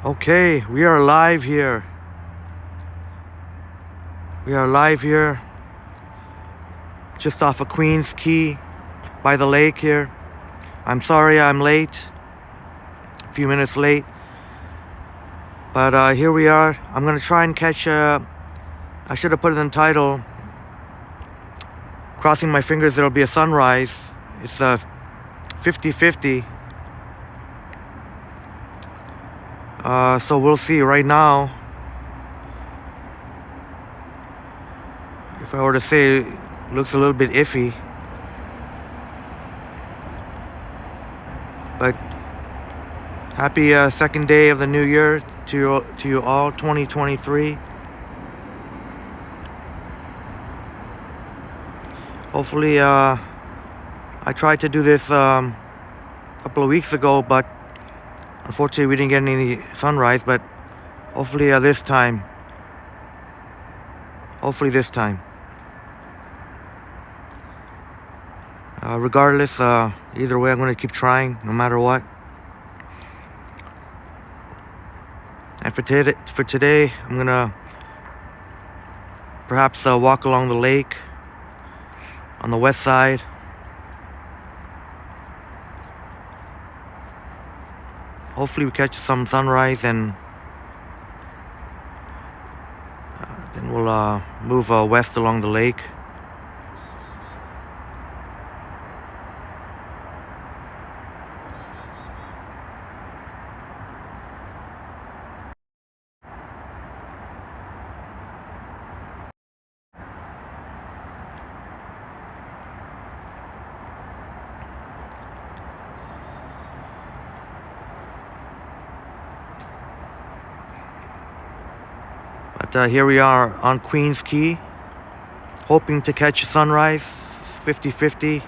Okay, we are live here. We are live here just off of Queens Quay by the lake here. I'm sorry I'm late, a few minutes late, but here we are. I'm gonna try and catch, I should have put it in the title, crossing my fingers there'll be a sunrise. It's 50-50. So we'll see. Right now, if I were to say, it looks a little bit iffy. But happy second day of the new year to you all, 2023. Hopefully, I tried to do this a couple of weeks ago, but unfortunately we didn't get any sunrise. But hopefully this time. Regardless, either way, I'm going to keep trying no matter what. And for today, I'm going to perhaps walk along the lake on the west side. Hopefully we catch some sunrise, and then we'll move west along the lake. But here we are on Queens Quay, hoping to catch a sunrise. 50-50.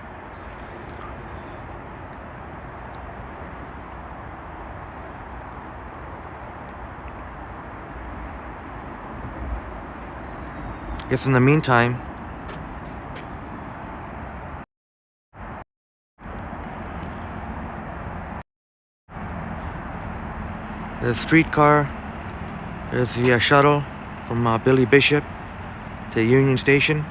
Guess in the meantime, there's a streetcar, there's the shuttle from Billy Bishop to Union Station.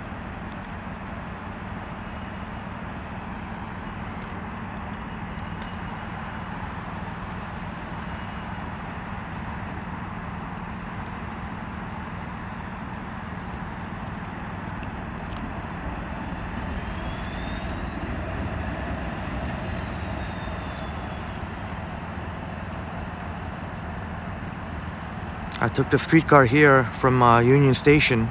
I took the streetcar here from Union Station.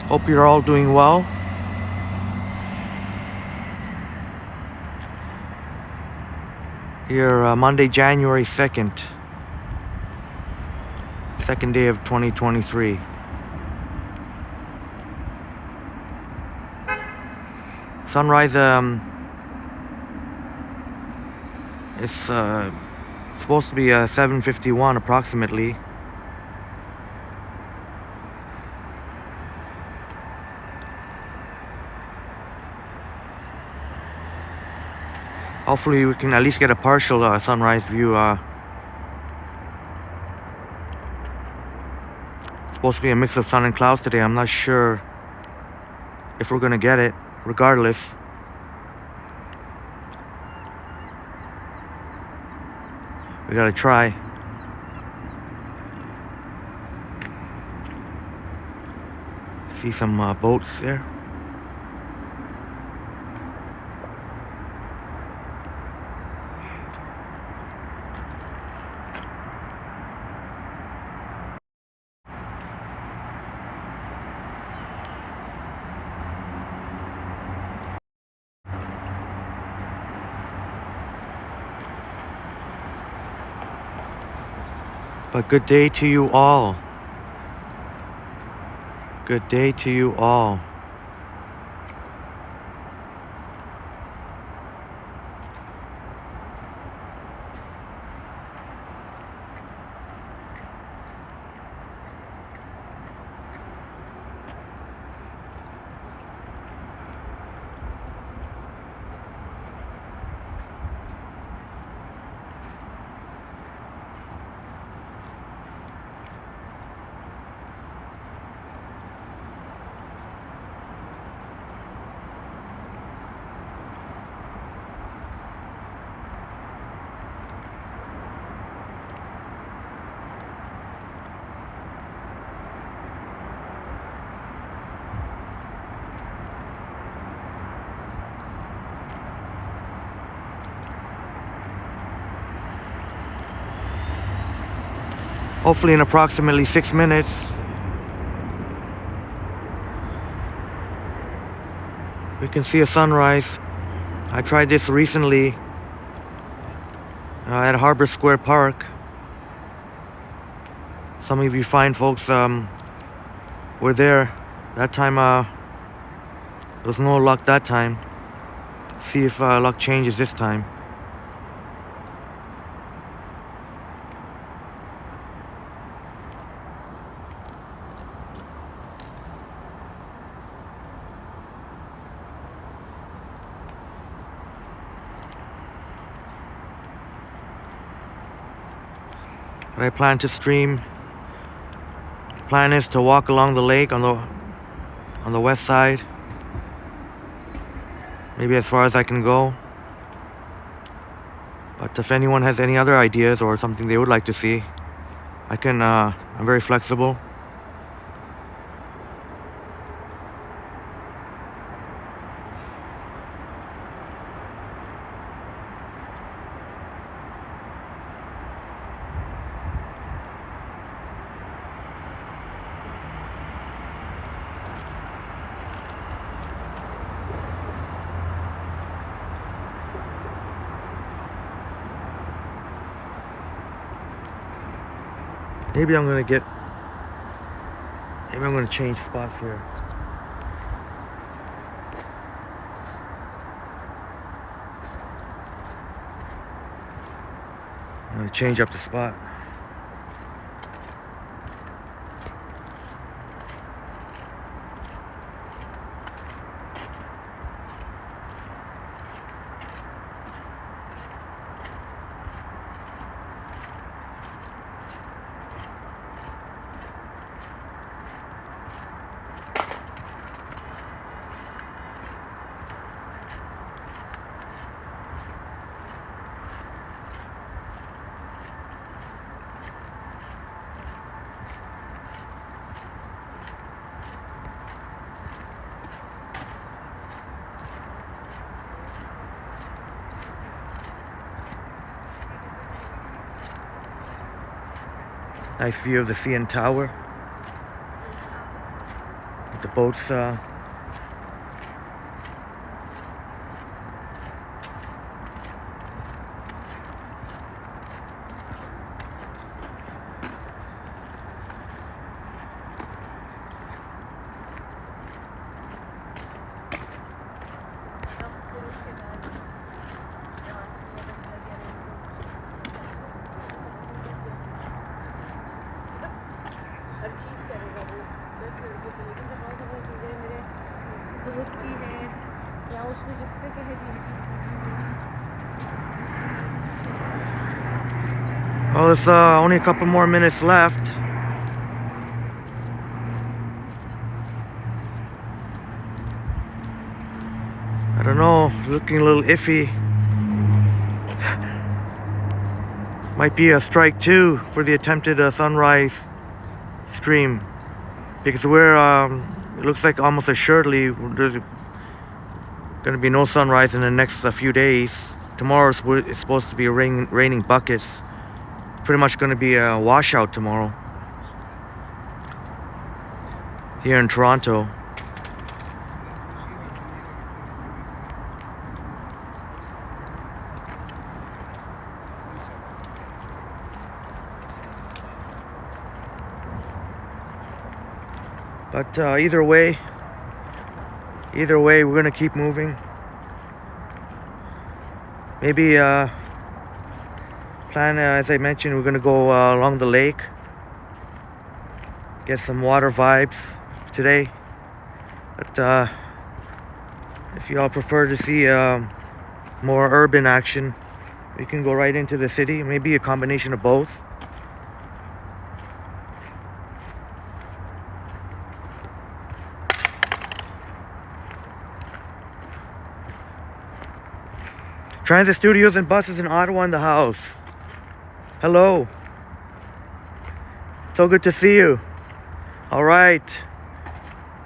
Hope you're all doing well. Here, Monday, January 2nd. Second day of 2023. Sunrise is supposed to be 7:51 approximately. Hopefully we can at least get a partial sunrise view. It's supposed to be a mix of sun and clouds today. I'm not sure if we're gonna get it. Regardless, we gotta try. See some boats there. But good day to you all. Good day to you all. Hopefully in approximately 6 minutes we can see a sunrise. I tried this recently at Harbor Square Park. Some of you fine folks were there. That time there was no luck that time. See if luck changes this time. But I plan to stream. Plan is to walk along the lake on the west side, maybe as far as I can go. But if anyone has any other ideas or something they would like to see, I'm very flexible. Maybe I'm gonna change spots here. I'm gonna change up the spot. Nice view of the CN Tower. With the boats Well, there's only a couple more minutes left. I don't know, looking a little iffy. Might be a strike two for the attempted sunrise stream, because we're it looks like almost assuredly there's gonna be no sunrise in the next few days. Tomorrow it's supposed to be raining buckets. Pretty much going to be a washout tomorrow here in Toronto. But either way, we're going to keep moving. Maybe plan, as I mentioned, we're gonna go along the lake, get some water vibes today. But if you all prefer to see more urban action, we can go right into the city. Maybe a combination of both. Transit Studios and Buses in Ottawa in the house. Hello. So good to see you. All right.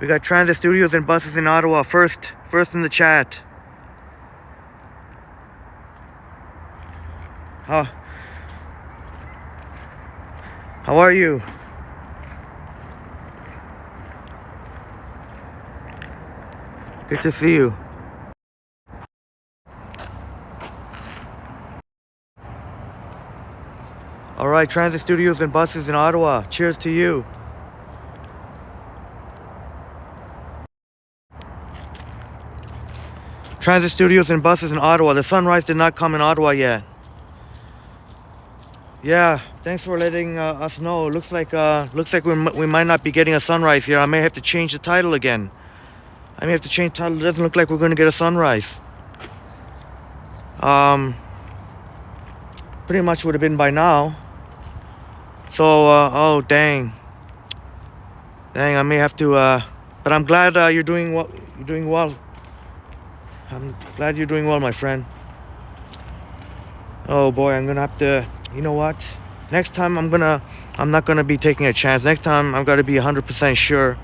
We got Transit Studios and Buses in Ottawa first in the chat. How are you? Good to see you. All right, Transit Studios and Buses in Ottawa. Cheers to you. Transit Studios and Buses in Ottawa. The sunrise did not come in Ottawa yet. Yeah, thanks for letting us know. Looks like we might not be getting a sunrise here. I may have to change the title again. I may have to change the title. It doesn't look like we're going to get a sunrise. Pretty much would have been by now. So, oh dang, I may have to. But I'm glad you're doing well. You're doing well. I'm glad you're doing well, my friend. Oh boy, I'm gonna have to. You know what? Next time I'm not gonna be taking a chance. Next time I've got to be 100% sure.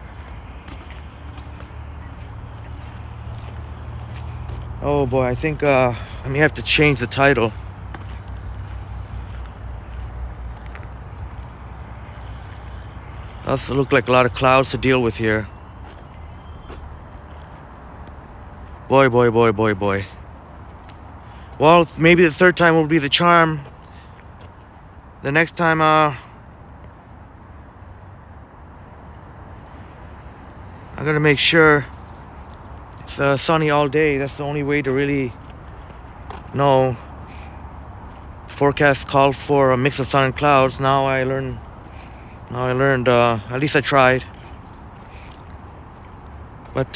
Oh boy, I think I may have to change the title. Also look like a lot of clouds to deal with here. Boy. Well, maybe the third time will be the charm. The next time, I'm gonna make sure it's sunny all day. That's the only way to really know. The forecast called for a mix of sun and clouds. Now I learned. At least I tried. But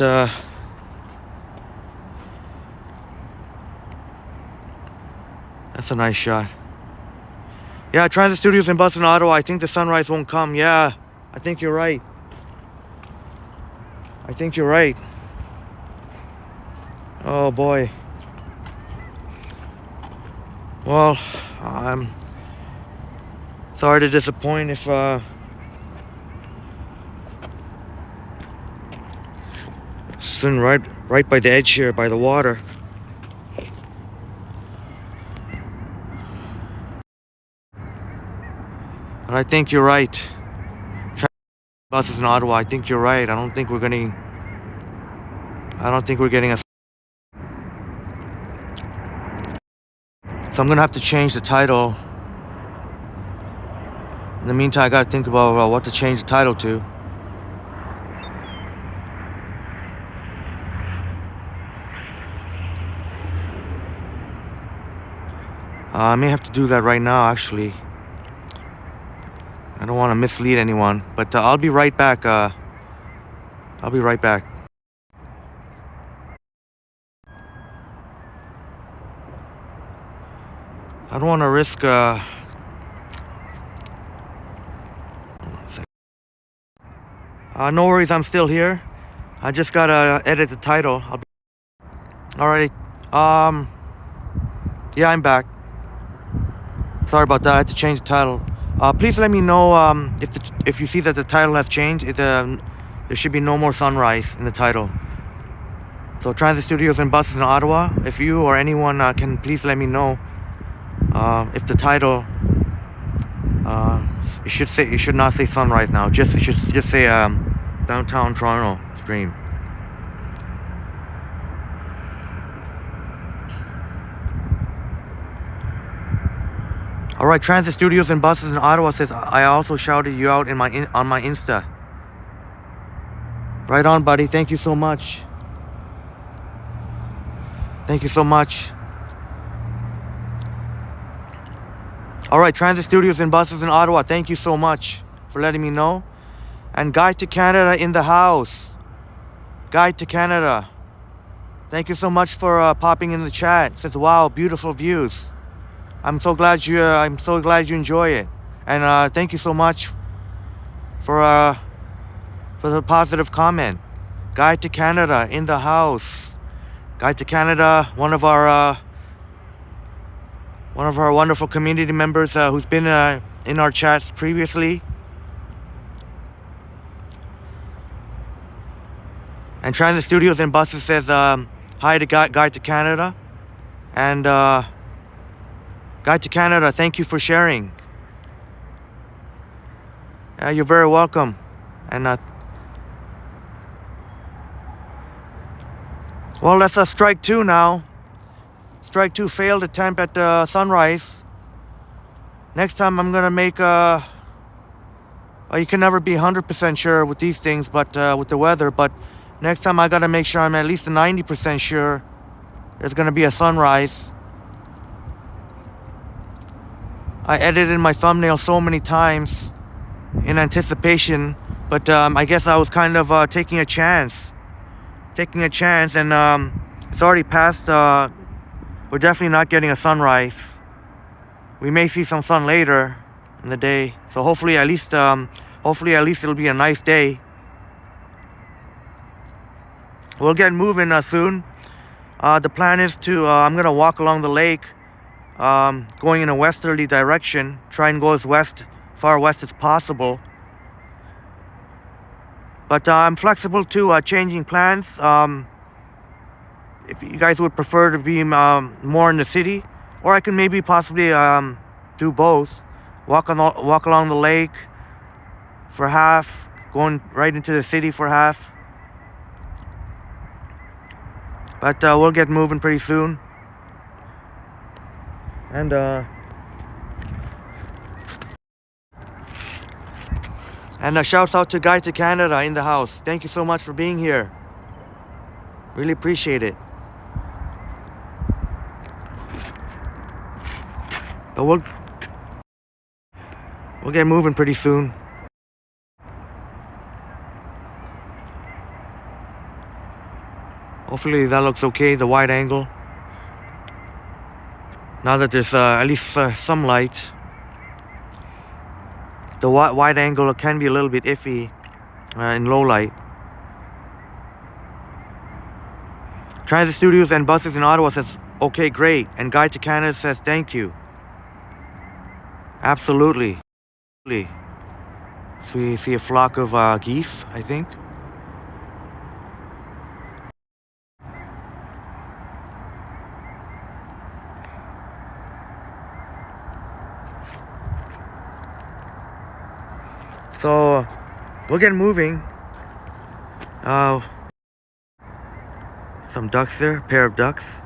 that's a nice shot. Yeah, Transit Studios and Bus in Ottawa. I think the sunrise won't come. Yeah, I think you're right. Oh boy. Well, I'm sorry to disappoint if soon right by the edge here, by the water. But I think you're right. Buses in Ottawa. I think you're right. I don't think we're getting a. So I'm gonna have to change the title. In the meantime, I gotta think about what to change the title to. I may have to do that right now, actually. I don't want to mislead anyone, but I'll be right back. I don't want to risk. No worries, I'm still here. I just gotta edit the title. Alrighty. Yeah, I'm back. Sorry about that. I had to change the title. Please let me know if you see that the title has changed. There should be no more sunrise in the title. So Transit Studios and Buses in Ottawa. If you or anyone can please let me know if the title it should not say sunrise now. It should just say downtown Toronto stream. All right, Transit Studios and Buses in Ottawa says I also shouted you out on my Insta. Right on, buddy. Thank you so much. All right, Transit Studios and Buses in Ottawa. Thank you so much for letting me know. And Guide to Canada in the house. Guide to Canada. Thank you so much for popping in the chat. It says, wow, beautiful views. I'm so glad you enjoy it. And thank you so much for the positive comment. Guide to Canada in the house. Guide to Canada, one of our wonderful community members who's been in our chats previously. And Transit Studios and Buses says hi to Guide to Canada. And Guide to Canada, thank you for sharing. You're very welcome. And well, that's a strike two now. Strike two, failed attempt at sunrise. Next time I'm gonna make you can never be 100% sure with these things, but with the weather. But next time I gotta make sure I'm at least 90% sure there's gonna be a sunrise. I edited my thumbnail so many times in anticipation, but I guess I was kind of taking a chance, and it's already past. We're definitely not getting a sunrise. We may see some sun later in the day, so hopefully at least it'll be a nice day. We'll get moving soon. The plan is to I'm gonna walk along the lake, going in a westerly direction, try and go as far west as possible. But I'm flexible to changing plans. If you guys would prefer to be more in the city, or I can maybe possibly do both. Walk along the lake for half, going right into the city for half. But we'll get moving pretty soon. And shouts out to Guide to Canada in the house. Thank you so much for being here. Really appreciate it. But we'll get moving pretty soon. Hopefully that looks okay, the wide angle. Now that there's at least some light. The wide angle can be a little bit iffy in low light. Transit Studios and Buses in Ottawa says, okay, great. And Guide to Canada says, thank you. Absolutely. So we see a flock of geese, I think. So we'll get moving. Some ducks there, pair of ducks.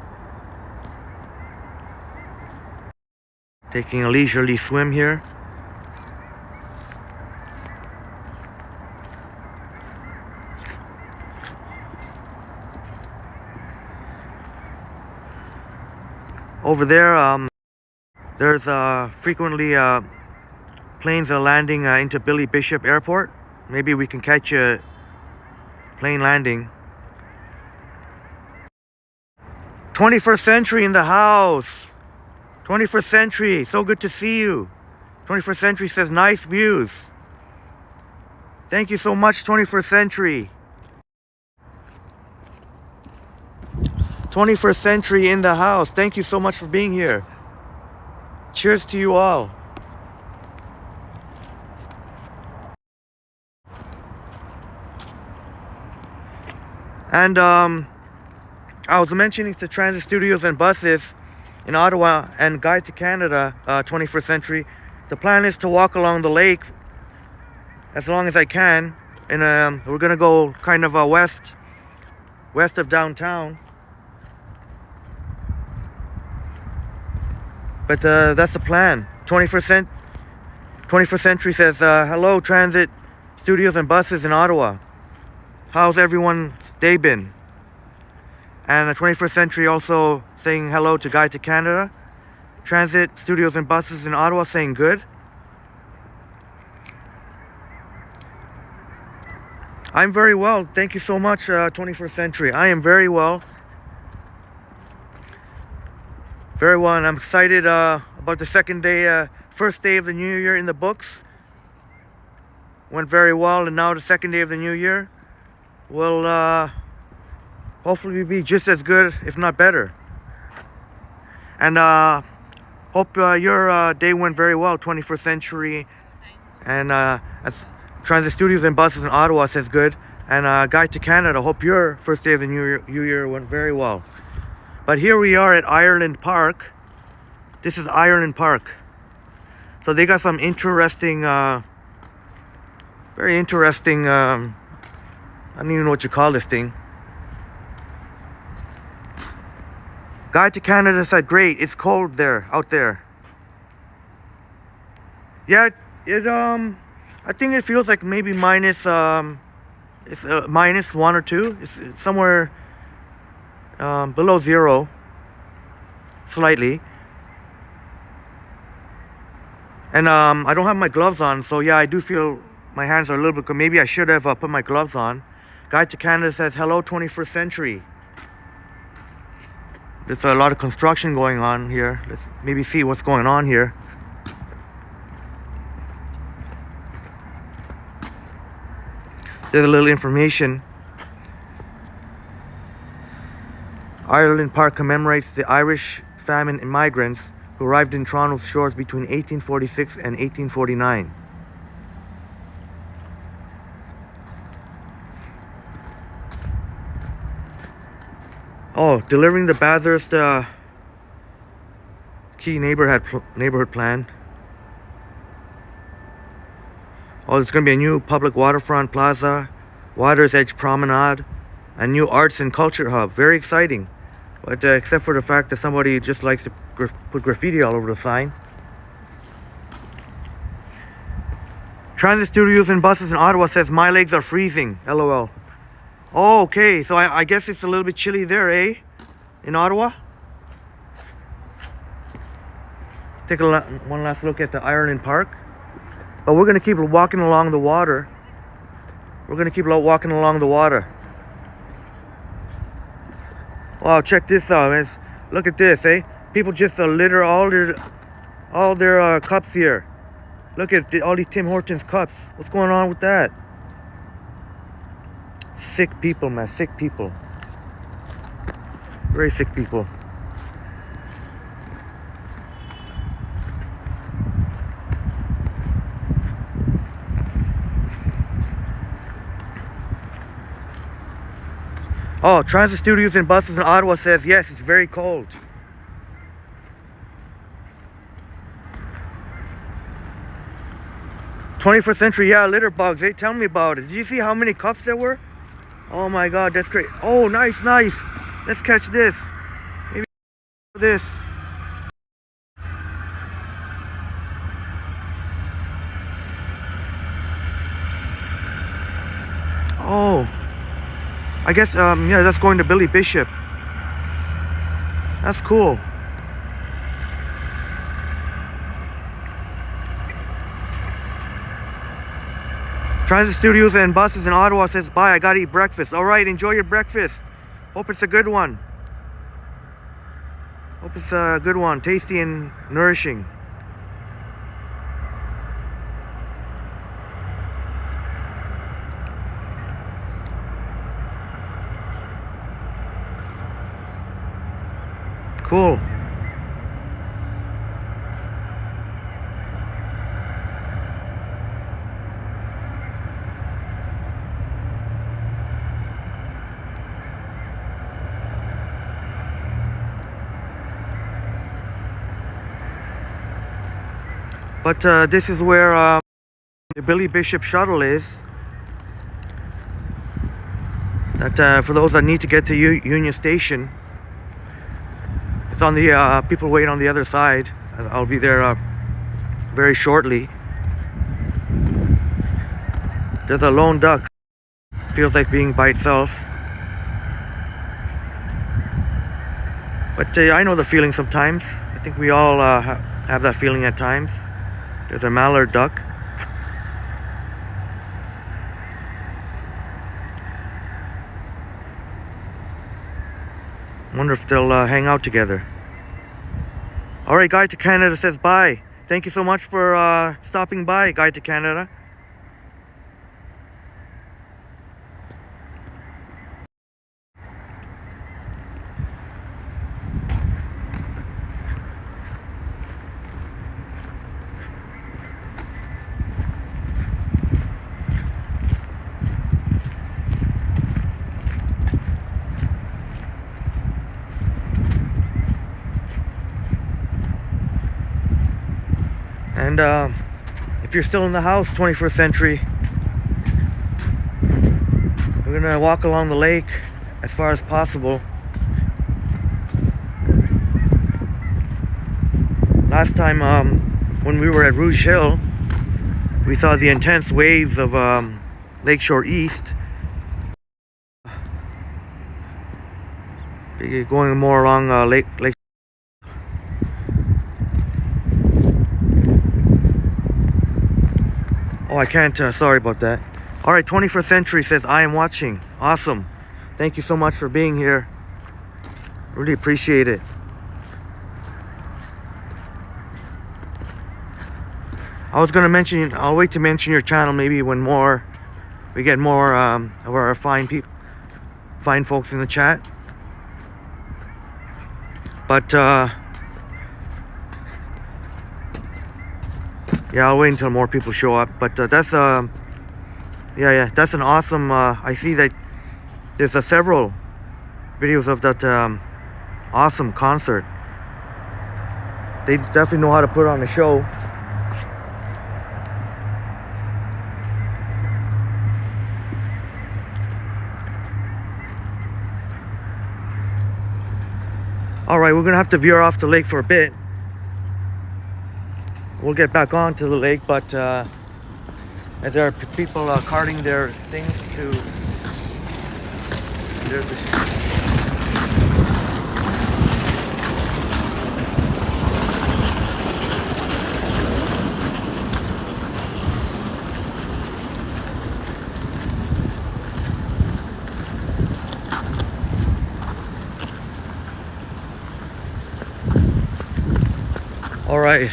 Taking a leisurely swim here. Over there, there's frequently planes are landing into Billy Bishop Airport. Maybe we can catch a plane landing. 21st Century in the house. 21st Century, so good to see you. 21st Century says nice views. Thank you so much, 21st Century. 21st Century in the house. Thank you so much for being here. Cheers to you all. And I was mentioning to Transit Studios and Buses in Ottawa and Guide to Canada, 21st Century, the plan is to walk along the lake as long as I can. And we're gonna go kind of west of downtown. But that's the plan. 21st Century says, hello, Transit Studios and Buses in Ottawa. How's everyone's day been? And the 21st Century also saying hello to Guide to Canada. Transit Studios and Buses in Ottawa saying good. I'm very well. Thank you so much, 21st Century. I am very well. Very well, and I'm excited about the first day of the new year in the books. Went very well, and now the second day of the new year will hopefully be just as good, if not better. And hope your day went very well, 21st Century. And as Transit Studios and Buses in Ottawa says good. And Guide to Canada, hope your first day of the new year went very well. But here we are at Ireland Park. This is Ireland Park. So they got some interesting Very interesting. I don't even know what you call this thing. Guide to Canada said, great, it's cold there, out there. Yeah, I think it feels like maybe minus, it's minus 1 or 2. It's somewhere below 0, slightly. And I don't have my gloves on, so yeah, I do feel my hands are a little bit cold. Maybe I should have put my gloves on. Guide to Canada says, hello 21st century. There's a lot of construction going on here. Let's maybe see what's going on here. There's a little information. Ireland Park commemorates the Irish famine immigrants who arrived in Toronto's shores between 1846 and 1849. Oh, delivering the Bathurst key neighborhood plan. Oh, there's going to be a new public waterfront plaza, Water's Edge Promenade, a new arts and culture hub. Very exciting. But except for the fact that somebody just likes to put graffiti all over the sign. Transit studios and buses in Ottawa says, my legs are freezing. LOL. Oh, okay. So I guess it's a little bit chilly there, eh? In Ottawa? Take one last look at the Ireland Park. But we're going to keep walking along the water. We're going to keep walking along the water. Wow, check this out, man. Look at this, eh? People just litter all their cups here. Look at all these Tim Hortons cups. What's going on with that? Sick people, man. Sick people. Very sick people. Oh, Transit Studios and Buses in Ottawa says, yes, it's very cold. "21st century, yeah, litter bugs. Hey, tell me about it. Did you see how many cups there were? Oh my God, that's great. Oh, nice, nice. Let's catch this. Maybe this. Oh. I guess, yeah, that's going to Billy Bishop. That's cool. Transit Studios and Buses in Ottawa says, bye, I gotta eat breakfast. All right, enjoy your breakfast. Hope it's a good one. Hope it's a good one, tasty and nourishing. Cool. But this is where the Billy Bishop shuttle is. That for those that need to get to Union Station. It's on the people wait on the other side. I'll be there very shortly. There's a lone duck. Feels like being by itself. But I know the feeling sometimes. I think we all have that feeling at times. There's a mallard duck. Wonder if they'll hang out together. Alright, Guide to Canada says bye. Thank you so much for stopping by, Guide to Canada. And if you're still in the house, 21st century, We're gonna walk along the lake as far as possible. Last time when we were at Rouge Hill, we saw the intense waves of Lakeshore East. Going more along Lake. Oh, I can't. Sorry about that. All right, 21st Century says, I am watching. Awesome. Thank you so much for being here. Really appreciate it. I was gonna mention, I'll wait to mention your channel maybe when we get more of our fine folks in the chat. But yeah, I'll wait until more people show up. But that's yeah, that's an awesome. I see that there's several videos of that awesome concert. They definitely know how to put on a show. All right, we're gonna have to veer off the lake for a bit. We'll get back onto the lake, but as there are people carting their things to all right.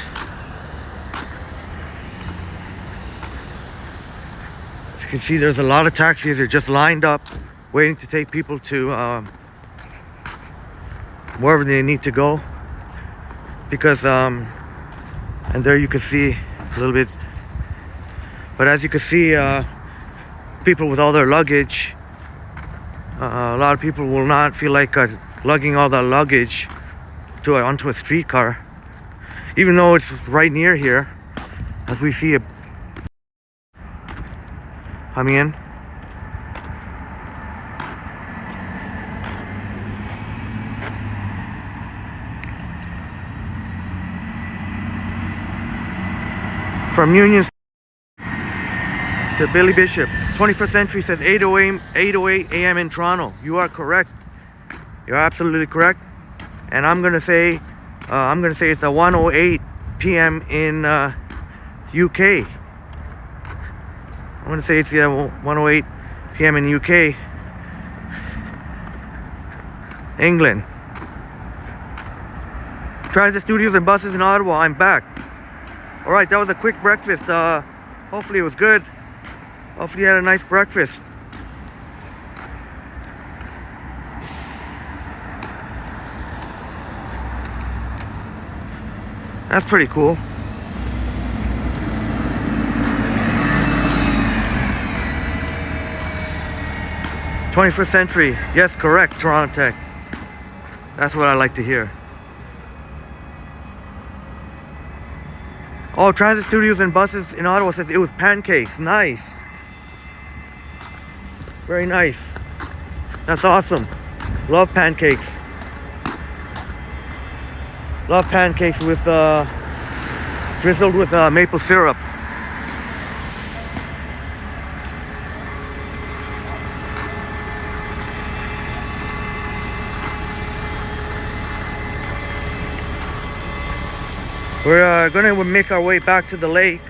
As you can see, there's a lot of taxis. They're just lined up, waiting to take people to wherever they need to go. Because, and there you can see a little bit. But as you can see, people with all their luggage, a lot of people will not feel like lugging all that luggage onto a streetcar. Even though it's right near here, as we see it coming in. From Union to Billy Bishop. 21st Century says 8:08 a.m. in Toronto. You are correct. You're absolutely correct. And I'm gonna say it's a 1:08 p.m. in UK. I'm gonna say it's 1:08 p.m. in UK, England. Transit Studios and Buses in Ottawa. I'm back. All right, that was a quick breakfast. Hopefully it was good. Hopefully you had a nice breakfast. That's pretty cool. "21st Century, yes, correct, Toronto Tech." That's what I like to hear. Oh, Transit Studios and Buses in Ottawa says it was pancakes. Nice. Very nice. That's awesome. Love pancakes. Love pancakes with drizzled with maple syrup. We're gonna make our way back to the lake.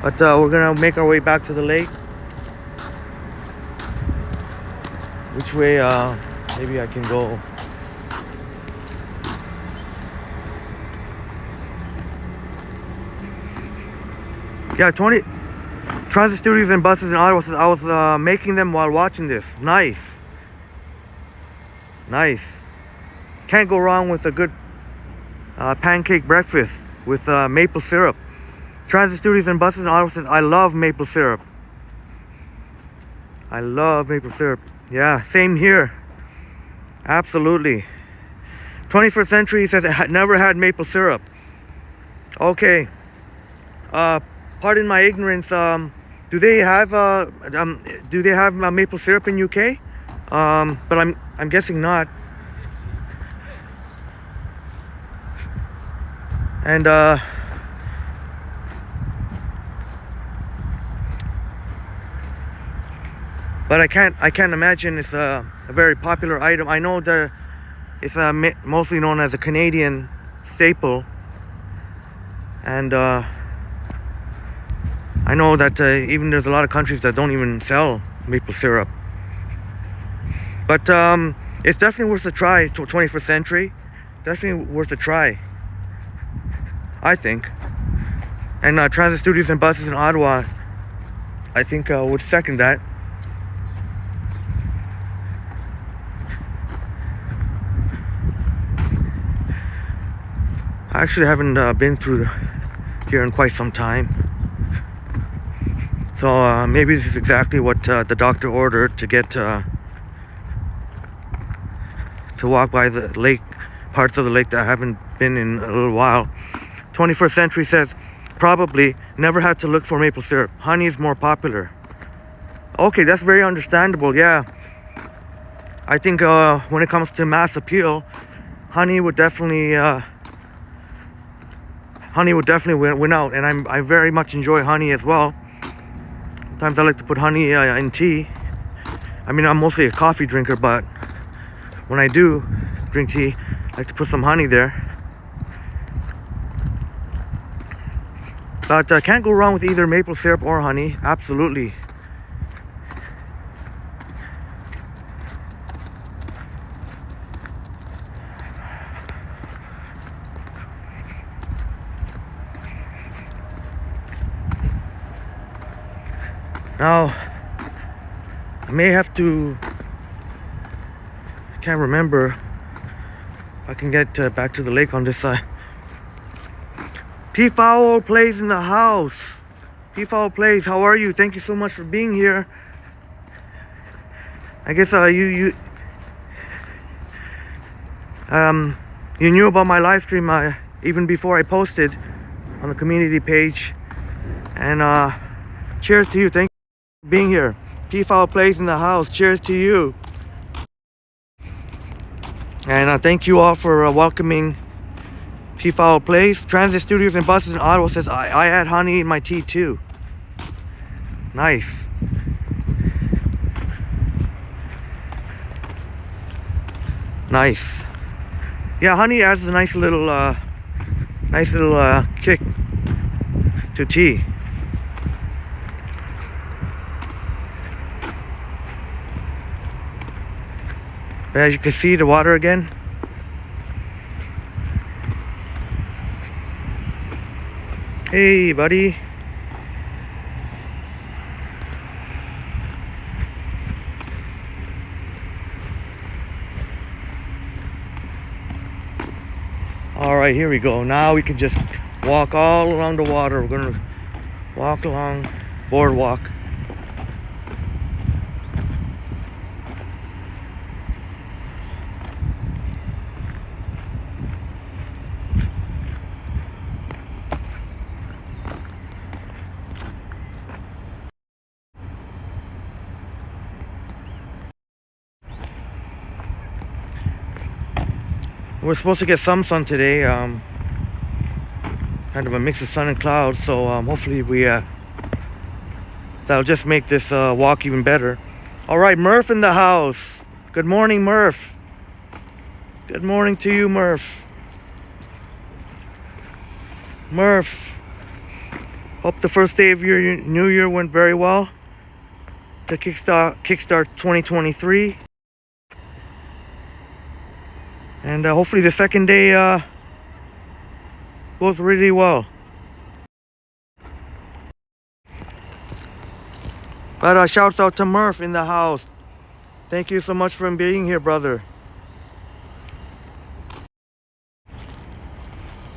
But we're gonna make our way back to the lake. Which way maybe I can go? Yeah, Transit Studios and Buses in Ottawa says I was making them while watching this. Nice. Nice. Can't go wrong with a good pancake breakfast with maple syrup. Transit Studios and Buses in Ottawa says I love maple syrup. I love maple syrup. Yeah, same here. Absolutely. 21st Century says it never had maple syrup. Okay. Pardon my ignorance. Do they have maple syrup in UK? But I'm guessing not. And but I can't imagine it's a very popular item. I know that it's mostly known as a Canadian staple, and I know that even there's a lot of countries that don't even sell maple syrup. But it's definitely worth a try. 21st century, definitely worth a try, I think. And Transit Studios and Buses in Ottawa, I think would second that. I actually haven't been through here in quite some time. So maybe this is exactly what the doctor ordered, to get to walk by the lake, parts of the lake that I haven't been in a little while. 21st Century says, probably never had to look for maple syrup. Honey is more popular. Okay, that's very understandable, yeah. I think when it comes to mass appeal, honey would definitely win out. And I very much enjoy honey as well. Sometimes I like to put honey in tea. I mean, I'm mostly a coffee drinker, but when I do drink tea, I like to put some honey there. But I can't go wrong with either maple syrup or honey. Absolutely. Now, I may have to, I can't remember if I can get back to the lake on this side. Peafowl Plays in the house. Peafowl Plays, how are you? Thank you so much for being here. I guess you knew about my live stream even before I posted on the community page. And cheers to you. Thank you for being here. Peafowl Plays in the house. Cheers to you. And thank you all for welcoming Peafowl Plays. Transit Studios and Buses in Ottawa says, I add honey in my tea too. Nice. Nice. Yeah, honey adds a nice little kick to tea. But as you can see, the water again. Hey, buddy. All right, here we go. Now we can just walk all along the water. We're gonna walk along boardwalk. We're supposed to get some sun today, kind of a mix of sun and clouds, so hopefully that'll just make this walk even better. All right, Murph in the house. Good morning, Murph. Good morning to you, Murph. Murph, hope the first day of your new year went very well to kickstart 2023. And hopefully the second day goes really well. But shouts out to Murph in the house. Thank you so much for being here, brother.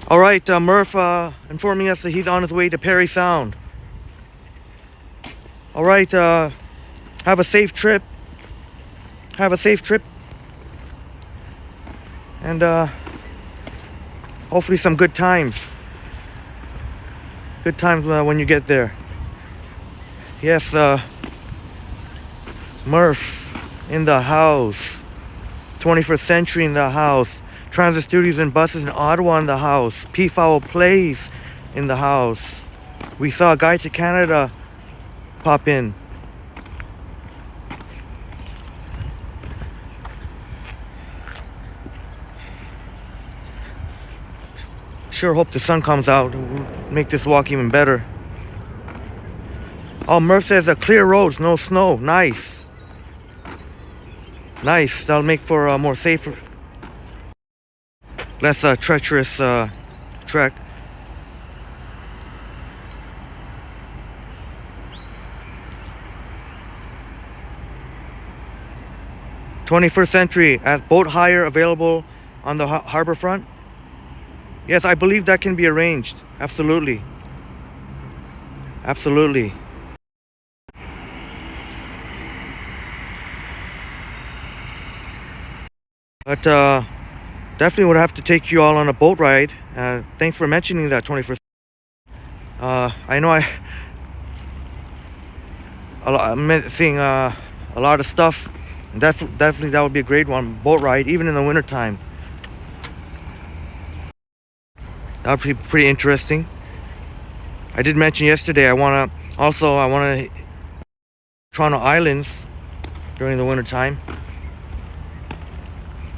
All right, Murph informing us that he's on his way to Parry Sound. All right, have a safe trip. Have a safe trip. And hopefully some good times. Good times when you get there. Yes, Murph in the house. 21st Century in the house. Transit Studios and Buses in Ottawa in the house. Peafowl Plays in the house. We saw Guide to Canada pop in. Sure hope the sun comes out. It'll make this walk even better. Oh, Murph says clear roads, no snow. Nice. Nice. That'll make for a more safer, less treacherous trek. "21st Century as boat hire available on the harbor front." Yes, I believe that can be arranged. Absolutely. Absolutely. But definitely would have to take you all on a boat ride. Thanks for mentioning that, 21st. I know I'm seeing a lot of stuff. Definitely that would be a great one. Boat ride, even in the wintertime. That would be pretty interesting. I did mention yesterday I want to Toronto Islands during the wintertime.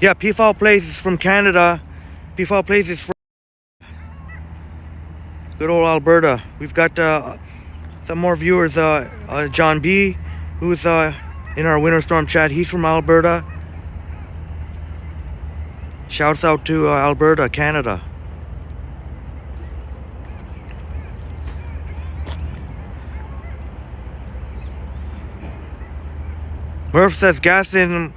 Yeah, Peafowl Plays is from Canada. Peafowl Plays is from good old Alberta. We've got some more viewers. John B, who's in our winter storm chat. He's from Alberta. Shouts out to Alberta, Canada. Murph says gas in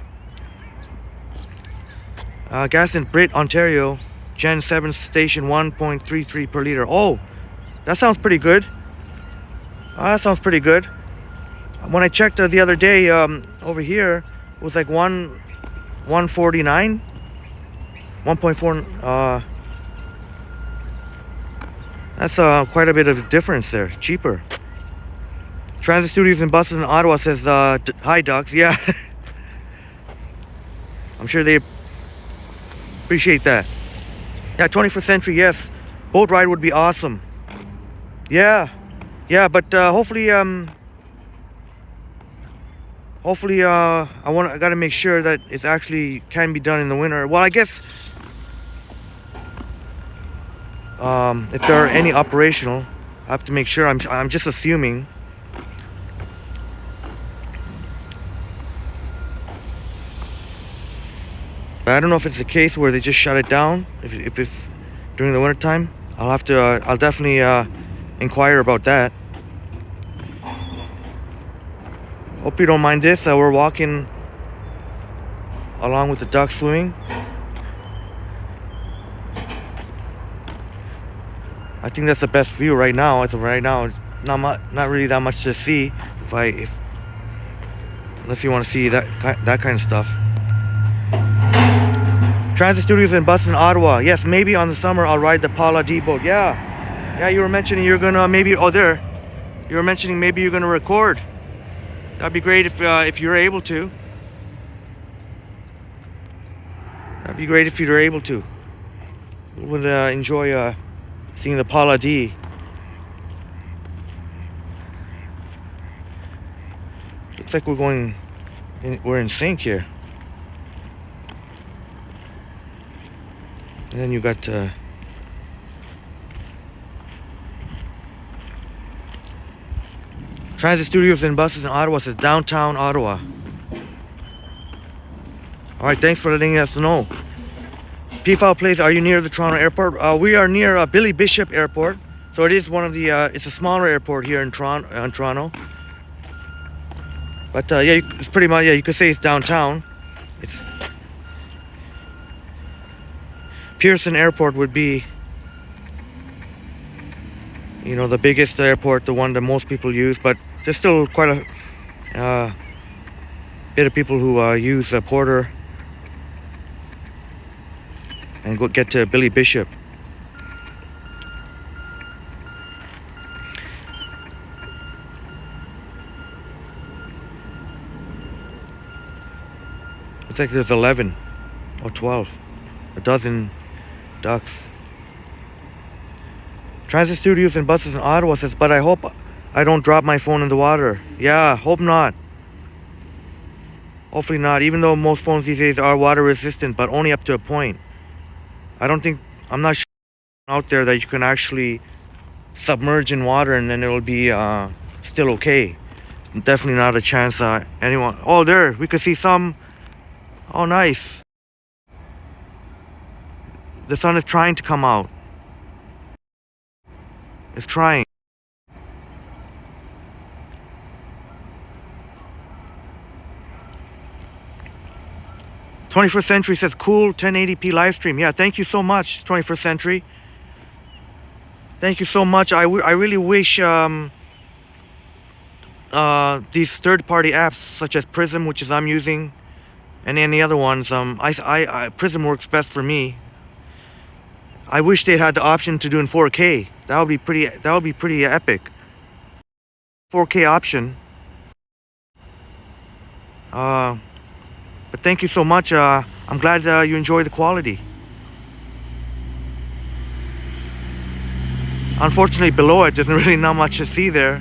Brit, Ontario, Gen 7 station 1.33 per liter. Oh, that sounds pretty good. That sounds pretty good. When I checked the other day, over here, it was like 149, 1.4. That's quite a bit of difference there. Cheaper. Transit Studios and Buses in Ottawa says, hi, Ducks. Yeah. I'm sure they appreciate that. Yeah, 21st Century, yes. Boat ride would be awesome. Yeah. Yeah, but hopefully I gotta make sure that it's actually can be done in the winter. Well, I guess if there are any operational, I have to make sure. I'm just assuming. But I don't know if it's the case where they just shut it down. If it's during the winter time, I'll definitely inquire about that. Hope you don't mind this. We're walking along with the duck swimming. I think that's the best view right now. As of right now, not really that much to see. Unless you want to see that kind of stuff. Transit Studios and Buses in Ottawa. Yes, maybe on the summer I'll ride the Paula D boat. Yeah, you were mentioning you're gonna maybe. Oh, there. You were mentioning maybe you're gonna record. That'd be great if you're able to. That'd be great if you're able to. Would enjoy seeing the Paula D. Looks like we're in sync here. And then you got Transit Studios and Buses in Ottawa says downtown Ottawa. Alright, thanks for letting us know. Peafowl Place, are you near the Toronto airport? We are near Billy Bishop Airport. So it is one of the, it's a smaller airport here in Toronto. But yeah, it's pretty much, yeah, you could say it's downtown. It's Pearson Airport would be, the biggest airport, the one that most people use, but there's still quite a bit of people who use Porter and get to Billy Bishop. Looks like there's 11 or 12, a dozen ducks. Transit studios and buses in Ottawa says, but I hope I don't drop my phone in the water. Yeah, hope not. Hopefully not, even though most phones these days are water resistant, but only up to a point. I'm not sure out there that you can actually submerge in water and then it'll be still okay. Definitely not a chance anyone. Oh, there, we could see some. Oh, nice. The sun is trying to come out. It's trying. "21st Century says cool 1080p live stream." Yeah, thank you so much, 21st Century. Thank you so much. I really wish these third-party apps such as Prism, which is I'm using, and any other ones. Prism works best for me. I wish they had the option to do in 4K. That would be pretty epic. 4K option. But thank you so much. I'm glad you enjoy the quality. Unfortunately, below it, there's really not much to see there.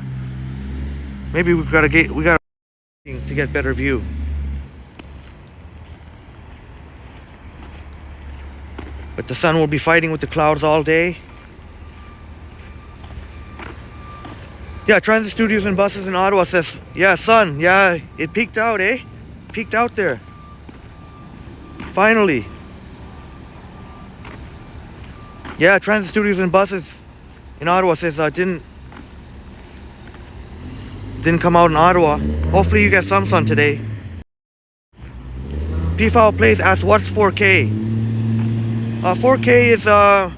Maybe we gotta to get better view. But the sun will be fighting with the clouds all day. Yeah, transit studios and buses in Ottawa says, yeah, sun, yeah, it peaked out, eh? Peaked out there. Finally. Yeah, transit studios and buses in Ottawa says didn't come out in Ottawa. Hopefully you get some sun today. P-Foul Plays asks, what's 4K? 4K is I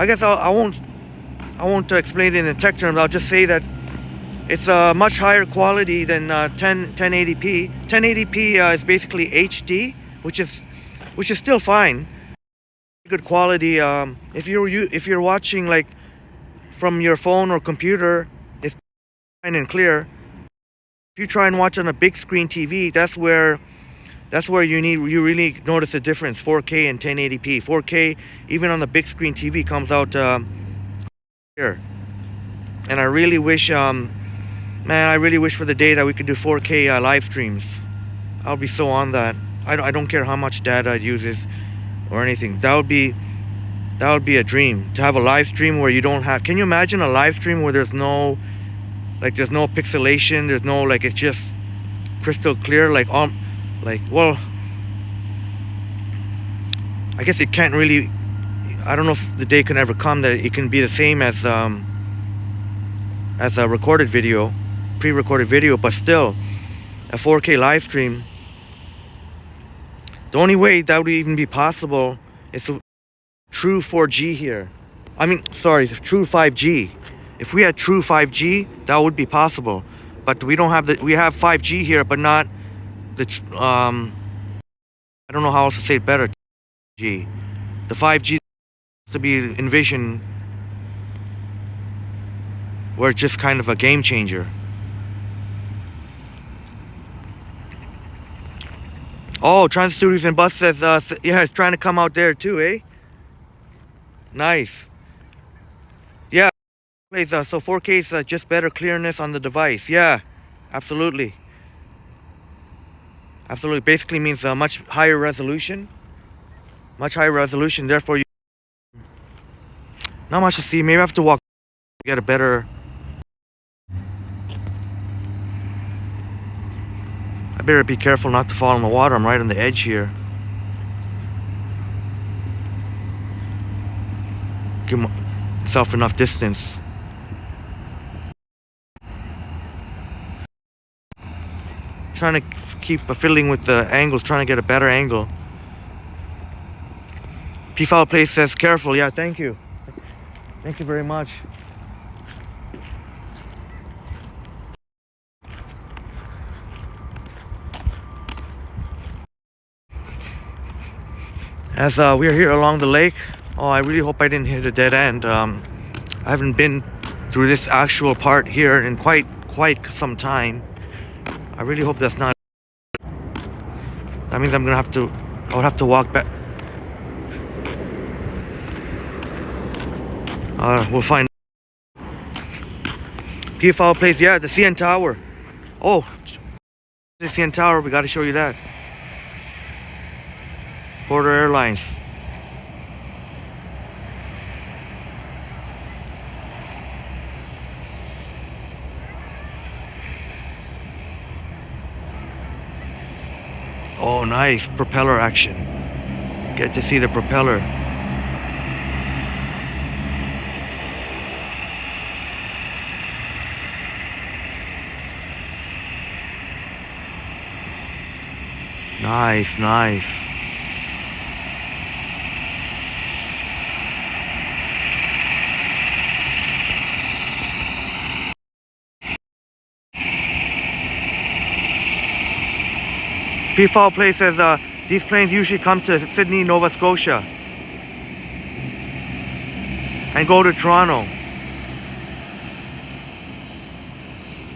guess I won't explain it in tech terms. I'll just say that it's a much higher quality than 1080p. 1080p is basically HD, which is still fine. Good quality. If you're watching like from your phone or computer, it's fine and clear. If you try and watch on a big screen TV, that's where you really notice the difference. 4K and 1080p. 4K, even on the big screen TV, comes out clear. And I really wish, I really wish for the day that we could do 4K live streams. I'll be so on that. I don't care how much data it uses or anything. That would be a dream, to have a live stream where you don't have. Can you imagine a live stream where there's no pixelation, there's no it's just crystal clear, well, I guess it can't really. I don't know if the day can ever come that it can be the same as a recorded video, pre-recorded video, but still a 4K live stream. The only way that would even be possible is true 4G here. True 5G. If we had true 5G, that would be possible. But we don't have we have 5G here, but not the I don't know how else to say it better. The 5G to be envisioned where it's just kind of a game changer. Oh, Transit Studios and Bus says, yeah, it's trying to come out there too, eh? Nice. Yeah, so 4K is just better clearness on the device. Yeah, absolutely. Absolutely. Basically means a much higher resolution. Much higher resolution, therefore not much to see. Maybe I have to walk to get a better. I better be careful not to fall in the water. I'm right on the edge here. Give myself enough distance. Trying to keep fiddling with the angles, trying to get a better angle. P-Foul Place says careful. Yeah, thank you. Thank you very much. As we are here along the lake, I really hope I didn't hit a dead end. I haven't been through this actual part here in quite some time. I really hope that's not. That means I would have to walk back. We'll find. PFL Place, yeah, the CN Tower. Oh, the CN Tower, we got to show you that. Porter Airlines. Oh, nice propeller action. Get to see the propeller. Nice, nice. PFL Place says these planes usually come to Sydney, Nova Scotia and go to Toronto.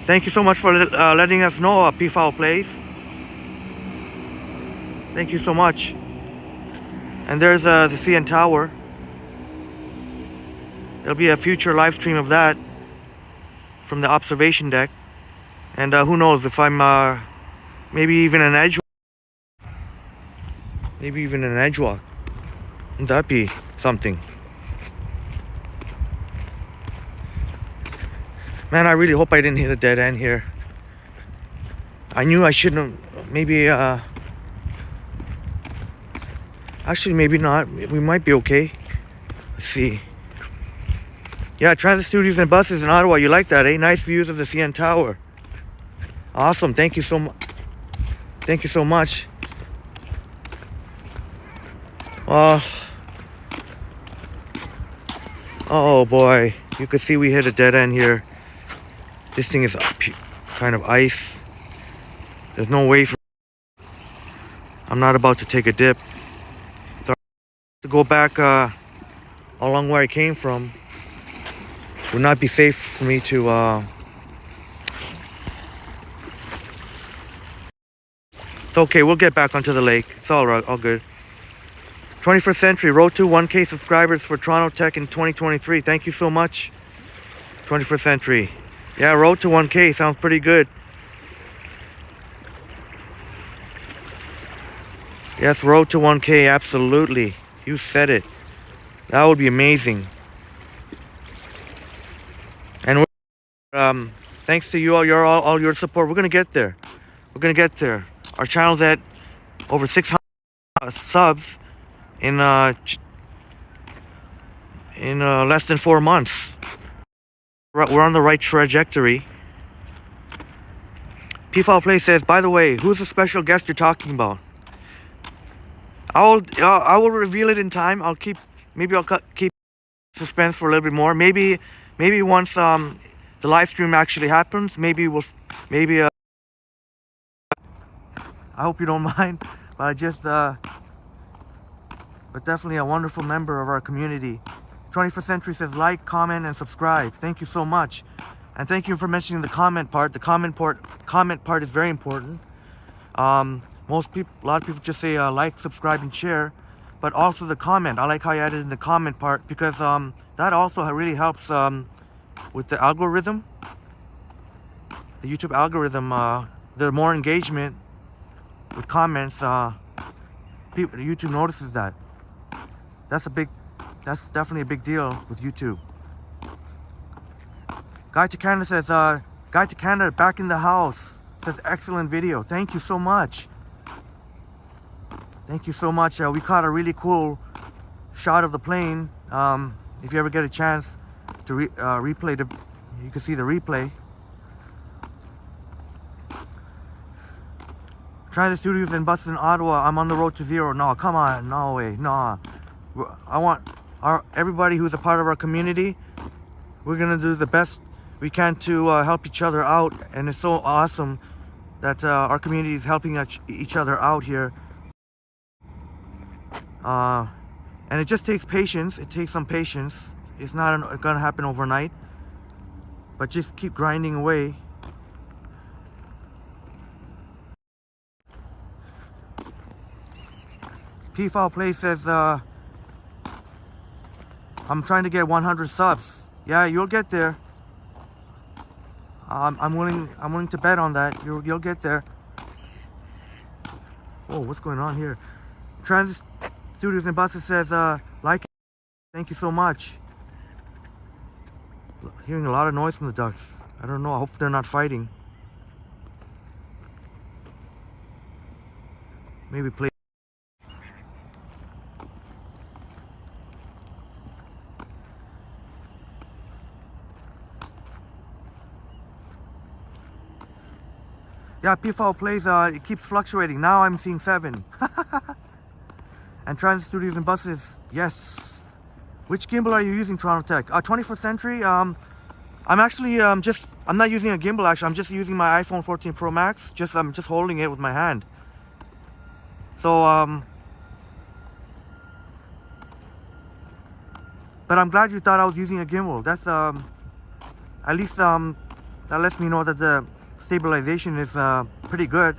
Thank you so much for letting us know, PFL Place. Thank you so much. And there's the CN Tower. There'll be a future live stream of that from the observation deck. And who knows if I'm maybe even an edge. Maybe even an edge walk. Wouldn't that be something? Man, I really hope I didn't hit a dead end here. I knew I shouldn't have. Maybe actually maybe not. We might be okay. Let's see. Yeah, Transit Studios and Buses in Ottawa. You like that, eh? Nice views of the CN Tower. Awesome. Thank you so much. Thank you so much. Oh boy, you can see we hit a dead end here. This thing is kind of ice. There's no way for. I'm not about to take a dip. So to go back along where I came from would not be safe for me to. It's okay. We'll get back onto the lake. It's all right. All good. 21st Century, road to 1K subscribers for Toronto Tech in 2023. Thank you so much, 21st Century. Yeah, road to 1K sounds pretty good. Yes, road to 1K, absolutely. You said it. That would be amazing. And thanks to you all your support, we're gonna get there. We're gonna get there. Our channel's at over 600 subs in less than 4 months. We're on the right trajectory. PFL Play says, by the way, who's the special guest you're talking about? I will reveal it in time. I'll keep suspense for a little bit more. Maybe once the live stream actually happens, maybe I hope you don't mind, but but definitely a wonderful member of our community. 21st Century says like, comment, and subscribe. Thank you so much. And thank you for mentioning the comment part. The comment part is very important. A lot of people just say like, subscribe, and share, but also the comment. I like how you added in the comment part, because that also really helps with the algorithm. The YouTube algorithm, the more engagement with comments, YouTube notices that. That's definitely a big deal with YouTube. Guide to Canada says, Guide to Canada back in the house. Says excellent video. Thank you so much. Thank you so much. We caught a really cool shot of the plane. If you ever get a chance to replay you can see the replay. Transit Studios and Buses in Ottawa. I'm on the road to zero. No, come on. No way. No. I want everybody who's a part of our community. We're gonna do the best we can to help each other out, and it's so awesome that our community is helping each other out here. And it just takes patience. It takes some patience. It's not gonna happen overnight, but just keep grinding away. P-Foul Play says, I'm trying to get 100 subs. Yeah, you'll get there. I'm willing to bet on that. You'll get there. Oh, what's going on here? Transit Studios and Buses says, like, thank you so much. Hearing a lot of noise from the ducks. I don't know. I hope they're not fighting. Maybe play. Yeah, P-Foul Plays, it keeps fluctuating. Now I'm seeing 7. And Transit Studios and Buses, yes. Which gimbal are you using, Toronto Tech? 21st Century. I'm actually I'm not using a gimbal actually. I'm just using my iPhone 14 Pro Max. I'm just holding it with my hand. So but I'm glad you thought I was using a gimbal. That's at least that lets me know that the stabilization is pretty good.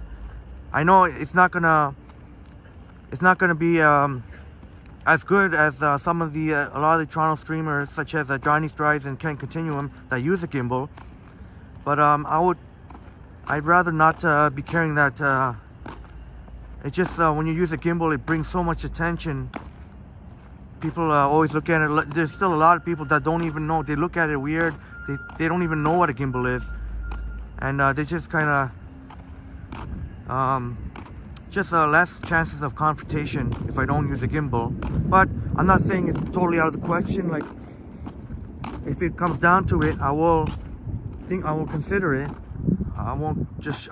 I know it's not gonna be as good as some of the a lot of the Toronto streamers such as Johnny Strides and Ken Continuum that use a gimbal, but I'd rather not be carrying that. It's just when you use a gimbal, it brings so much attention. People always look at it. There's still a lot of people that don't even know. They look at it weird. They don't even know what a gimbal is, and they just kind of just less chances of confrontation if I don't use a gimbal. But I'm not saying it's totally out of the question. Like, if it comes down to it, I will consider it. I won't just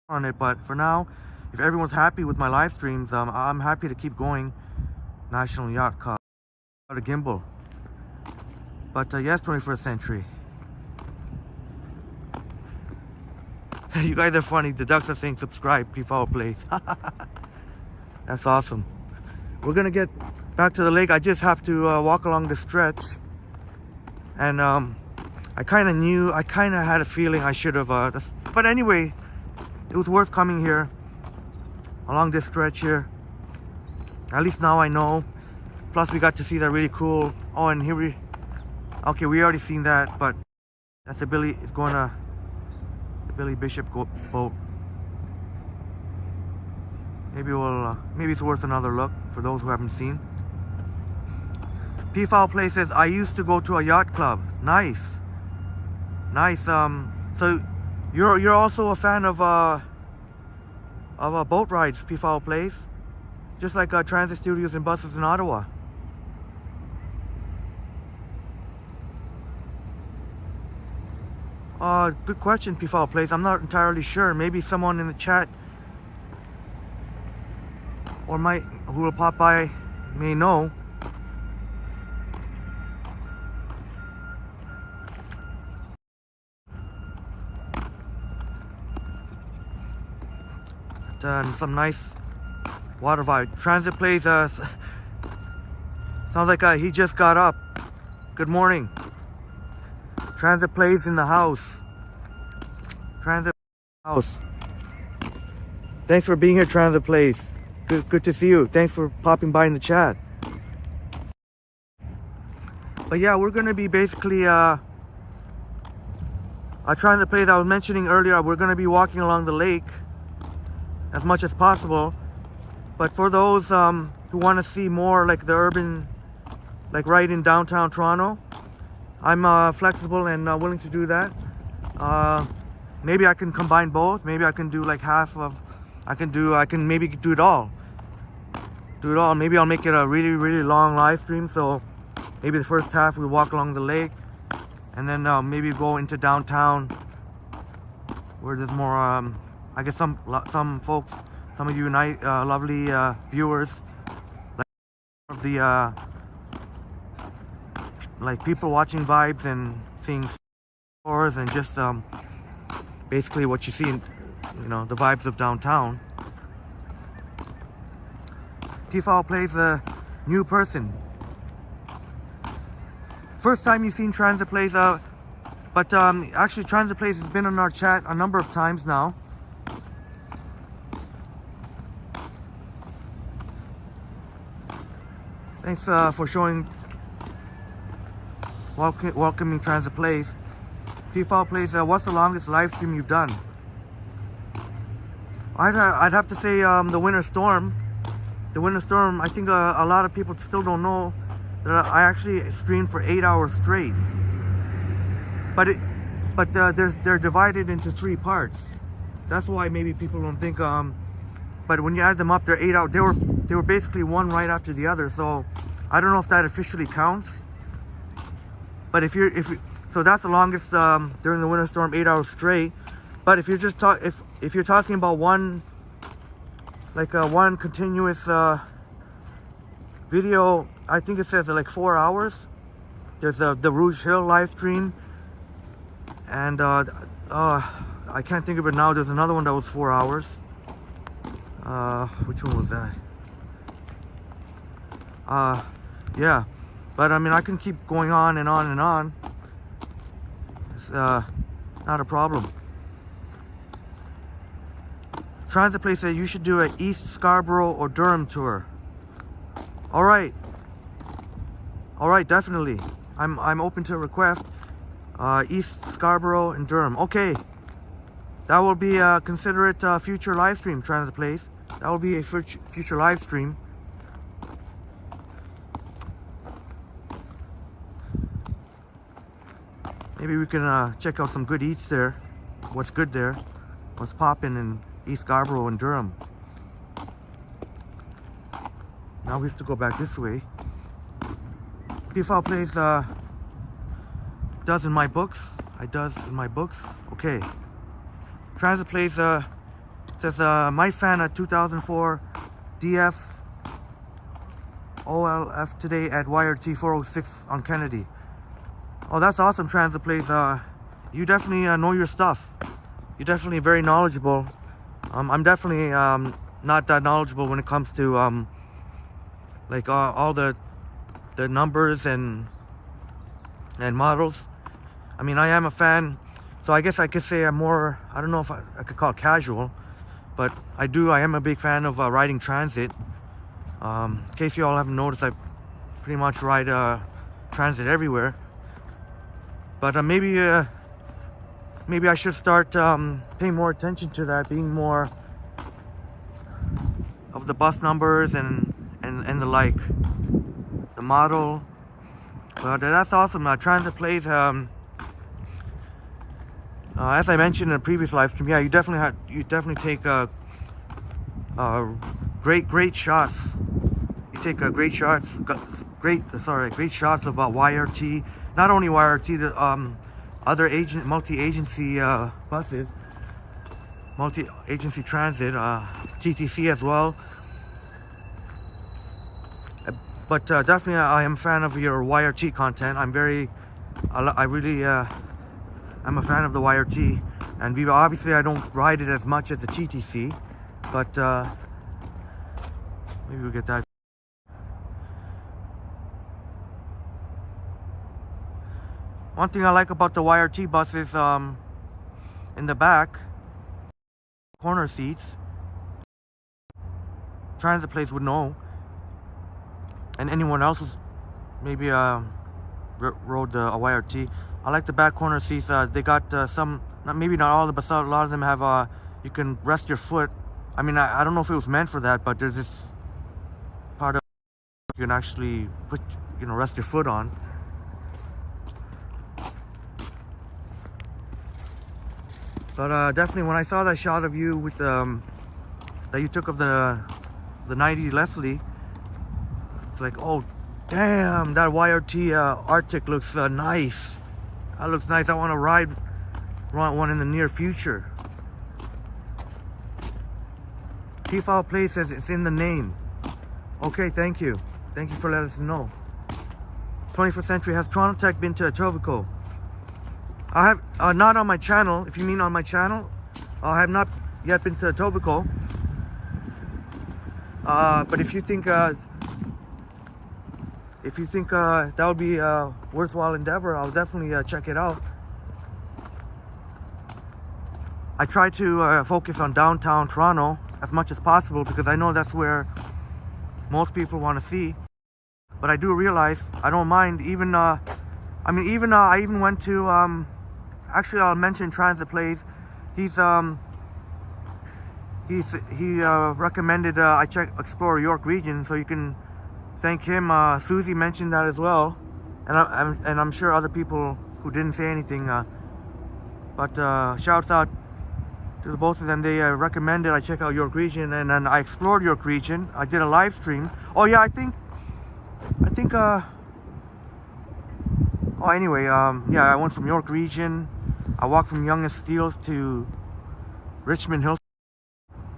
on it. But for now, if everyone's happy with my live streams, I'm happy to keep going. National Yacht Club, a gimbal. But yes, 21st Century. You guys are funny. The ducks are saying subscribe. P-Foul Plays. That's awesome. We're gonna get back to the lake. I just have to walk along the stretch, and I kind of had a feeling I should have. But anyway, it was worth coming here along this stretch here. At least now I know. Plus, we got to see that really cool. Oh, and here we already seen that, but that's the Billy. It's going to. Billy Bishop boat. Maybe it's worth another look for those who haven't seen. P-Foul Play says, I used to go to a yacht club. Nice. So you're also a fan of boat rides, P-Foul Plays, just like Transit Studios and Buses in Ottawa. Good question, P-Foul Plays. I'm not entirely sure. Maybe someone in the chat or who will pop by may know. Some nice water vibe. Transit Plays sounds like he just got up. Good morning. Transit Plays in the house. Transit house. Thanks for being here, Transit Plays. Good to see you. Thanks for popping by in the chat. But yeah, we're gonna be basically Transit Plays I was mentioning earlier. We're gonna be walking along the lake as much as possible. But for those who want to see more like the urban, like right in downtown Toronto, I'm flexible and willing to do that. Maybe I can combine both. Maybe I can do like half of. I can maybe do it all. Maybe I'll make it a really, really long live stream. So maybe the first half we walk along the lake, and then maybe go into downtown where there's more. I guess some folks, some of you lovely viewers, like the. Like people watching vibes and seeing stores and just basically what you see in, the vibes of downtown. P-Foul Plays a new person. First time you've seen Transit Plays, but actually Transit Plays has been on our chat a number of times now. Thanks for showing, welcoming Transit Place. P-File Place, what's the longest live stream you've done? I'd have to say the Winter Storm. The Winter Storm, I think a lot of people still don't know that I actually streamed for 8 hours straight. But they're divided into 3 parts. That's why maybe people don't think. But when you add them up, they're 8 hours. They were basically one right after the other. So I don't know if that officially counts. But so that's the longest during the Winter Storm, 8 hours straight. But if you're just if you're talking about one continuous video, I think it says like 4 hours. There's the Rouge Hill live stream, and I can't think of it now. There's another one that was 4 hours. Which one was that? Yeah, but I mean, I can keep going on and on and on. It's not a problem. Transit Place said you should do an East Scarborough or Durham tour. All right, definitely. I'm open to a request. East Scarborough and Durham. Okay, that will be a considerate future live stream. Transit Place. That will be a future live stream. Maybe we can check out some good eats there. What's good there? What's popping in East Scarborough and Durham? Now we have to go back this way. P-File Place does in my books. I does in my books. Okay. Transit Place says my fan at 2004 DF OLF today at YRT 406 on Kennedy. Oh, that's awesome, Transit Place. You definitely know your stuff. You're definitely very knowledgeable. I'm definitely not that knowledgeable when it comes to like all the numbers and models. I mean, I am a fan, so I guess I could say I'm more, I don't know if I could call it casual, but I am a big fan of riding transit. In case you all haven't noticed, I pretty much ride transit everywhere. But maybe I should start paying more attention to that, being more of the bus numbers and the like, the model. But that's awesome. Transit Place. As I mentioned in a previous live stream, yeah, you definitely take great shots. You take great shots of YRT. Not only YRT, the other multi-agency buses, multi-agency transit, TTC as well. But definitely, I am a fan of your YRT content. I'm a fan of the YRT, and Viva. Obviously, I don't ride it as much as the TTC, but maybe we'll get that. One thing I like about the YRT buses, in the back, corner seats, Transit Place would know, and anyone else who's maybe rode a YRT. I like the back corner seats. They got maybe not all of them, but a lot of them have you can rest your foot. I mean, I don't know if it was meant for that, but there's this part of you can actually rest your foot on. But definitely, when I saw that shot of you with that you took of the 90 Leslie, it's like, oh damn, that YRT Arctic looks nice. That looks nice. I want to ride one in the near future. P-File Place says it's in the name. Okay, thank you. Thank you for letting us know. 21st Century, has Toronto Tech been to Etobicoke? I have not on my channel. If you mean on my channel, I have not yet been to Etobicoke. But if you think that would be a worthwhile endeavor, I'll definitely check it out. I try to focus on downtown Toronto as much as possible because I know that's where most people want to see. but I do realize I don't mind. Even I even went to actually, I'll mention Transit Plays. He recommended I explore York Region, so you can thank him. Susie mentioned that as well, and I'm sure other people who didn't say anything. But shouts out to the both of them. They recommended I check out York Region, and then I explored York Region. I did a live stream. Oh yeah, I think oh, anyway, yeah, I went from York Region. I walked from Yonge and Steeles to Richmond Hill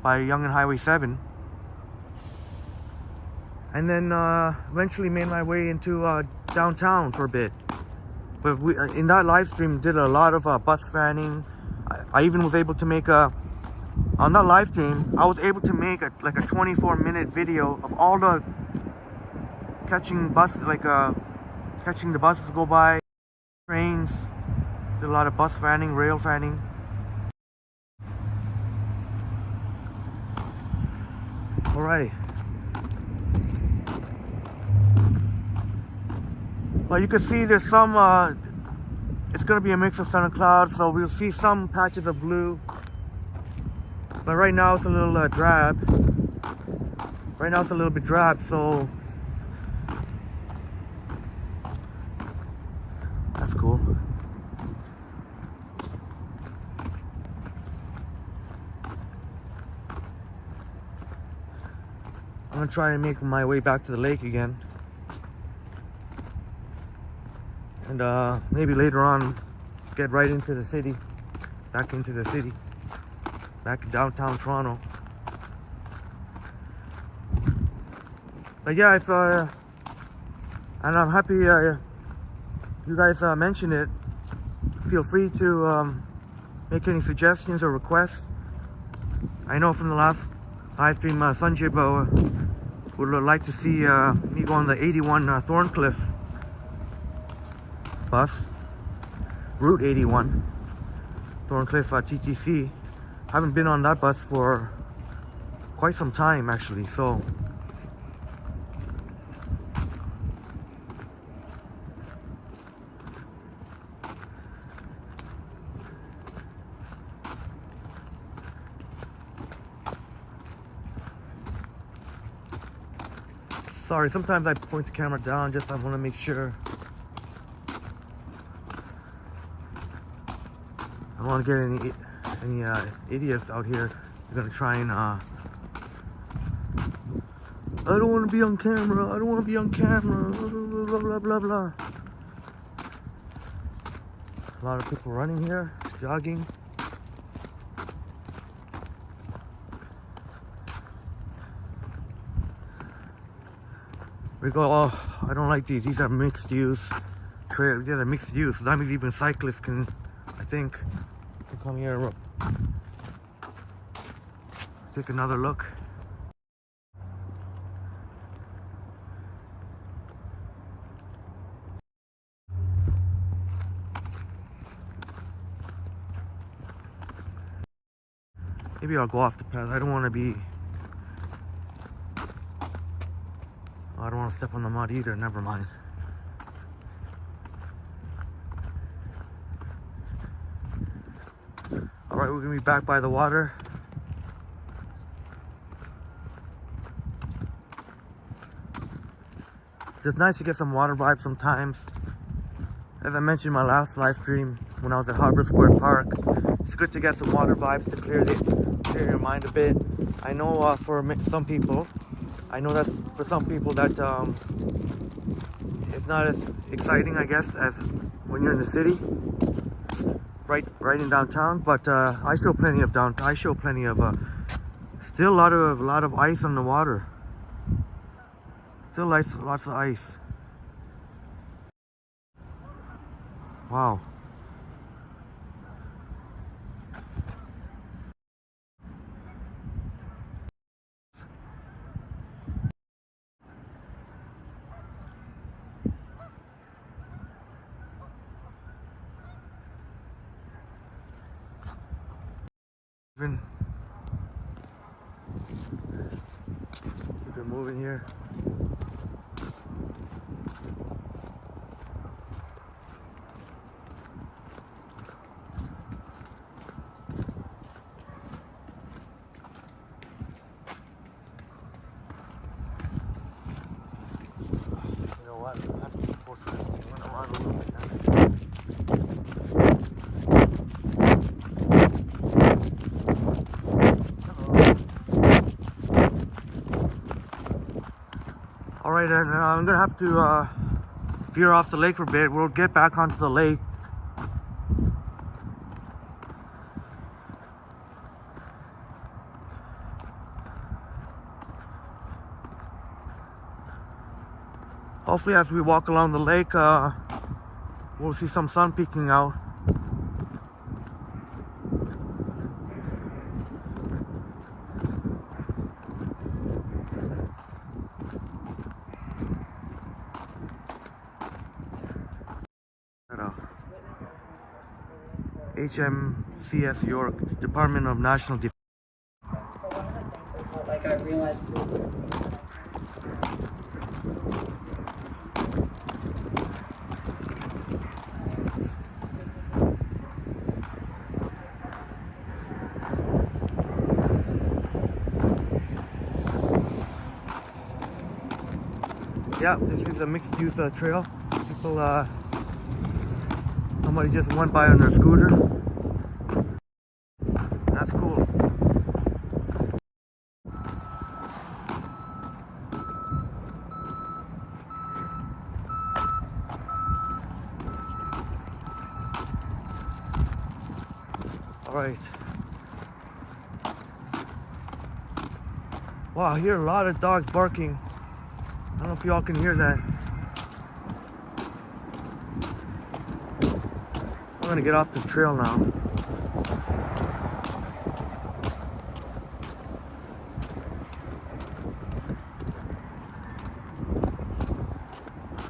by Yonge and Highway 7. And then eventually made my way into downtown for a bit. But we, in that live stream, did a lot of bus fanning. I even was able to make on that live stream, I was able to make like a 24-minute video of all the catching the buses go by, trains. Did a lot of bus fanning, rail fanning. All right. Well, you can see there's some, it's going to be a mix of sun and clouds, so we'll see some patches of blue. But right now it's a little drab. Right now it's a little bit drab, so that's cool. I'm going to try and make my way back to the lake again. And maybe later on get right into the city, back into the city, back in downtown Toronto. But yeah, if and I'm happy you guys mentioned it. Feel free to make any suggestions or requests. I know from the last live stream, Sanjay would like to see me go on the 81 Thorncliffe bus, Route 81, Thorncliffe TTC. Haven't been on that bus for quite some time actually, so sorry, sometimes I point the camera down, just I want to make sure. I don't want to get any idiots out here. They're gonna try and I don't want to be on camera. I don't want to be on camera. Blah blah blah blah. A lot of people running here, jogging. We go. Oh, I don't like these. These are mixed use trail. Yeah, they're mixed use. That means even cyclists can, I think, can come here. Take another look. Maybe I'll go off the path. I don't want to be. I don't want to step on the mud either. Never mind. All right, we're gonna be back by the water. It's nice to get some water vibes sometimes. As I mentioned in my last live stream when I was at Harbour Square Park, it's good to get some water vibes to clear your mind a bit. I know for some people, I know that for some people that it's not as exciting, I guess, as when you're in the city, right in downtown. But I show plenty of still a lot of ice on the water. Still lots of ice. Wow. Keep it moving here. Alright, and I'm gonna have to veer off the lake for a bit. We'll get back onto the lake. Hopefully as we walk along the lake, we'll see some sun peeking out. HMCS York, Department of National Defense. Like I realized. Yeah, this is a mixed use trail. People, somebody just went by on their scooter. That's cool. All right. Wow, I hear a lot of dogs barking. I don't know if y'all can hear that. I'm gonna get off the trail now.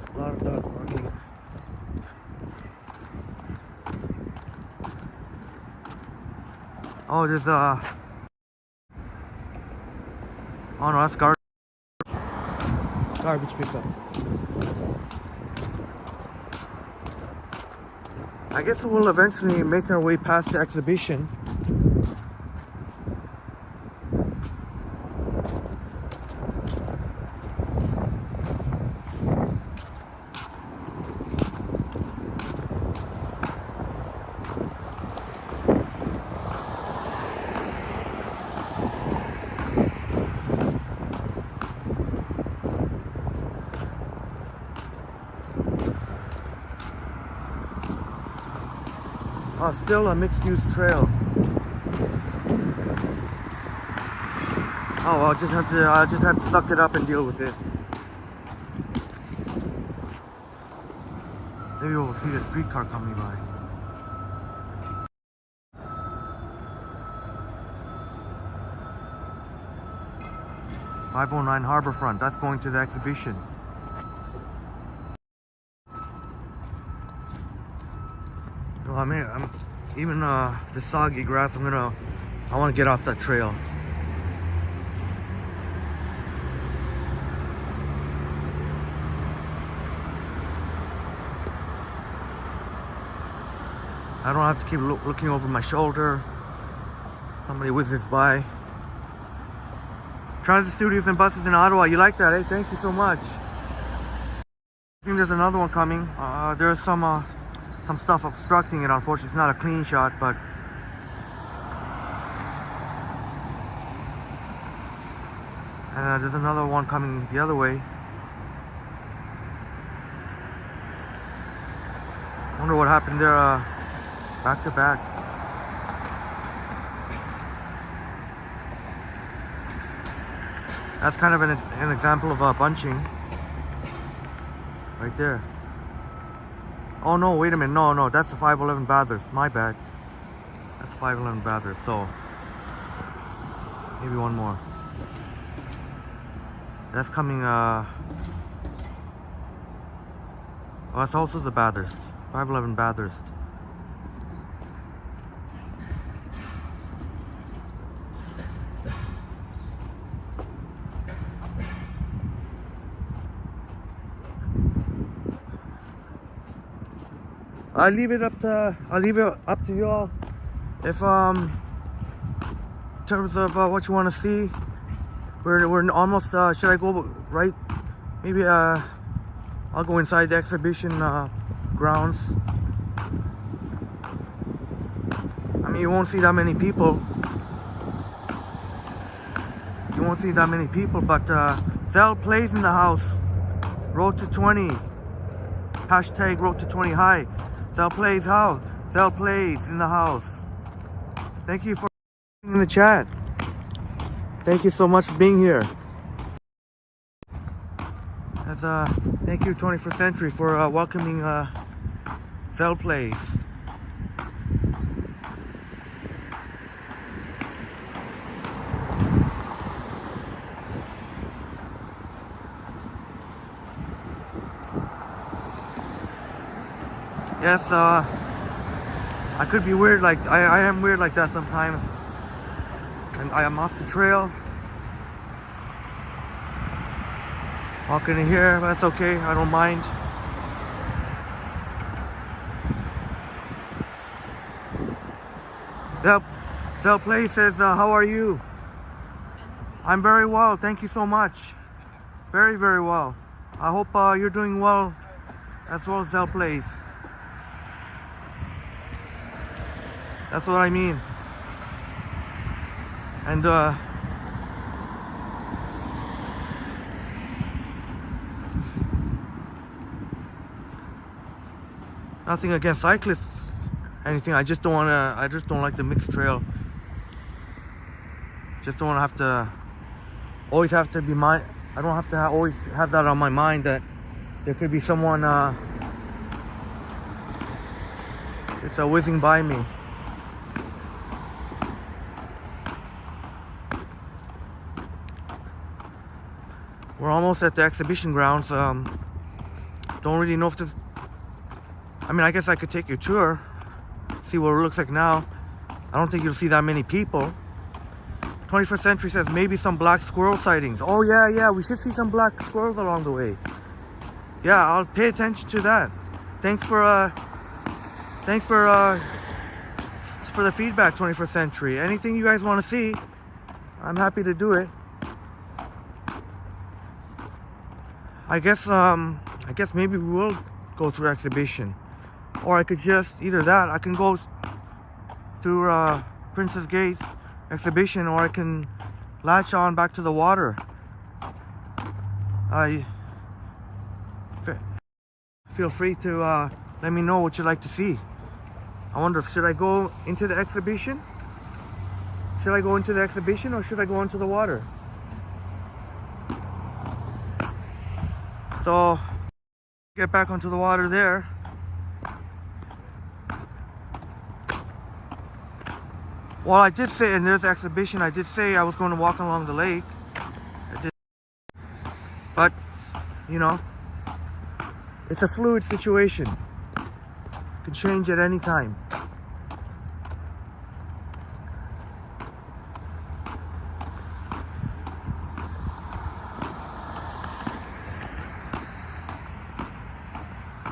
A lot of dogs barking. Oh, there's oh no, that's garbage pickup. I guess we'll eventually make our way past the exhibition. Still a mixed-use trail. Oh, I'll just have to suck it up and deal with it. Maybe we'll see a streetcar coming by. .509 Harborfront. That's going to the exhibition. Well, I'm even the soggy grass. I want to get off that trail. I don't have to keep looking over my shoulder. Somebody whizzes by. Transit Studios and Buses in Ottawa. You like that, eh? Thank you so much. I think there's another one coming. There's some stuff obstructing it. Unfortunately, it's not a clean shot, but and there's another one coming the other way. Wonder what happened there. Back to back. That's kind of an example of bunching right there. Oh no, wait a minute. No, that's the 511 Bathurst. My bad. That's 511 Bathurst. So maybe one more. That's coming. Oh, that's also the Bathurst. 511 Bathurst. I'll leave it up to y'all. If in terms of what you want to see, we're almost. Should I go right? Maybe I'll go inside the exhibition grounds. I mean, you won't see that many people. But Zell plays in the house. Road to 20. Hashtag Road to 20. Hi. Zell Plays house. Zell Plays in the house. Thank you for in the chat. Thank you so much for being here. As thank you 21st Century for welcoming Zell Plays. Yes, I could be weird, like I am weird like that sometimes, and I am off the trail, walking in here, but that's okay, I don't mind. Yep, Zell Play says, how are you? I'm very well, thank you so much. Very, very well. I hope you're doing well as well as Zell Plays. That's what I mean. And nothing against cyclists, anything. I just don't like the mixed trail. Just don't want to have to always have to be I don't have to always have that on my mind that there could be someone it's whizzing by me. We're almost at the exhibition grounds. Don't really know if this... I mean, I guess I could take you a tour, see what it looks like now. I don't think you'll see that many people. 21st Century says maybe some black squirrel sightings. Oh yeah, we should see some black squirrels along the way. Yeah, I'll pay attention to that. Thanks for the feedback, 21st Century. Anything you guys want to see, I'm happy to do it. I guess maybe we will go through exhibition, or I could just either that I can go through Princess Gates exhibition, or I can latch on back to the water. Feel free to let me know what you'd like to see. I wonder if should I go into the exhibition? Should I go into the exhibition or should I go into the water? So, get back onto the water there. Well, I did say, and there's the exhibition, I did say I was going to walk along the lake. I did. But, you know, it's a fluid situation. It can change at any time.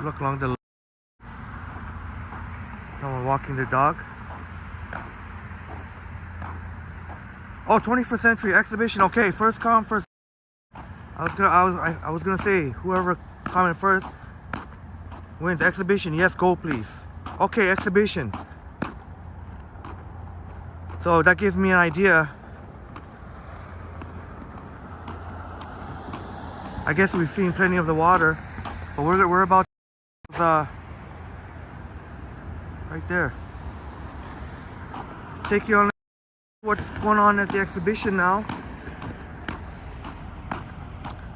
Look along the lake. Someone walking their dog. Oh, 21st Century exhibition. Okay, first come, first. I was gonna say whoever comment first wins. Exhibition. Yes, go please. Okay, exhibition. So that gives me an idea. I guess we've seen plenty of the water, but we're about right there. Take you on what's going on at the exhibition now.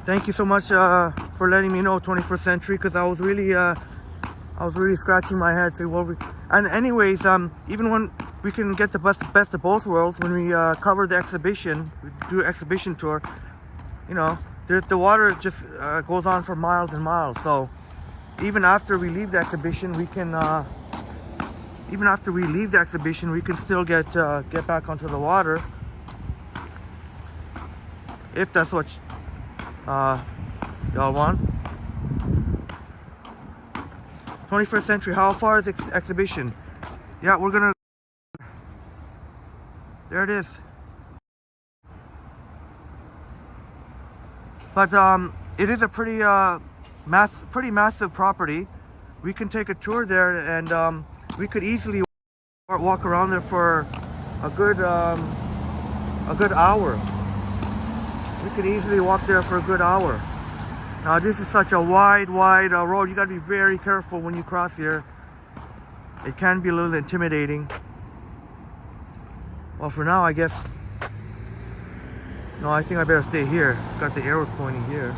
Thank you so much for letting me know, 21st Century, because I was really scratching my head, saying, well, and anyways, even when we can get the best of both worlds, when we cover the exhibition, we do an exhibition tour, you know, the water just goes on for miles and miles. So even after we leave the exhibition, we can still get back onto the water, if that's what y'all want. 21st Century, how far is the exhibition? Yeah, we're gonna... There it is. But it is a pretty massive property. We can take a tour there, and we could easily walk around there for a good hour. We could easily walk there for a good hour. Now this is such a wide road. You gotta be very careful when you cross here. It can be a little intimidating. Well, for now, I guess. No, I think I better stay here. It's got the arrows pointing here.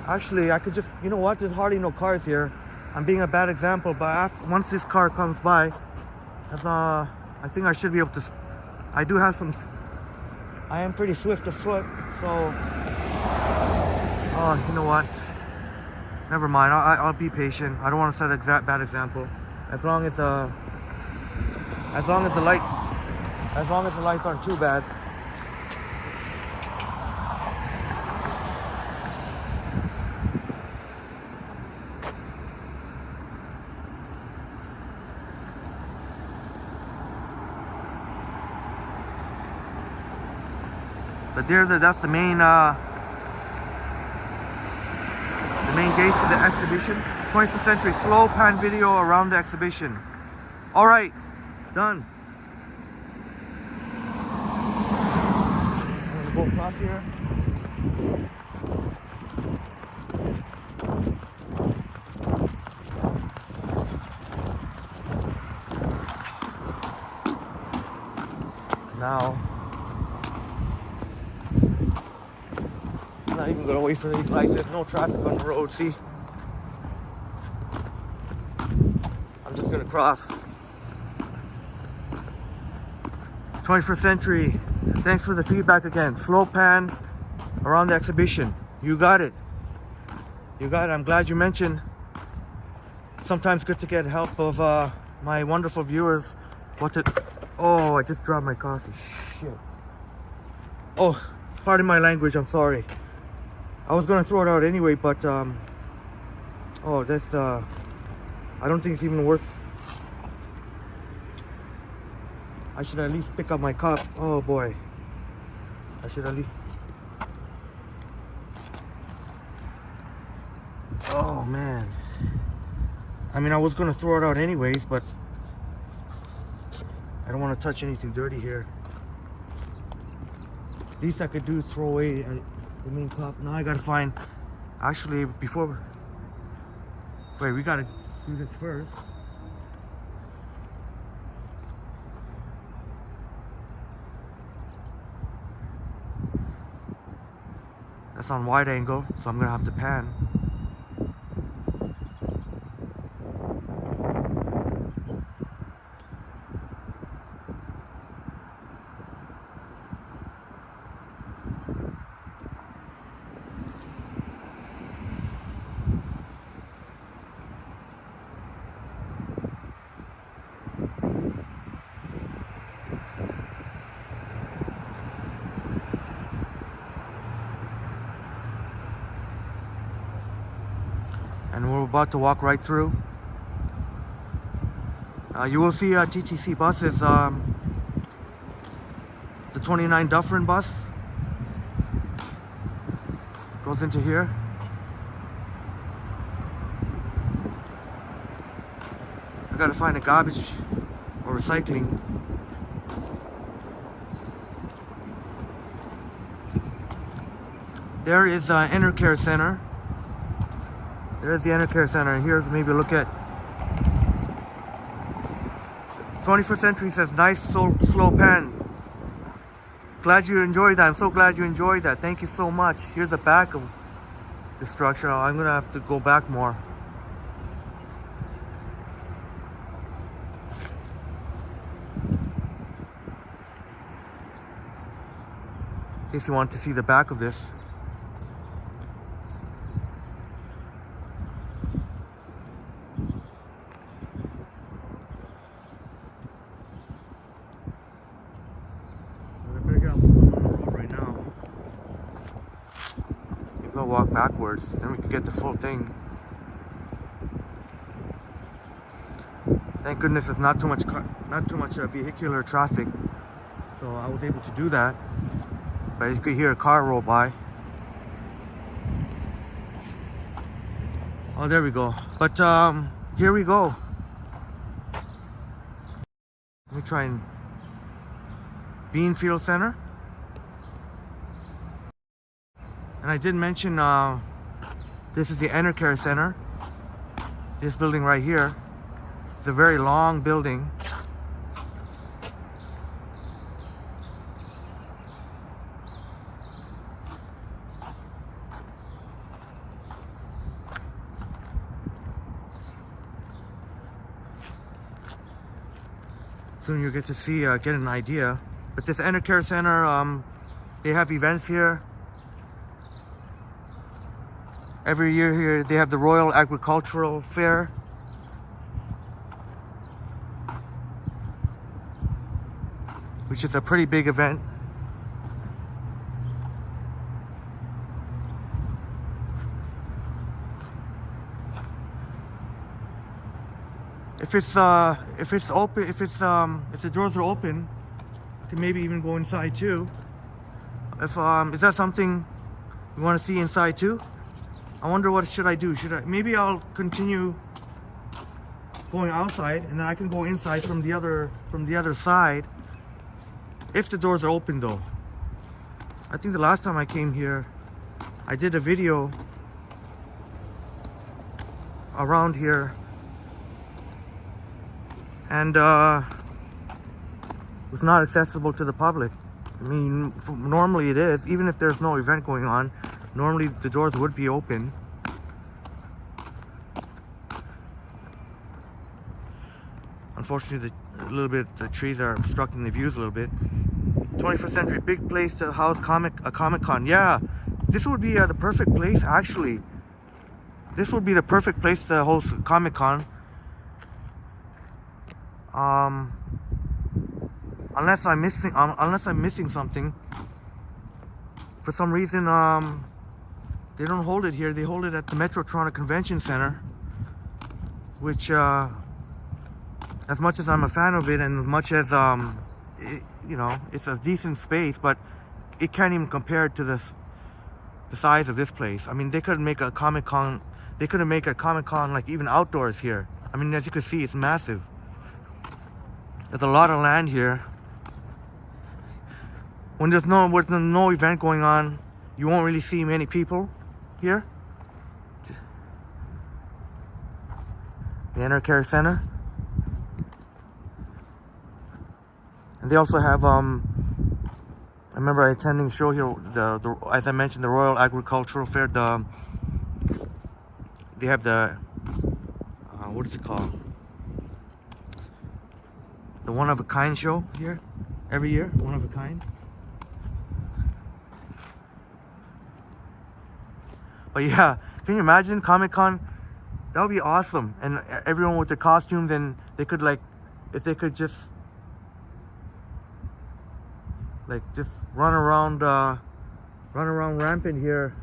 Actually, I could just, you know what? There's hardly no cars here. I'm being a bad example, but once this car comes by, I think I should be able to. I do have some. I am pretty swift of foot, so. Oh, you know what? Never mind. I'll be patient. I don't want to set a bad example. As long as the lights aren't too bad. But that's the main gates of the exhibition. 21st Century slow pan video around the exhibition. All right, done. I'm gonna go across here. Now, I'm not even gonna wait for these lights. There's no traffic on the road. See, I'm just gonna cross. 21st Century, thanks for the feedback again. Slow pan around the exhibition. You got it. You got it. I'm glad you mentioned. Sometimes good to get help of my wonderful viewers. Oh, I just dropped my coffee. Shit. Oh, pardon my language. I'm sorry. I was gonna throw it out anyway, but oh, that's I don't think it's even worth. I should at least pick up my cup. Oh boy, I should at least. Oh man, I mean, I was gonna throw it out anyways, but I don't want to touch anything dirty here. Least I could do is throw away the main cup. Now I gotta find. Actually, wait, we gotta do this first. That's on wide angle, so I'm gonna have to pan. And we're about to walk right through. You will see TTC buses. The 29 Dufferin bus goes into here. I gotta find a garbage or recycling. There is Enercare Center. There's the Enercare Center. Here's maybe a look at 21st Century says nice slow pan. Glad you enjoyed that. I'm so glad you enjoyed that. Thank you so much. Here's the back of the structure. I'm gonna have to go back more. In case you want to see the back of this. Walk backwards, then we could get the full thing. Thank goodness there's not too much vehicular traffic, so I was able to do that. But you could hear a car roll by. Oh, there we go. But here we go. Let me try and Beanfield Center. And I did mention this is the Enercare Center. This building right here. It's a very long building. Soon you'll get to see, get an idea. But this Enercare Center, they have events here. Every year here, they have the Royal Agricultural Fair. Which is a pretty big event. If the doors are open, I can maybe even go inside too. Is that something you want to see inside too? I wonder what should I do? Maybe I'll continue going outside and then I can go inside from the other side. If the doors are open though. I think the last time I came here, I did a video around here. And was not accessible to the public. I mean, normally it is, even if there's no event going on, normally the doors would be open. Unfortunately, the trees are obstructing the views a little bit. 21st century, big place to house a Comic-Con. Yeah, this would be the perfect place, actually. This would be the perfect place to host Comic-Con. Unless I'm missing something. For some reason, they don't hold it here. They hold it at the Metro Toronto Convention Center, which, as much as I'm a fan of it, and as much as you know, it's a decent space, but it can't even compare to the size of this place. I mean, they couldn't make a Comic-Con. They couldn't make a Comic-Con like even outdoors here. I mean, as you can see, it's massive. There's a lot of land here. When there's no event going on, you won't really see many people here. The Enercare Center. And they also have, I remember attending a show here, as I mentioned, the Royal Agricultural Fair. They have the, what is it called? The One of a Kind show here, every year, One of a Kind. But yeah, can you imagine Comic-Con? That would be awesome. And everyone with their costumes, and they could if they could just run around rampant here,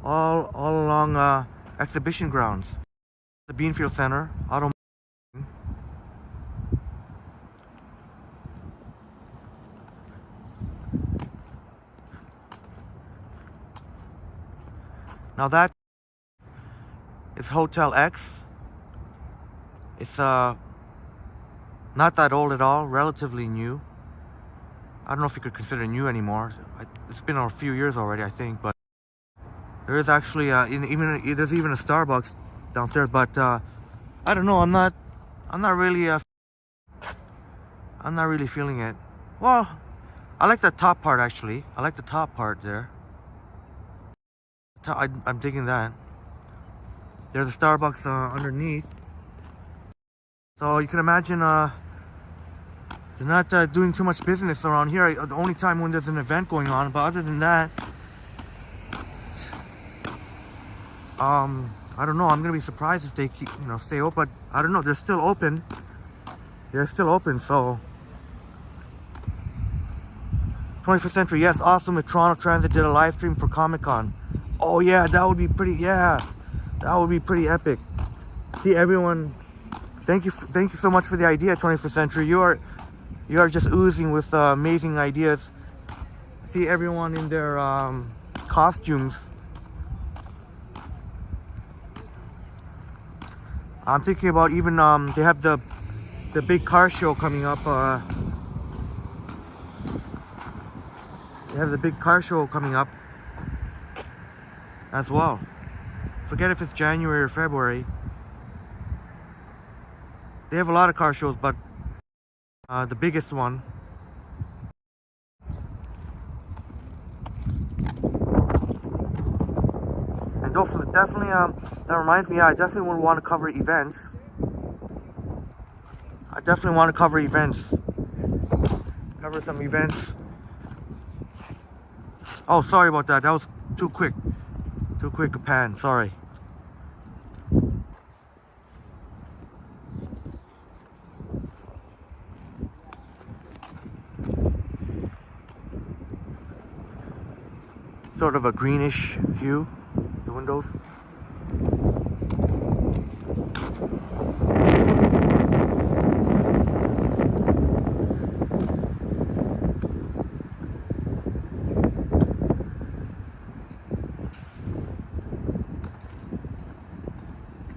all along exhibition grounds. The Beanfield Center, auto. Now that is Hotel X. It's not that old at all, relatively new. I don't know if you could consider it new anymore. It's been a few years already, I think, but there is actually there's even a Starbucks downstairs. But I don't know. I'm not really feeling it. Well, I like the top part actually. I like the top part there. I'm digging that. There's a Starbucks underneath. So you can imagine they're not doing too much business around here. The only time when there's an event going on. But other than that, I don't know. I'm gonna be surprised if they keep, stay open. But I don't know. They're still open. They're still open. So 21st century, yes, awesome. If Toronto Transit did a live stream for Comic-Con. Oh yeah, that would be pretty. Yeah, that would be pretty epic. See everyone. Thank you so much for the idea, 21st century. You are just oozing with amazing ideas. See everyone in their costumes. I'm thinking about even they have the big car show coming up. They have the big car show coming up. as well. Forget if it's January or February. They have a lot of car shows, but the biggest one. And definitely, that reminds me, I definitely would want to cover events. I definitely want to cover events. Cover some events. Oh, sorry about that. That was too quick. Too quick a pan. Sorry. Sort of a greenish hue, the windows.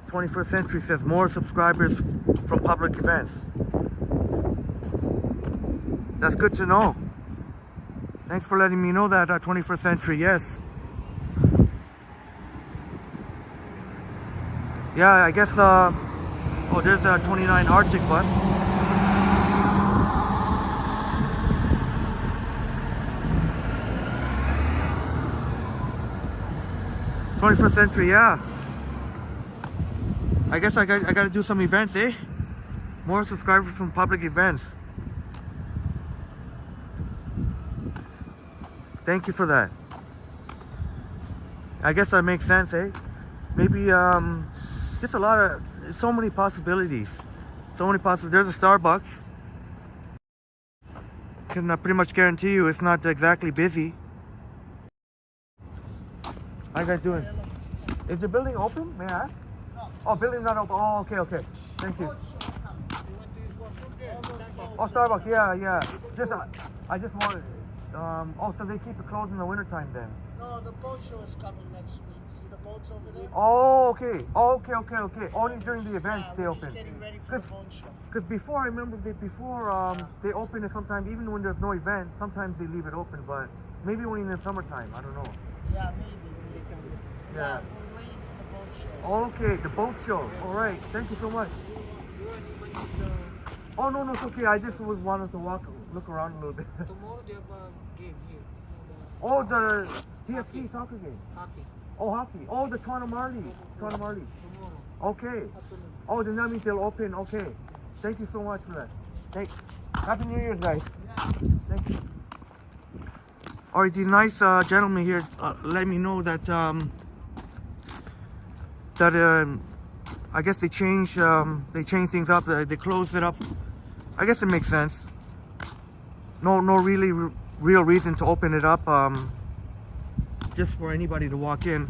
"21st Century says more subscribers from public events." That's good to know. Thanks for letting me know that, 21st Century. Yes. Yeah, I guess, oh, there's a 29 Arctic bus. "21st Century, yeah. I guess I gotta do some events, eh? More subscribers from public events. Thank you for that. I guess that makes sense, eh? Maybe, just a lot of, so many possibilities. So many possibilities. There's a Starbucks. Can pretty much guarantee you it's not exactly busy. How you guys doing? Is the building open, may I ask? Oh, building not open. Oh, okay. Thank you. Oh, Starbucks, yeah. I just wanted. Oh, so they keep it closed in the wintertime then? No, the boat show is coming next week. See the boats over there? Oh, okay. Only during the events they we're open. just getting ready for the boat show. Because before, I remember they open it sometimes, even when there's no event, sometimes they leave it open, but maybe only in the summertime, I don't know. Yeah, maybe. Yeah. We're waiting for the boat show. Okay, the boat show. All right, thank you so much. Oh, no, it's okay. I just wanted to look around a little bit. Tomorrow they have a game here. Oh, the TFC soccer game. Hockey. Oh, hockey. Oh, the Toronto Marlies. Tomorrow. Okay. Afternoon. Oh, then that means they'll open. Okay. Thank you so much for that. Thanks. Happy New Year's, guys. Thank you. All right, these nice gentlemen here let me know that I guess they changed things up. They closed it up. I guess it makes sense. No really real reason to open it up, just for anybody to walk in.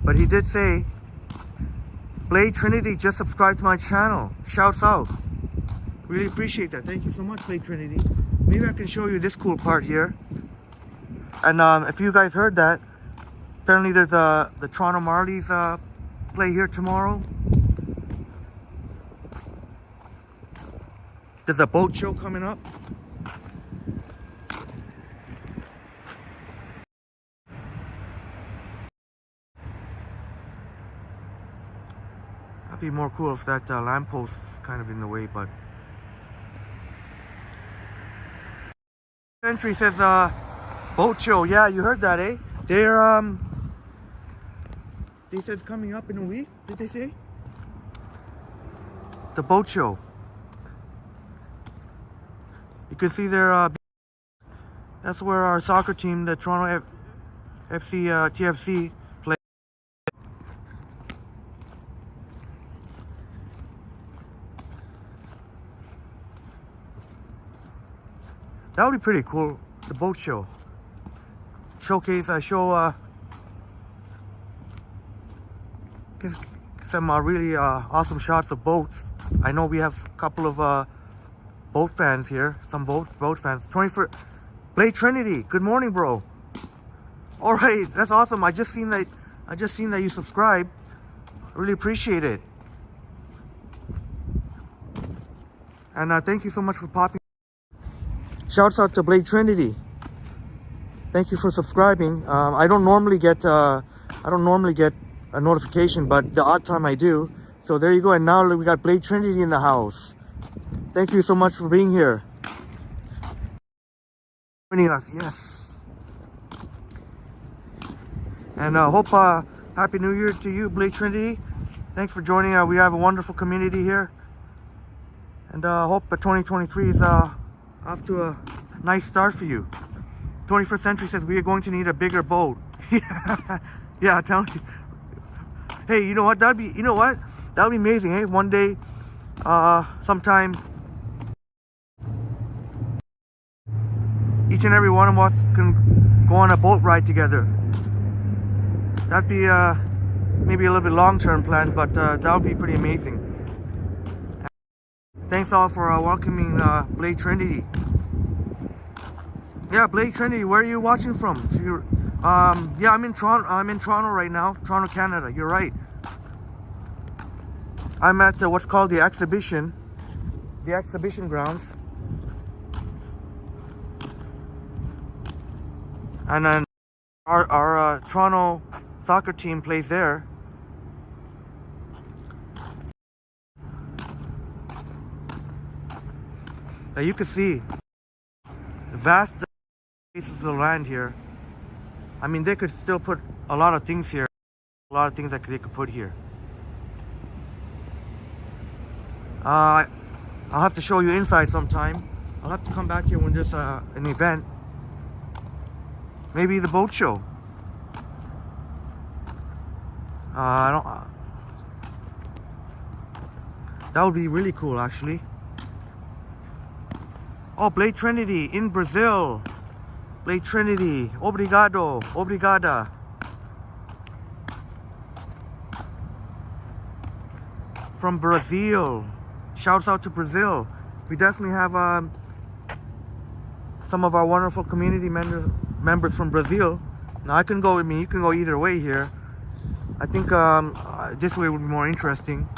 But he did say, "Blade Trinity just subscribed to my channel. Shouts out." Really appreciate that. Thank you so much, Blade Trinity. Maybe I can show you this cool part here. And if you guys heard that, apparently there's the Toronto Marlies play here tomorrow. There's a boat show coming up. That'd be more cool if that lampost's kind of in the way, but. Century says boat show. Yeah, you heard that, eh? They said it's coming up in a week. Did they say? The boat show. You can see there. That's where our soccer team, the Toronto FC TFC, play. That would be pretty cool. The boat show. Showcase. Show. Get some really awesome shots of boats. I know we have a couple of boat fans here. Some boat fans. 24 Blade Trinity. Good morning, bro. All right, that's awesome. I just seen that you subscribed. Really appreciate it. And thank you so much for popping. Shouts out to Blade Trinity. Thank you for subscribing. I don't normally get I don't normally get a notification, but the odd time I do. So there you go. And now we got Blade Trinity in the house. Thank you so much for being here. Joining us, yes. And hope Happy New Year to you, Blade Trinity. Thanks for joining. We have a wonderful community here. And hope 2023 is off to a nice start for you. 21st Century says we are going to need a bigger boat. Yeah, tell me. Hey, you know what? That'd be amazing. Hey, one day, sometime, each and every one of us can go on a boat ride together. That'd be maybe a little bit long-term plan, but that would be pretty amazing. Thanks all for welcoming Blade Trinity. Yeah, Blade Trinity, where are you watching from? If you're, yeah, I'm in Toronto. I'm in Toronto right now, Toronto, Canada. You're right. I'm at what's called the exhibition grounds, and then our Toronto soccer team plays there. Now you can see the vast pieces of land here. I mean, they could still put a lot of things here, a lot of things that they could put here. I'll have to show you inside sometime. I'll have to come back here when there's an event. Maybe the boat show. That would be really cool, actually. Oh, Blade Trinity in Brazil. Blade Trinity. Obrigado. Obrigada. From Brazil. Shouts out to Brazil. We definitely have some of our wonderful community members from Brazil. Now I can go with me. You can go either way here. I think this way would be more interesting.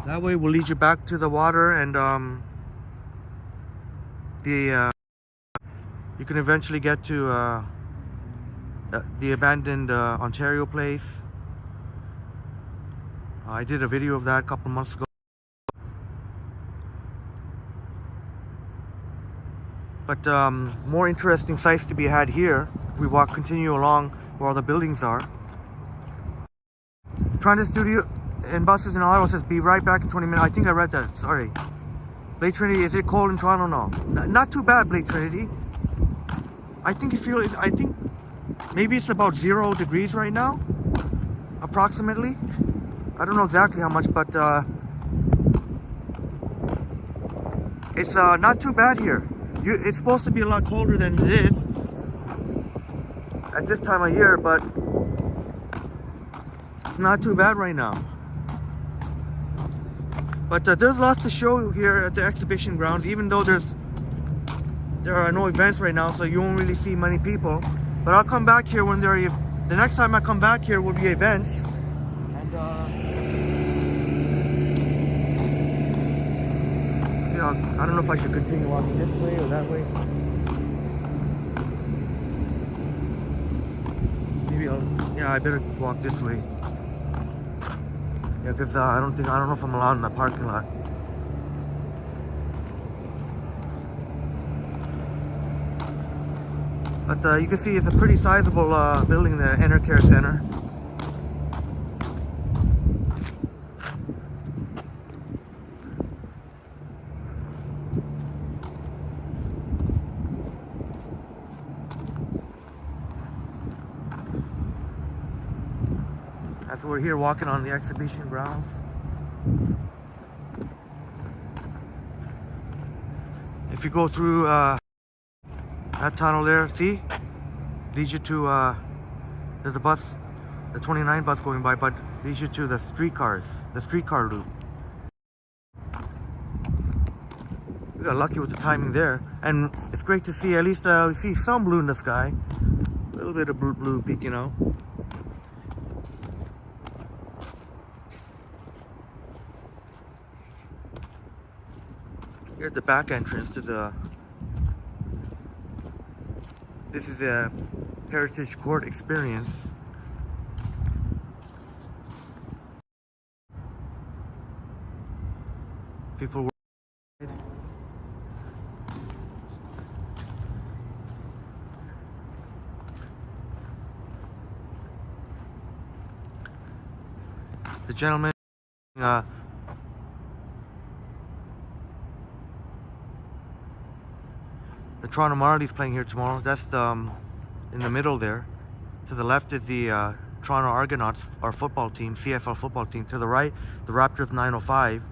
That way we'll lead you back to the water, and you can eventually get to the abandoned Ontario place. I did a video of that a couple months ago. But more interesting sights to be had here if we continue along where all the buildings are. Toronto Studio and buses in Ottawa says be right back in 20 minutes. I think I read that. Sorry. Blade Trinity, is it cold in Toronto? No, not too bad, Blade Trinity. I think maybe it's about 0 degrees right now, approximately. I don't know exactly how much, but it's not too bad here. It's supposed to be a lot colder than it is at this time of year, but it's not too bad right now. But there's lots to show here at the exhibition grounds, even though there are no events right now, so you won't really see many people. But I'll come back here when the next time I come back here will be events. And you know, I don't know if I should continue walking this way or that way. Maybe I better walk this way. Yeah, because I don't know if I'm allowed in the parking lot. But you can see it's a pretty sizable building, the Enercare Center. As we're here walking on the exhibition grounds. If you go through that tunnel there, see? Leads you to, there's a bus, the 29 bus going by, but leads you to the streetcar loop. We got lucky with the timing there. And it's great to see, at least we see some blue in the sky. A little bit of blue peeking out. Here's the back entrance to this is a Heritage Court experience. People were. The gentleman. The Toronto Marlies playing here tomorrow. That's the in the middle there. To the left is the Toronto Argonauts, our football team, CFL football team. To the right, the Raptors 905.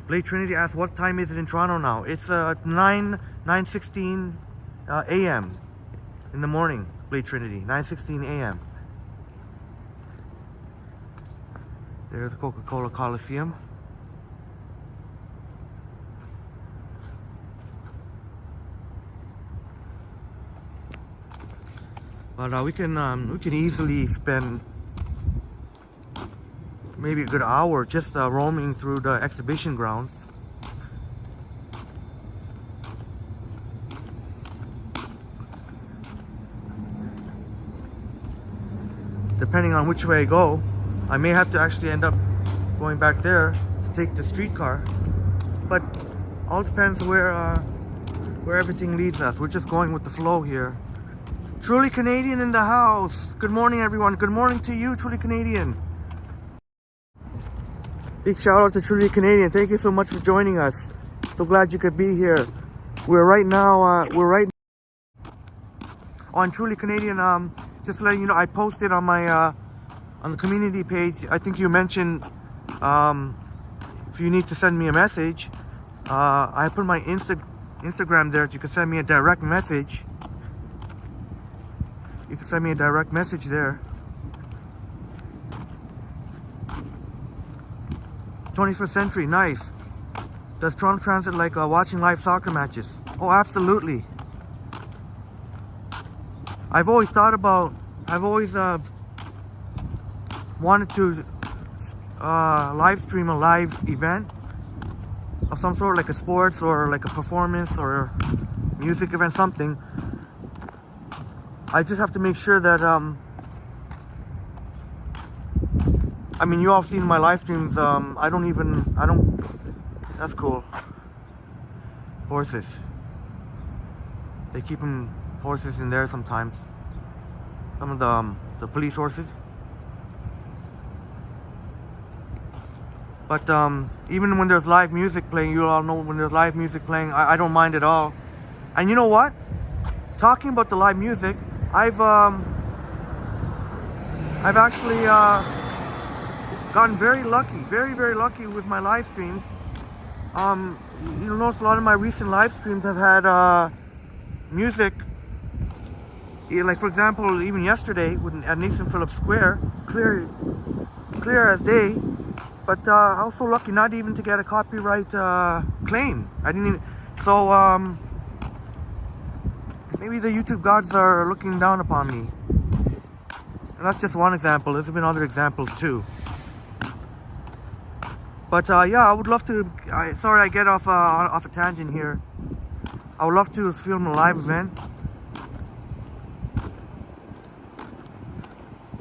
Blade Trinity asked, what time is it in Toronto now? It's 9:16 a.m. in the morning. Blade Trinity, 9:16 a.m. There's the Coca-Cola Coliseum. But we can easily spend maybe a good hour just roaming through the exhibition grounds. Depending on which way I go, I may have to actually end up going back there to take the streetcar. But all depends where everything leads us. We're just going with the flow here. Truly Canadian in the house. Good morning, everyone. Good morning to you, Truly Canadian. Big shout out to Truly Canadian. Thank you so much for joining us. So glad you could be here. We're right on Truly Canadian. Just letting you know, I posted on my on the community page. I think you mentioned if you need to send me a message. I put my Instagram there. You can send me a direct message. You can send me a direct message there. 21st century, nice. Does Toronto Transit like watching live soccer matches? Oh, absolutely. I've always wanted to live stream a live event of some sort, like a sports or like a performance or music event, something. I just have to make sure that I mean, you all have seen my live streams. That's cool. Horses. They keep horses in there sometimes. Some of the police horses. But even when there's live music playing, you all know when there's live music playing, I don't mind at all. And you know what? Talking about the live music, I've actually gotten very lucky, very lucky with my live streams. You'll notice a lot of my recent live streams have had music. Like for example, even yesterday at Nathan Phillips Square, clear as day. But I was so lucky not even to get a copyright claim. I didn't even. So maybe the YouTube gods are looking down upon me. And that's just one example. There's been other examples too. But yeah, I would love to. Sorry, I get off a tangent here. I would love to film a live event.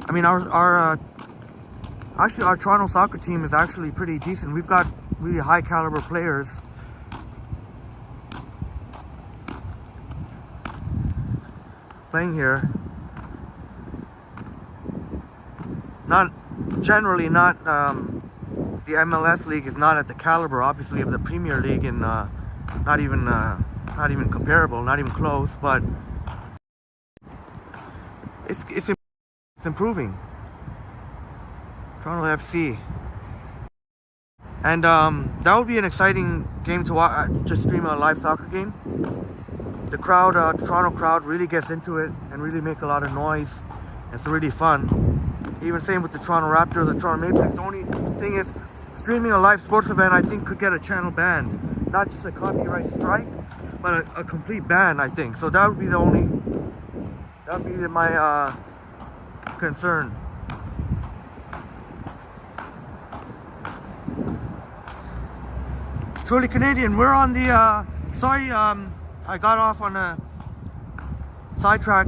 I mean, our Toronto soccer team is actually pretty decent. We've got really high caliber players. Playing here. Not generally not. The MLS league is not at the caliber, obviously, of the Premier League, and not even comparable, not even close. But it's improving. Toronto FC, and that would be an exciting game to watch. Just stream a live soccer game. The crowd, the Toronto crowd, really gets into it and really make a lot of noise. It's really fun. Even same with the Toronto Raptors, the Toronto Maple Leafs. The only thing is, streaming a live sports event, I think, could get a channel banned. Not just a copyright strike, but a complete ban, I think. So that would be my concern. Truly Canadian, we're on the, sorry, I got off on a sidetrack.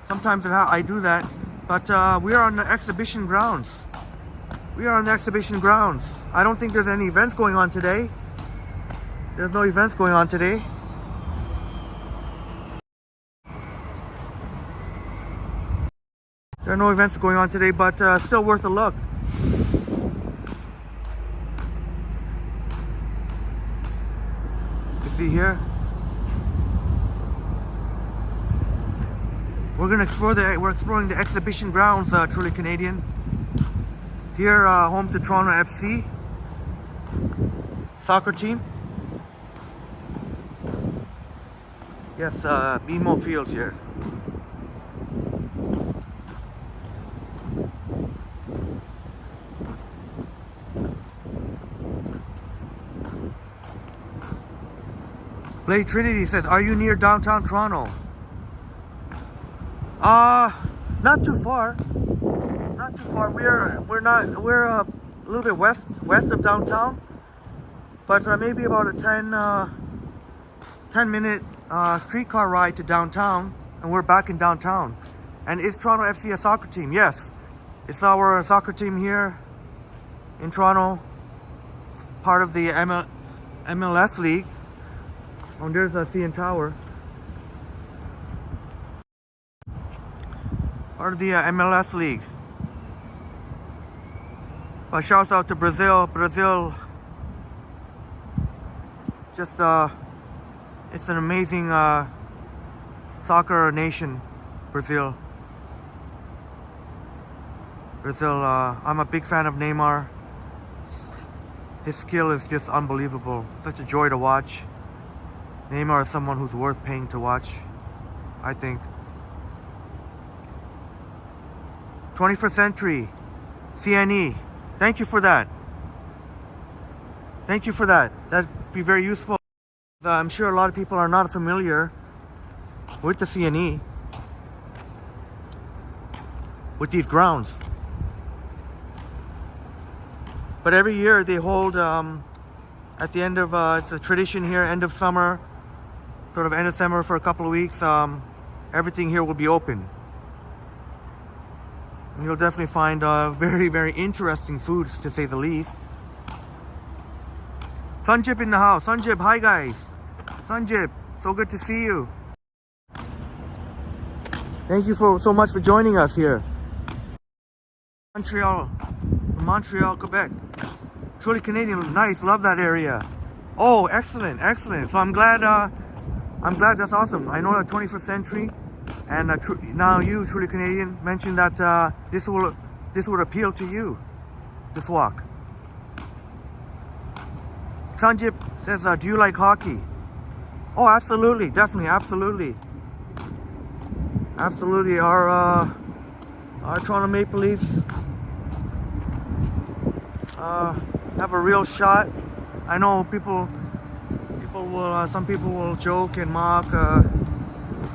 Sometimes I do that. But we are on the exhibition grounds. We are on the exhibition grounds. I don't think there's any events going on today. There's no events going on today. There are no events going on today, but still worth a look. You see here? We're exploring the exhibition grounds, Truly Canadian. Here, home to Toronto FC soccer team. Yes, BMO Field here. Blade Trinity says, "Are you near downtown Toronto?" Not too far. Not too far. We're a little bit west of downtown, but maybe about a 10-minute streetcar ride to downtown, and we're back in downtown. And is Toronto FC a soccer team? Yes, it's our soccer team here in Toronto, part of the MLS League. Oh, there's a CN Tower. Part of the MLS League. Shouts out to Brazil. Brazil, just it's an amazing soccer nation. Brazil. I'm a big fan of Neymar. His skill is just unbelievable. Such a joy to watch. Neymar is someone who's worth paying to watch, I think. 21st Century, CNE. Thank you for that. Thank you for that. That'd be very useful. I'm sure a lot of people are not familiar with the CNE, with these grounds. But every year they hold, at the end of, it's a tradition here, end of summer, sort of end of summer for a couple of weeks, everything here will be open. And you'll definitely find very, very interesting foods, to say the least. Sanjip in the house. Sanjip, hi guys. Sanjip, so good to see you. Thank you so much for joining us here. Montreal, from Montreal, Quebec. Truly Canadian, nice, love that area. Oh, excellent, excellent. So I'm glad that's awesome. I know that 21st Century and now you, Truly Canadian, mentioned that this would appeal to you, this walk. Sanjip says, do you like hockey? Oh, absolutely, definitely, absolutely. Absolutely, our Toronto Maple Leafs have a real shot. I know some people will joke and mock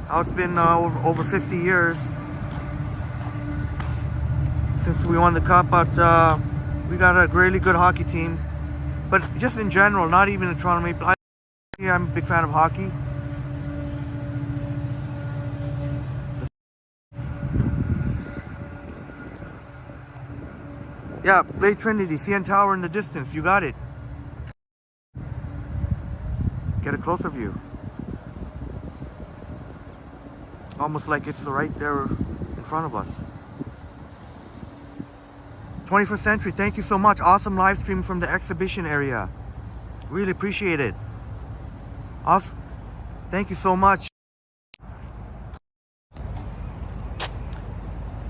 how it's been over 50 years since we won the cup, but we got a really good hockey team. But just in general, not even the Toronto Maple Leafs. I'm a big fan of hockey. Yeah, Blade Trinity, CN Tower in the distance. You got it. Get a closer view. Almost like it's right there in front of us. 21st Century, thank you so much. Awesome live stream from the exhibition area. Really appreciate it. Awesome. Thank you so much.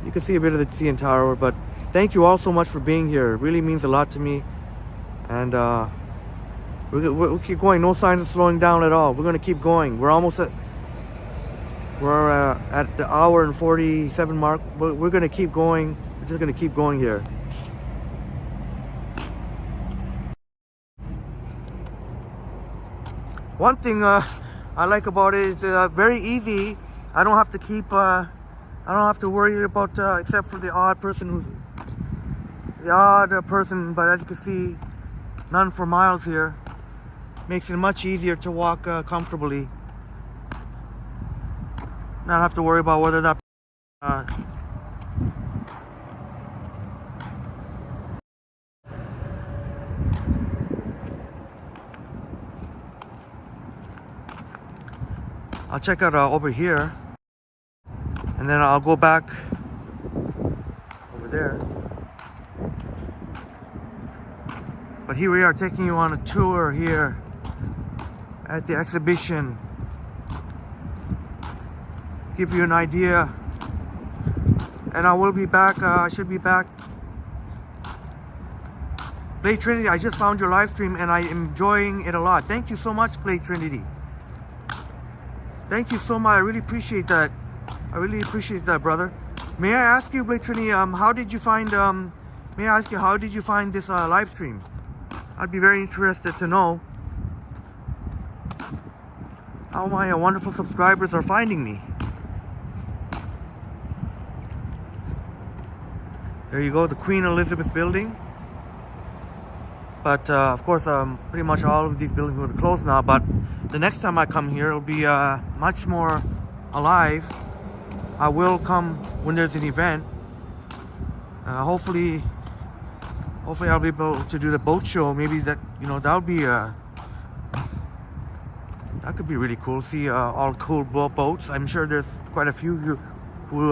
You can see a bit of the CN Tower, but thank you all so much for being here. It really means a lot to me. And we'll keep going. No signs of slowing down at all. We're going to keep going. We're at the hour and 47 mark. We're going to keep going. We're just going to keep going here. One thing I like about it is very easy. I don't have to keep. I don't have to worry about except for the odd person. But as you can see, none for miles here. Makes it much easier to walk comfortably. Not have to worry about whether that I'll check out over here, and then I'll go back over there. But here we are, taking you on a tour here at the exhibition. Give you an idea. And I will be back, I should be back. Blade Trinity, I just found your live stream and I'm enjoying it a lot. Thank you so much, Blade Trinity. Thank you so much. I really appreciate that. I really appreciate that, brother. May I ask you, Blade Trinity, how did you find may I ask you, how did you find this live stream? I'd be very interested to know how my wonderful subscribers are finding me. There you go, the Queen Elizabeth building. But of course, pretty much all of these buildings will be closed now. But the next time I come here, it'll be much more alive. I will come when there's an event. Hopefully I'll be able to do the boat show. Maybe that, you know, that'll be that could be really cool. See all cool boats. I'm sure there's quite a few who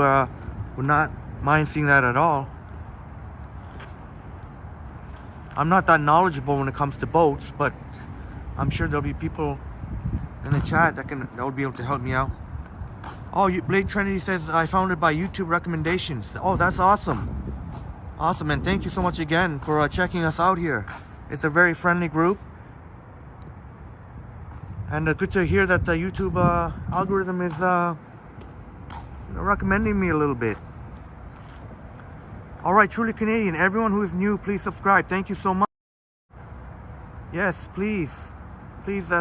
would not mind seeing that at all. I'm not that knowledgeable when it comes to boats, but I'm sure there'll be people in the chat that would be able to help me out. Oh, Blade Trinity says I found it by YouTube recommendations. Oh, that's awesome. Awesome, and thank you so much again for checking us out here. It's a very friendly group. And good to hear that the YouTube algorithm is recommending me a little bit. All right, Truly Canadian, everyone who is new, please subscribe. Thank you so much. Yes, please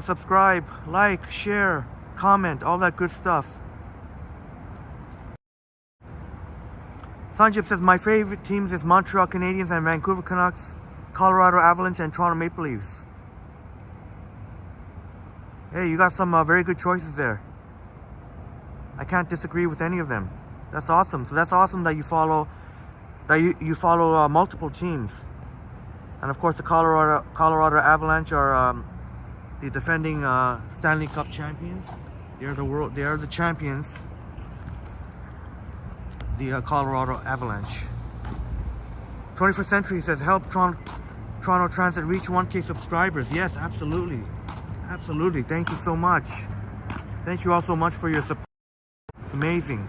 subscribe, like, share, comment, all that good stuff. Sanjib says my favorite teams is Montreal Canadiens and Vancouver Canucks, Colorado Avalanche, and Toronto Maple Leafs. Hey, you got some very good choices there. I can't disagree with any of them. That's awesome. So that's awesome that you follow multiple teams. And of course, the Colorado Avalanche are the defending Stanley Cup champions. They are the champions. The Colorado Avalanche. 21st Century says help Toronto Transit reach 1K subscribers. Yes, absolutely. Absolutely. Thank you so much. Thank you all so much for your support. It's amazing.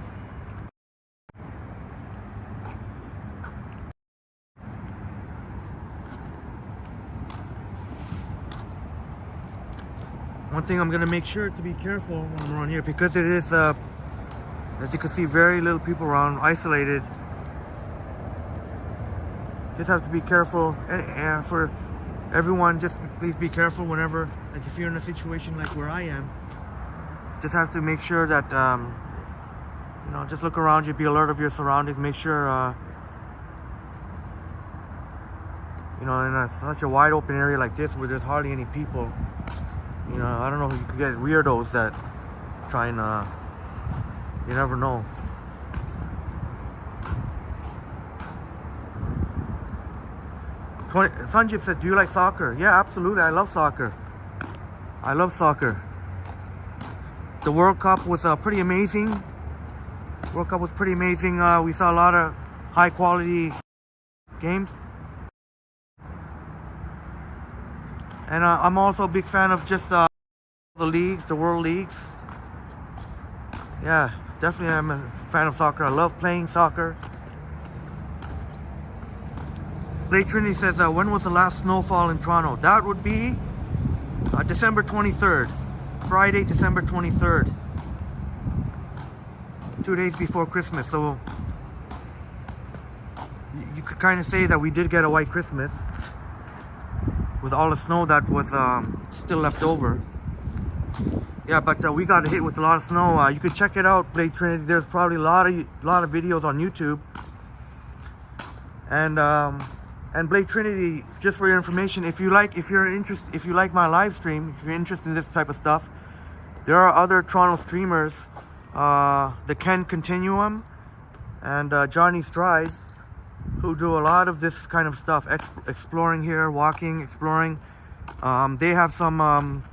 One thing I'm going to make sure to be careful when I'm around here, because it is, as you can see, very little people around, isolated. Just have to be careful. And for everyone, just please be careful whenever, like if you're in a situation like where I am, just have to make sure that, you know, just look around you, be alert of your surroundings, make sure, you know, in such a wide open area like this where there's hardly any people, you know, I don't know if you could get weirdos that try and, you never know. Sanjib says, do you like soccer? Yeah, absolutely. I love soccer. I love soccer. The World Cup was pretty amazing. World Cup was pretty amazing. We saw a lot of high quality games. And I'm also a big fan of just the leagues, the world leagues. Yeah, definitely I'm a fan of soccer. I love playing soccer. Blade Trinity says, when was the last snowfall in Toronto? That would be December 23rd. Friday, December 23rd. 2 days before Christmas. So you could kind of say that we did get a white Christmas with all the snow that was still left over. Yeah, but we got hit with a lot of snow. You could check it out, Blade Trinity. There's probably a lot of videos on YouTube. And Blade Trinity, just for your information, if you like my live stream, if you're interested in this type of stuff, there are other Toronto streamers, the Ken Continuum and Johnny Strides, who do a lot of this kind of stuff, exploring here, walking, exploring. They have some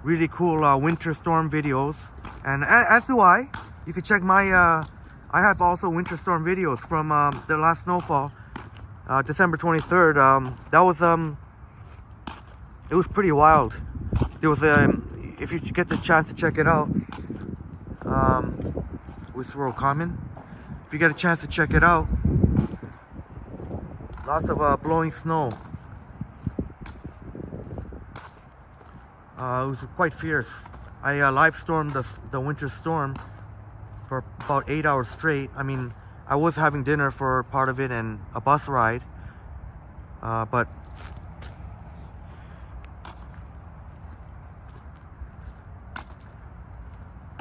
really cool winter storm videos, and as do I. You can check my I have also winter storm videos from the last snowfall, December 23rd. That was it was pretty wild. There was if you get the chance to check it out, it was real common. If you get a chance to check it out, lots of blowing snow. It was quite fierce. I live stormed the winter storm for about 8 hours straight. I mean, I was having dinner for part of it and a bus ride, but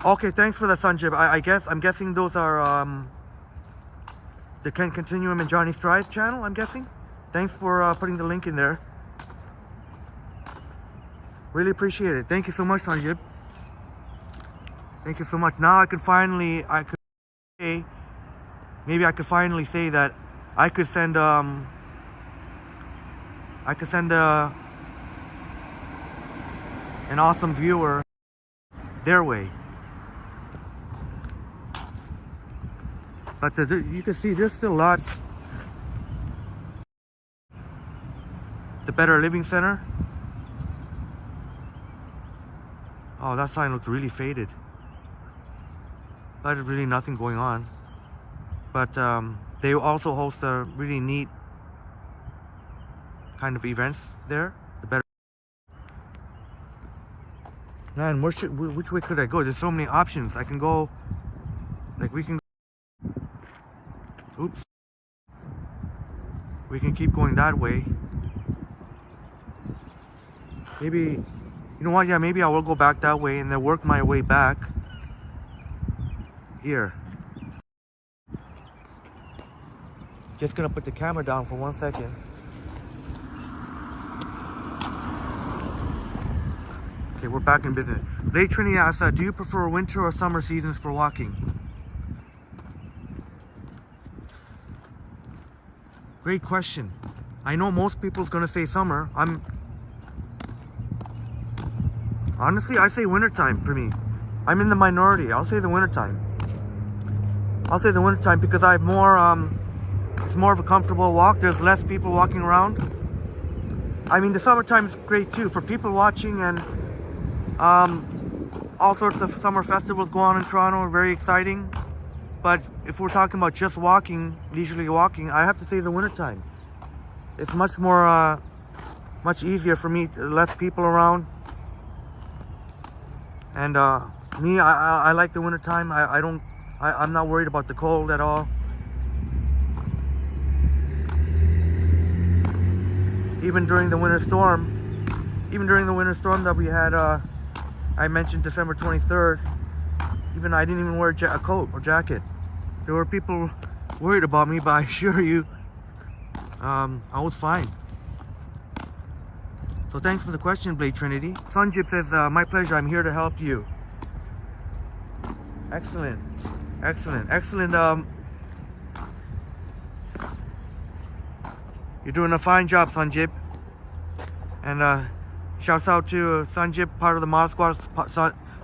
okay, thanks for the Sunjib. I'm guessing those are the Ken Continuum and Johnny Strides channel, I'm guessing. Thanks for putting the link in there. Really appreciate it. Thank you so much, Sanjib. Thank you so much. Now I could finally, maybe I could finally say that I could send an awesome viewer their way. But you can see there's still lots. The Better Living Center. Oh, that sign looks really faded. But really nothing going on. But they also host a really neat kind of events there. The Better. Man, which way could I go? There's so many options. I can go, like we can. Oops. We can keep going that way. Maybe, you know what? Yeah, maybe I will go back that way and then work my way back here. Just gonna put the camera down for 1 second. Okay, we're back in business. Lady Trinity asks, do you prefer winter or summer seasons for walking? Great question. I know most people's gonna say summer. Honestly, I say wintertime for me. I'm in the minority. I'll say the wintertime. I'll say the wintertime because I have more, it's more of a comfortable walk. There's less people walking around. I mean, the summertime is great too for people watching, and all sorts of summer festivals go on in Toronto, very exciting. But if we're talking about just walking, leisurely walking, I have to say the wintertime. It's much more, much easier for me, less people around. And me, I like the wintertime. I'm not worried about the cold at all. Even during the winter storm that we had, I mentioned December 23rd, I didn't even wear a coat or jacket. There were people worried about me, but I assure you, I was fine. So thanks for the question, Blade Trinity. Sunjip says, my pleasure, I'm here to help you. Excellent. Excellent. Excellent. You're doing a fine job, Sunjip. And shouts out to Sunjip, part of the Mod Squad.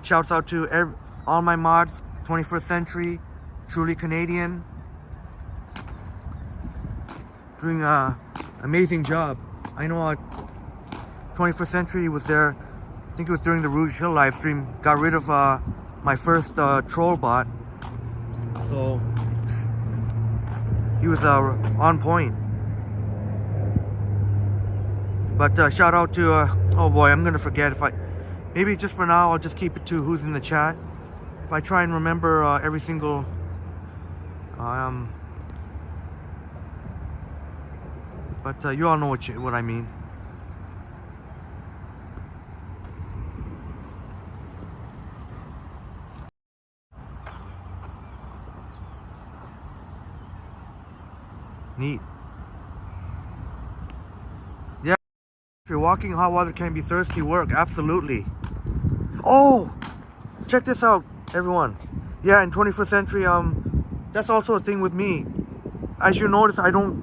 Shouts out to all my mods, 21st Century, Truly Canadian. Doing an amazing job. I know 21st Century was there, I think it was during the Rouge Hill live stream, got rid of my first troll bot. So he was on point. But shout out to, oh boy, I'm gonna forget maybe just for now, I'll just keep it to who's in the chat. If I try and remember every single, but you all know what I mean. Neat. Yeah, if you're walking in hot water, can be thirsty work. Absolutely. Oh, check this out, everyone. Yeah, in 21st Century, that's also a thing with me. As you notice, I don't,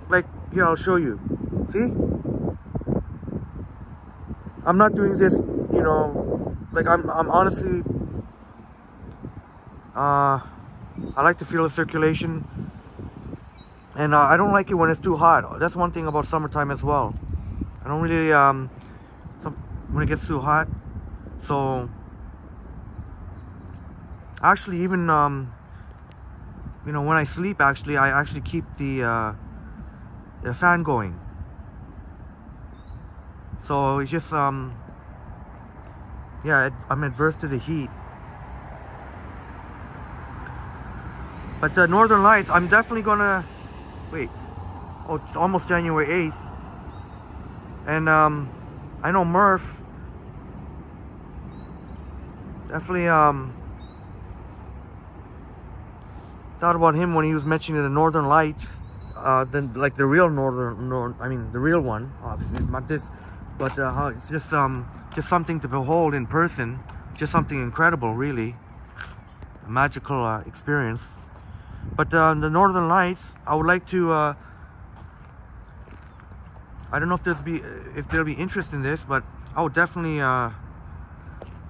like, here, I'll show you. See? I'm not doing this you know, like I'm honestly, I like to feel the circulation, and I don't like it when it's too hot. That's one thing about summertime as well. I don't really when it gets too hot. So actually, even you know, when I sleep, actually, I actually keep the fan going. So it's just yeah, I'm adverse to the heat. But the Northern Lights, I'm definitely gonna wait. Oh, it's almost January 8th, and I know Murph definitely thought about him when he was mentioning the Northern Lights, then like the real I mean the real one, obviously not this, but how it's just something to behold in person, just something incredible, really, a magical experience. But the Northern Lights, I would like to. I don't know if there'll be interest in this, but I would definitely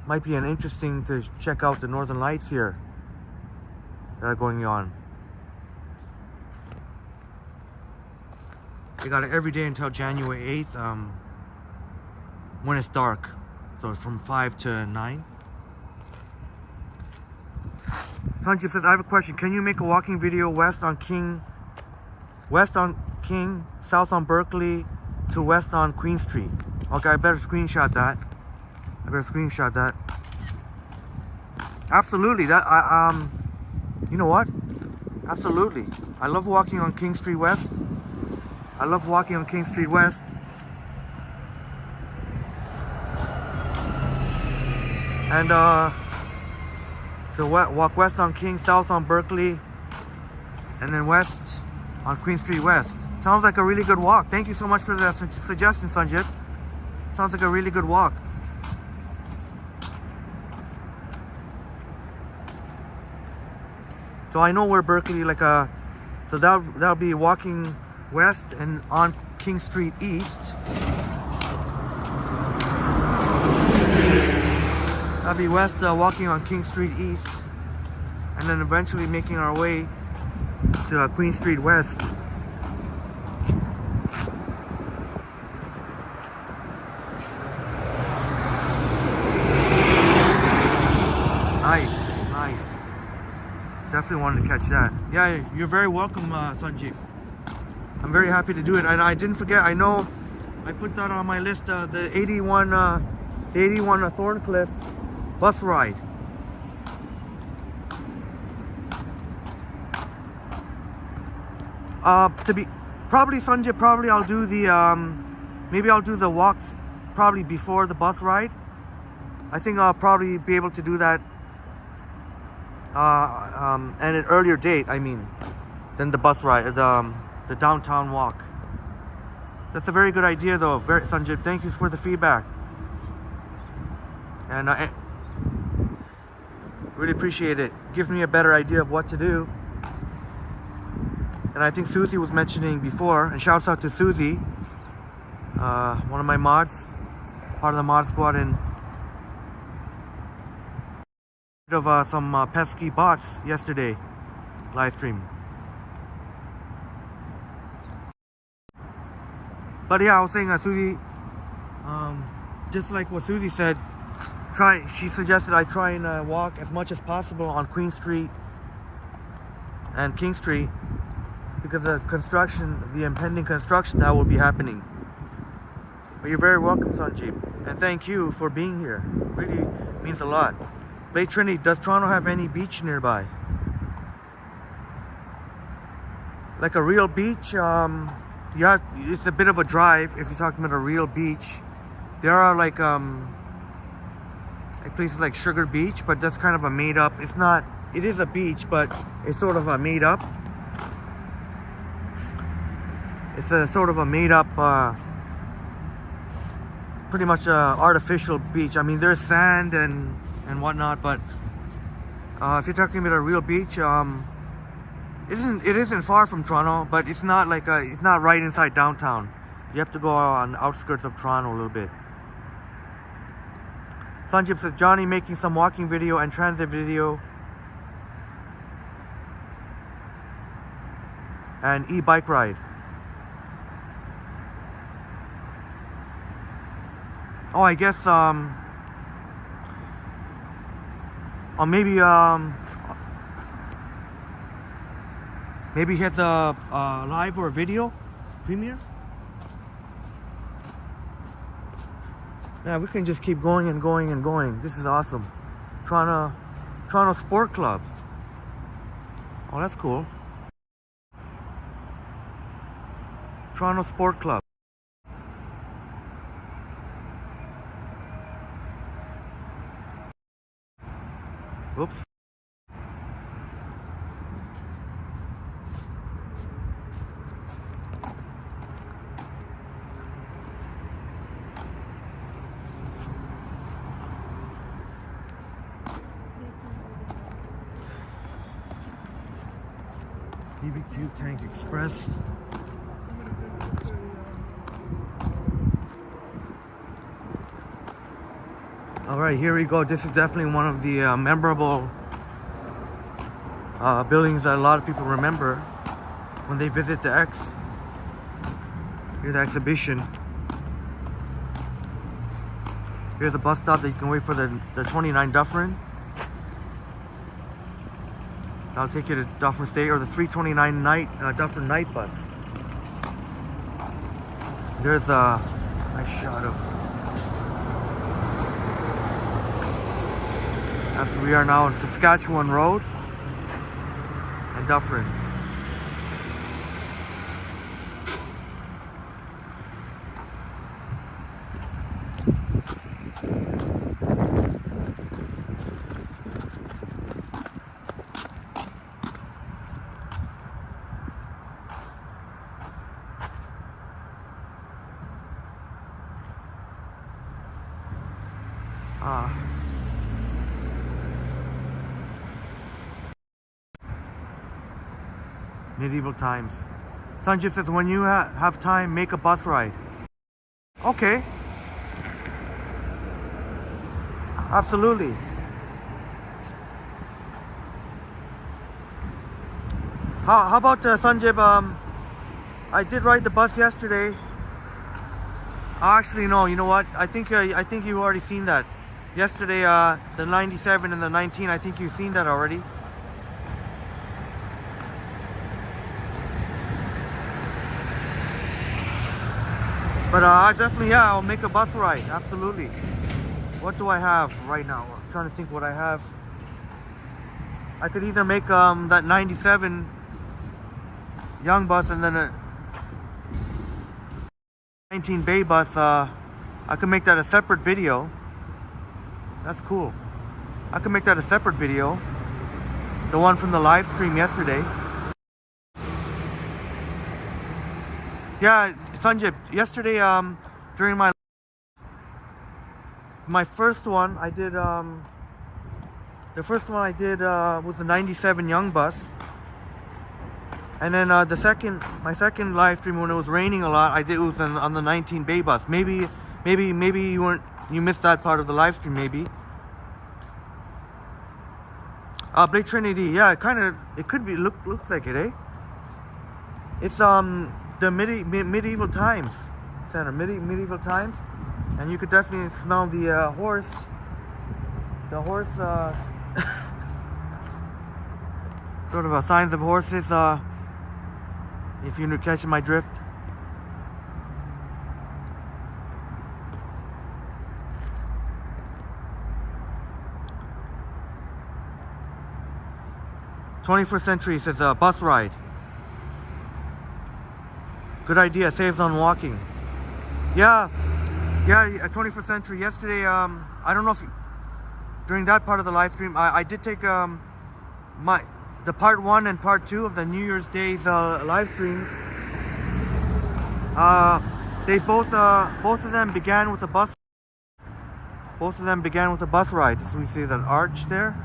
might be an interesting to check out the Northern Lights here that are going on. They got it every day until January 8th, when it's dark, so from 5 to 9. Sanjeev says, I have a question. Can you make a walking video west on King, south on Berkeley to west on Queen Street? Okay, I better screenshot that. Absolutely. You know what? Absolutely. I love walking on King Street West. And so walk west on King, south on Berkeley, and then west on Queen Street West. Sounds like a really good walk. Thank you so much for the suggestion, Sanjit. Sounds like a really good walk. So I know where Berkeley, so that'll be walking west and on King Street East. That'll be west, walking on King Street East, and then eventually making our way to Queen Street West. Nice. Definitely wanted to catch that. Yeah, you're very welcome, Sanjeev. I'm very happy to do it, and I didn't forget. I know I put that on my list. The 81 Thorncliffe bus ride. Sanjay, I'll do the maybe I'll do the walk probably before the bus ride. I think I'll probably be able to do that at an earlier date, than the bus ride, the downtown walk. That's a very good idea though, Sanjay. Thank you for the feedback. And I really appreciate it. Gives me a better idea of what to do. And I think Susie was mentioning before, and shouts out to Susie, one of my mods, part of the mod squad, and of some pesky bots yesterday live stream. But yeah, I was saying, Susie, just like what Susie said, she suggested I try and walk as much as possible on Queen Street and King Street, because the impending construction that will be happening. But you're very welcome, Sanjeev, and thank you for being here. Really means a lot. Lake Trinity, does Toronto have any beach nearby? Like a real beach? It's a bit of a drive if you're talking about a real beach. There are like places like Sugar Beach, but that's kind of a made up. It is a beach, but it's sort of a made up. It's a sort of a made up, pretty much artificial beach. There's sand and whatnot, but if you're talking about a real beach, it isn't far from Toronto, but it's not it's not right inside downtown. You have to go on the outskirts of Toronto a little bit. Sanjib says, Johnny making some walking video and transit video. And e-bike ride. Oh, I guess, or maybe he has a live or a video premiere. Yeah, we can just keep going and going and going. This is awesome. Toronto Sport Club. Oh, that's cool. Toronto Sport Club. Oops. BBQ Tank Express. All right, here we go. This is definitely one of the memorable buildings that a lot of people remember when they visit the X. Here's the exhibition. Here's the bus stop that you can wait for the 29 Dufferin. That'll take you to Dufferin State, or the 329 Dufferin night bus. There's a nice shot of. As we are now on Saskatchewan Road and Dufferin. Medieval times. Sanjib says, when you have time, make a bus ride. Okay. Absolutely. How about Sanjib? I did ride the bus yesterday. Actually, no. You know what? I think you've already seen that. Yesterday, the 97 and the 19. I think you've seen that already. But I definitely, yeah, I'll make a bus ride. Absolutely. What do I have right now? I'm trying to think what I have. I could either make that 97 young bus and then a 19 bay bus. I could make that a separate video. That's cool. I could make that a separate video. The one from the live stream yesterday. Yeah, Sanjib, yesterday during my first one, I did the first one I did was the 97 young bus. And then my second live stream, when it was raining a lot, I did it was on the 19 bay bus. Maybe you missed that part of the live stream maybe. Blake Trinity, yeah, it could be looks like it, eh? It's the medieval times center, medieval times, and you could definitely smell the horse sort of signs of horses, if you're catching my drift. "21st century" says bus ride. Good idea, saves on walking. Yeah, 21st century. Yesterday, I don't know if during that part of the live stream, I did take the part 1 and part 2 of the New Year's Day's live streams. They both of them began with a bus. Both of them began with a bus ride. So we see that arch there.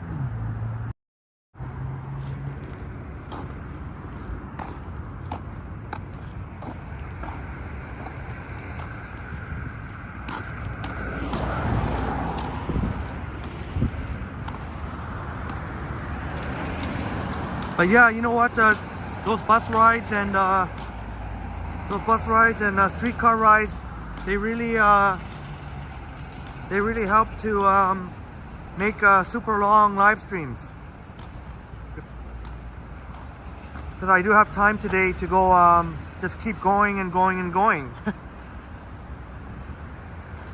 But yeah, you know what? Those bus rides and streetcar rides, they really help to make super long live streams. Because I do have time today to go just keep going and going and going.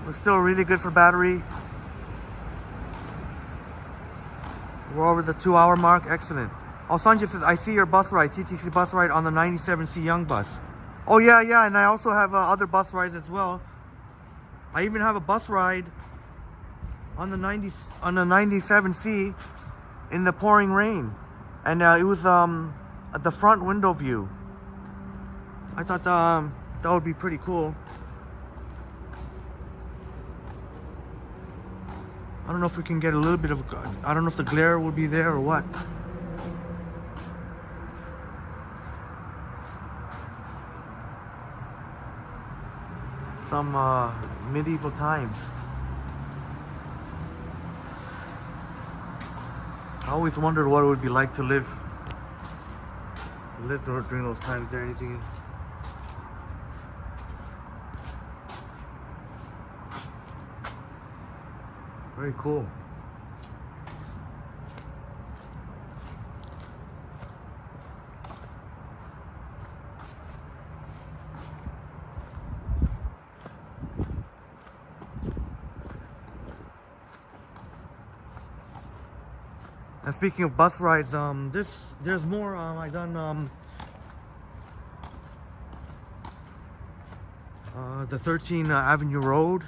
It's still really good for battery. We're over the 2-hour mark. Excellent. Oh, Sanjay says, I see your bus ride, TTC bus ride on the 97C Young bus. Oh yeah, and I also have other bus rides as well. I even have a bus ride on the 97C in the pouring rain, and it was at the front window view. I thought that would be pretty cool. I don't know if we can get a little bit of, I don't know if the glare will be there or what. Some medieval times. I always wondered what it would be like to live during those times. Is there anything? Very cool. And speaking of bus rides, there's more. I done the 13th Avenue Road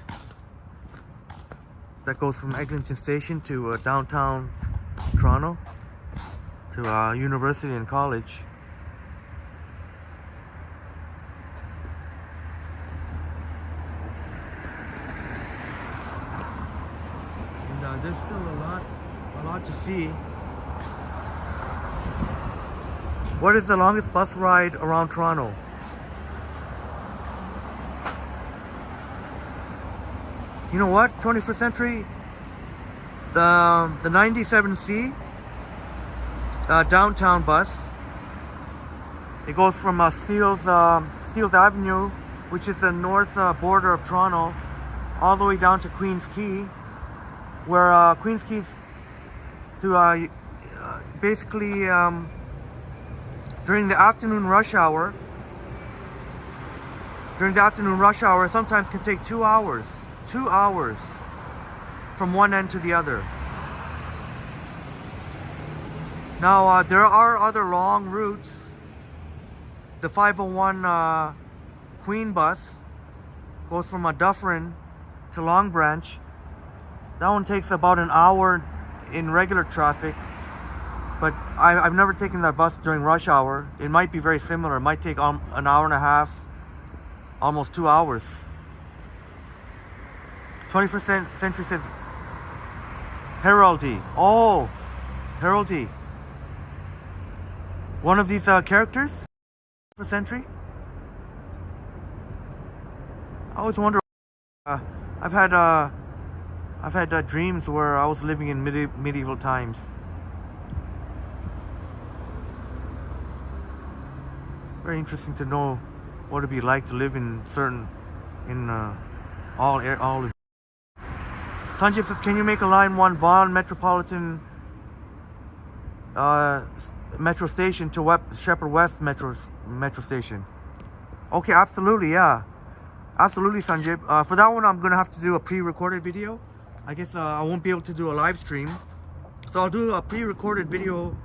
that goes from Eglinton Station to downtown Toronto to university and college. And there's still a lot to see. What is the longest bus ride around Toronto? You know what? 21st century, the 97C downtown bus. It goes from Steeles Avenue, which is the north border of Toronto, all the way down to Queens Quay, where Queens Quay's to basically during the afternoon rush hour. Sometimes can take 2 hours. 2 hours from one end to the other. Now there are other long routes. The 501 Queen bus goes from Dufferin to Long Branch. That one takes about an hour in regular traffic, but I've never taken that bus during rush hour. It might be very similar. It might take an hour and a half, almost 2 hours. 21st century says Heraldry. Oh, Heraldry. One of these characters? 21st century? I always wonder. I've had dreams where I was living in medieval times. Very interesting to know what it'd be like to live in all. Sanjay says, can you make a line 1 Vaughan Metropolitan Metro Station to Shepherd West Metro Station? Okay, absolutely, yeah. Absolutely, Sanjay. For that one, I'm going to have to do a pre-recorded video. I guess I won't be able to do a live stream. So I'll do a pre-recorded video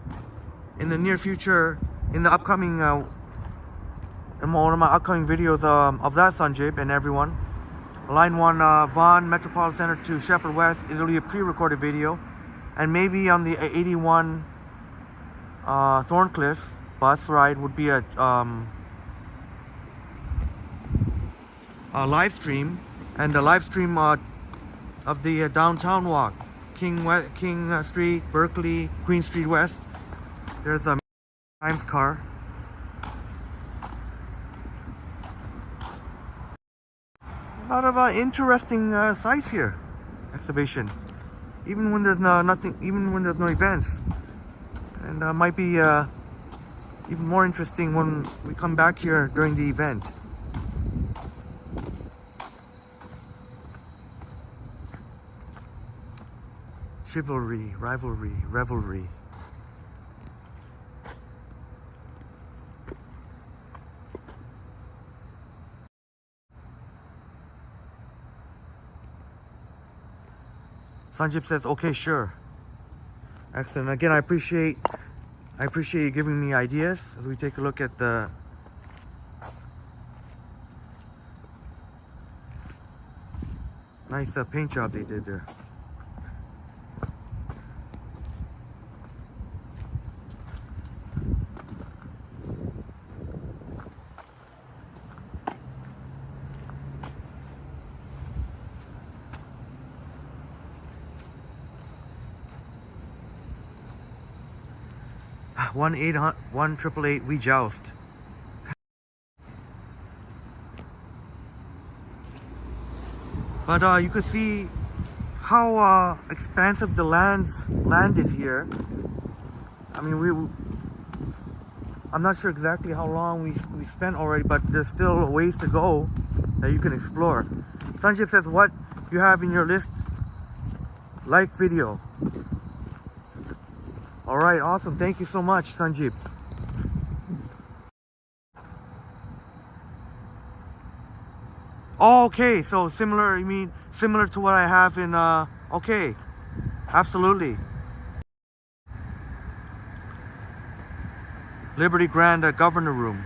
in the near future, in the upcoming, in one of my upcoming videos of that, Sanjay, and everyone. Line 1 Vaughan Metropolitan Center to Shepherd West. It'll be a pre-recorded video. And maybe on the 81 Thorncliffe bus ride would be a live stream. And a live stream of the downtown walk. King Street, Berkeley, Queen Street West. There's a Times car. A lot of interesting sites here. Exhibition. Even when there's nothing, even when there's no events. And might be even more interesting when we come back here during the event. Chivalry, rivalry, revelry. Sanjip says, okay, sure. Excellent. Again, I appreciate you giving me ideas as we take a look at the nice paint job they did there. One 888 we joust. But you could see how expansive the land is here. I mean, I'm not sure exactly how long we spent already, but there's still a ways to go that you can explore. Sanjip says, what you have in your list? Like video. All right, awesome. Thank you so much, Sanjip. Oh, okay, so similar, you mean similar to what I have in, okay, absolutely. Liberty Grand Governor Room.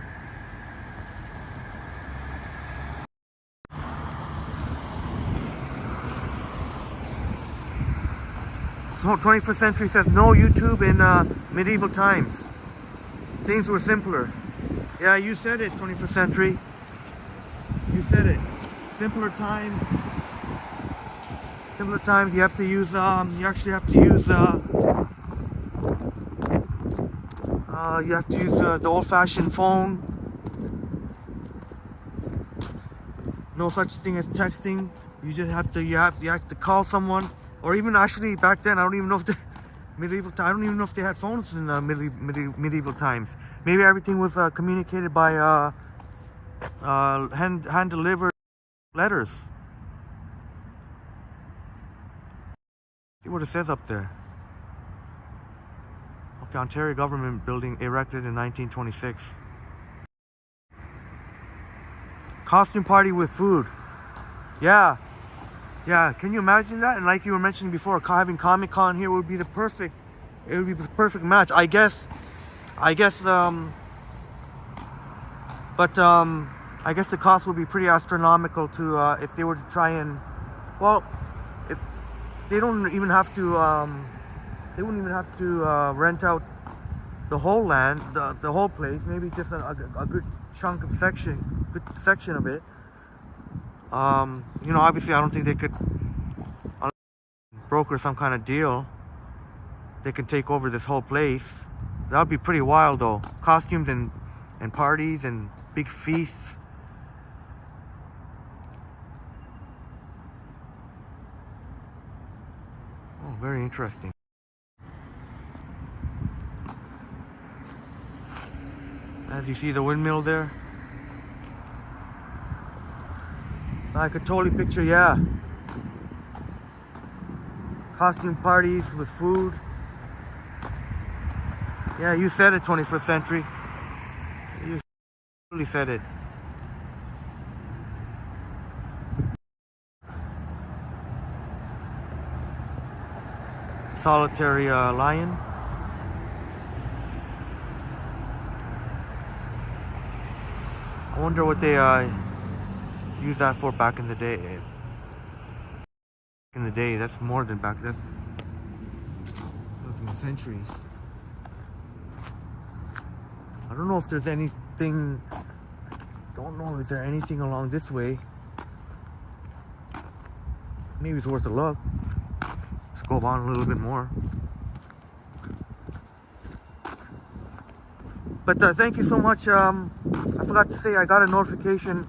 So 21st century says no YouTube in medieval times. Things were simpler. Yeah, you said it, 21st century. You said it. Simpler times. Simpler times. You have to use. You actually have to use. You have to use the old-fashioned phone. No such thing as texting. You just have to. You have to call someone. Or even actually back then, I don't even know if the medieval time. I don't even know if they had phones in medieval times. Maybe everything was communicated by hand delivered letters. See what it says up there. Okay, Ontario government building erected in 1926. Costume party with food. Yeah. Yeah, can you imagine that? And like you were mentioning before, having Comic-Con here would be the perfect match. I guess I guess the cost would be pretty astronomical to if they were to try and, well, if they don't even have to they wouldn't even have to rent out the whole land, the whole place, maybe just a good chunk of good section of it. You know, obviously I don't think they could broker some kind of deal. They can take over this whole place. That would be pretty wild though. Costumes and parties and big feasts. Oh, very interesting. As you see the windmill there. I could totally picture, yeah. Costume parties with food. Yeah, you said it, 21st century. You really said it. Solitary lion. I wonder what they use that for back in the day. In the day, that's more than back. That's looking centuries. I don't know if there's anything. Don't know if there's anything along this way. Maybe it's worth a look. Let's go on a little bit more. But thank you so much. I forgot to say I got a notification.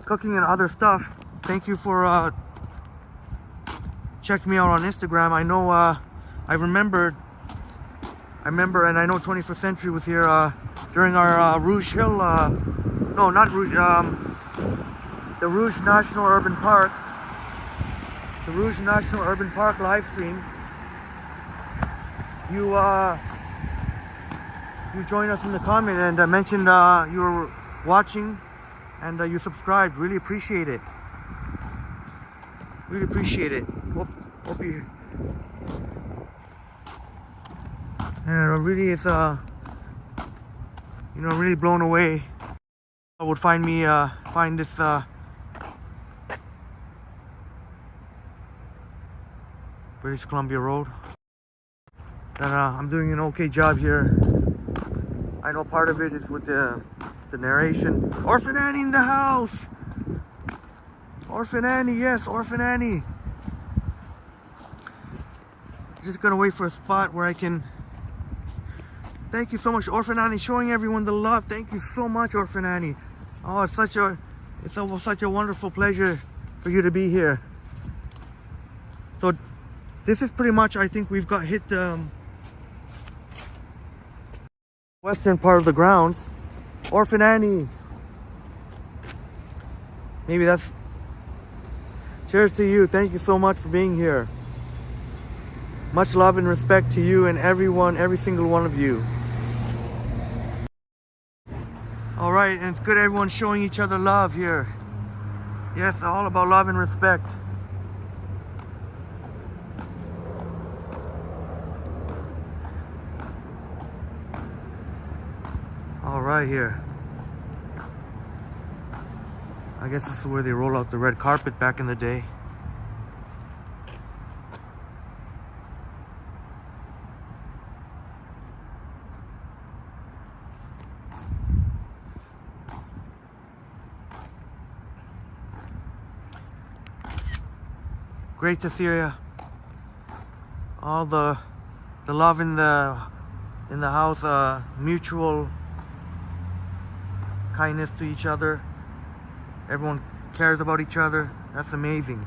Cooking and other stuff. Thank you for checking me out on Instagram. I know I remembered I remember, and I know 21st Century was here during our Rouge Hill, no, not Rouge, the Rouge National Urban Park, live stream. You joined us in the comment and mentioned you were watching and you subscribed. Really appreciate it. Really appreciate it. Hope you. And it really is, really blown away. I would find this British Columbia Road. That I'm doing an okay job here. I know part of it is with the narration. Orphan Annie in the house. Orphan Annie, yes, Orphan Annie. Just gonna wait for a spot where I can. Thank you so much, Orphan Annie, showing everyone the love. Thank you so much, Orphan Annie. Oh, it's such a wonderful pleasure for you to be here. So this is pretty much, I think we've hit the western part of the grounds. Orphan Annie. Maybe that's. Cheers to you. Thank you so much for being here. Much love and respect to you and everyone, every single one of you. All right, and it's good everyone's showing each other love here. Yes, all about love and respect. All right here. I guess this is where they roll out the red carpet back in the day. Great to see you. All the love in the house, mutual kindness to each other. Everyone cares about each other. That's amazing.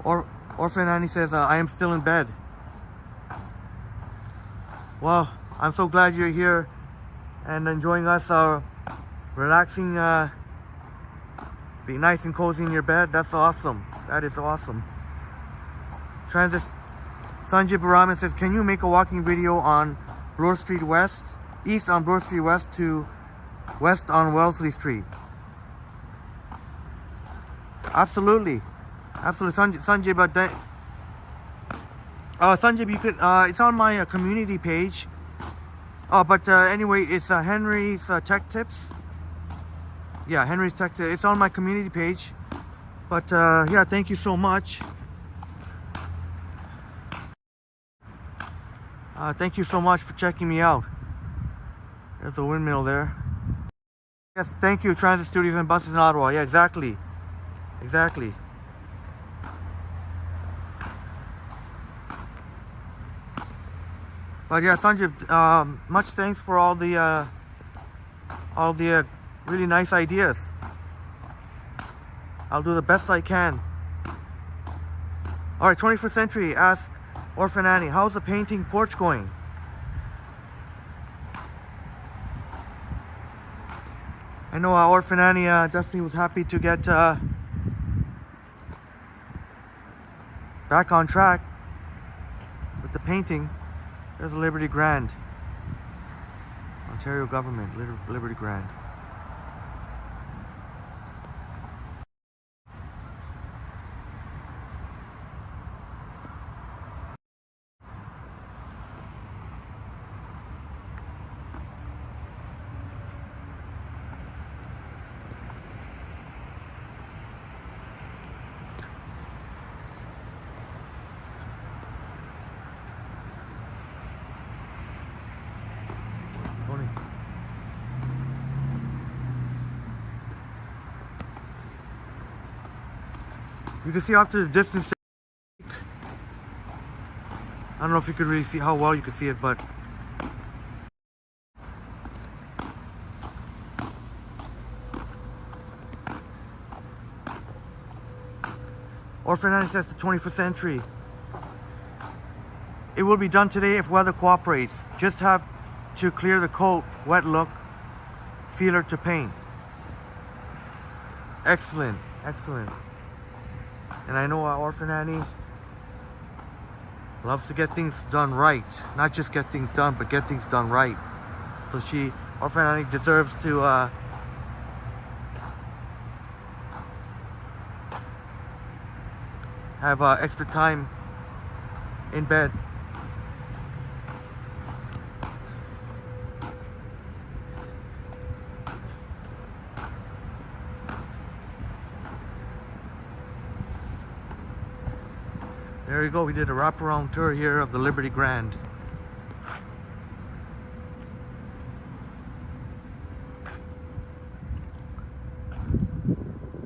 Orphan Annie says, I am still in bed. Well, I'm so glad you're here and enjoying us, relaxing, being nice and cozy in your bed. That's awesome. That is awesome. Sanjay Baraman says, can you make a walking video on Bloor Street West, east on Bloor Street West to west on Wellesley Street? Absolutely. Sanjay, but Sanjay, you could, it's on my community page. But anyway, it's Henry's Tech Tips. Yeah, Henry's Tech Tips. It's on my community page. But yeah, thank you so much. Thank you so much for checking me out. There's a windmill there. Yes, thank you, Transit Studios and Buses in Ottawa. Yeah, exactly. Exactly. But yeah, Sanjay, much thanks for all the really nice ideas. I'll do the best I can. All right, 21st Century asks Orphan Annie, how's the painting porch going? I know Orphan Annie definitely was happy to get back on track with the painting. There's a Liberty Grand. Ontario government, Liberty Grand. You can see off to the distance. I don't know if you could really see how well you could see it, but Orphan Annie says the 21st Century. It will be done today if weather cooperates. Just have to clear the coat, wet look, sealer to paint. Excellent, excellent. And I know Orphan Annie loves to get things done right. Not just get things done, but get things done right. So Orphan Annie deserves to have extra time in bed. There you go, we did a wraparound tour here of the Liberty Grand.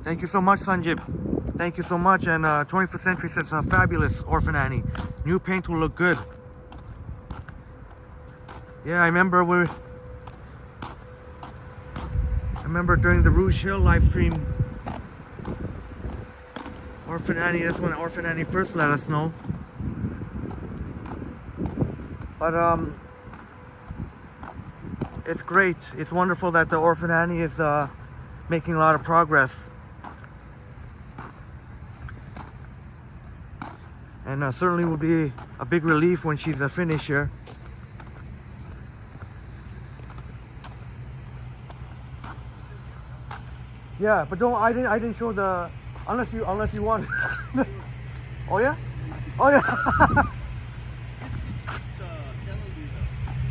Thank you so much, Sanjib. Thank you so much. And 21st Century says, fabulous, Orphan Annie. New paint will look good. Yeah, I remember during the Rouge Hill live stream, Orphan Annie, that's when Orphan Annie first let us know. But it's great. It's wonderful that the Orphan Annie is making a lot of progress. And certainly will be a big relief when she's finished here. Yeah, but I didn't show the, unless you want. Oh yeah? Oh yeah.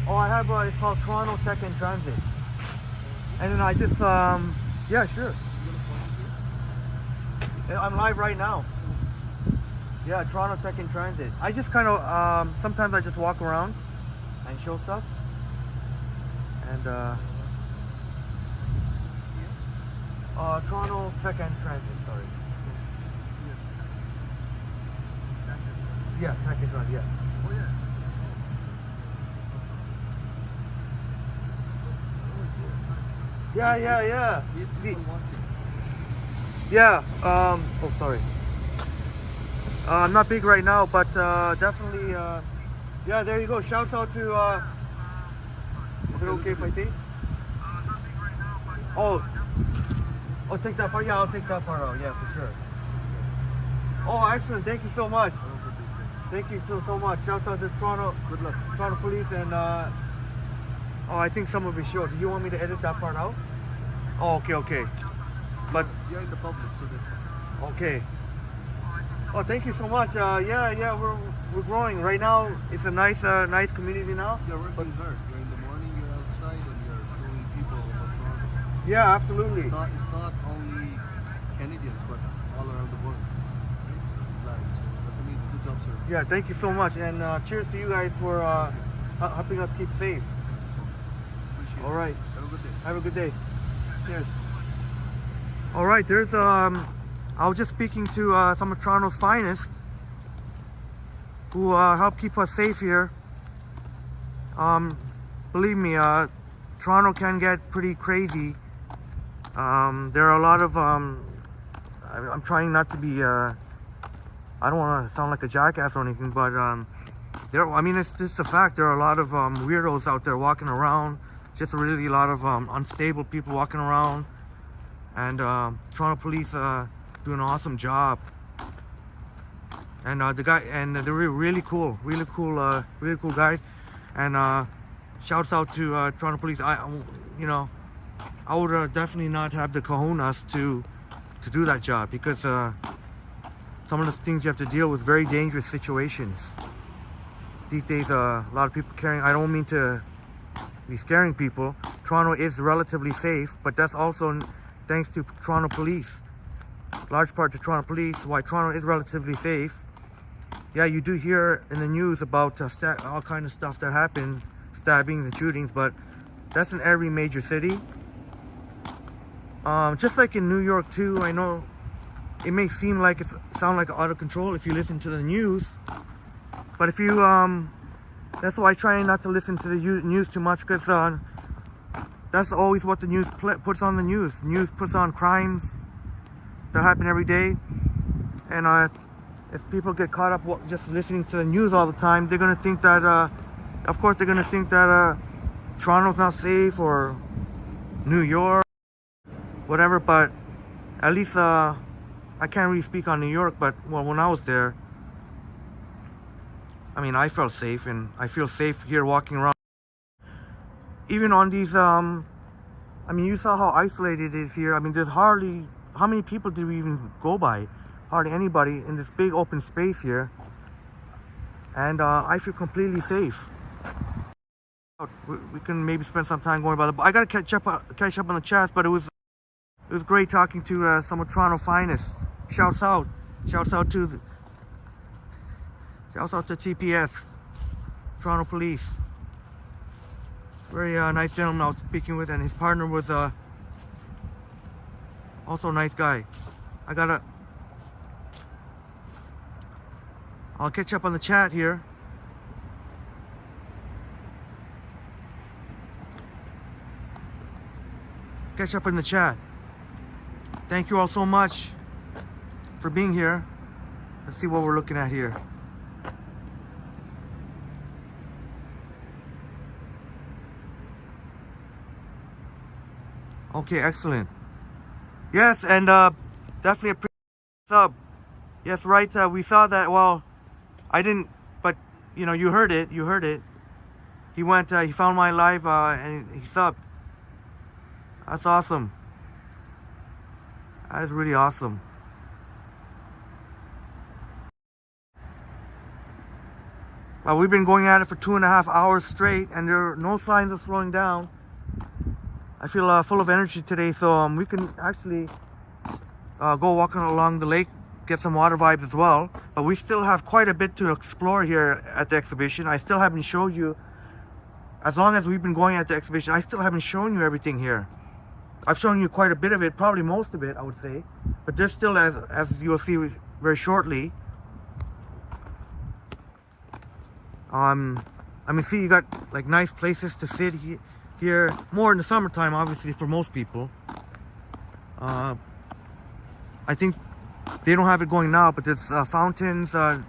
Oh, I have it's called Toronto Tech and Transit. And then I just yeah, sure. I'm live right now. Yeah, Toronto Tech and Transit. I just kind of sometimes I just walk around and show stuff. And Toronto Tech and Transit, sorry. Yeah, Tech and Transit, yeah. Oh yeah. Yeah. Yeah, oh sorry. I'm not big right now, but definitely, yeah, there you go. Shout out to, is it okay if I see? Not big right now, but... Oh, take that part? Yeah, I'll take that part out, yeah, for sure. Oh, excellent, thank you so much. Thank you so much. Shout out to Toronto, good luck, Toronto Police, and, oh, I think some of it showed. Do you want me to edit that part out? Oh, okay. But... You're in the public, so that's fine. Okay. Oh, thank you so much. Yeah, we're growing. Right now, it's a nice community now. You're working hard. You're in the morning, you're outside, and you're showing people about Toronto. Yeah, absolutely. It's not only Canadians, but all around the world. This is live, so that's amazing. Good job, sir. Yeah, thank you so much, and cheers to you guys for helping us keep safe. Appreciate All right. it. Have a good day. Have a good day. Cheers. All right, there's I was just speaking to some of Toronto's finest who help keep us safe here. Believe me, Toronto can get pretty crazy. There are a lot of, I'm trying not to be, I don't want to sound like a jackass or anything, but it's just a fact. There are a lot of weirdos out there walking around. Just really a lot of unstable people walking around. And Toronto Police doing an awesome job, and the guy, and they're really cool guys, and shouts out to Toronto Police. I would definitely not have the cojones to do that job, because some of the things you have to deal with, very dangerous situations these days. A lot of people carrying, I don't mean to be scaring people. Toronto is relatively safe, but that's also thanks to Toronto Police. Large part to Toronto Police, why Toronto is relatively safe. Yeah, you do hear in the news about all kind of stuff that happened, stabbings and shootings, but that's in every major city. Just like in New York too. I know it may sound like out of control if you listen to the news, but if you that's why I try not to listen to the news too much, because that's always what the news puts on the news. News puts on crimes that happen every day, and if people get caught up just listening to the news all the time, they're gonna think that, of course, they're gonna think that Toronto's not safe or New York, whatever. But at least I can't really speak on New York. But well, when I was there, I mean, I felt safe, and I feel safe here walking around. Even on these, I mean, you saw how isolated it is here. I mean, there's hardly, how many people did we even go by? Hardly anybody in this big open space here. And I feel completely safe. We can maybe spend some time going by the. I gotta catch up on the chats, but it was great talking to some of Toronto finest. Shouts out to TPS, Toronto Police. Very nice gentleman I was speaking with, and his partner was also a nice guy. I'll catch up on the chat here. Catch up in the chat. Thank you all so much for being here. Let's see what we're looking at here. Okay, excellent. Yes, and definitely appreciate the sub. Yes, right. We saw that. Well, I didn't, but you know, you heard it. He went. He found my live and he subbed. That's awesome. That is really awesome. Well, we've been going at it for 2.5 hours straight, and there are no signs of slowing down. I feel full of energy today, so we can actually go walking along the lake, get some water vibes as well. But we still have quite a bit to explore here at the exhibition. I still haven't showed you, as long as we've been going at the exhibition, I still haven't shown you everything here. I've shown you quite a bit of it, probably most of it, I would say. But there's still, as you'll see very shortly. I mean, see, you got like nice places to sit here. More in the summertime, obviously, for most people. I think they don't have it going now, but there's fountains. I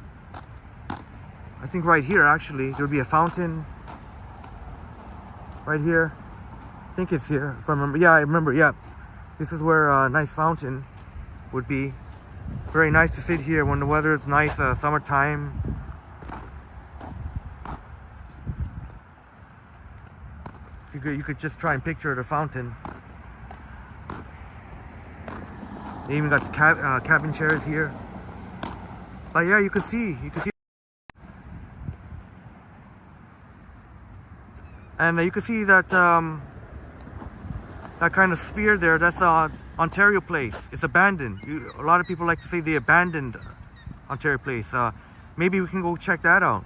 think right here, actually, there'll be a fountain right here. I think it's here, if I remember. Yeah, I remember. Yeah, this is where a nice fountain would be. Very nice to sit here when the weather is nice, summertime. You could just try and picture the fountain. They even got the cabin chairs here. But yeah, you can see. And you can see that that kind of sphere there. That's Ontario Place. It's abandoned. A lot of people like to say they abandoned Ontario Place. Maybe we can go check that out.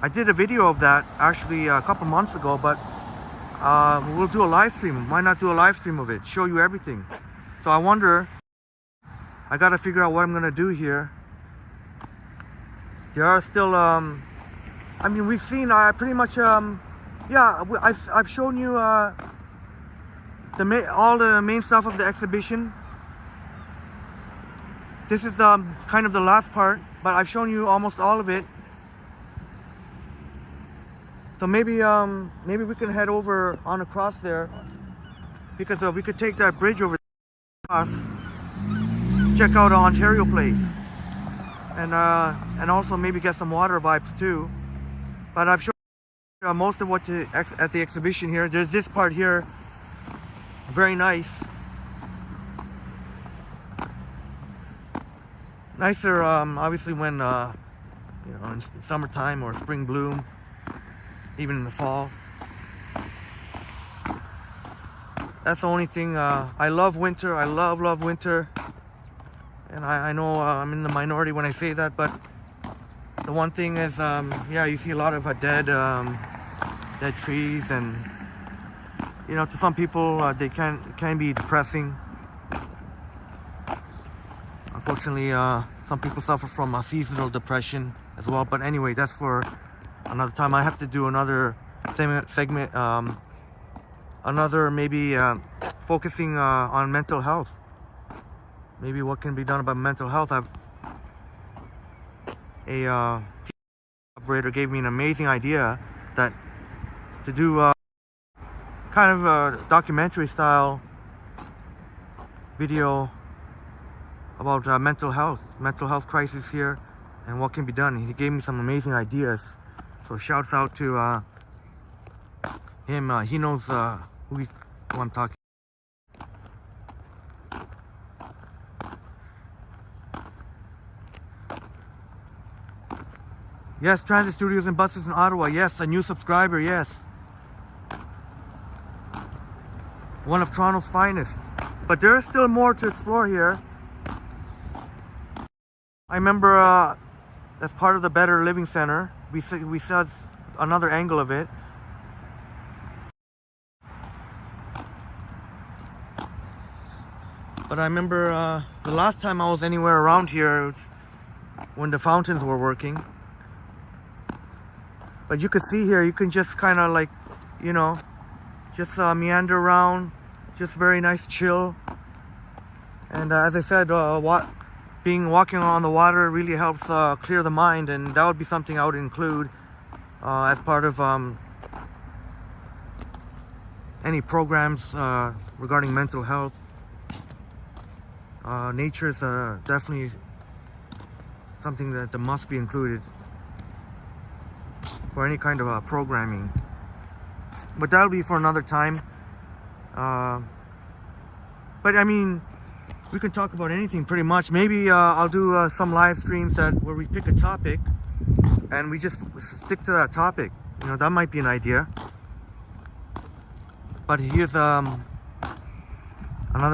I did a video of that actually a couple months ago, but we'll do a live stream. Why not do a live stream of it? Show you everything. So I wonder, I gotta figure out what I'm gonna do here. There are still, I mean, we've seen pretty much, yeah, I've shown you all the main stuff of the exhibition. This is kind of the last part, but I've shown you almost all of it. So maybe we can head over on across there, because we could take that bridge over across, check out Ontario Place, and also maybe get some water vibes too. But I've shown most of what at the exhibition here. There's this part here, very nice, nicer obviously when you know, in summertime or spring bloom. Even in the fall. That's the only thing. I love winter. I love winter. And I know I'm in the minority when I say that, but the one thing is, yeah, you see a lot of dead trees, and you know, to some people, they can be depressing. Unfortunately, some people suffer from seasonal depression as well. But anyway, that's for another time. I have to do another segment, another maybe focusing on mental health. Maybe what can be done about mental health. a operator gave me an amazing idea that to do kind of a documentary style video about mental health crisis here and what can be done. He gave me some amazing ideas, so shouts out to him. He knows who I'm talking. Yes, Transit Studios and Buses in Ottawa. Yes, a new subscriber. Yes, one of Toronto's finest. But there is still more to explore here. I remember as part of the Better Living Center, we saw another angle of it. But I remember the last time I was anywhere around here, it was when the fountains were working. But you can see here, you can just kind of like, you know, just meander around, just very nice, chill. And as I said, walking on the water really helps clear the mind, and that would be something I would include as part of any programs regarding mental health. Nature is definitely something that must be included for any kind of programming. But that'll be for another time. But I mean, we can talk about anything pretty much. Maybe I'll do some live streams where we pick a topic and we just stick to that topic. You know, that might be an idea. But here's another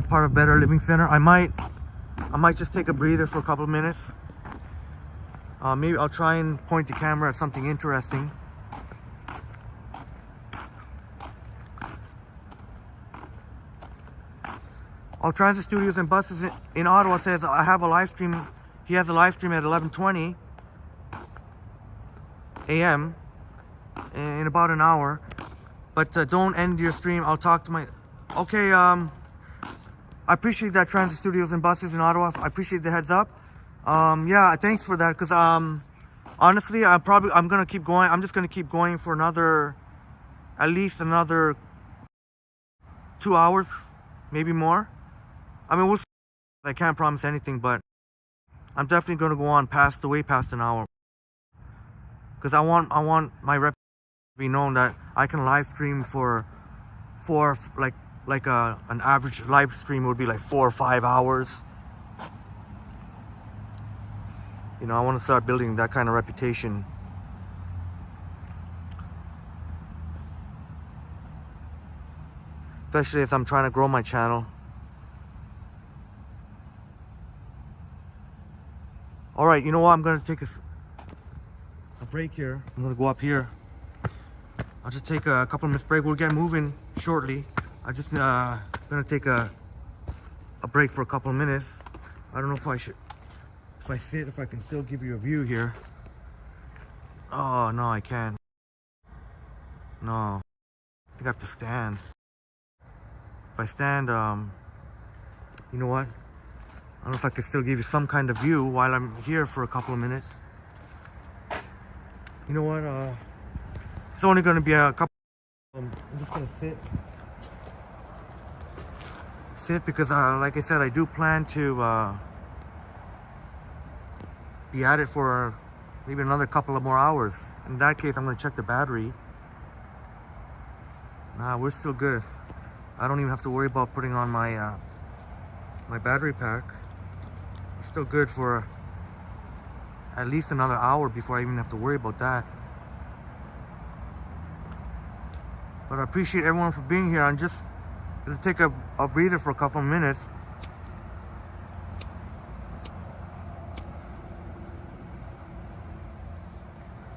part of Better Living Center. I might just take a breather for a couple of minutes. Maybe I'll try and point the camera at something interesting. All Transit Studios and Buses in Ottawa says I have a live stream. He has a live stream at 11:20 a.m. in about an hour. But don't end your stream. I'll talk to my... Okay, I appreciate that, Transit Studios and Buses in Ottawa. I appreciate the heads up. Yeah, thanks for that, because honestly, I'm gonna keep going. I'm just gonna keep going for at least another 2 hours, maybe more. I mean, we'll see. I can't promise anything, but I'm definitely gonna go on way past an hour, because I want my reputation to be known that I can live stream for an average live stream would be like 4 or 5 hours. You know, I want to start building that kind of reputation. Especially as I'm trying to grow my channel. Alright, you know what? I'm going to take a break here. I'm going to go up here. I'll just take a couple of minutes break. We'll get moving shortly. I just going to take a break for a couple of minutes. I don't know if I should... If I can still give you a view here. Oh, no, I can't. No. I think I have to stand. If I stand, you know what? I don't know if I can still give you some kind of view while I'm here for a couple of minutes. You know what? It's only going to be a couple. I'm just going to sit because, like I said, I do plan to be at it for maybe another couple of more hours. In that case, I'm going to check the battery. Nah, we're still good. I don't even have to worry about putting on my my battery pack. We're still good for at least another hour before I even have to worry about that. But I appreciate everyone for being here. I'm just going to take a breather for a couple of minutes.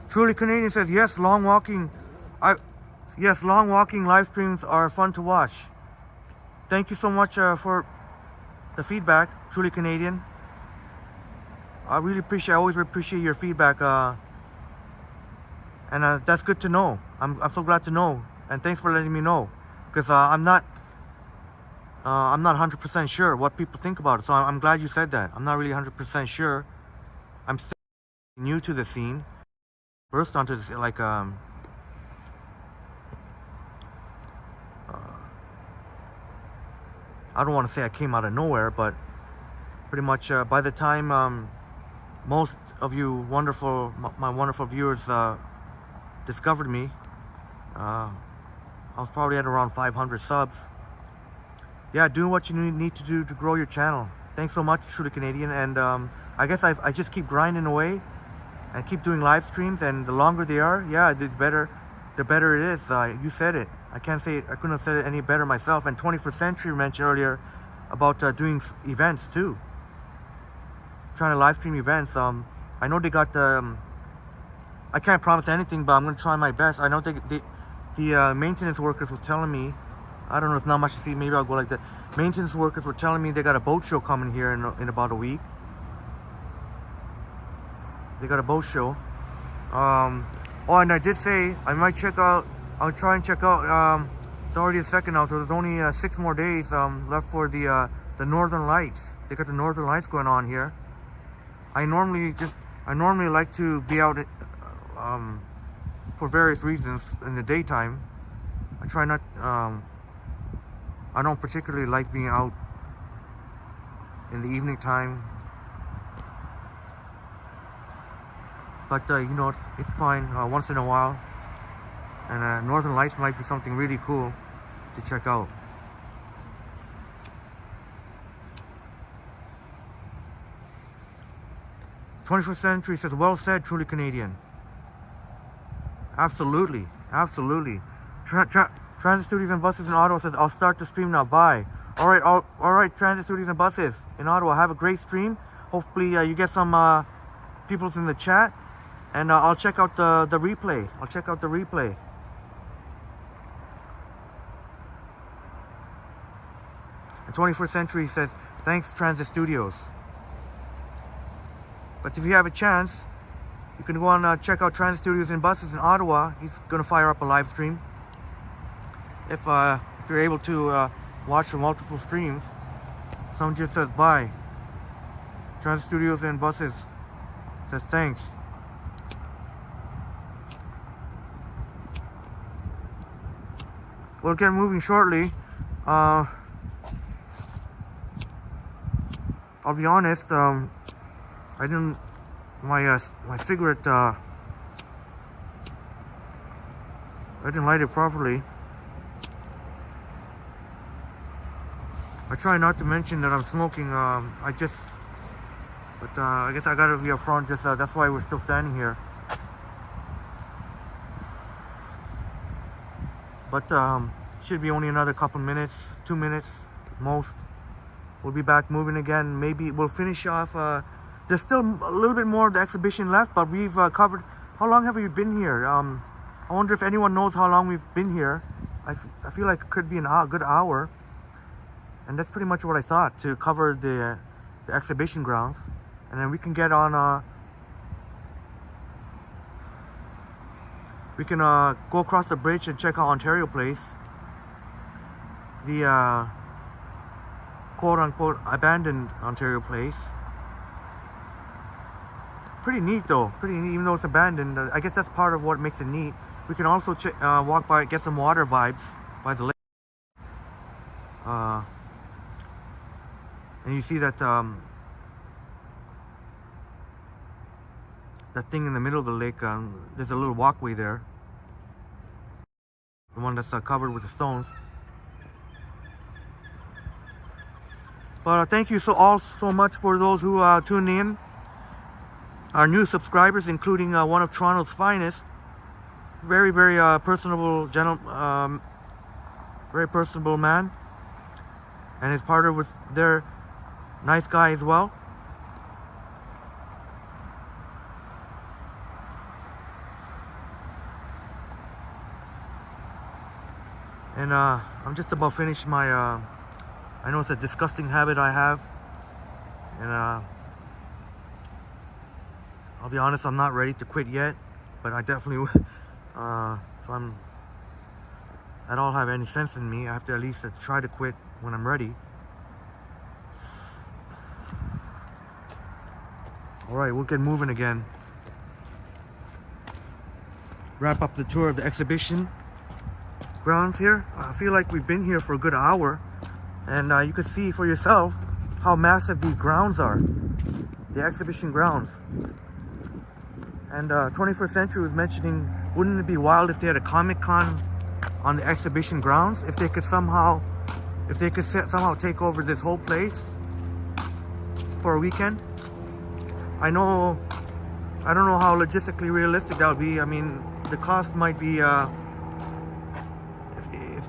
Truly Canadian says, yes, long walking live streams are fun to watch. Thank you so much for the feedback, Truly Canadian. I always appreciate your feedback. And that's good to know. I'm so glad to know. And thanks for letting me know. Because I'm not 100% sure what people think about it. So I'm glad you said that. I'm not really 100% sure. I'm new to the scene, burst onto this like I don't want to say I came out of nowhere, but pretty much by the time most of you my wonderful viewers discovered me, I was probably at around 500 subs. Yeah, doing what you need to do to grow your channel. Thanks so much, Truly Canadian. And I guess I just keep grinding away and keep doing live streams. And the longer they are, yeah, the better it is. You said it. I couldn't have said it any better myself. And 21st Century mentioned earlier about doing events too. Trying to live stream events. I know they got the. I can't promise anything, but I'm gonna try my best. I know the maintenance workers was telling me. I don't know, it's not much to see. Maybe I'll go like that. Maintenance workers were telling me they got a boat show coming here in about a week. They got a boat show. Oh, and I did say I might check out. I'll try and check out. It's already the 2nd now, so there's only 6 more days left for the Northern Lights. They got the Northern Lights going on here. I normally like to be out for various reasons in the daytime. I try not. I don't particularly like being out in the evening time, but you know, it's fine once in a while. And Northern Lights might be something really cool to check out. "21st Century says, well said, Truly Canadian." Absolutely, absolutely. Transit Studios and Buses in Ottawa says, I'll start the stream now. Bye. All right, Transit Studios and Buses in Ottawa. Have a great stream. Hopefully you get some people's in the chat, and I'll check out the replay. I'll check out the replay. And 21st Century says, thanks, Transit Studios. But if you have a chance, you can go on check out Transit Studios and Buses in Ottawa. He's gonna fire up a live stream. If you're able to watch the multiple streams. Someone just says bye. Transit Studios and Buses says thanks. We'll get moving shortly. I'll be honest. I didn't my cigarette. I didn't light it properly. I try not to mention that I'm smoking. I guess I gotta be upfront. Just that's why we're still standing here. But should be only another couple minutes, 2 minutes most. We'll be back moving again. Maybe we'll finish off. There's still a little bit more of the exhibition left, but we've covered. How long have we been here? I wonder if anyone knows how long we've been here. I feel like it could be a good hour. And that's pretty much what I thought, to cover the exhibition grounds. And then we can get on, we can go across the bridge and check out Ontario Place. The quote-unquote abandoned Ontario Place. Pretty neat though, pretty neat, even though it's abandoned. I guess that's part of what makes it neat. We can also walk by, get some water vibes by the lake. And you see that that thing in the middle of the lake. There's a little walkway there, the one that's covered with the stones. But thank you all so much for those who tuned in. Our new subscribers, including one of Toronto's finest, very personable very personable man, and his partner was their nice guy as well. And I'm just about finished my I know it's a disgusting habit I have, and I'll be honest, I'm not ready to quit yet, but I definitely if I'm at all have any sense in me, I have to at least try to quit when I'm ready. All right, we'll get moving again. wrap up the tour of the exhibition grounds here. I feel like we've been here for a good hour, and you can see for yourself how massive these grounds are, the exhibition grounds. And 21st Century was mentioning, wouldn't it be wild if they had a Comic-Con on the exhibition grounds? If they could somehow take over this whole place for a weekend. I don't know how logistically realistic that would be. I mean, the cost might be, if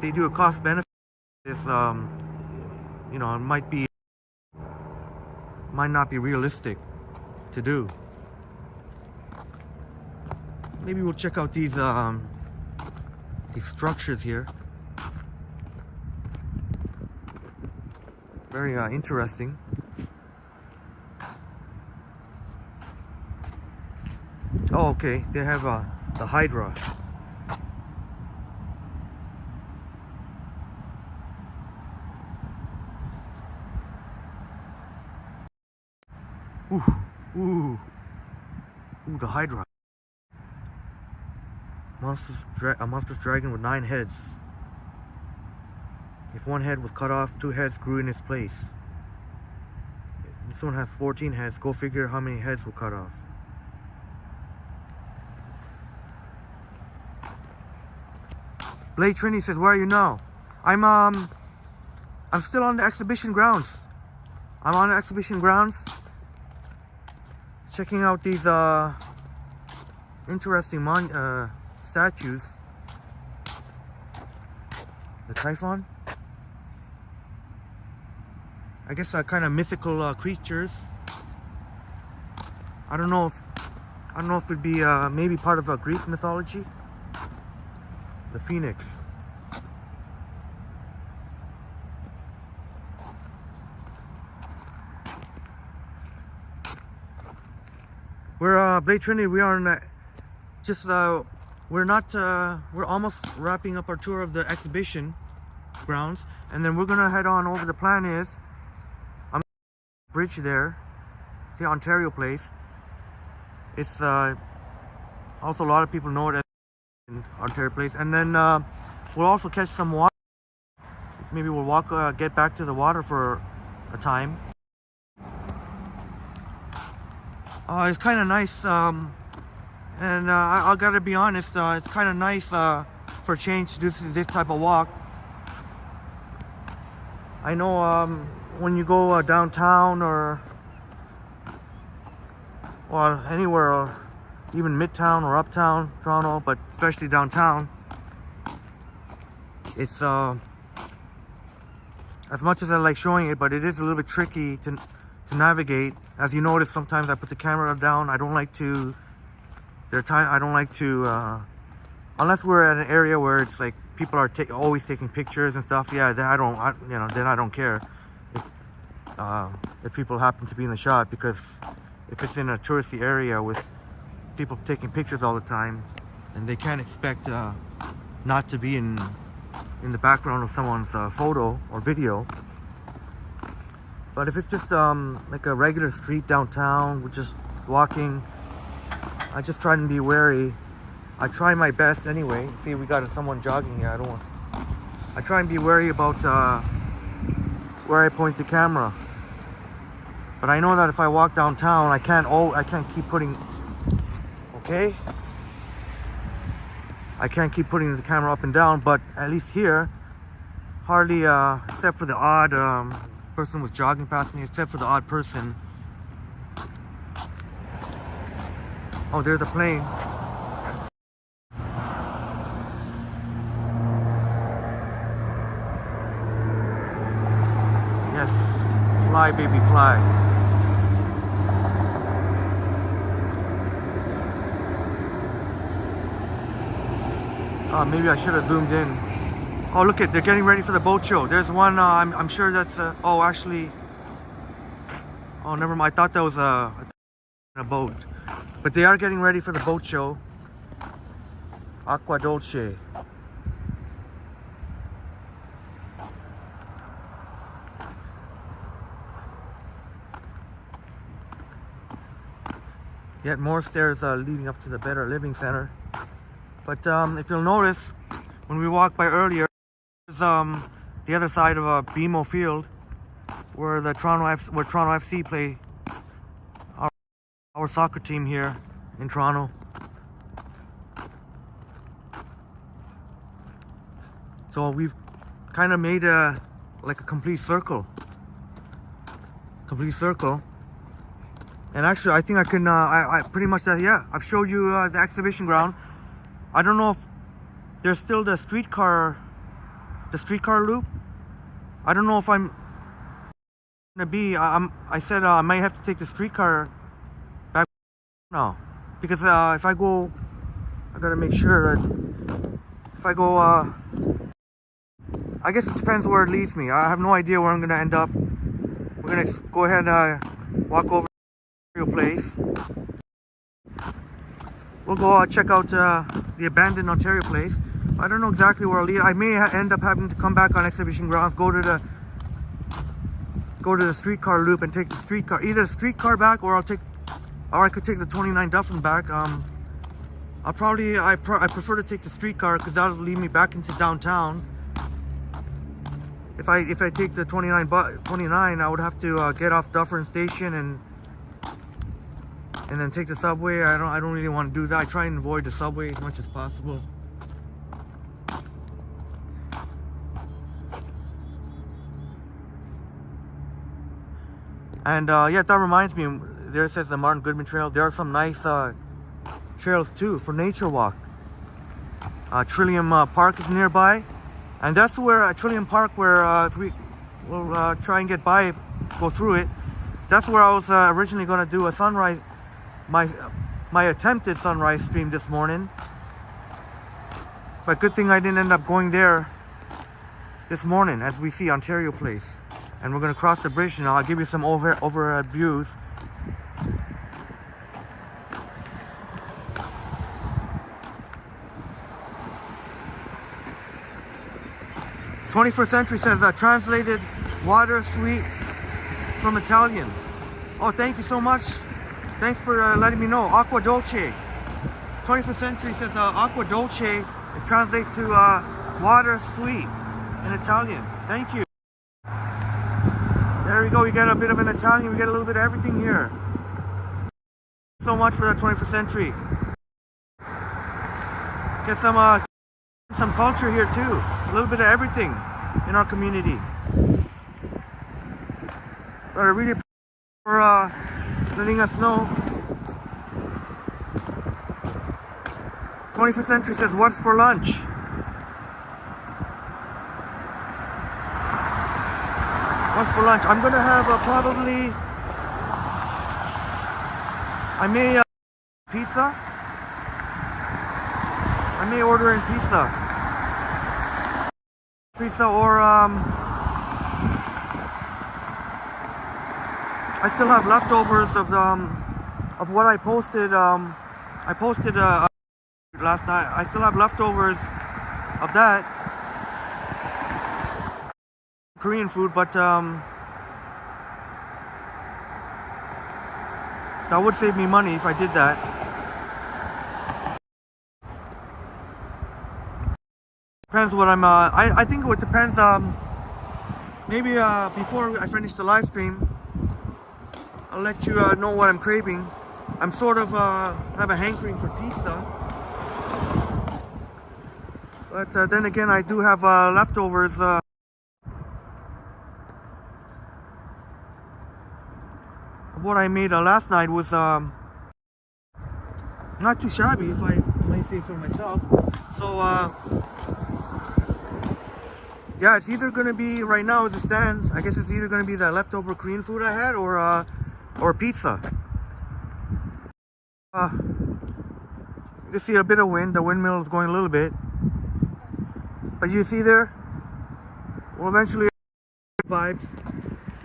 they do a cost benefit, is you know, it might not be realistic to do. Maybe we'll check out these structures here. Very interesting. Oh, okay. They have the Hydra. Ooh, the Hydra. A monstrous dragon with 9 heads. If one head was cut off, 2 heads grew in its place. This one has 14 heads. Go figure how many heads were cut off. Blade Trini says, "Where are you now?" I'm still on the exhibition grounds. I'm on the exhibition grounds, checking out these interesting statues. The Typhon, I guess, kind of mythical creatures. I don't know if it'd be maybe part of a Greek mythology. The Phoenix. We're Blade Trinity. We are in we're almost wrapping up our tour of the exhibition grounds, and then we're gonna head on over. The plan is, I'm bridge there, the Ontario Place. It's also a lot of people know it as Ontario Place, and then we'll also catch some water. Maybe we'll walk, get back to the water for a time. It's kind of nice, and I gotta be honest, it's kind of nice for a change to do this type of walk. I know when you go downtown or anywhere, or even Midtown or Uptown Toronto, but especially downtown, it's as much as I like showing it, but it is a little bit tricky to navigate. As you notice, sometimes I put the camera down. I don't like to, unless we're at an area where it's like people are always taking pictures and stuff. Yeah, then I don't care if people happen to be in the shot, because if it's in a touristy area with people taking pictures all the time, and they can't expect not to be in the background of someone's photo or video. But if it's just like a regular street downtown, we're just walking, I just try and be wary. I try my best anyway. See, we got someone jogging here. I try and be wary about where I point the camera. But I know that if I walk downtown, I can't keep putting. Okay. I can't keep putting the camera up and down. But at least here, hardly, except for the odd person was jogging past me, except for the odd person. Oh, there's a plane. Yes, fly baby fly. Maybe I should have zoomed in. Oh, look they're getting ready for the boat show. There's one, I'm sure that's oh, actually, oh, never mind. I thought that was a boat. But they are getting ready for the boat show. Acqua Dolce. Yet more stairs leading up to the Better Living Center. But if you'll notice, when we walked by earlier, is the other side of BMO Field, where Toronto FC play our soccer team here in Toronto. So we've kind of made like a complete circle. And actually, I think I can. I pretty much yeah. I've showed you the exhibition ground. I don't know if there's still the streetcar loop. I don't know if I'm gonna be. I said I might have to take the streetcar back now, because if I go, I gotta make sure that if I go. I guess it depends where it leads me. I have no idea where I'm gonna end up. We're gonna go ahead and walk over to your place. We'll go check out the abandoned Ontario Place. I don't know exactly where I'll lead. I may end up having to come back on exhibition grounds, go to the streetcar loop and take the streetcar, either the streetcar back, or I could take the 29 Dufferin back. I prefer to take the streetcar because that'll lead me back into downtown. If I take the 29, I would have to get off Dufferin Station and then take the subway. I don't really want to do that. I try and avoid the subway as much as possible. And yeah, that reminds me. There it says the Martin Goodman Trail. There are some nice trails too for nature walk. Trillium Park is nearby. And that's where Trillium Park, where if we will try and go through it. That's where I was originally going to do a sunrise, my attempted sunrise stream this morning. But good thing I didn't end up going there this morning, as we see Ontario Place. And we're going to cross the bridge now. I'll give you some overhead views. "21st Century" says translated water sweet from Italian. Oh, thank you so much. Thanks for letting me know. Acqua dolce. 21st Century says acqua dolce is translated to water sweet in Italian. Thank you. There we go. We get a bit of an Italian. We get a little bit of everything here. So much for that 21st Century. Get some culture here too. A little bit of everything in our community. But I really appreciate for letting us know. 21st Century says, "What's for lunch?" What's for lunch? I'm gonna have probably. I may pizza. I may order in pizza. Or I still have leftovers of what I posted. I posted last night. I still have leftovers of that Korean food, but that would save me money if I did that. Depends what I'm. I think it depends. Maybe before I finish the live stream, I'll let you know what I'm craving. I'm sort of have a hankering for pizza, but then again, I do have leftovers. What I made last night was not too shabby, if I may say so myself. So yeah, it's either gonna be, right now as it stands, I guess it's either gonna be that leftover Korean food I had, or pizza. You can see a bit of wind. The windmill is going a little bit, but you see there, well, eventually vibes.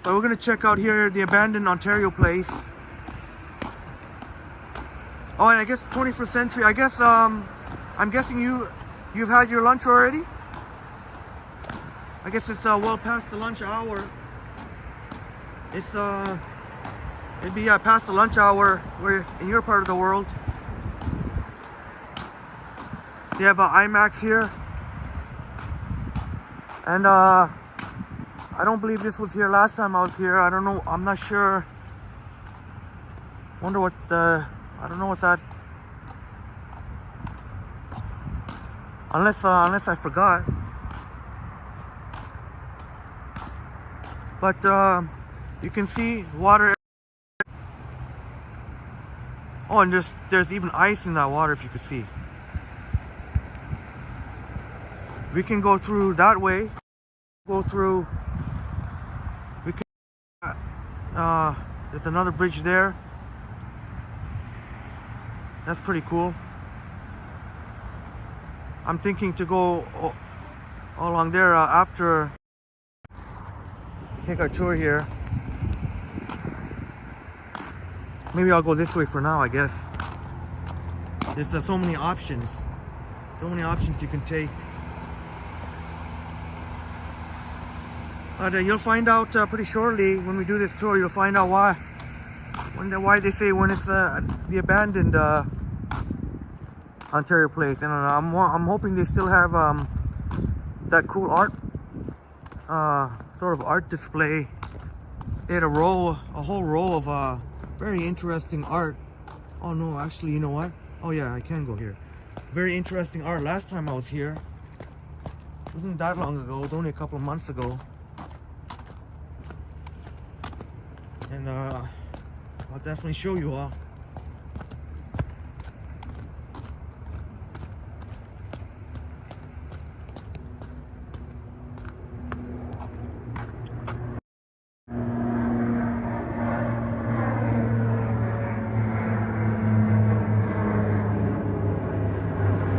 But we're gonna check out here the abandoned Ontario Place. Oh, and I guess 21st Century. I guess I'm guessing you've had your lunch already. I guess it's well past the lunch hour. It's it'd be past the lunch hour where in your part of the world. They have an IMAX here. And I don't believe this was here last time I was here. I don't know. I'm not sure. Wonder what the... I don't know what's that. Unless I forgot. But you can see water. Oh, and there's even ice in that water, if you could see. We can go through that way. Go through. We can. There's another bridge there. That's pretty cool. I'm thinking to go along there after we take our tour here. Maybe I'll go this way for now, I guess. There's so many options. So many options you can take. But you'll find out pretty shortly when we do this tour. You'll find out why they say when it's the abandoned Ontario Place. And I'm hoping they still have that cool art, sort of art display. They had a whole row of very interesting art. Oh no, actually, you know what? Oh yeah, I can go here. Very interesting art. Last time I was here, it wasn't that long ago. It was only a couple of months ago. And I'll definitely show you all.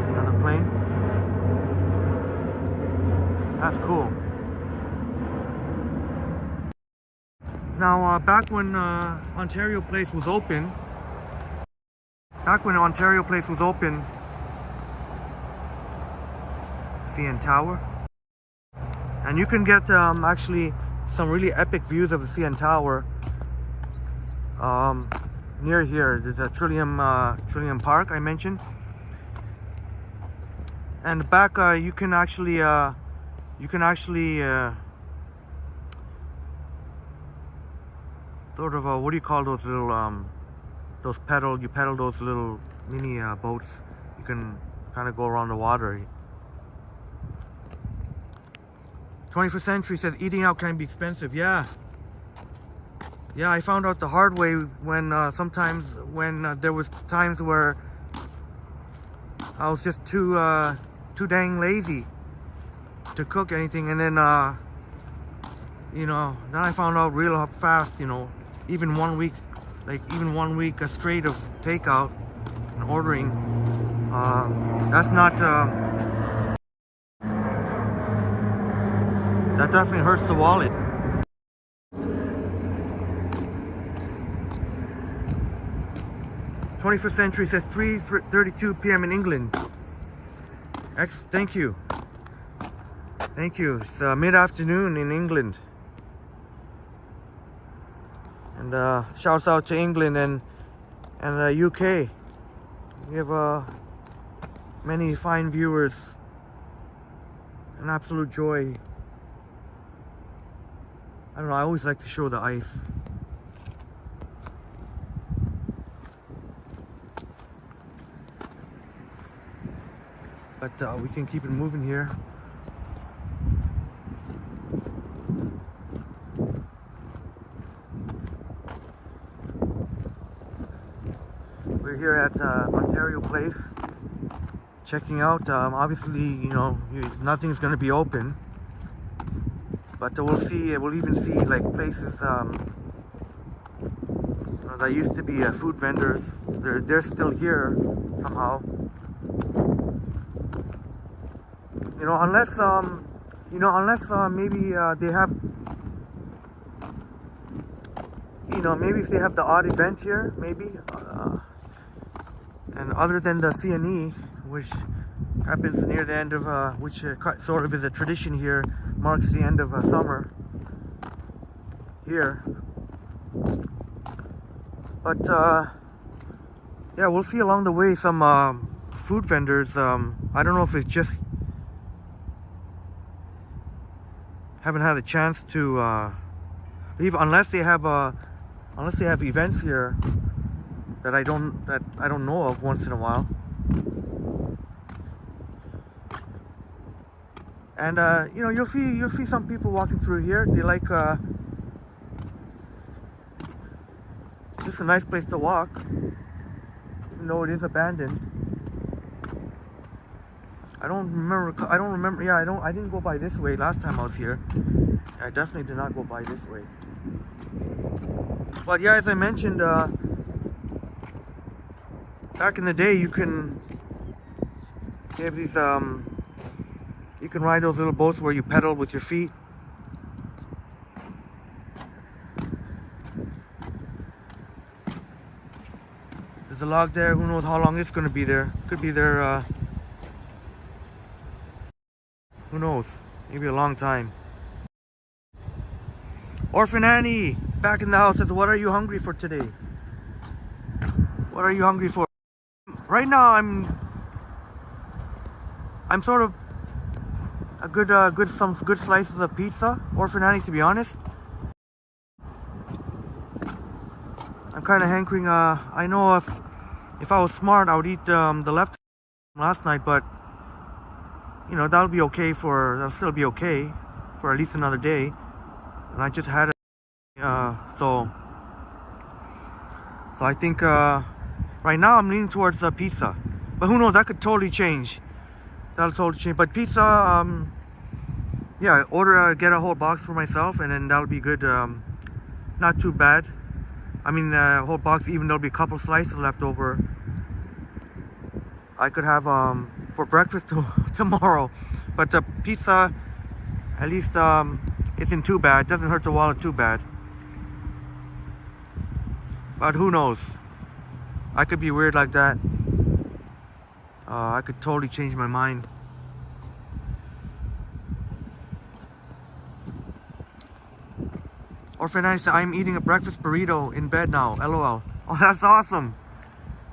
Another plane. That's cool. Now, back when Ontario Place was open, CN Tower, and you can get actually some really epic views of the CN Tower near here. There's a Trillium Park I mentioned, and back you can actually sort of what do you call those little you pedal those little mini boats. You can kind of go around the water. 21st Century says eating out can be expensive. Yeah, I found out the hard way when sometimes when there was times where I was just too dang lazy to cook anything, and then then I found out real fast, even 1 week, straight of takeout and ordering, that's not, that definitely hurts the wallet. "21st Century says 3:32 p.m. in England. Thank you. It's mid-afternoon in England. And shouts out to England and UK. We have many fine viewers. An absolute joy. I don't know, I always like to show the ice. But we can keep it moving here. We're here at Ontario Place, checking out. Obviously, nothing's going to be open, but we'll see. We'll even see like places that used to be food vendors. They're still here somehow. Unless maybe they have, maybe if they have the odd event here, maybe. And other than the CNE, which happens near the end of, which sort of is a tradition here, marks the end of summer here. But yeah, we'll see along the way some food vendors, I don't know if it's just haven't had a chance to leave, unless they have events here that I don't know of once in a while. And you know, you'll see some people walking through here. They like just a nice place to walk, even though it is abandoned. I don't remember. Yeah, I didn't go by this way last time I was here. I definitely did not go by this way. But yeah, as I mentioned, back in the day, you can have these you can ride those little boats where you pedal with your feet. There's a log there. Who knows how long it's going to be there? Could be there. Who knows? Maybe a long time. Orphan Annie, back in the house, says, "What are you hungry for today? What are you hungry for?" Right now, I'm sort of some good slices of pizza. Orphan Annie, to be honest. I'm kind of hankering. I know if I was smart, I would eat the left last night, but you know, that'll still be okay for at least another day. And I just had it, so I think right now I'm leaning towards pizza, but who knows, that could totally change. That'll totally change. But pizza, yeah, get a whole box for myself, and then that'll be good. Not too bad. I mean, a whole box, even there'll be a couple slices left over. I could have for breakfast tomorrow. But the pizza, at least isn't too bad. It doesn't hurt the wallet too bad. But who knows? I could be weird like that. I could totally change my mind. Orphan Annie said, "I'm eating a breakfast burrito in bed now. LOL." Oh, that's awesome.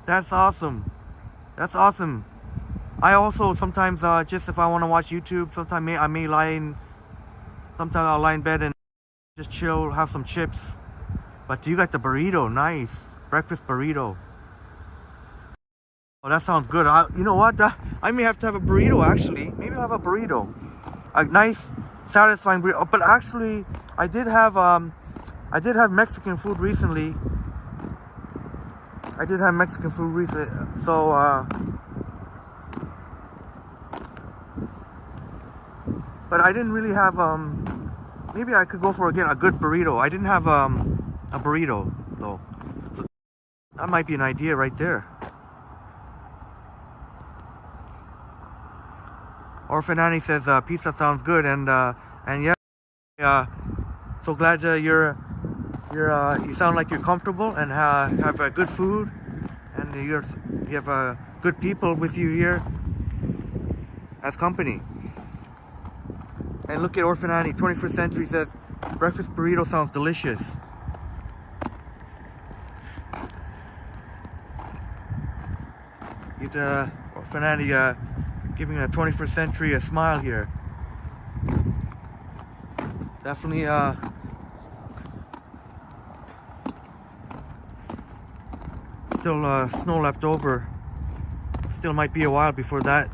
That's awesome. That's awesome. I also sometimes just if I want to watch YouTube, sometimes I'll lie in bed and just chill, have some chips. But you got the burrito, nice breakfast burrito. Oh, that sounds good. You know what? I may have to have a burrito actually. Maybe I'll have a burrito, a nice, satisfying burrito. But actually, I did have Mexican food recently. So but I didn't really have maybe I could go for again a good burrito. I didn't have a burrito though, so that might be an idea right there. Orphan Annie says pizza sounds good, and yeah, so glad you sound like you're comfortable and have good food, and you have good people with you here as company. And look at Orphan Annie, 21st Century says breakfast burrito sounds delicious. Orphan Annie giving a 21st Century a smile here. Definitely still snow left over. Still might be a while before that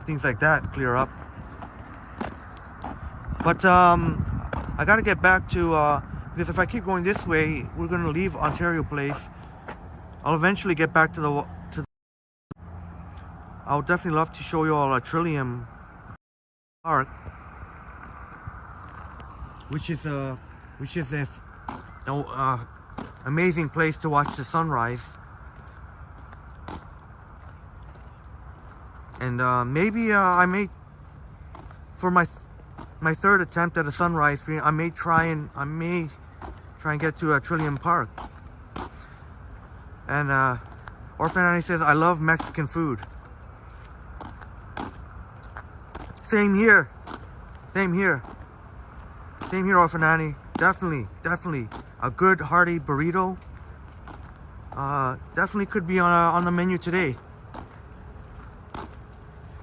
things like that clear up. But I gotta get back to because if I keep going this way, we're gonna leave Ontario Place. I'll eventually get back to the I would definitely love to show you all Trillium Park, which is a amazing place to watch the sunrise. And maybe I may, for my third attempt at a sunrise, I may try and get to Trillium Park. And Orphan Annie says, "I love Mexican food." Same here, Orphan Annie. Definitely a good hearty burrito. Definitely could be on the menu today.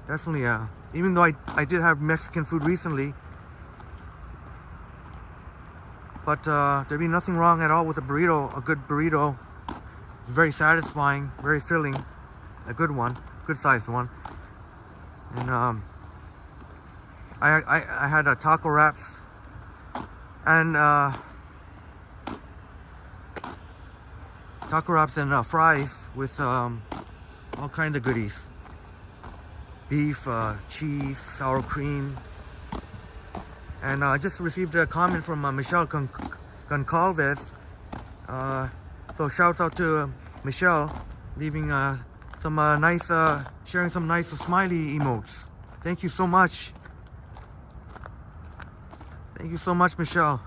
Definitely, even though I did have Mexican food recently, but there'd be nothing wrong at all with a burrito. A good burrito. It's very satisfying, very filling. A good one, good sized one. And I had taco wraps and fries with all kind of goodies. Beef, cheese, sour cream. And I just received a comment from Michelle Goncalves. So shouts out to Michelle, leaving some nice, sharing some nice smiley emotes. Thank you so much. Thank you so much, Michelle.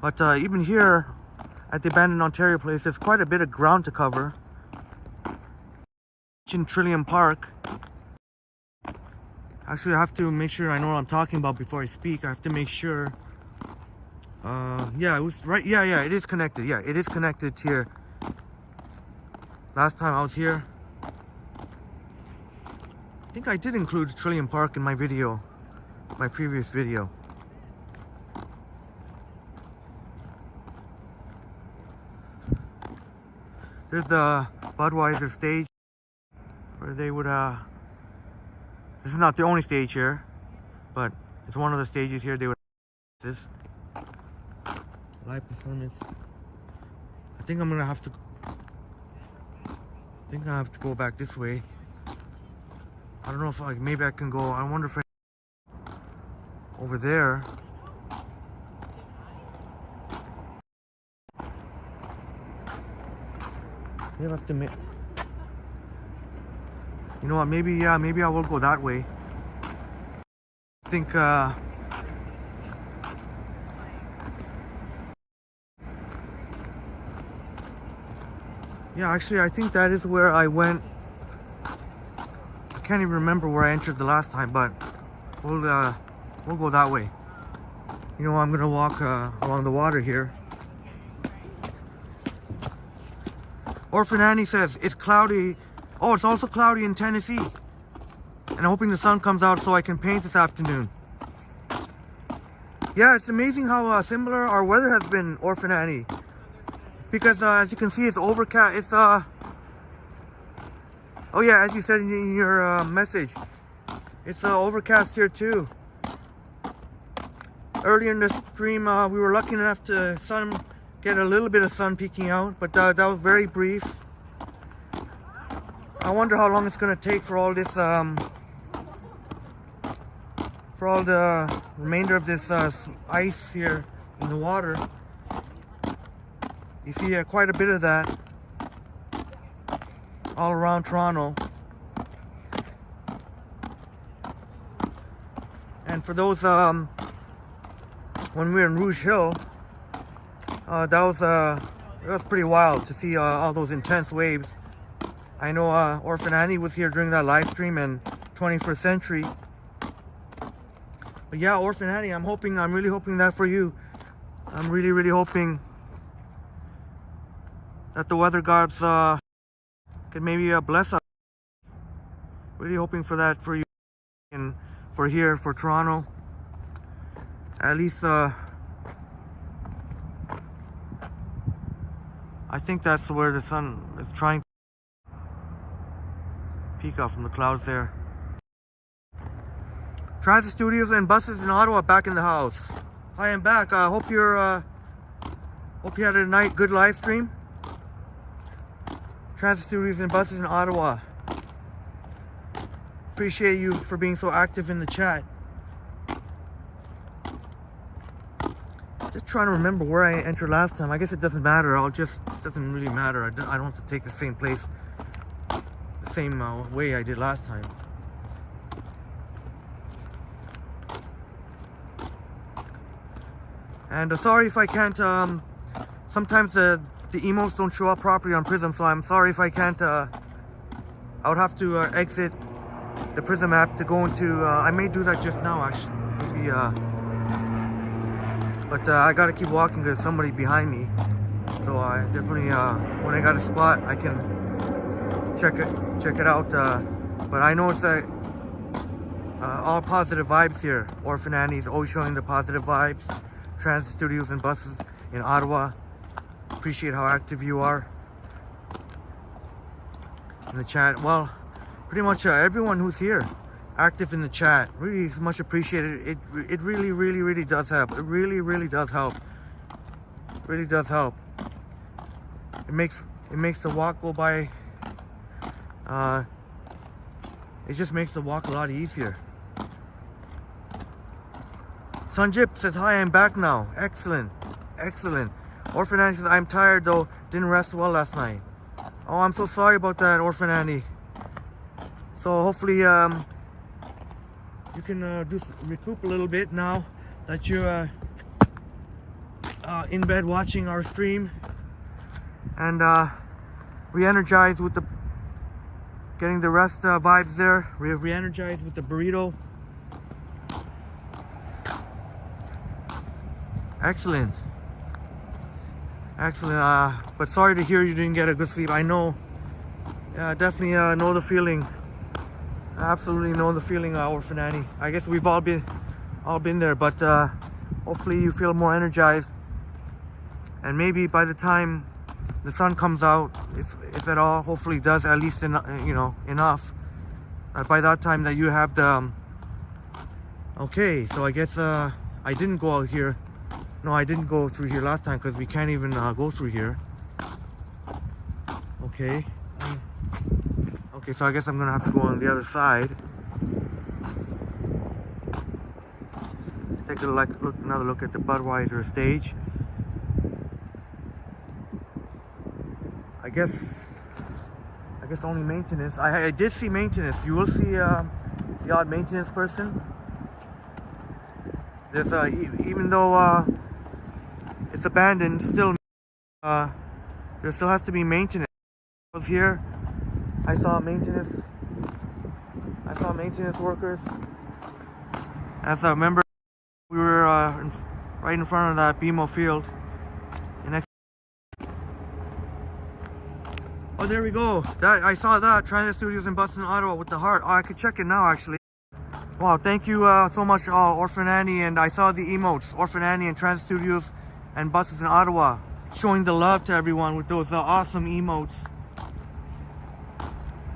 But even here at the abandoned Ontario place, there's quite a bit of ground to cover. In Trillium Park. Actually, I have to make sure I know what I'm talking about before I speak. I have to make sure. Yeah, it was right. Yeah, it is connected. Yeah, it is connected here. Last time I was here, I think I did include Trillium Park in my video, my previous video. There's the Budweiser stage where they would this is not the only stage here, but it's one of the stages here. They would this live performance. I think I'm gonna have to go back this way. I don't know if maybe I can go. I wonder if over there. Maybe I have to make. You know what? Maybe I will go that way. I think yeah, actually, I think that is where I went. I can't even remember where I entered the last time, but we'll go that way. You know, I'm gonna walk along the water here. Orphan Annie says it's cloudy. Oh, it's also cloudy in Tennessee. And I'm hoping the sun comes out so I can paint this afternoon. Yeah, it's amazing how similar our weather has been, Orphan Annie. Because as you can see, it's overcast. It's oh yeah, as you said in your message, it's overcast here too. Earlier in the stream, we were lucky enough to get a little bit of sun peeking out, but that was very brief. I wonder how long it's gonna take for all this, for all the remainder of this ice here in the water. You see quite a bit of that all around Toronto. And for those, when we were in Rouge Hill, it was pretty wild to see all those intense waves. I know Orphan Annie was here during that live stream and 21st Century. But yeah, Orphan Annie, I'm really hoping that for you. I'm really, really hoping that the weather gods can maybe bless us. Really hoping for that for you and for here, for Toronto. At least I think that's where the sun is trying to peek out from the clouds there. Transit Studios and buses in Ottawa back in the house. Hi, I'm back. I hope you had a good live stream. Transit Studios and buses in Ottawa. Appreciate you for being so active in the chat. Just trying to remember where I entered last time. I guess it doesn't matter. It doesn't really matter. I don't have to take the same place, the same way I did last time. And sorry if I can't, sometimes the emotes don't show up properly on Prism, so I'm sorry if I can't, I would have to exit the Prism app to go into, I may do that just now actually, maybe, but I gotta keep walking because somebody behind me, So I definitely, when I got a spot, I can check it out. But I know it's all positive vibes here. Orphan Annie's always showing the positive vibes. Transit Studios and Buses in Ottawa. Appreciate how active you are in the chat. Well, pretty much everyone who's here active in the chat, really is much appreciated. It really, really, really does help. It really, really does help. Really does help. It makes the walk go by. It just makes the walk a lot easier. Sanjip says, hi, I'm back now. Excellent. Excellent. Orphan Annie says, I'm tired though. Didn't rest well last night. Oh, I'm so sorry about that, Orphan Annie. So hopefully you can recoup a little bit now that you're in bed watching our stream. And re-energized with the getting the rest vibes there. Re-energized with the burrito. Excellent. Excellent. But sorry to hear you didn't get a good sleep. I know. Yeah, definitely know the feeling. Absolutely know the feeling, Orphan Annie. I guess we've all been there. But hopefully you feel more energized. And maybe by the time the sun comes out, if at all, hopefully it does at least enough. By that time that you have the. Okay, so I guess I didn't go out here. No, I didn't go through here last time because we can't even go through here. Okay. Okay, so I guess I'm gonna have to go on the other side. Let's take another look at the Budweiser stage. I guess only maintenance. I did see maintenance. You will see the odd maintenance person. There's even though it's abandoned, still there still has to be maintenance. I was here. I saw maintenance workers. As I remember, we were right in front of that BMO field. Oh, there we go. I saw that. Transit Studios and Buses in Ottawa with the heart. Oh, I could check it now, actually. Wow, thank you so much, Orphan Annie. And I saw the emotes, Orphan Annie and Transit Studios and Buses in Ottawa, showing the love to everyone with those awesome emotes.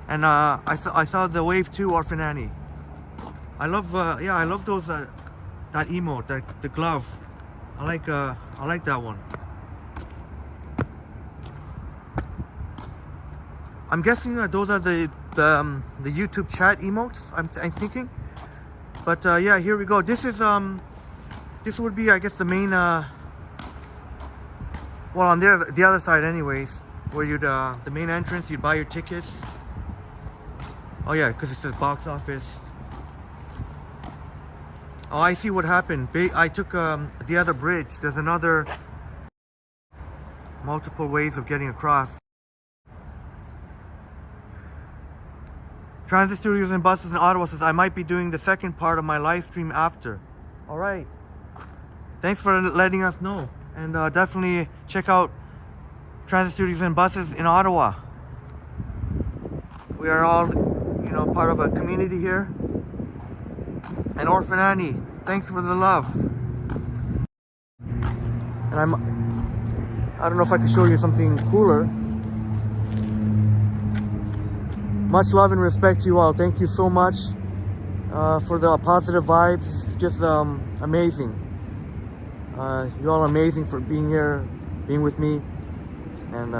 And I saw the wave too, Orphan Annie. I love, I love those that emote, the glove. I like that one. I'm guessing those are the YouTube chat emotes. I'm thinking, but yeah, here we go. This is this would be, I guess, the main. Well, on the other side, anyways, where you'd the main entrance. You'd buy your tickets. Oh yeah, because it says box office. Oh, I see what happened. I took the other bridge. There's another multiple ways of getting across. Transit Studios and Buses in Ottawa says, I might be doing the second part of my live stream after. All right. Thanks for letting us know. And definitely check out Transit Studios and Buses in Ottawa. We are all, part of a community here. And Orphan Annie, thanks for the love. And I don't know if I can show you something cooler. Much love and respect to you all. Thank you so much for the positive vibes. It's just amazing. You're all amazing for being here, being with me. And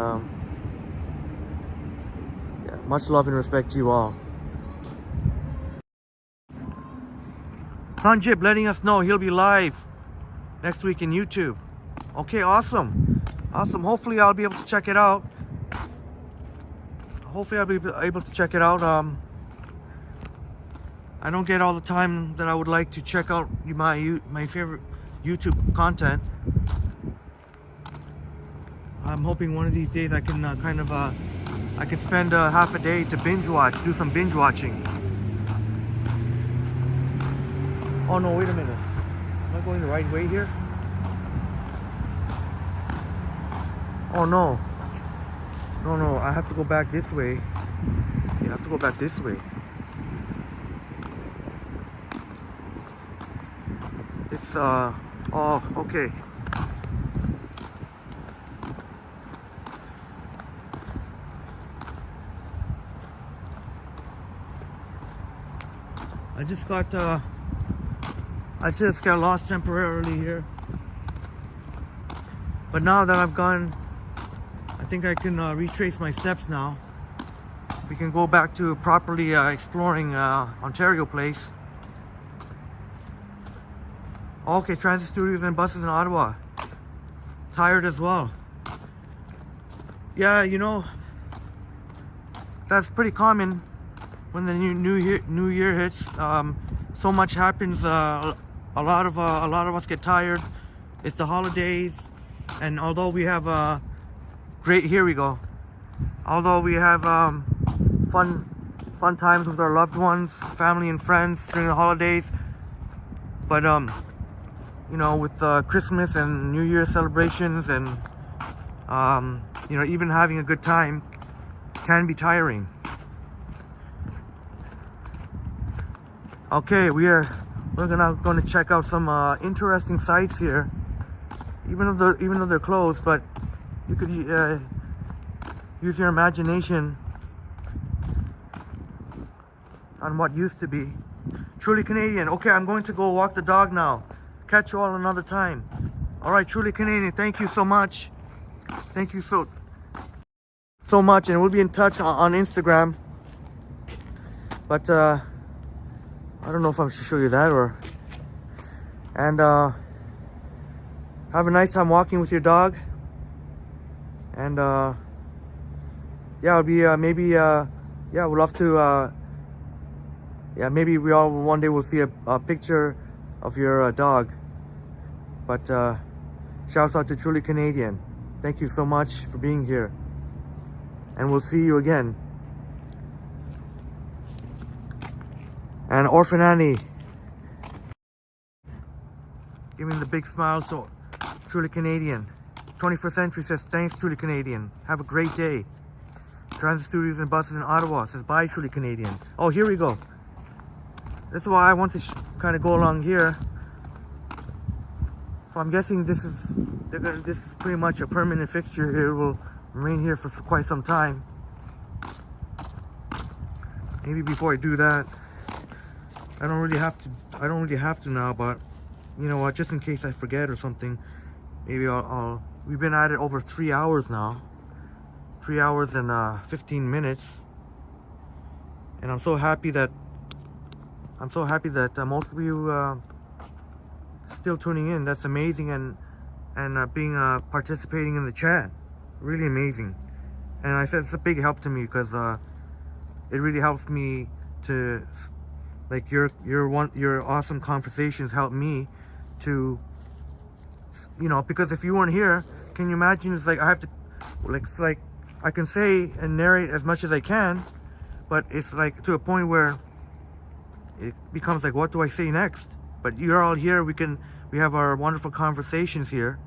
yeah, much love and respect to you all. Sanjib letting us know he'll be live next week in YouTube. Okay, awesome. Awesome. Hopefully I'll be able to check it out. Hopefully I'll be able to check it out. I don't get all the time that I would like to check out my favorite YouTube content. I'm hoping one of these days I can I can spend half a day to binge watch, do some binge watching. Oh no, wait a minute. Am I going the right way here? Oh no. No, I have to go back this way. You have to go back this way. It's oh, okay. I just got lost temporarily here. But now that I've gone, I think I can retrace my steps now. We can go back to properly exploring Ontario Place. Okay, transit studios and buses in Ottawa. Tired as well. Yeah, you know, that's pretty common when the new year hits. So much happens. A lot of us get tired. It's the holidays, and although we have here we go. Although we have fun times with our loved ones, family and friends during the holidays, but you know, with Christmas and New Year celebrations, and you know, even having a good time can be tiring. Okay, we're gonna check out some interesting sites here, even though they're closed, but you could use your imagination on what used to be. Truly Canadian. Okay, I'm going to go walk the dog now. Catch you all another time. All right, Truly Canadian, thank you so much. Thank you so much, and we'll be in touch on Instagram. But I don't know if I should show you that or. And have a nice time walking with your dog. And yeah, it'll be maybe yeah, we'd love to yeah, maybe we all one day will see a picture of your dog. But shouts out to Truly Canadian. Thank you so much for being here, and we'll see you again. And Orphan Annie, give me the big smile. So Truly Canadian 21st Century says thanks, Truly Canadian, have a great day. Transit studios and buses in Ottawa says bye, Truly Canadian. Oh, here we go. That's why I want to kind of go along here. So I'm guessing this is pretty much a permanent fixture here. It will remain here for quite some time. Maybe before I do that, I don't really have to now, but you know what, just in case I forget or something, maybe I'll we've been at it over 3 hours now. 3 hours and 15 minutes. And I'm so happy that most of you still tuning in. That's amazing, and being participating in the chat, really amazing. And I said it's a big help to me, because it really helps me to, like, your awesome conversations help me to, you know, because if you weren't here, can you imagine? It's like I have to, like, it's like I can say and narrate as much as I can, but it's like to a point where it becomes like, what do I say next? But you're all here. We have our wonderful conversations here,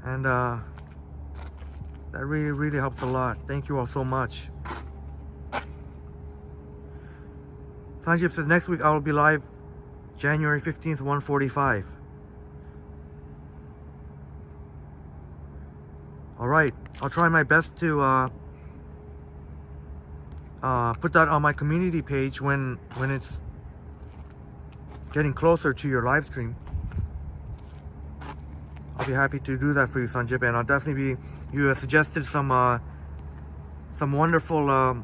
and that really helps a lot. Thank you all so much. Sanjip says next week I will be live January 15th, 1:45. All right, I'll try my best to put that on my community page when it's getting closer to your live stream. I'll be happy to do that for you, Sanjip, and I'll definitely be. You have suggested some wonderful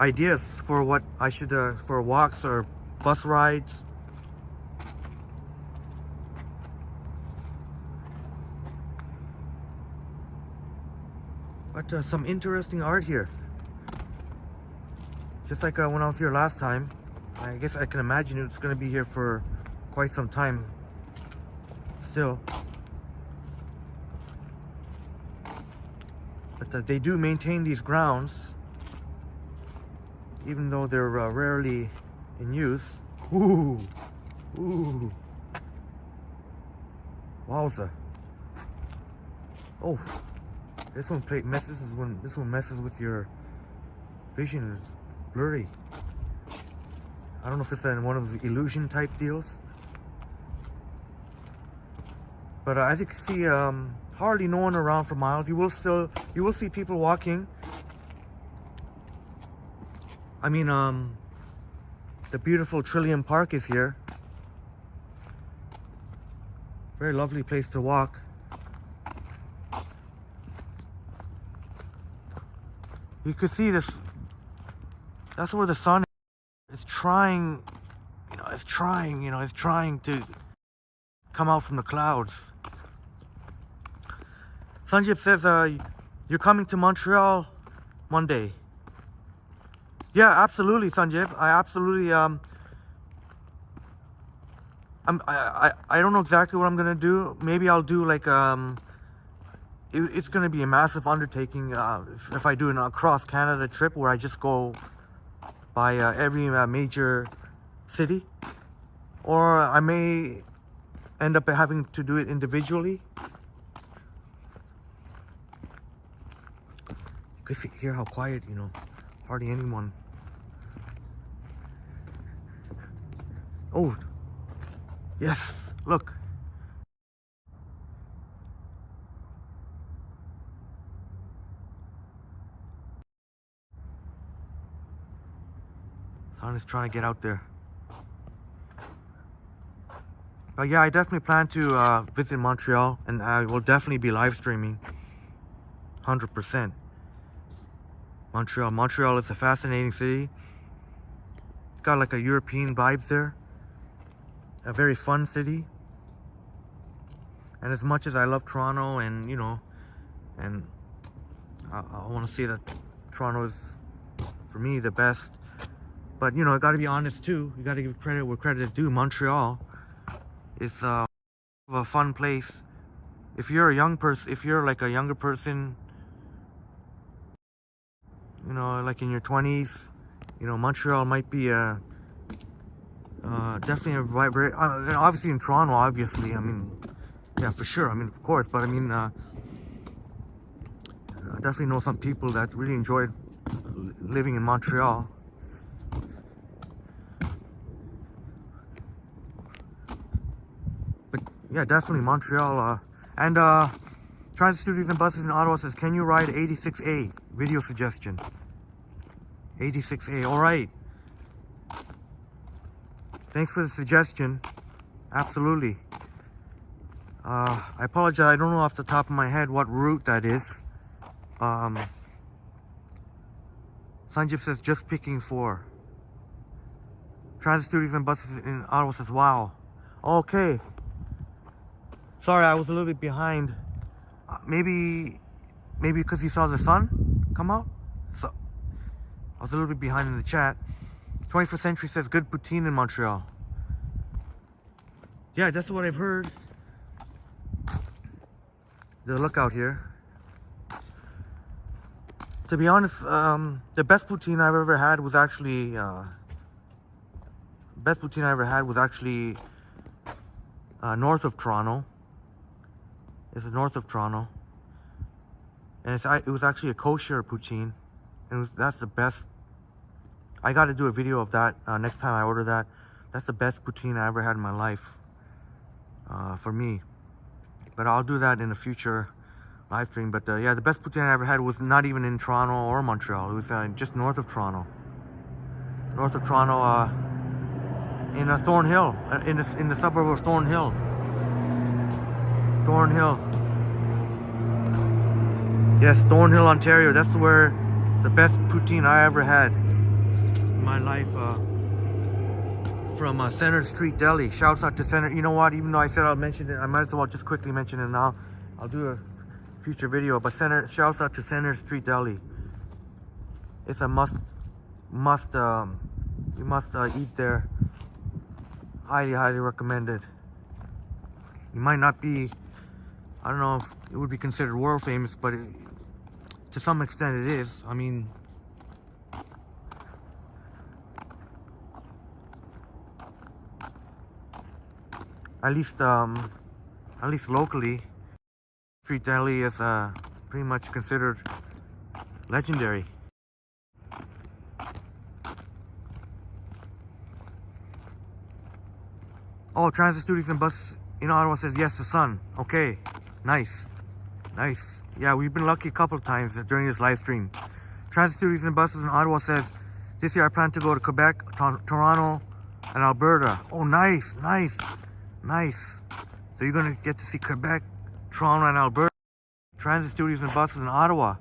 ideas for what I should for walks or bus rides. But some interesting art here. Just like when I was here last time. I guess I can imagine it's going to be here for quite some time still. But they do maintain these grounds, even though they're rarely in use. Ooh, ooh, wowza. Oh, this one messes with your vision. It's blurry. I don't know if it's one of those illusion type deals. But as you can see, hardly no one around for miles. You will see people walking. I mean, the beautiful Trillium Park is here. Very lovely place to walk. You can see this. That's where the sun is trying, it's trying to come out from the clouds. Sanjib says, you're coming to Montreal one day. Yeah, absolutely, Sanjib. I absolutely, I don't know exactly what I'm gonna do. Maybe I'll do like, it's gonna be a massive undertaking if I do a cross Canada trip where I just go by every major city, or I may end up having to do it individually. You can hear how quiet, hardly anyone. Oh, yes, look. Sun is trying to get out there. But yeah, I definitely plan to visit Montreal, and I will definitely be live streaming. 100%. Montreal is a fascinating city. It's got like a European vibes there. A very fun city. And as much as I love Toronto, and and I want to say that Toronto is, for me, the best. But I got to be honest too. You got to give credit where credit is due. Montreal is a fun place. If you're a young person, if you're like a younger person, like in your 20s, Montreal might be definitely a very, obviously in Toronto, obviously, I mean, yeah, for sure, I mean, of course, but I mean, I definitely know some people that really enjoyed living in Montreal. But yeah, definitely Montreal, and Transit Studios and Buses in Ottawa says, can you ride 86A? Video suggestion. 86A, all right. Thanks for the suggestion. Absolutely. I apologize, I don't know off the top of my head what route that is. Sanjib says, just picking 4. Transit Studios and Buses in Ottawa says, wow. Okay. Sorry, I was a little bit behind. Maybe because you saw the sun come out? So I was a little bit behind in the chat. 21st Century says, good poutine in Montreal. Yeah, that's what I've heard. The lookout here. To be honest, the best poutine I've ever had was actually north of Toronto. It's north of Toronto, and it was actually a kosher poutine, and that's the best. I got to do a video of that next time I order that. That's the best poutine I ever had in my life, for me. But I'll do that in a future live stream. But yeah, the best poutine I ever had was not even in Toronto or Montreal. It was just north of Toronto. North of Toronto, in Thornhill, in the suburb of Thornhill. Thornhill. Yes, Thornhill, Ontario. That's where the best poutine I ever had in my life. From Center Street Deli. Shouts out to Center. You know what? Even though I said I'll mention it, I might as well just quickly mention it now. I'll do a future video. But shouts out to Center Street Deli. It's a must. You must eat there. Highly recommended. You might not be, I don't know if it would be considered world famous, but to some extent it is. I mean, at least locally. Street Deli is pretty much considered legendary. Oh, Transit Studios and Bus in Ottawa says yes to Sun. Okay, nice, nice. Yeah, we've been lucky a couple of times during this live stream. Transit Studios and Buses in Ottawa says, this year I plan to go to Quebec, Toronto, and Alberta. Oh, nice, nice, nice. So you're gonna get to see Quebec, Toronto, and Alberta. Transit Studios and Buses in Ottawa.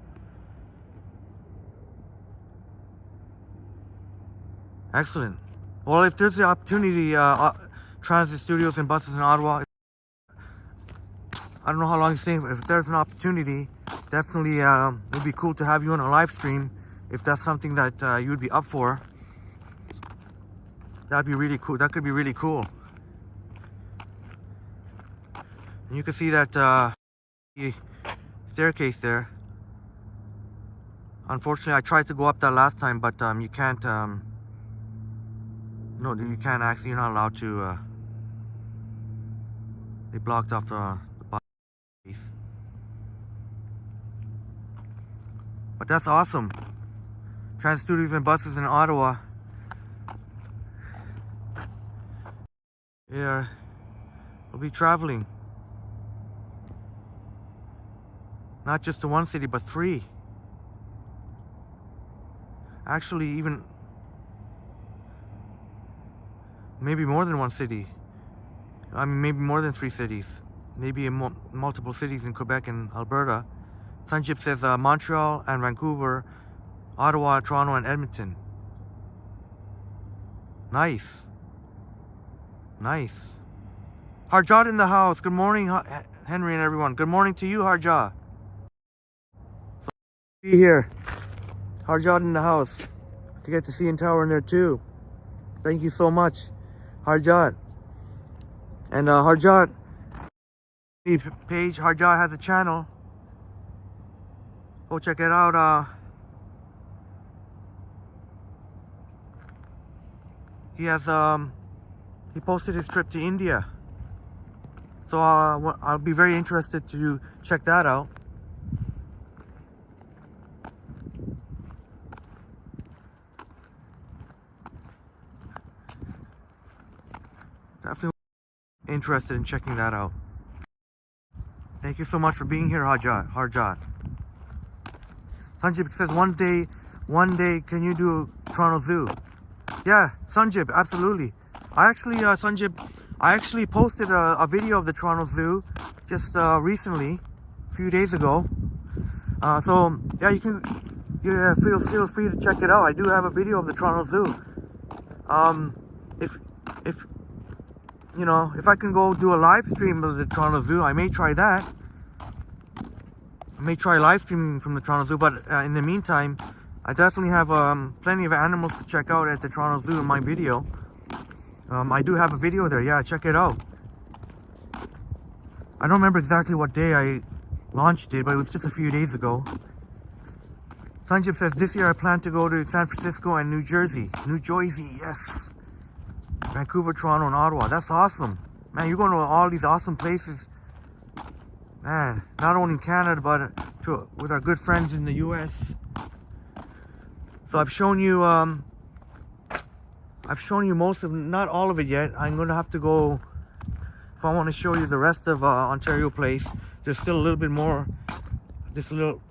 Excellent. Well, if there's the opportunity, Transit Studios and Buses in Ottawa, I don't know how long you're staying. If there's an opportunity, definitely it would be cool to have you on a live stream. If that's something that you'd be up for, that'd be really cool. That could be really cool. And you can see that staircase there. Unfortunately, I tried to go up that last time, but you can't. No, you can't actually. You're not allowed to. They blocked off the bottom piece. But that's awesome. Transit Studios and Buses in Ottawa. Yeah, we'll be traveling. Not just to one city, but 3. Actually, even maybe more than one city. I mean, maybe more than 3 cities. Maybe in multiple cities in Quebec and Alberta. Sunjip says Montreal and Vancouver, Ottawa, Toronto, and Edmonton. Nice. Nice. Harjot in the house. Good morning, Henry and everyone. Good morning to you, Harjot. So, be here. Harjot in the house. I get to see in Tower in there too. Thank you so much, Harjot. And Harjot page. Harjot has a channel. Go check it out. He has he posted his trip to India, so I'll be very interested to check that out. Definitely interested in checking that out. Thank you so much for being here, Harjot. Sanjib says one day can you do Toronto Zoo? Yeah, Sanjib, absolutely. Sanjib, I actually posted a video of the Toronto Zoo just recently, a few days ago. So yeah, you can feel free to check it out. I do have a video of the Toronto Zoo. If you know, if I can go do a live stream of the Toronto Zoo, I may try that. I may try live streaming from the Toronto Zoo, but in the meantime, I definitely have plenty of animals to check out at the Toronto Zoo in my video. I do have a video there. Yeah, check it out. I don't remember exactly what day I launched it, but it was just a few days ago. Sanjib says, this year I plan to go to San Francisco and New Jersey. New Jersey, yes. Vancouver, Toronto, and Ottawa. That's awesome. Man, you're going to all these awesome places. Man, not only in Canada, but with our good friends in the US. So I've shown you most of, not all of it yet. I'm going to have to go, if I want to show you the rest of Ontario Place, there's still a little bit more, just a little,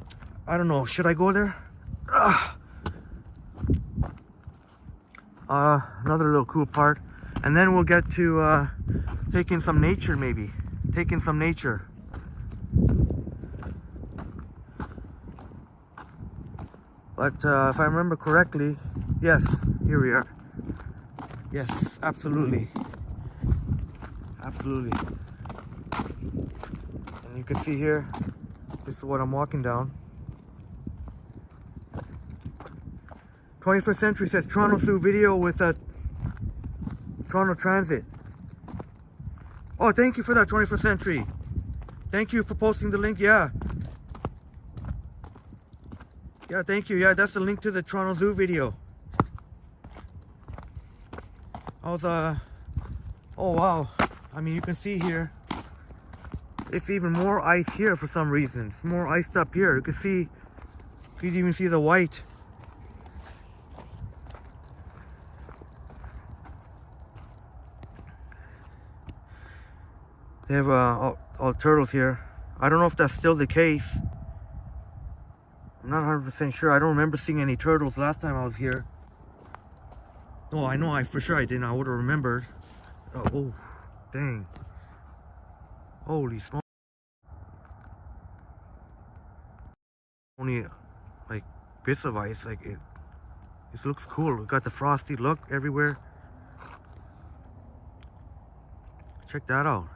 I don't know, should I go there? Another little cool part. And then we'll get to take in some nature, maybe. Take in some nature. But if I remember correctly, yes, here we are. Yes, absolutely. Absolutely. And you can see here, this is what I'm walking down. 21st Century says Toronto Zoo video with a Toronto Transit. Oh, thank you for that, 21st Century. Thank you for posting the link. Yeah. Yeah, thank you. Yeah, that's the link to the Toronto Zoo video. I was, oh wow. I mean, you can see here. it's even more ice here for some reason. It's more iced up here. You can even see the white. They have all turtles here. I don't know if that's still the case. I'm not 100% sure. I don't remember seeing any turtles last time I was here. Oh, I know. For sure I didn't. I would have remembered. Oh, dang. Holy smoke. Only like bits of ice. Like it looks cool. It got the frosty look everywhere. Check that out.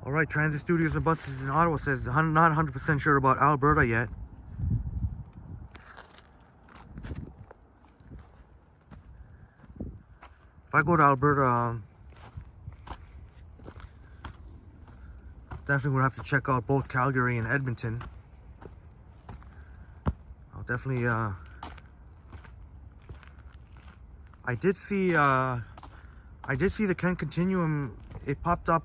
All right, Transit Studios and Buses in Ottawa says not 100% sure about Alberta yet. If I go to Alberta, definitely would have to check out both Calgary and Edmonton. I'll definitely. I did see the Kent Continuum. It popped up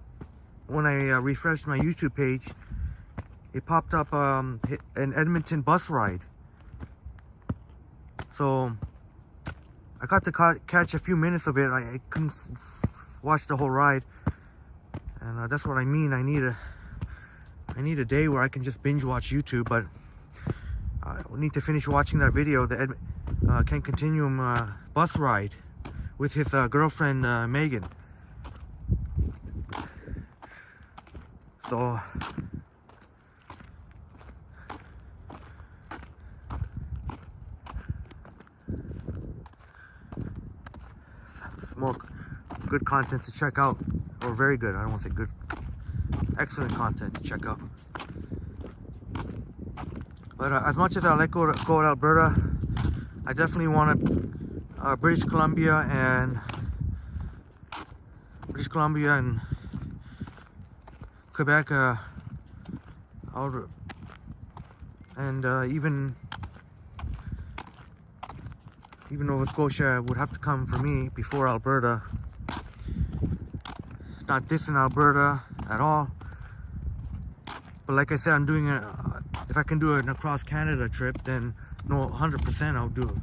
when I refreshed my YouTube page. It popped up an Edmonton bus ride. So I got to catch a few minutes of it. I couldn't watch the whole ride, and that's what I mean. I need a day where I can just binge watch YouTube, but I need to finish watching that video, the Kent Continuum bus ride with his girlfriend Megan. So smoke, good content to check out, or very good. I don't want to say good, excellent content to check out. But as much as I like go to Alberta, I definitely want to British Columbia and Quebec, and even Nova Scotia would have to come for me before Alberta. Not dissing Alberta at all, but like I said, I'm doing if I can do an across Canada trip, then no, 100% I'll do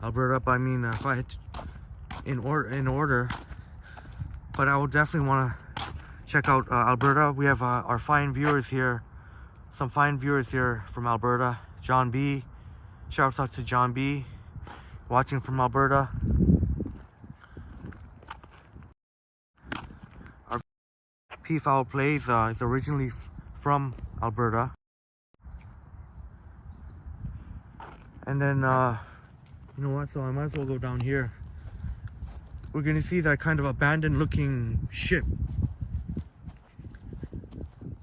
Alberta. But I mean, if I had to, in order, but I would definitely want to check out Alberta. We have our fine viewers here, some fine viewers here from Alberta. John B, shouts out to John B, watching from Alberta. Our Peafowl Plays is originally from Alberta. And then, you know what, so I might as well go down here. We're gonna see that kind of abandoned looking ship.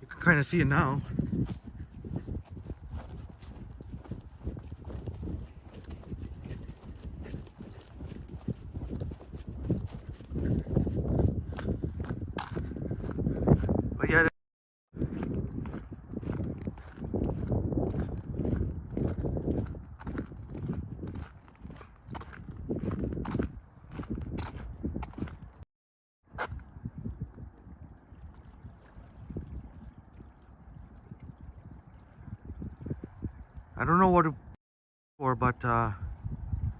You can kind of see it now. But yeah, I don't know what to for, but oh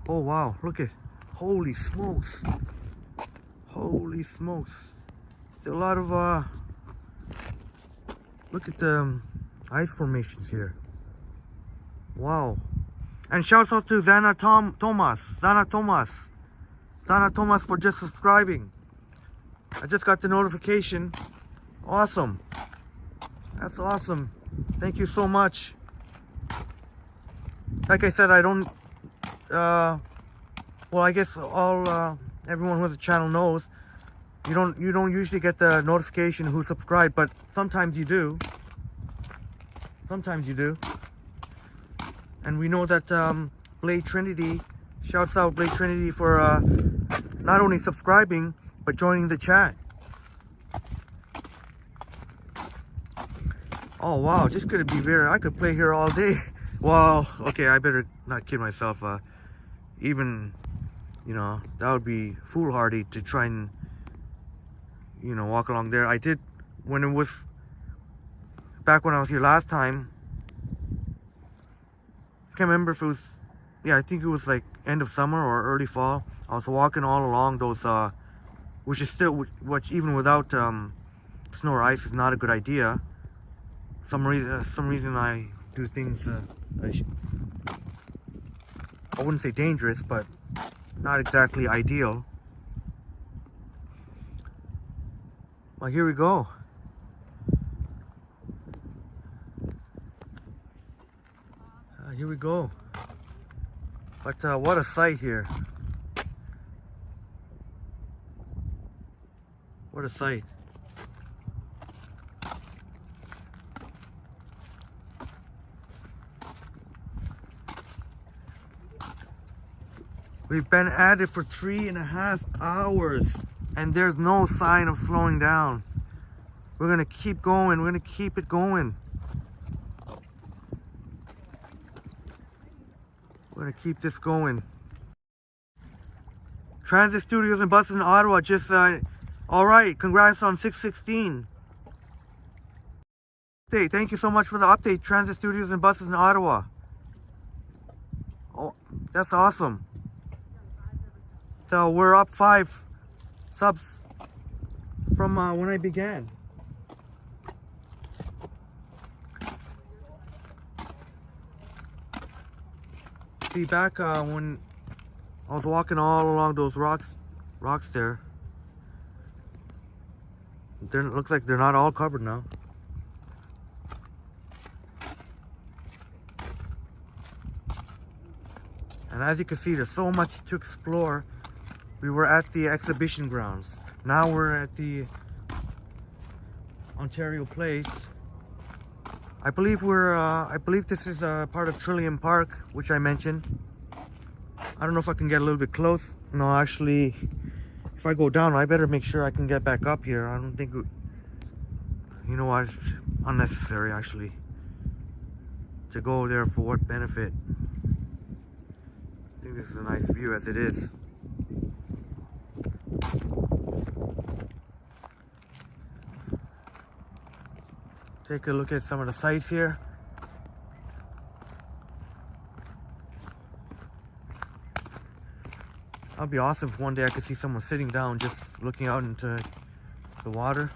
wow, look at, holy smokes, still a lot of look at the ice formations here. Wow. And shouts out to Zana Thomas for just subscribing. I just got the notification. Awesome, that's awesome. Thank you so much. Like I said, I don't well, I guess all everyone who has a channel knows you don't usually get the notification who subscribed, but sometimes you do. And we know that Blade Trinity, shouts out Blade Trinity for not only subscribing but joining the chat. Oh wow, this could be very. I could play here all day. Well, okay, I better not kid myself. Even, you know, that would be foolhardy to try and, you know, walk along there. I did when it was back when I was here last time. I can't remember if it was, yeah, I think it was like end of summer or early fall. I was walking all along those, which is still, which even without snow or ice is not a good idea. Some reason I do things I wouldn't say dangerous, but not exactly ideal. Well, here we go. Here we go. But what a sight here. What a sight. We've been at it for 3.5 hours and there's no sign of slowing down. We're gonna keep going. We're gonna keep it going. We're gonna keep this going. Transit Studios and Buses in Ottawa just, all right, congrats on 6/16. Hey, thank you so much for the update, Transit Studios and Buses in Ottawa. Oh, that's awesome. So we're up 5 subs from when I began. See, back when I was walking all along those rocks there, it looks like they're not all covered now. And as you can see, there's so much to explore. We were at the exhibition grounds. Now we're at the Ontario Place. I believe this is part of Trillium Park, which I mentioned. I don't know if I can get a little bit close. No, actually, if I go down, I better make sure I can get back up here. I don't think, you know what, unnecessary actually to go there. For what benefit? I think this is a nice view as it is. Take a look at some of the sights here. That'd be awesome if one day I could see someone sitting down just looking out into the water.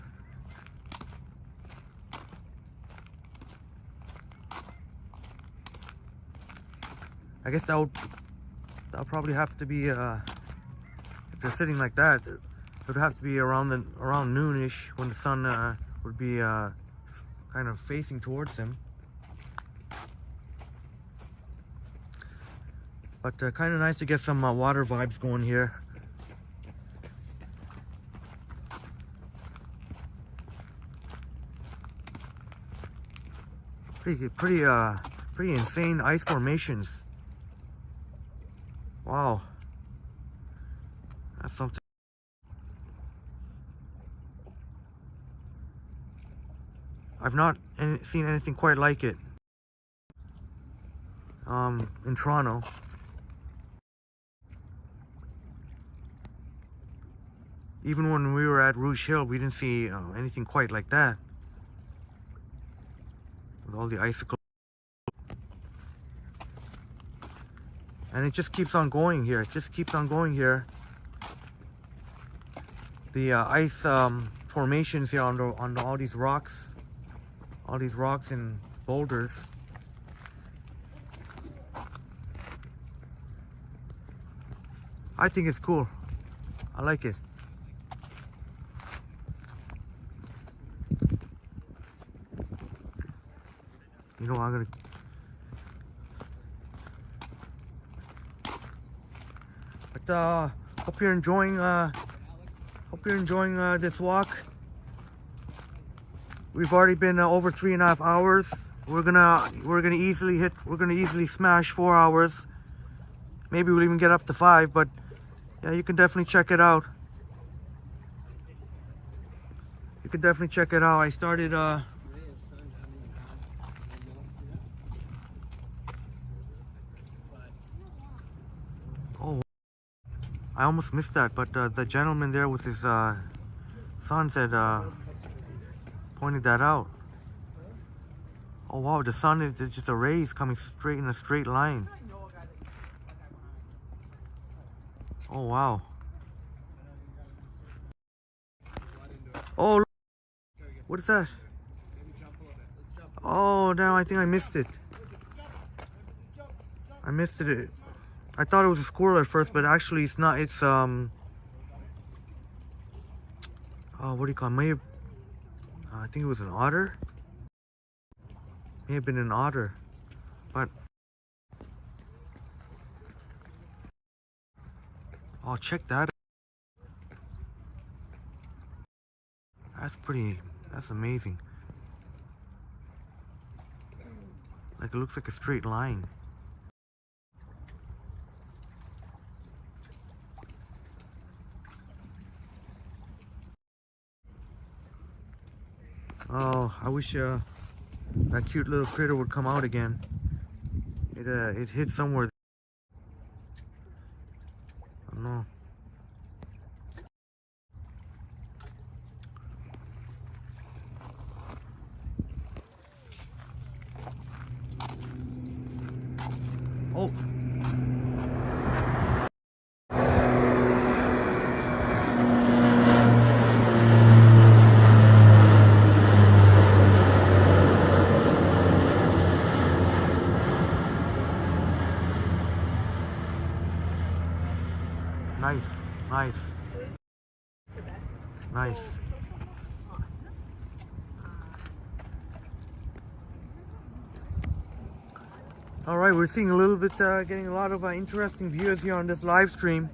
I guess that would probably have to be if they're sitting like that, it would have to be around noonish when the sun would be kind of facing towards them. But kind of nice to get some water vibes going here. Pretty insane ice formations. Wow, that's something. I've not seen anything quite like it in Toronto. Even when we were at Rouge Hill, we didn't see anything quite like that. With all the icicles. And it just keeps on going here. It just keeps on going here. The ice formations here on all these rocks. All these rocks and boulders. I think it's cool. I like it. You know, I'm gonna. But hope you're enjoying. This walk. We've already been over 3.5 hours. We're gonna easily smash 4 hours. Maybe we'll even get up to 5. But yeah, you can definitely check it out. You can definitely check it out. I started I almost missed that, but the gentleman there with his son said, pointed that out. Oh wow, the sun is just a rays coming straight in a straight line. Oh wow. Oh, look. What is that? Oh, now I think I missed it. I missed it. I thought it was a squirrel at first, but actually it's not. It's oh, what do you call it? Maybe I think it was an otter. May have been an otter, but oh, check that out. That's pretty. That's amazing. Like it looks like a straight line. Oh, I wish that cute little critter would come out again. It hid somewhere. I don't know. Oh. Nice, nice, nice. All right, we're seeing a little bit, getting a lot of interesting views here on this live stream.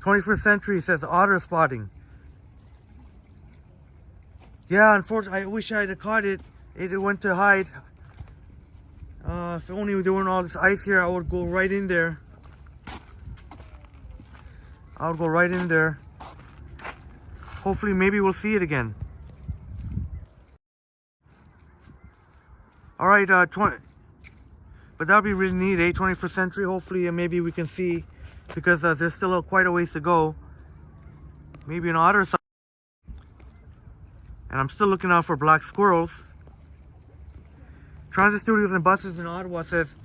"21st century says otter spotting." Yeah, unfortunately, I wish I had caught it. It went to hide. If only there weren't all this ice here, I would go right in there. I would go right in there. Hopefully, maybe we'll see it again. All right, but that would be really neat, eh? 21st century. Hopefully, maybe we can see, because there's still quite a ways to go. Maybe an otter. And I'm still looking out for black squirrels. Transit Studios and Buses in Ottawa says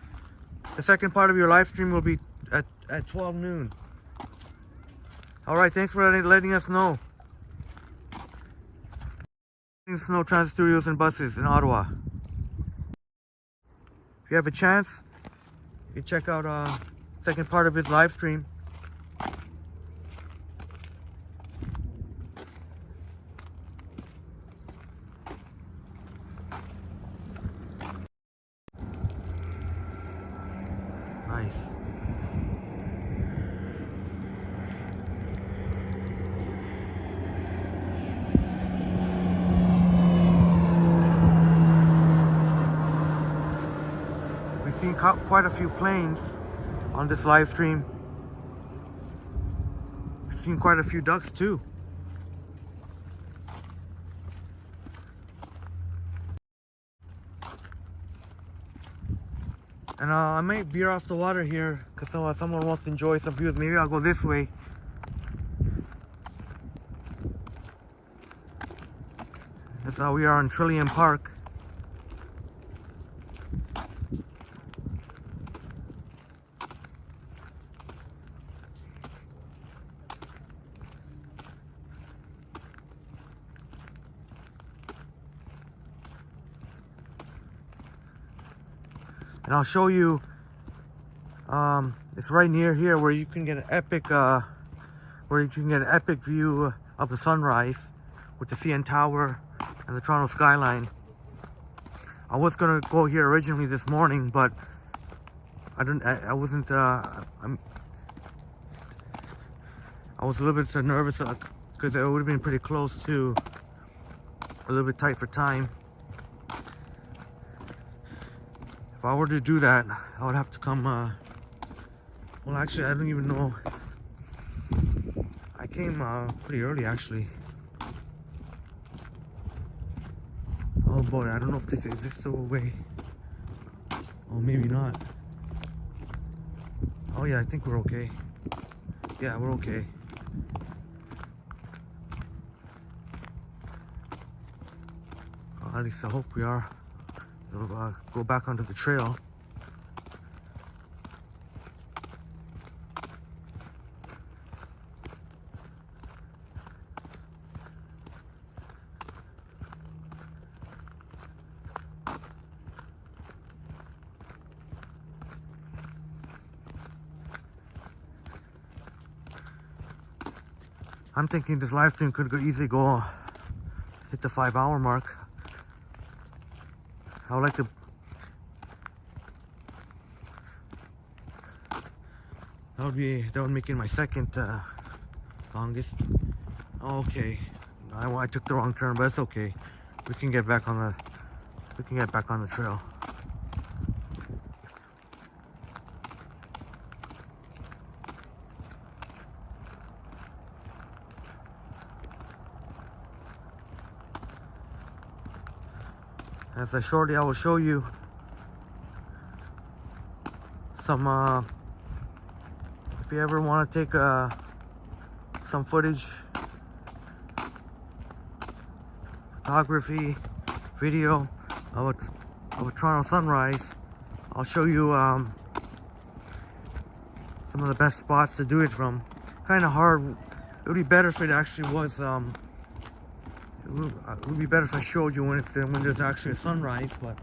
the second part of your live stream will be at 12 noon. All right, thanks for letting us know. Snow Transit Studios and Buses in Ottawa. If you have a chance, you can check out second part of his live stream. Nice. We've seen quite a few planes on this live stream. We've seen quite a few ducks too. And I might veer off the water here because someone wants to enjoy some views. Maybe I'll go this way. That's how we are in Trillium Park. And I'll show you, it's right near here where you can get an epic view of the sunrise with the CN Tower and the Toronto skyline. I was gonna go here originally this morning, but I was a little bit nervous because it would have been pretty close to a little bit tight for time. If I were to do that, I would have to come, well actually I don't even know. I came pretty early actually. Oh boy, I don't know if is this the way? Oh, maybe not. Oh yeah, I think we're okay. Yeah, we're okay. At least I hope we are. We'll go back onto the trail. I'm thinking this live stream could easily go hit the 5-hour mark. I would like to. That would make it my second longest. Okay, I took the wrong turn, but it's okay. We can get back on the trail. As I shortly, I will show you some, if you ever want to take some footage, photography, video of a Toronto sunrise, I'll show you some of the best spots to do it from. Kind of hard. It would be better if it actually was it would be better if I showed you when there's actually a sunrise, but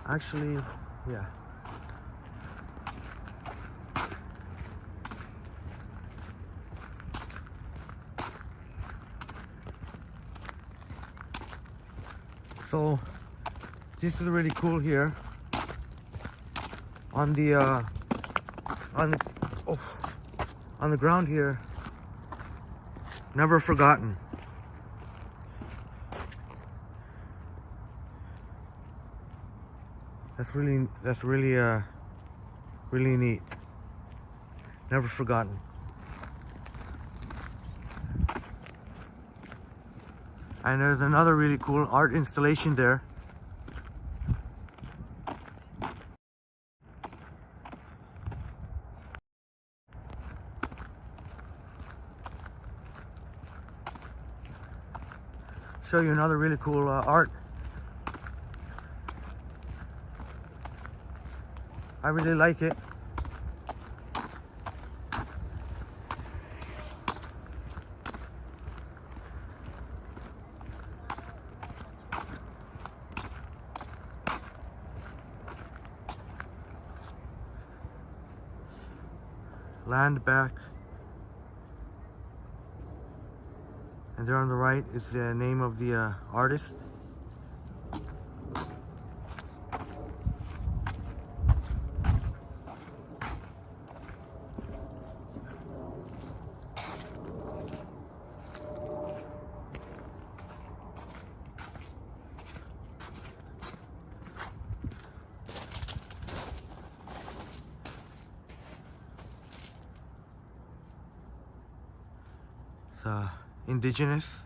actually, yeah. So this is really cool here on the on the ground here. Never forgotten. That's really really neat. Never forgotten. And there's another really cool art installation there. Show you another really cool art. I really like it. Land back. And there on the right is the name of the artist. It's indigenous.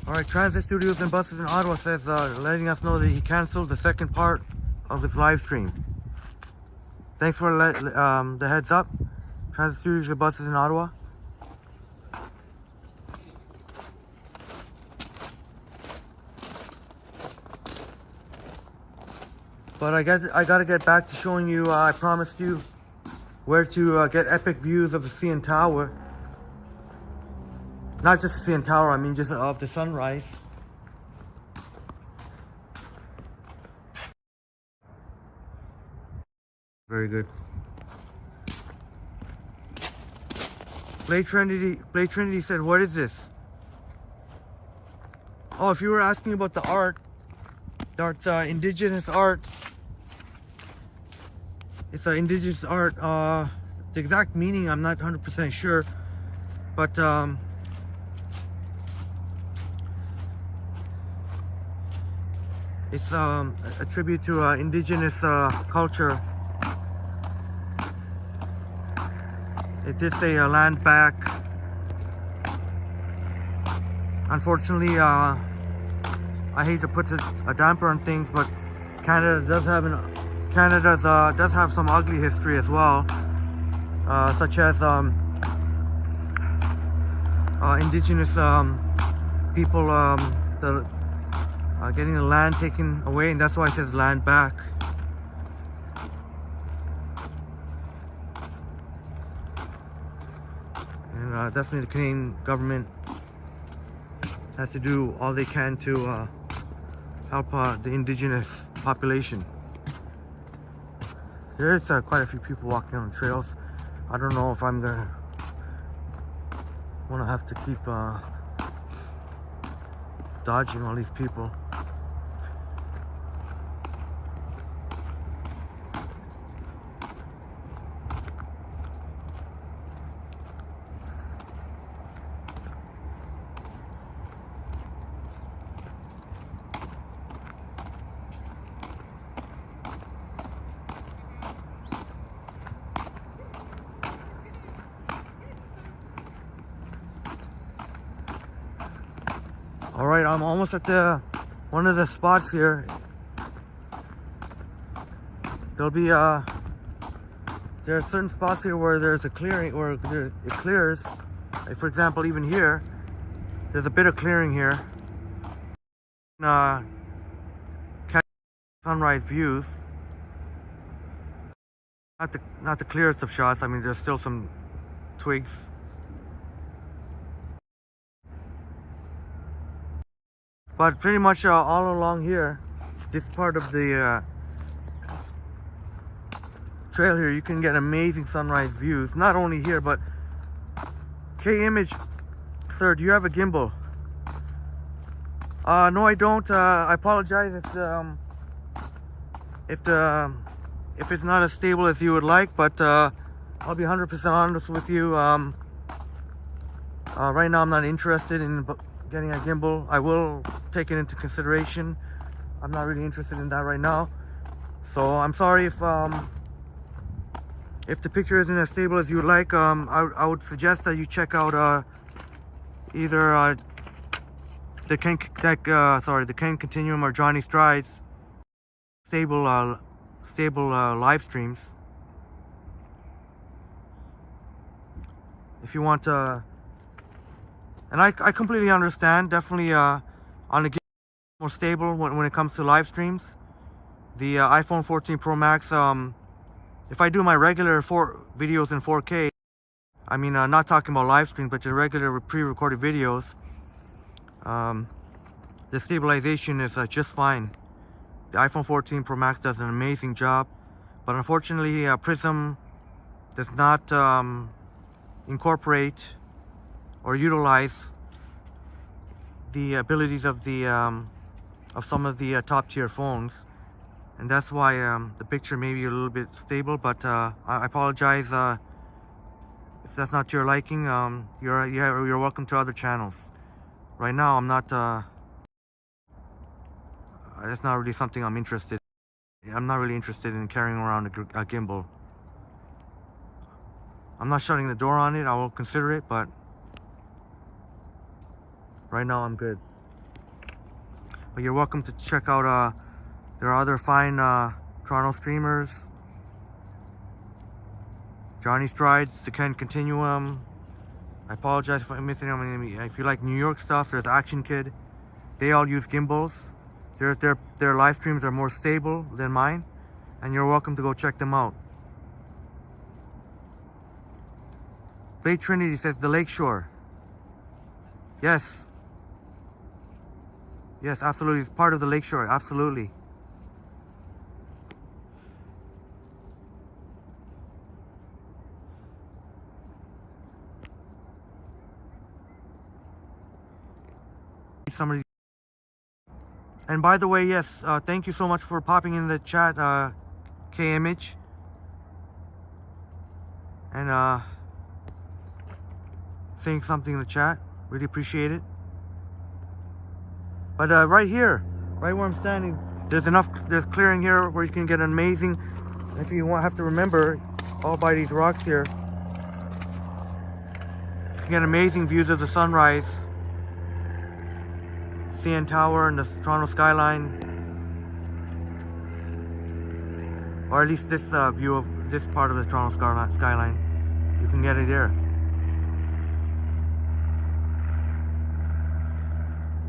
Alright, Transit Studios and Buses in Ottawa says, letting us know that he canceled the second part of his live stream. Thanks for the heads up. Transit Studios and Buses in Ottawa. But I gotta get back to showing you, I promised you, where to get epic views of the CN Tower. Not just the CN Tower, I mean just of the sunrise. Very good. Blade Trinity said, what is this? Oh, if you were asking about the art, That's indigenous art. It's indigenous art. The exact meaning I'm not 100% sure, but it's a tribute to indigenous culture. It did say land back. Unfortunately, I hate to put a damper on things, but Canada does have some ugly history as well, such as indigenous people getting the land taken away, and that's why it says land back. And definitely the Canadian government has to do all they can to help the indigenous population. There's quite a few people walking on the trails. I don't know if I'm gonna want to have to keep dodging all these people. All right, I'm almost at one of the spots here. There'll be there are certain spots here where there's a clearing, where it clears. Like for example, even here, there's a bit of clearing here. Catch sunrise views. Not the clearest of shots. I mean, there's still some twigs. But pretty much all along here, this part of the trail here, you can get amazing sunrise views. Not only here, but K-Image, sir, do you have a gimbal? No, I don't. I apologize if it's not as stable as you would like, but I'll be 100% honest with you. Right now, I'm not interested in getting a gimbal. I will take it into consideration. I'm not really interested in that right now. So I'm sorry if the picture isn't as stable as you would like. I would suggest that you check out either the Ken Continuum or Johnny Strides stable live streams. If you want to. And I completely understand. Definitely on the more stable when it comes to live streams. The iPhone 14 Pro Max. If I do my regular videos in 4K, I mean not talking about live streams, but your regular pre-recorded videos, the stabilization is just fine. The iPhone 14 Pro Max does an amazing job, but unfortunately, Prism does not incorporate or utilize the abilities of the of some of the top tier phones, and that's why the picture may be a little bit stable. But I apologize if that's not your liking. You're welcome to other channels. Right now, I'm not. That's not really something I'm interested in. I'm not really interested in carrying around a gimbal. I'm not shutting the door on it. I will consider it, but right now I'm good. But you're welcome to check out there are other fine Toronto streamers. Johnny Strides, the Ken Continuum. I apologize if I'm missing them. If you like New York stuff, there's Action Kid. They all use gimbals. Their live streams are more stable than mine, and you're welcome to go check them out. Blade Trinity says the Lakeshore. Yes. Yes, absolutely. It's part of the Lakeshore. Absolutely. Somebody. And by the way, yes, thank you so much for popping in the chat, KMH. And saying something in the chat. Really appreciate it. But right here, right where I'm standing, there's clearing here where you can get an amazing, if you have to remember, all by these rocks here, you can get amazing views of the sunrise, CN Tower and the Toronto skyline, or at least this view of this part of the Toronto skyline. You can get it there.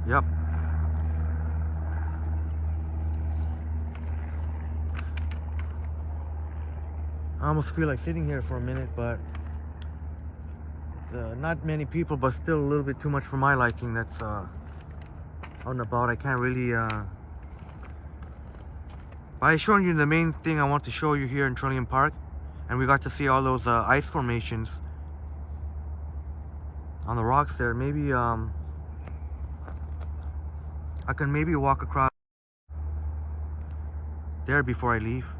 Yep. I almost feel like sitting here for a minute, but not many people, but still a little bit too much for my liking. That's out and about. I can't really but I showed you the main thing I want to show you here in Trillium Park, and we got to see all those ice formations on the rocks there. Maybe I can maybe walk across there before I leave,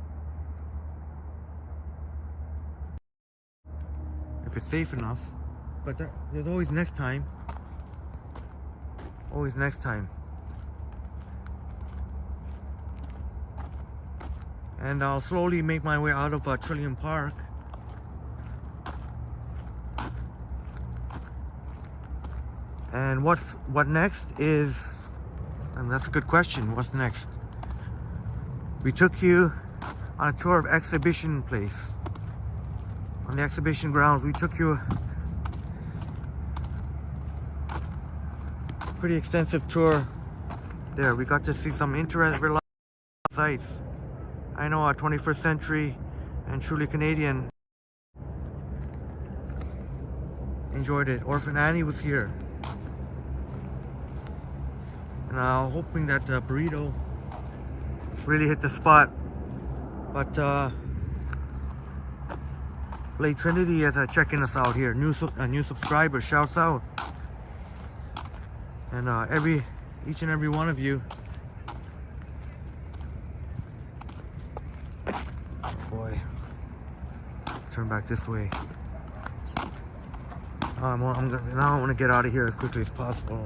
if it's safe enough. But there's always next time. Always next time. And I'll slowly make my way out of Trillium Park. And what next is, and that's a good question, what's next? We took you on a tour of Exhibition Place. On the exhibition grounds, we took you pretty extensive tour there. We got to see some interesting sites. I know 21st Century and Truly Canadian enjoyed it. Orphan Annie was here. And I'm hoping that Burrito really hit the spot. But Blade Trinity is checking us out here. New subscriber, shouts out. And each and every one of you. Oh boy, turn back this way. I want to get out of here as quickly as possible.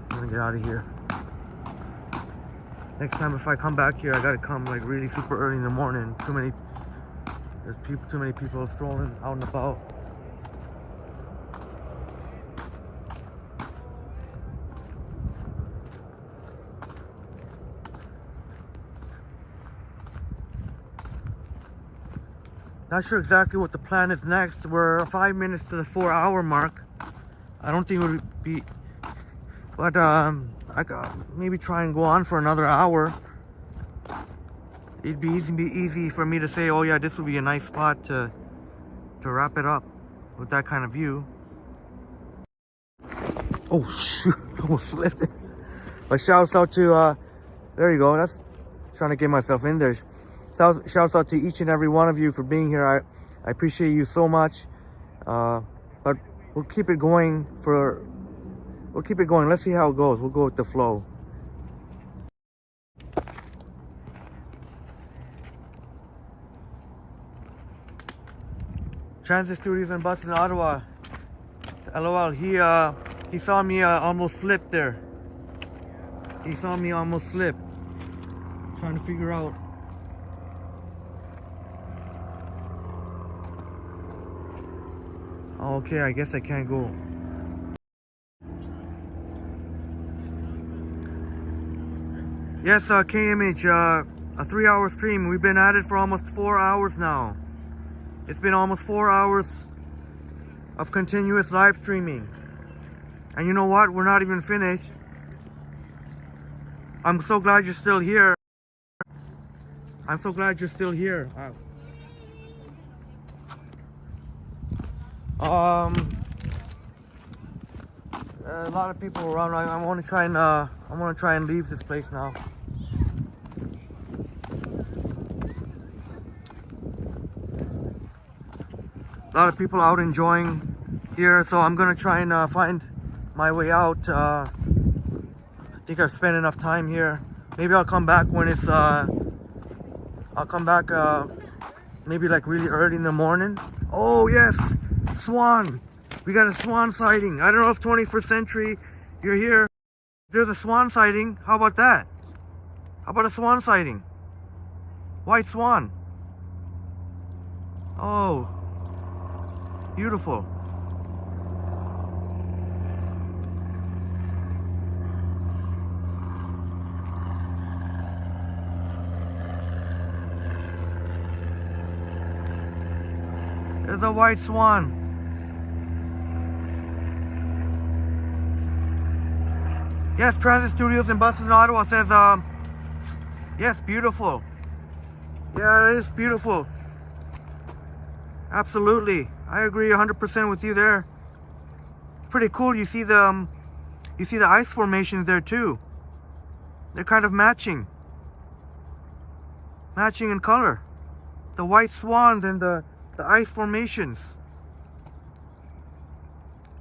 I'm gonna get out of here. Next time if I come back here, I gotta come like really super early in the morning. Too many people strolling out and about. Not sure exactly what the plan is next. We're 5 minutes to the 4-hour mark. I don't think it would be, but I could maybe try and go on for another hour. It'd be easy for me to say, oh yeah, this would be a nice spot to wrap it up with that kind of view. Oh shoot, almost slipped. But shouts out to there you go. That's trying to get myself in there. Shouts out to each and every one of you for being here. I appreciate you so much. But we'll keep it going Let's see how it goes. We'll go with the flow. Transit Studios and Bus in Ottawa. LOL. He saw me almost slip there. He saw me almost slip. Trying to figure out. Okay, I guess I can't go. Yes, KMH, a 3-hour stream. We've been at it for almost 4 hours now. It's been almost 4 hours of continuous live streaming. And you know what? We're not even finished. I'm so glad you're still here. I'm so glad you're still here. A lot of people around. I want to try and leave this place now. A lot of people out enjoying here, so I'm gonna try and find my way out. think I've spent enough time here. Maybe I'll come back when it's maybe like really early in the morning. Oh yes, swan. We got a swan sighting. I don't know if 21st Century you're here. There's a swan sighting. How about that? How about a swan sighting? White swan. Oh, beautiful. There's a white swan. Yes, Transit Studios and Buses in Ottawa says, yes, beautiful. Yeah, it is beautiful. Absolutely. I agree 100% with you there. Pretty cool. You see the ice formations there too. They're kind of matching. Matching in color. The white swans and the ice formations.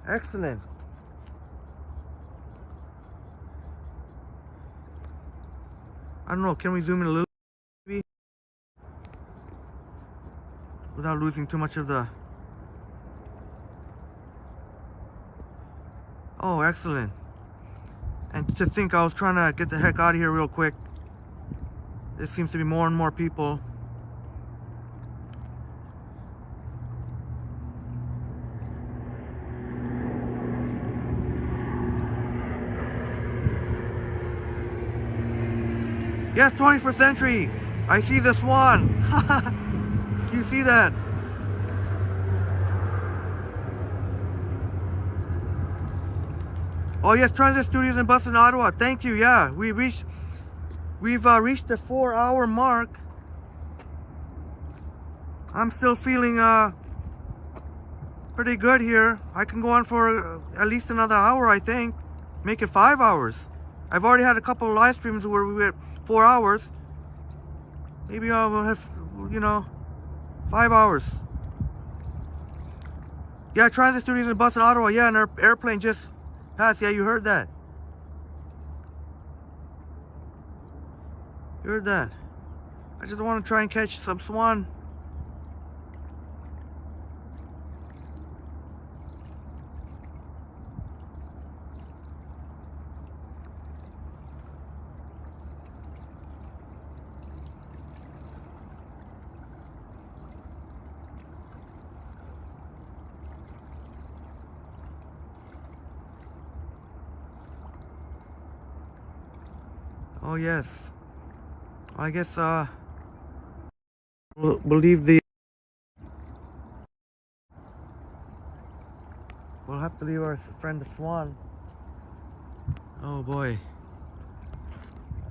Excellent. I don't know, can we zoom in a little maybe? Without losing too much of the... Oh, excellent. And to think, I was trying to get the heck out of here real quick. There seems to be more and more people. Yes, 21st Century. I see the swan. You see that? Oh yes, Transit Studios and Bus in Ottawa. Thank you. Yeah, we've reached the 4-hour mark. I'm still feeling pretty good here. I can go on for at least another hour, I think. Make it 5 hours. I've already had a couple of live streams where we went 4 hours. Maybe I will have, 5 hours. Yeah, Transit Studios and Bus in Ottawa. Yeah, and our airplane just passed. Yeah, you heard that. You heard that. I just want to try and catch some swan. Oh yes. I guess we'll leave the... We'll have to leave our friend the swan. Oh boy.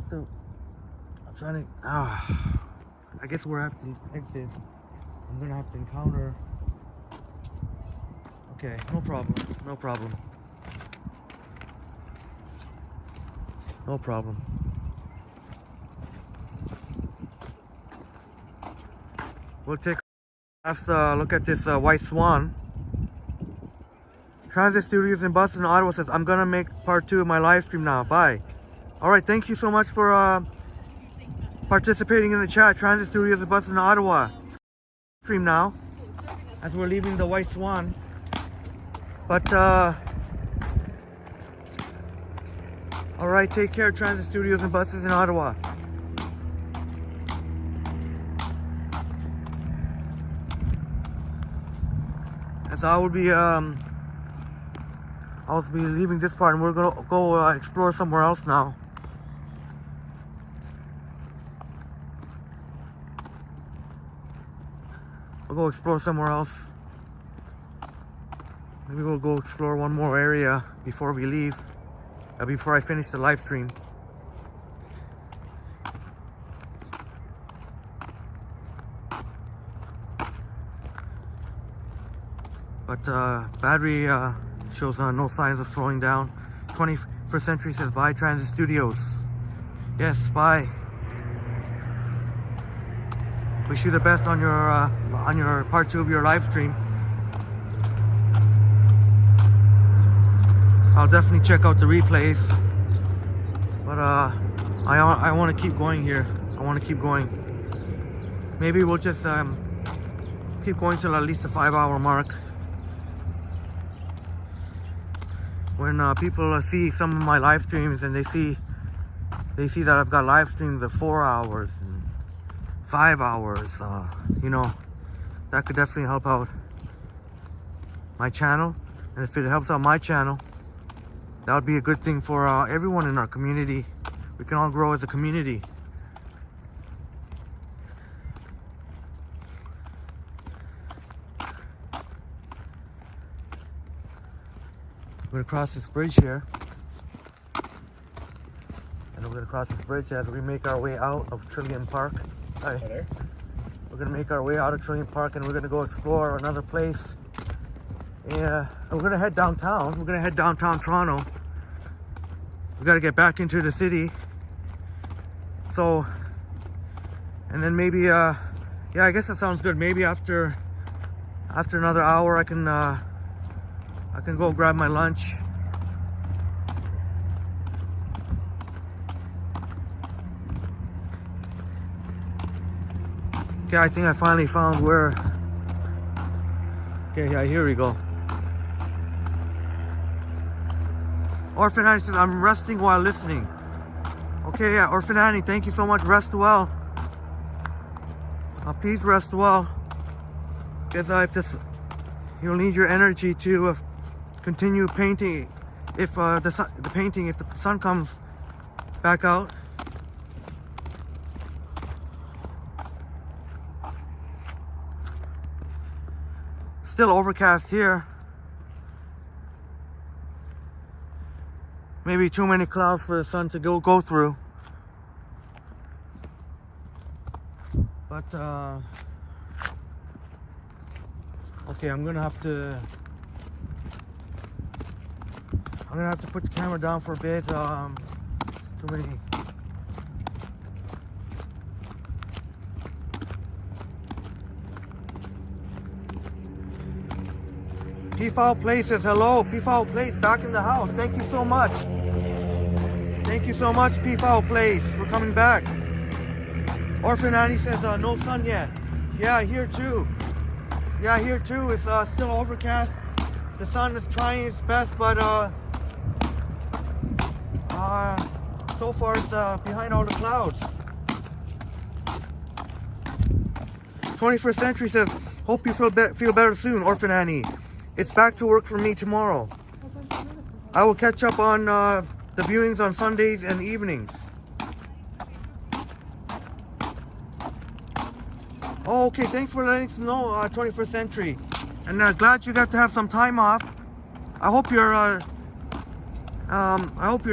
So I'm trying to I guess we'll have to exit. I'm gonna have to encounter... Okay, no problem. No problem. No problem. We'll take a last look at this white swan. Transit Studios and Buses in Ottawa says, I'm gonna make part 2 of my live stream now. Bye. Alright, thank you so much for participating in the chat. Transit Studios and Buses in Ottawa. Stream now as we're leaving the white swan. But alright, take care, Transit Studios and Buses in Ottawa. As I will be leaving this part, and we're gonna go explore somewhere else now. We'll go explore somewhere else. Maybe we'll go explore one more area before we leave. Before I finish the live stream. But battery shows no signs of slowing down. 21st Century says bye, Transit Studios. Yes, bye. Wish you the best on your part 2 of your live stream. I'll definitely check out the replays. But I want to keep going here. I want to keep going. Maybe we'll just keep going till at least the 5-hour mark. When people see some of my live streams and they see that I've got live streams of 4 hours and 5 hours, you know, that could definitely help out my channel. And if it helps out my channel, that would be a good thing for everyone in our community. We can all grow as a community. We're gonna cross this bridge here. And we're gonna cross this bridge as we make our way out of Trillium Park. Hi. Hi there. We're gonna make our way out of Trillium Park and we're gonna go explore another place. Yeah, we're gonna head downtown. We're gonna head downtown Toronto. We gotta get back into the city. So, and then maybe, yeah, I guess that sounds good. Maybe after another hour, I can go grab my lunch. Okay, I think I finally found where. Okay, yeah, here we go. Orphan Annie says, I'm resting while listening. Okay, yeah, Orphan Annie, thank you so much. Rest well. Please rest well. Because you'll need your energy to continue painting. If the sun comes back out. Still overcast here. Maybe too many clouds for the sun to go through. But okay, I'm gonna have to put the camera down for a bit. Too many. P-Foul Place says hello. P-Foul Place back in the house. Thank you so much. Thank you so much, P-Foul Place, for coming back. Orphan Annie says no sun yet. Yeah, here too. Yeah, here too. It's still overcast. The sun is trying its best, but so far it's behind all the clouds. 21st Century says, hope you feel better soon, Orphan Annie. It's back to work for me tomorrow. I will catch up on the viewings on Sundays and evenings. Oh, okay, thanks for letting us know, 21st Century. And glad you got to have some time off. I hope your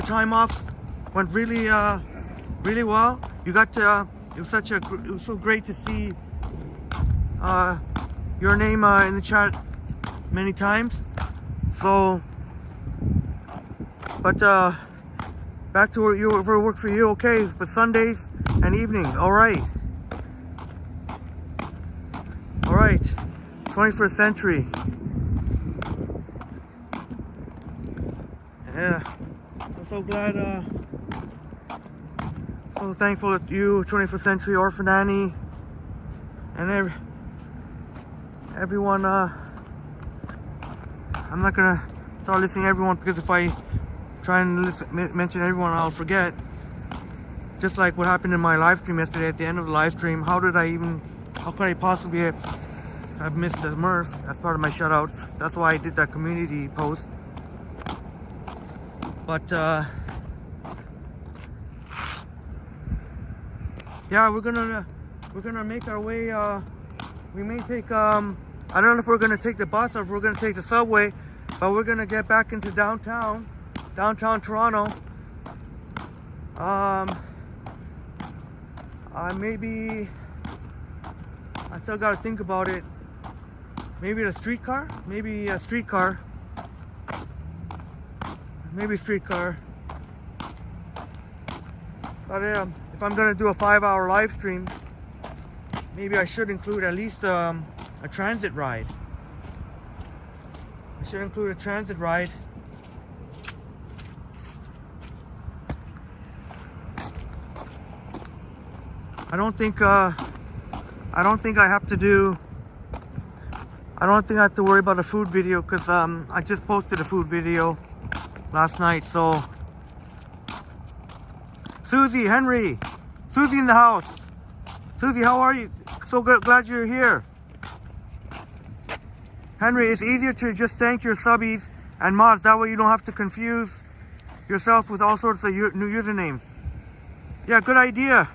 time off went really well. You got to it was so great to see your name in the chat many times. So, but back to work for you, okay? But Sundays and evenings, all right. All right, 21st Century. Yeah, I'm so glad, so thankful that you, 21st Century, Orphan Annie, and everyone. I'm not gonna start listing everyone, because if I try and mention everyone, I'll forget. Just like what happened in my live stream yesterday. At the end of the live stream, how could I possibly have missed the Murph as part of my shoutouts? That's why I did that community post. But yeah, we're gonna make our way. We may take I don't know if we're gonna take the bus or if we're gonna take the subway, but we're gonna get back into downtown Toronto. Maybe I still gotta think about it. Maybe a streetcar. Maybe a streetcar. But if I'm gonna do a 5-hour live stream, maybe I should include at least a transit ride. I should include a transit ride. I don't think I have to do. I don't think I have to worry about a food video because I just posted a food video last night. So Susie, Henry, Susie in the house. Susie, how are you? So good, glad you're here. Henry, it's easier to just thank your subbies and mods. That way you don't have to confuse yourself with all sorts of new usernames. Yeah, good idea.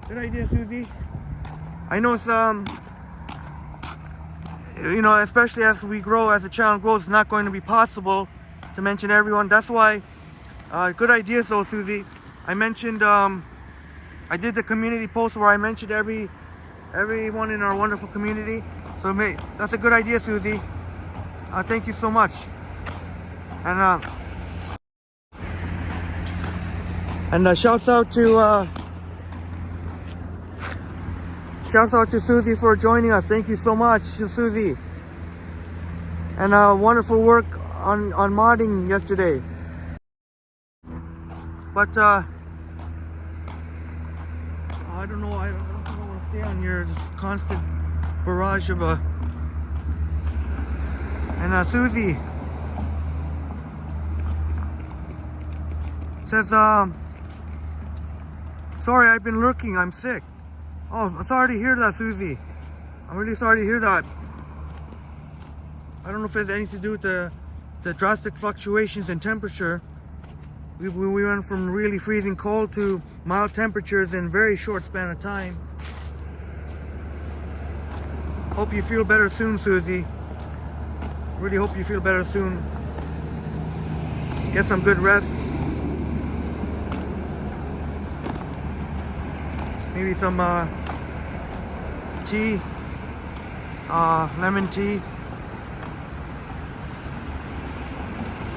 Good idea, Susie. I know it's you know, especially as we grow, as the channel grows, it's not going to be possible to mention everyone. That's why, good idea, though, Susie. I mentioned, I did the community post where I mentioned everyone in our wonderful community. So, that's a good idea, Susie. Thank you so much. And shouts out to Susie for joining us. Thank you so much, Susie. And wonderful work on modding yesterday. But I don't know. I don't think I want to stay on here. This constant barrage of and Susie says, sorry, I've been lurking. I'm sick. Oh, I'm sorry to hear that, Susie. I'm really sorry to hear that. I don't know if it has anything to do with the drastic fluctuations in temperature. We went from really freezing cold to mild temperatures in a very short span of time. Hope you feel better soon, Susie. Really hope you feel better soon. Get some good rest. Maybe some tea, lemon tea.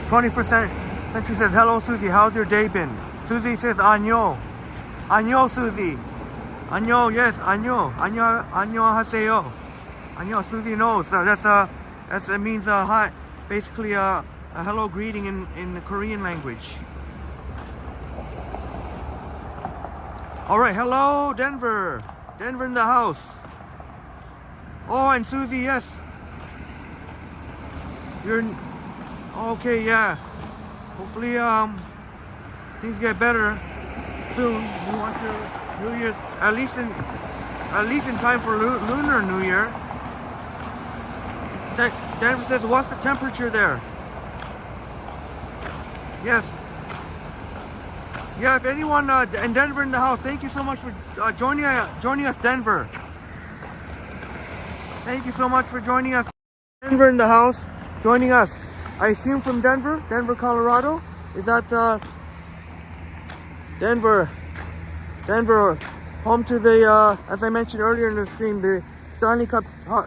21st Century says, hello, Susie, how's your day been? Susie says, 안녕. 안녕, Susie. 안녕, yes, 안녕. 안녕하세요. 안녕, Susie knows. It means hi, basically a hello greeting in the Korean language. All right, hello, Denver. Denver in the house. Oh, and Susie, yes. You're okay, yeah. Hopefully, things get better soon. You want your New Year's at least in time for Lunar New Year. Denver says, what's the temperature there? Yes. Yeah, if anyone in Denver in the house, thank you so much for joining us, Denver. Thank you so much for joining us. Denver in the house, joining us. I assume from Denver, Colorado. Is that Denver, home to the, as I mentioned earlier in the stream, the Stanley Cup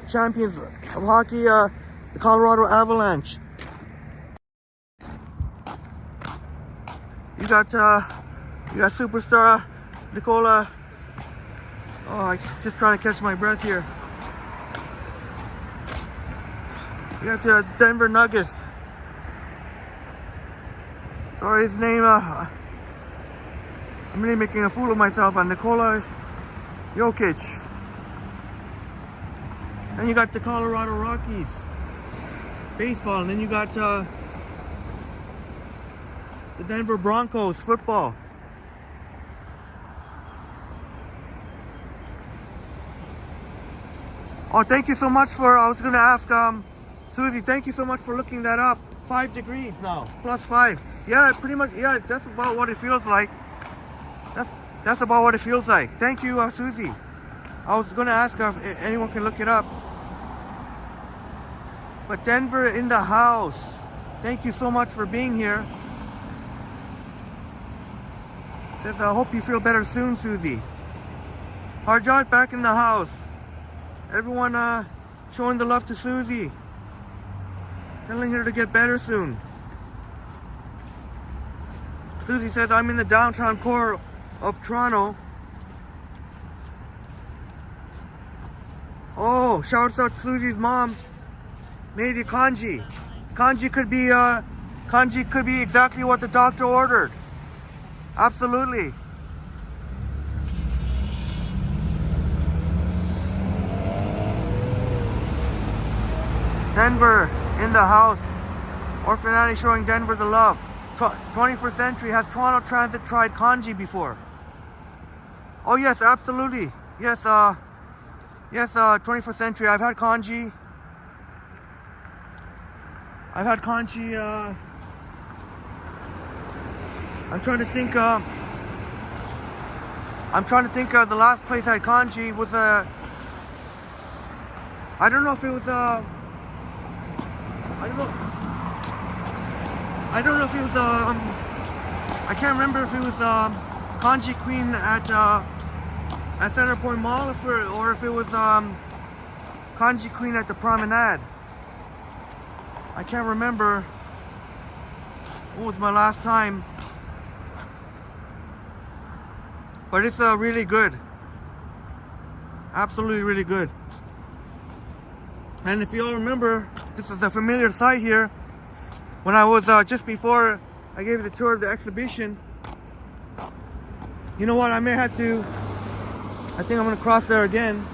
champions of hockey, the Colorado Avalanche. You got superstar Nikola. Oh, I'm just trying to catch my breath here. You got the Denver Nuggets. Sorry, his name. I'm really making a fool of myself. On Nikola Jokic. Then you got the Colorado Rockies baseball, and then you got the Denver Broncos football. Oh, thank you so much for, I was going to ask, Susie, thank you so much for looking that up. 5 degrees now, +5. Yeah, pretty much, yeah, that's about what it feels like. That's about what it feels like. Thank you, Susie. I was going to ask if anyone can look it up. But Denver in the house. Thank you so much for being here. Says, I hope you feel better soon, Susie. Harjot back in the house. Everyone showing the love to Susie. Telling her to get better soon. Susie says, I'm in the downtown core of Toronto. Oh, shouts out to Susie's mom. Maybe kanji. Kanji could be exactly what the doctor ordered. Absolutely. Denver in the house. Orphan Annie showing Denver the love. 21st Century, has Toronto Transit tried kanji before? Oh yes, absolutely. Yes, 21st Century, I've had kanji. I'm trying to think, the last place I had kanji was I don't know if it was I can't remember if it was Kanji Queen at Center Point Mall or if it was Kanji Queen at the Promenade. I can't remember what was my last time, but it's really good, absolutely really good. And if you all remember, this is a familiar sight here. When I was just before I gave the tour of the exhibition, you know what, I think I'm gonna cross there again.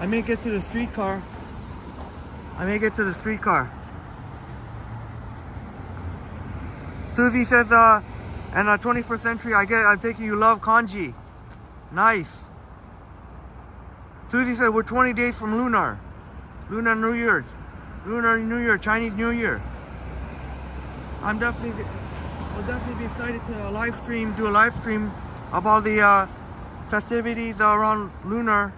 I may get to the streetcar. Susie says, and 21st Century, I'm taking you love kanji. Nice. Susie said, we're 20 days from Lunar New Year, Chinese New Year. I'll definitely be excited to do a live stream of all the festivities around Lunar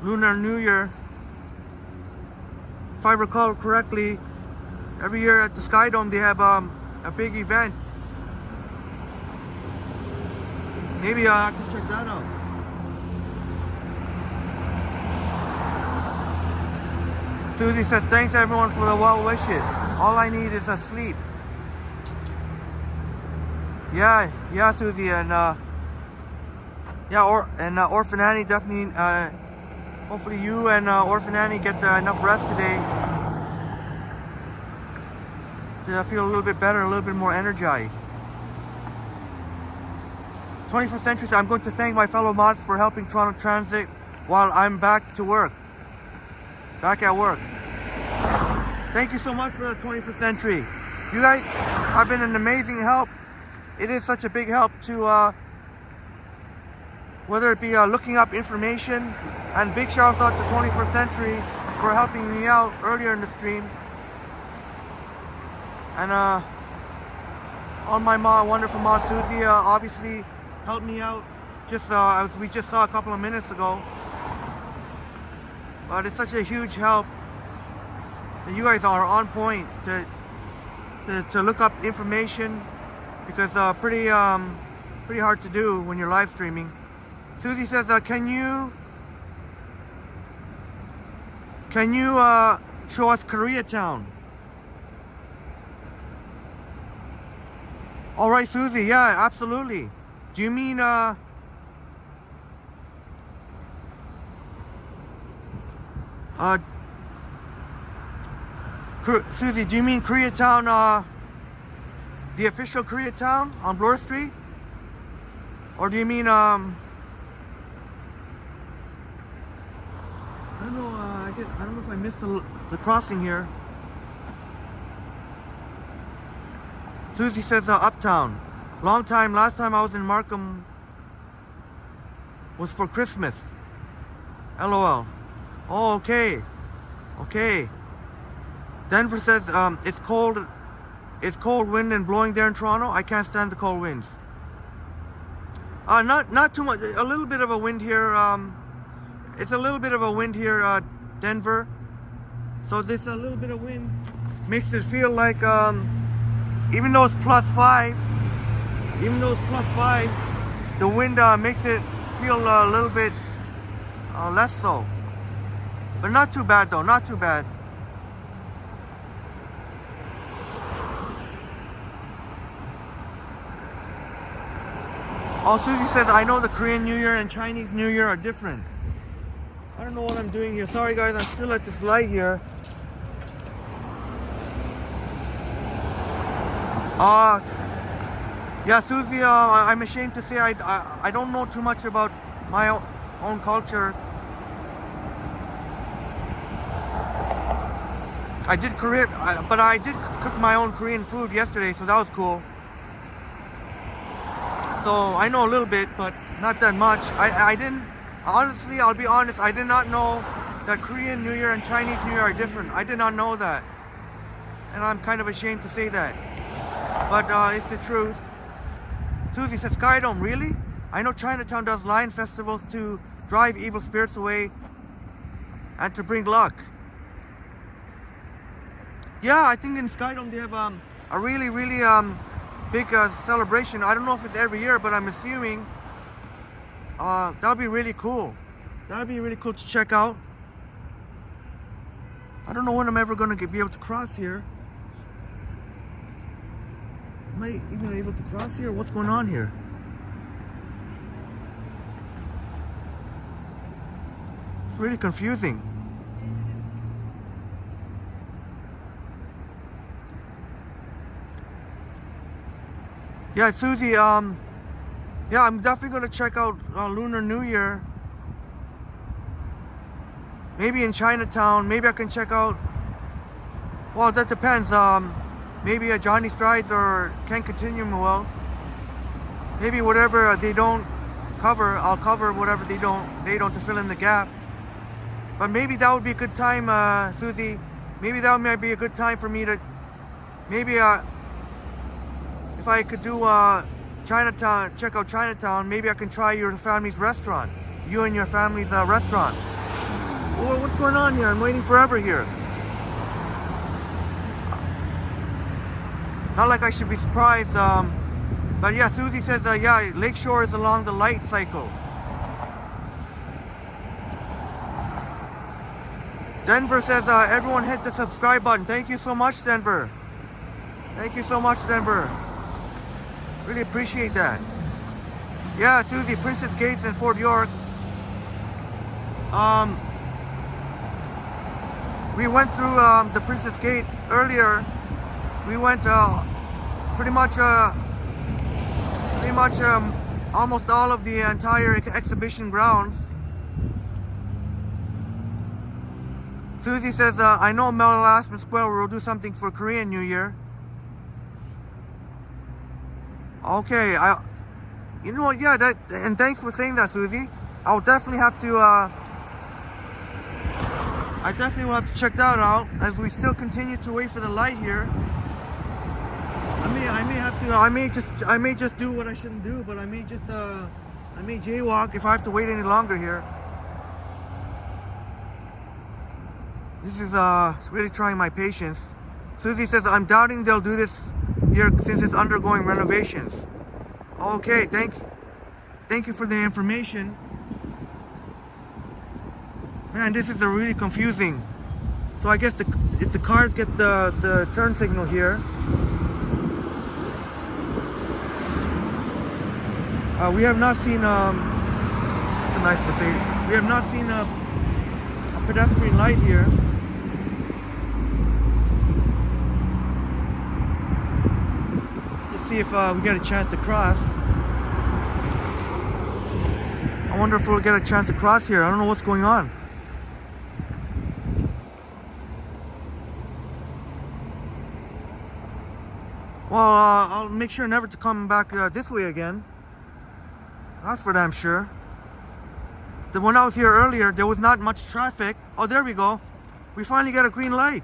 New Year. If I recall correctly, every year at the Sky Dome they have a big event. Maybe I can check that out. Susie says, thanks everyone for the well wishes. All I need is a sleep. Yeah, Susie, and Orphan Annie definitely. Hopefully you and Orphan Annie get enough rest today to feel a little bit better, a little bit more energized. 21st Century, I'm going to thank my fellow mods for helping Toronto Transit while I'm back at work. Thank you so much for the 21st Century. You guys have been an amazing help. It is such a big help to whether it be looking up information, and big shouts out to 21st Century for helping me out earlier in the stream, and on my wonderful mod Susie obviously helped me out just as we just saw a couple of minutes ago. But it's such a huge help that you guys are on point to look up information, because pretty hard to do when you're live streaming. Susie says, can you show us Koreatown? All right, Susie. Yeah, absolutely. Do you mean Susie, do you mean Koreatown, the official Koreatown on Bloor Street? Or do you mean, I don't know, I don't know if I missed the crossing here. Susie says Uptown. Long time, last time I was in Markham was for Christmas. LOL. Oh, okay. Okay. Denver says it's cold wind and blowing there in Toronto. I can't stand the cold winds. Not too much. A little bit of a wind here. It's a little bit of a wind here, Denver. So this a little bit of wind makes it feel like even though it's +5, the wind makes it feel a little bit less so. But not too bad though, not too bad. Oh, Susie says, I know the Korean New Year and Chinese New Year are different. I don't know what I'm doing here. Sorry guys, I'm still at this light here. Yeah, Susie, I'm ashamed to say I don't know too much about my own culture. I did Korean, but I did cook my own Korean food yesterday, so that was cool. So I know a little bit, but not that much. I didn't, honestly, I'll be honest, I did not know that Korean New Year and Chinese New Year are different. I did not know that. And I'm kind of ashamed to say that. But it's the truth. Susie says, Skydome, really? I know Chinatown does lion festivals to drive evil spirits away and to bring luck. Yeah, I think in Skydome they have a really, really big celebration. I don't know if it's every year, but I'm assuming that would be really cool. That would be really cool to check out. I don't know when I'm ever going to be able to cross here. Am I even able to cross here? What's going on here? It's really confusing. Yeah, Susie, yeah, I'm definitely going to check out Lunar New Year. Maybe in Chinatown. Maybe I can check out, well, that depends. Maybe Johnny Strides or Ken Continuum will. Maybe whatever they don't cover, I'll cover whatever they don't to fill in the gap. But maybe that would be a good time, Susie. Maybe that might be a good time for me to, maybe if I could do Chinatown, check out Chinatown, maybe I can try your family's restaurant. You and your family's restaurant. Oh, what's going on here? I'm waiting forever here. Not like I should be surprised, but yeah, Susie says, yeah, Lakeshore is along the light cycle. Denver says, everyone hit the subscribe button. Thank you so much, Denver. Thank you so much, Denver. Really appreciate that. Yeah, Susie, Princess Gates in Fort York. We went through the Princess Gates earlier. We went pretty much almost all of the entire exhibition grounds. Susie says, I know Mel Aspen Square will do something for Korean New Year. Okay, you know what, yeah, and thanks for saying that, Susie. I'll definitely have to, I definitely will have to check that out as we still continue to wait for the light here. I may just do what I shouldn't do, but I may jaywalk if I have to wait any longer here. This is really trying my patience. Susie says, I'm doubting they'll do this here since it's undergoing renovations. Okay, thank you for the information. Man, this is really confusing. So I guess if the cars get the turn signal here. We have not seen, that's a nice Mercedes. We have not seen a pedestrian light here. Let's see if we get a chance to cross. I wonder if we'll get a chance to cross here. I don't know what's going on. Well, I'll make sure never to come back this way again. That's for damn sure. When I was here earlier, there was not much traffic. Oh, there we go. We finally got a green light.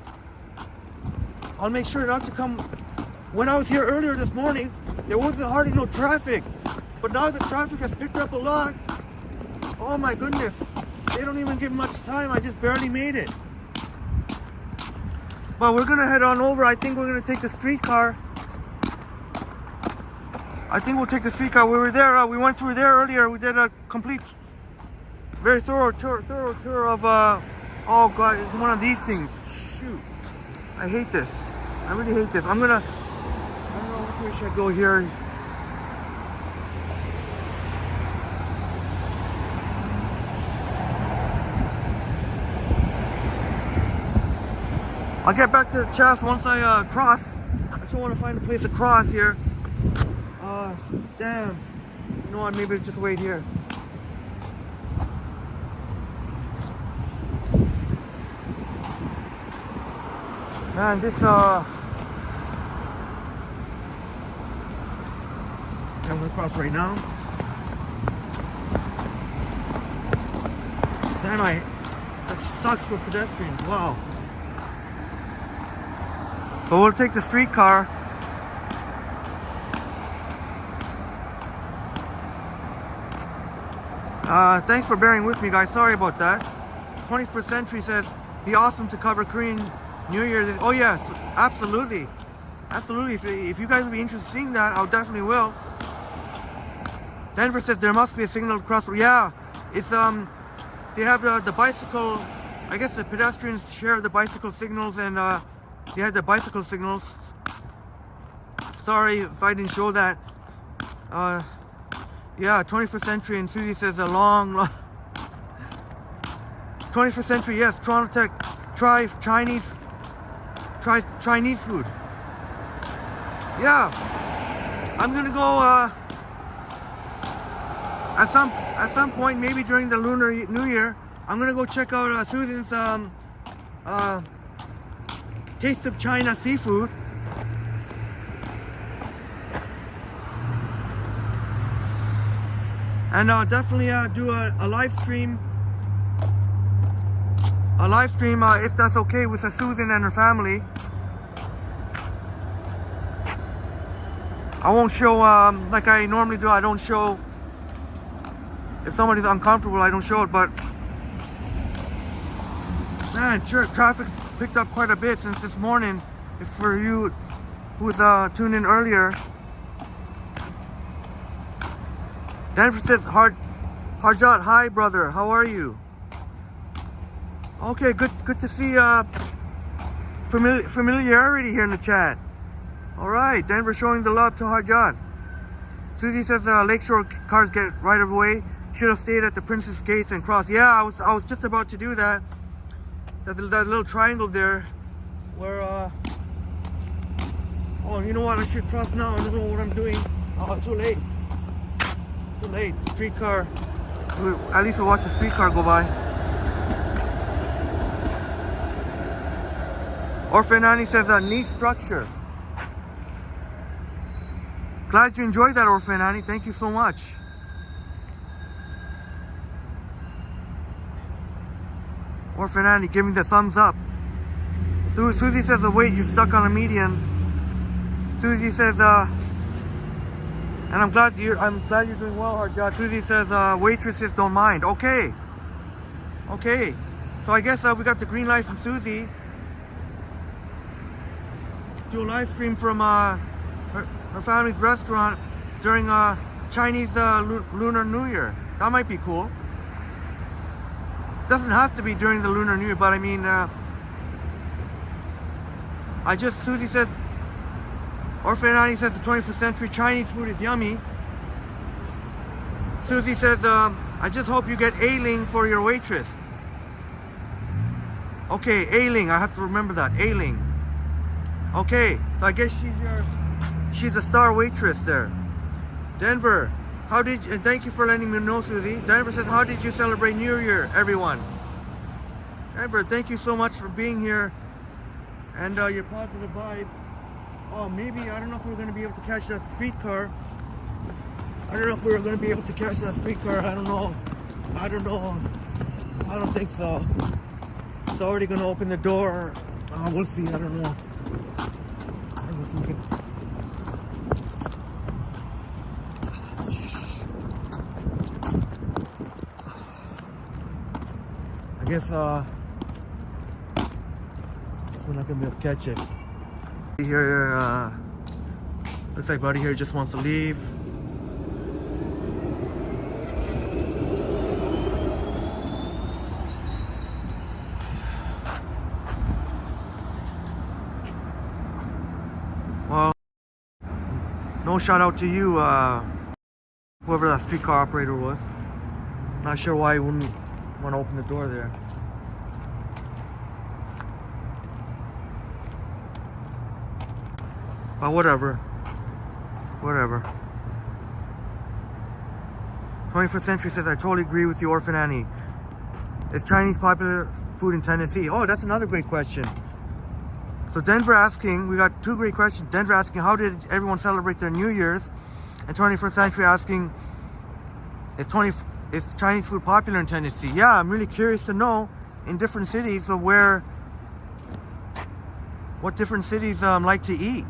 I'll make sure not to come. When I was here earlier this morning, there wasn't hardly no traffic. But now the traffic has picked up a lot. Oh my goodness. They don't even give much time. I just barely made it. But we're gonna head on over. I think we're gonna take the streetcar. I think we'll take the streetcar. We were there. We went through there earlier. We did a complete, very thorough tour of. Oh God, it's one of these things. Shoot, I hate this. I really hate this. I don't know which way should I go here. I'll get back to the chest once I cross. I just want to find a place to cross here. Damn. You know what? Maybe just wait here. Man, this I'm gonna cross right now. Damn, that sucks for pedestrians. Wow. But we'll take the streetcar. Thanks for bearing with me, guys. Sorry about that. 21st Century says, be awesome to cover Korean New Year. Oh yes, absolutely. Absolutely. If you guys would be interested in seeing that, I definitely will. Denver says there must be a signal across. Yeah, it's they have the bicycle. I guess the pedestrians share the bicycle signals, and they had the bicycle signals. Sorry if I didn't show that. Yeah, 21st Century, and Susie says a long 21st Century, yes, Toronto Tech, try Chinese food. Yeah, I'm gonna go at some point, maybe during the Lunar New Year, I'm gonna go check out Susan's Taste of China seafood. And definitely do a live stream. If that's okay with Susan and her family. I won't show like I normally do. I don't show if somebody's uncomfortable. I don't show it. But man, sure, traffic's picked up quite a bit since this morning. If for you who's tuned in earlier. Denver says, Harjat, hi brother, how are you? Okay, good to see familiarity here in the chat. All right, Denver showing the love to Harjat. Susie says Lakeshore cars get right of way. Should have stayed at the Princess Gates and crossed. Yeah, I was just about to do that. That little triangle there, where oh, you know what? I should cross now. I don't know what I'm doing. Oh, too late. Too late. Streetcar. At least we'll watch the streetcar go by. Orphan Annie says a neat structure. Glad you enjoyed that, Orphan Annie. Thank you so much. Orphan Annie giving the thumbs up. Susie says, wait, you're stuck on a median. Susie says, and I'm glad you're doing well, Harjat. Susie says, waitresses don't mind. Okay. Okay. So I guess we got the green light from Susie. Do a live stream from her family's restaurant during Chinese Lunar New Year. That might be cool. Doesn't have to be during the Lunar New Year, but I mean, Susie says, Orphan Annie says the 21st century Chinese food is yummy. Susie says, I just hope you get Ailing for your waitress. Okay, Ailing, I have to remember that, Ailing. Okay, so I guess she's a star waitress there. Denver, and thank you for letting me know, Susie. Denver says, how did you celebrate New Year, everyone? Denver, thank you so much for being here and your positive vibes. Oh, maybe, I don't know if we're going to be able to catch that streetcar. I don't know if we're going to be able to catch that streetcar. I don't know. I don't think so. It's already going to open the door. We'll see. I don't know. I don't know if we can. I guess we're not going to be able to catch it. Here, looks like buddy here just wants to leave. Well, no shout out to you, whoever that streetcar operator was. Not sure why he wouldn't want to open the door there. But whatever. 21st Century says, I totally agree with you, Orphan Annie. Is Chinese popular food in Tennessee? Oh, that's another great question. So Denver asking, we got two great questions. Denver asking, how did everyone celebrate their New Year's? And 21st Century asking, is Chinese food popular in Tennessee? Yeah, I'm really curious to know in different cities of what different cities like to eat.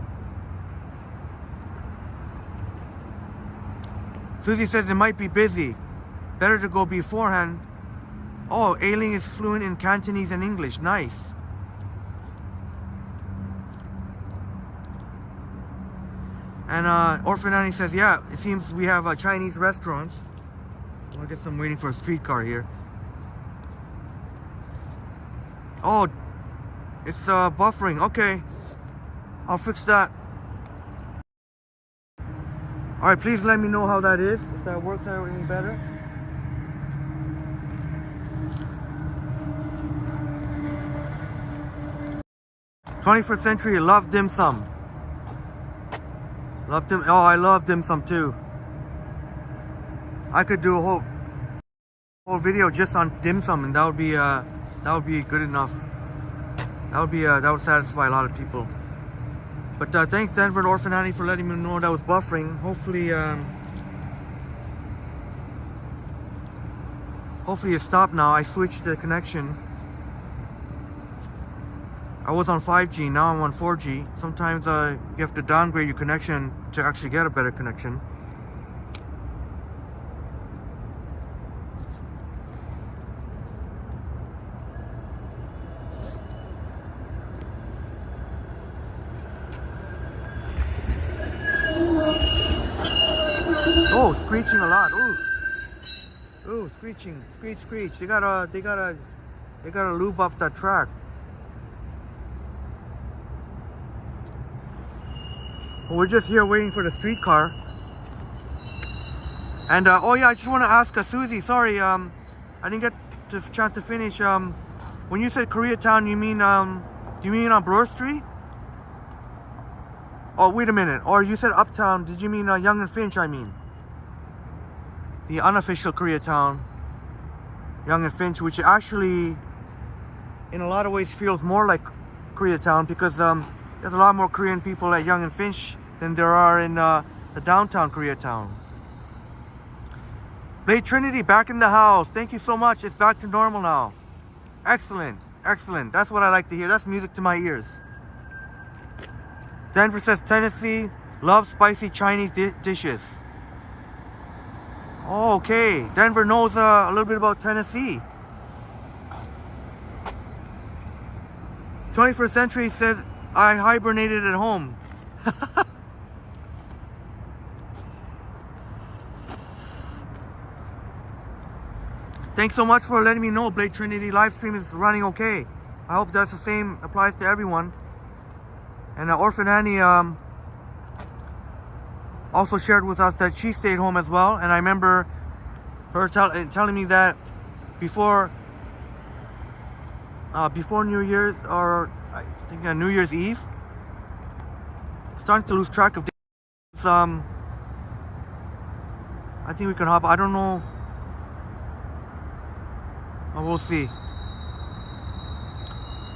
Susie says it might be busy. Better to go beforehand. Oh, Aileen is fluent in Cantonese and English. Nice. And Orphan Annie says, yeah, it seems we have Chinese restaurants. Well, I guess I'm waiting for a streetcar here. Oh, it's buffering. Okay, I'll fix that. All right, please let me know how that is, if that works out any better. "21st Century, love dim sum." Love dim. Oh, I love dim sum too. I could do a whole video just on dim sum, and that would be good enough. That would satisfy a lot of people. But thanks Denver and Orphan Annie for letting me know that was buffering. Hopefully it stopped now. I switched the connection. I was on 5G, now I'm on 4G. Sometimes you have to downgrade your connection to actually get a better connection. Oh, screeching a lot. Ooh, screeching, screech, screech. They gotta lube up that track. Well, we're just here waiting for the streetcar. And oh yeah, I just want to ask Susie. Sorry, I didn't get the chance to finish. When you said Koreatown, you mean on Bloor Street? Oh, wait a minute. Or you said Uptown. Did you mean Yonge and Finch? I mean the unofficial Koreatown, Yonge and Finch, which actually, in a lot of ways, feels more like Koreatown because there's a lot more Korean people at Yonge and Finch than there are in the downtown Koreatown. Blade Trinity back in the house. Thank you so much. It's back to normal now. Excellent, excellent. That's what I like to hear. That's music to my ears. Denver says Tennessee loves spicy Chinese dishes. Oh, okay. Denver knows a little bit about Tennessee. 21st Century said I hibernated at home. Thanks so much for letting me know. Blade Trinity live stream is running okay. I hope that's the same applies to everyone. And Orphan Annie also shared with us that she stayed home as well. And I remember her telling me that before New Year's, or I think New Year's Eve, starting to lose track of days. I think we can hop. I don't know. We'll see.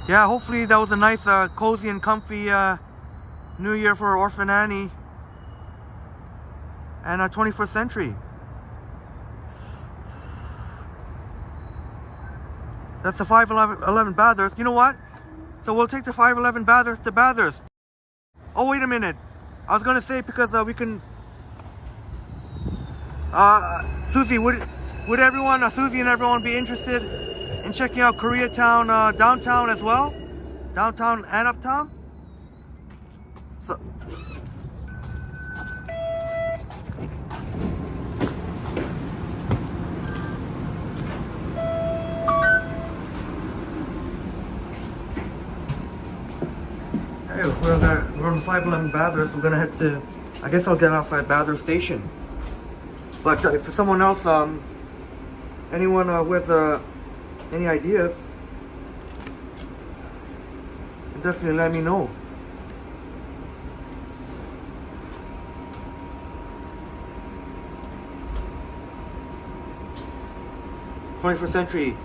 Yeah, hopefully that was a nice, cozy and comfy New Year for Orphan Annie and 21st Century. That's the 511 Bathurst. You know what? So we'll take the 511 Bathurst to Bathurst. Oh, wait a minute. I was gonna say, because we can. Susie, would everyone, Susie and everyone, be interested in checking out Koreatown downtown as well? Downtown and uptown? So. Hey, we're on 511 Bathurst. We're gonna head to, I guess I'll get off at Bathurst Station. But if someone else, anyone with any ideas, definitely let me know. "21st Century,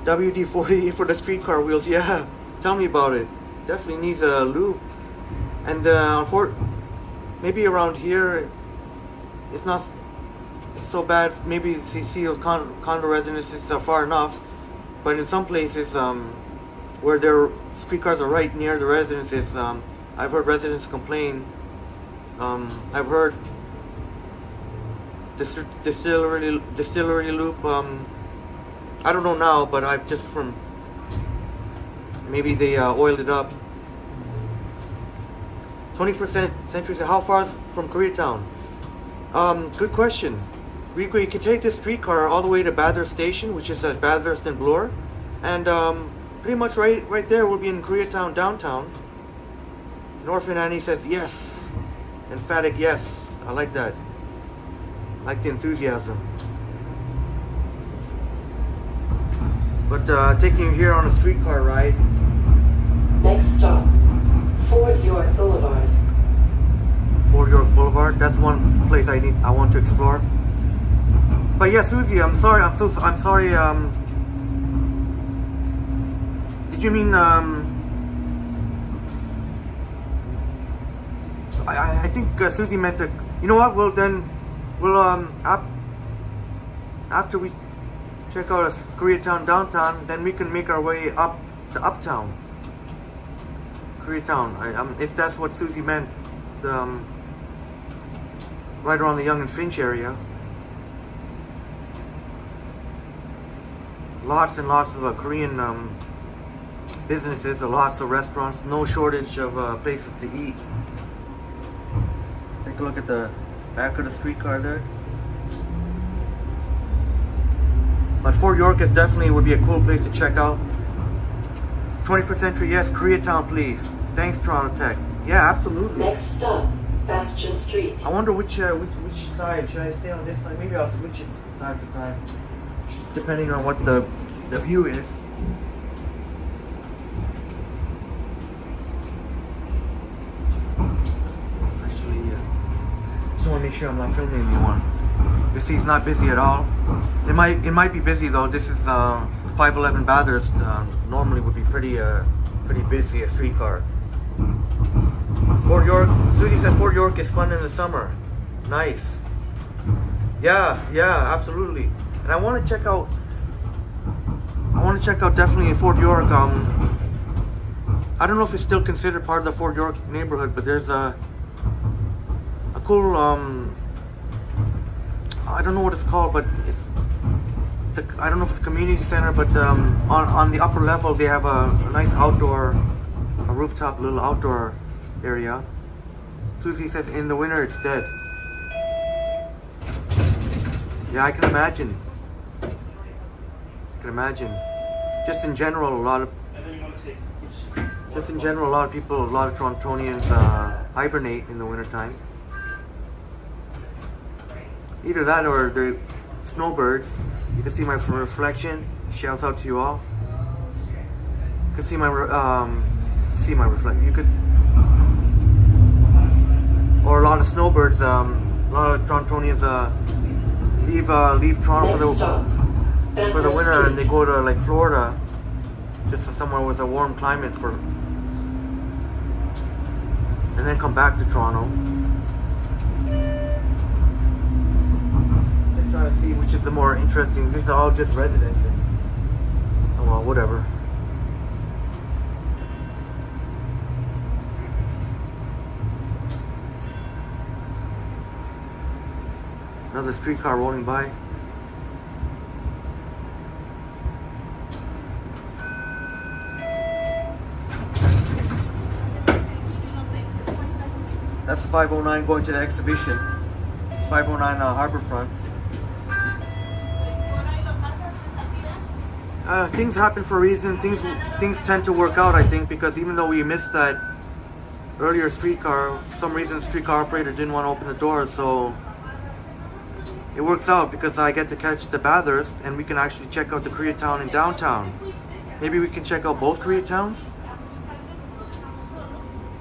WD-40 for the streetcar wheels." Yeah, tell me about it. definitely needs a loop. And maybe around here, it's not so bad. Maybe see those condo residences are far enough, but in some places where their streetcars are right near the residences, I've heard residents complain. I've heard distillery loop. I don't know now, but I've just from maybe they oiled it up. 21st century. How far from Koreatown? Good question. We could take this streetcar all the way to Bathurst Station, which is at Bathurst and Bloor, and pretty much right there we'll be in Koreatown downtown. And Orphan Annie says yes, emphatic yes. I like that. I like the enthusiasm. But taking you here on a streetcar ride. Next stop, Ford York Boulevard. Ford York Boulevard. That's one place I want to explore. But yeah, Susie, I'm sorry. I'm sorry. Did you mean I think Susie meant to. You know what? We'll after we check out Koreatown downtown, then we can make our way up to Uptown. Koreatown. If that's what Susie meant, right around the Yonge and Finch area. Lots and lots of Korean businesses, lots of restaurants, no shortage of places to eat. Take a look at the back of the streetcar there. But Fort York would be a cool place to check out. 21st century, yes, Koreatown, please. Thanks, Toronto Tech. Yeah, absolutely. Next stop, Bastion Street. I wonder which side. Should I stay on this side? Maybe I'll switch it from time to time, depending on what the view is. Actually, just want to make sure I'm not filming anyone. You see, it's not busy at all. It might be busy though. This is 511 Bathurst. Normally would be pretty busy, a streetcar. Fort York. Susie says Fort York is fun in the summer. Nice. Yeah, absolutely. And I want to check out definitely in Fort York. I don't know if it's still considered part of the Fort York neighborhood, but there's a cool I don't know what it's called, but I don't know if it's a community center, but on the upper level they have a nice outdoor, a rooftop little outdoor area. Susie says in the winter it's dead. Yeah, I can imagine. Just in general, a lot of people, a lot of Torontonians hibernate in the wintertime. Either that or they're snowbirds. You can see my reflection. Shouts out to you all. You can see my reflection. You could, or a lot of snowbirds. A lot of Torontonians leave Toronto for the winter, and they go to like Florida, just somewhere with a warm climate and then come back to Toronto. Just trying to see which is the more interesting. These are all just residences. Oh well, whatever. Another streetcar rolling by. That's the 509 going to the exhibition. 509 Harborfront. Things happen for a reason. Things tend to work out, I think, because even though we missed that earlier streetcar, for some reason the streetcar operator didn't want to open the door, so it works out because I get to catch the Bathurst and we can actually check out the Koreatown in downtown. Maybe we can check out both Koreatowns?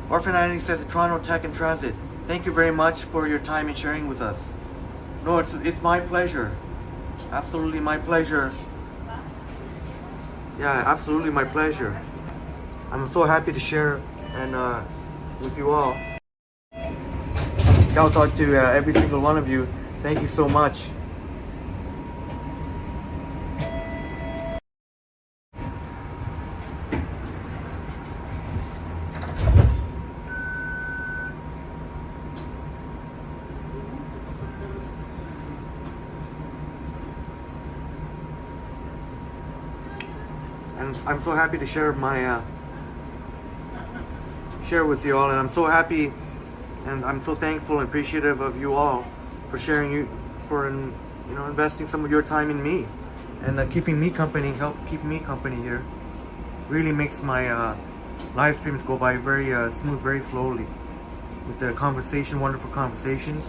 Orphan Annie says the Toronto Tech and Transit. Thank you very much for your time and sharing with us. No, it's my pleasure. Absolutely my pleasure. Yeah, absolutely my pleasure. I'm so happy to share and with you all. Shout out to every single one of you. Thank you so much. And I'm so happy to share my share with you all, and I'm so happy and I'm so thankful and appreciative of you all for sharing investing some of your time in me and keeping me company, help keep me company here. Really makes my live streams go by very smooth, very slowly with the conversation, wonderful conversations.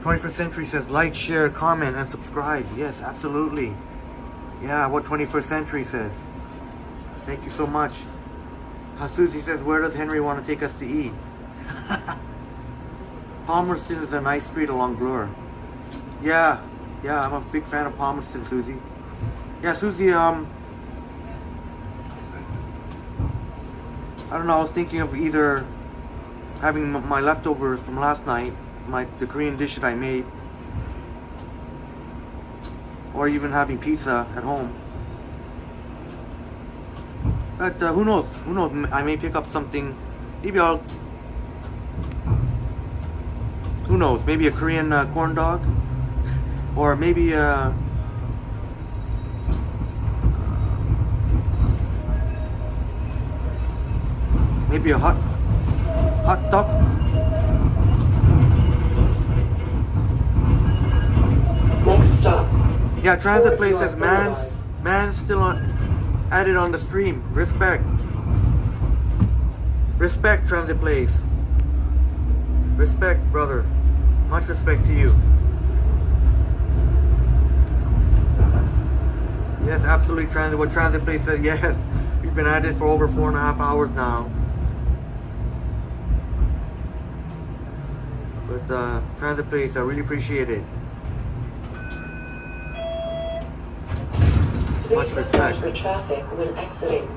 21st Century says like, share, comment, and subscribe. Yes, absolutely. Yeah, what 21st Century says. Thank you so much. Susie says, where does Henry want to take us to eat? Palmerston is a nice street along Bloor. Yeah, I'm a big fan of Palmerston, Susie. Yeah, Susie, I don't know, I was thinking of either having my leftovers from last night, the Korean dish that I made, or even having pizza at home. But who knows? Who knows? I may pick up something. Maybe I'll. Who knows? Maybe a Korean corn dog, or maybe maybe a hot dog. Next stop. Yeah, Transit Ford Place York says Boulevard. man's still added on the stream. Respect, Transit Place. Respect, brother. Much respect to you. Yes, absolutely, Transit. What Transit Place says, yes, we've been at it for over 4.5 hours now. But Transit Place, I really appreciate it. Much Please look out respect. for traffic when exiting.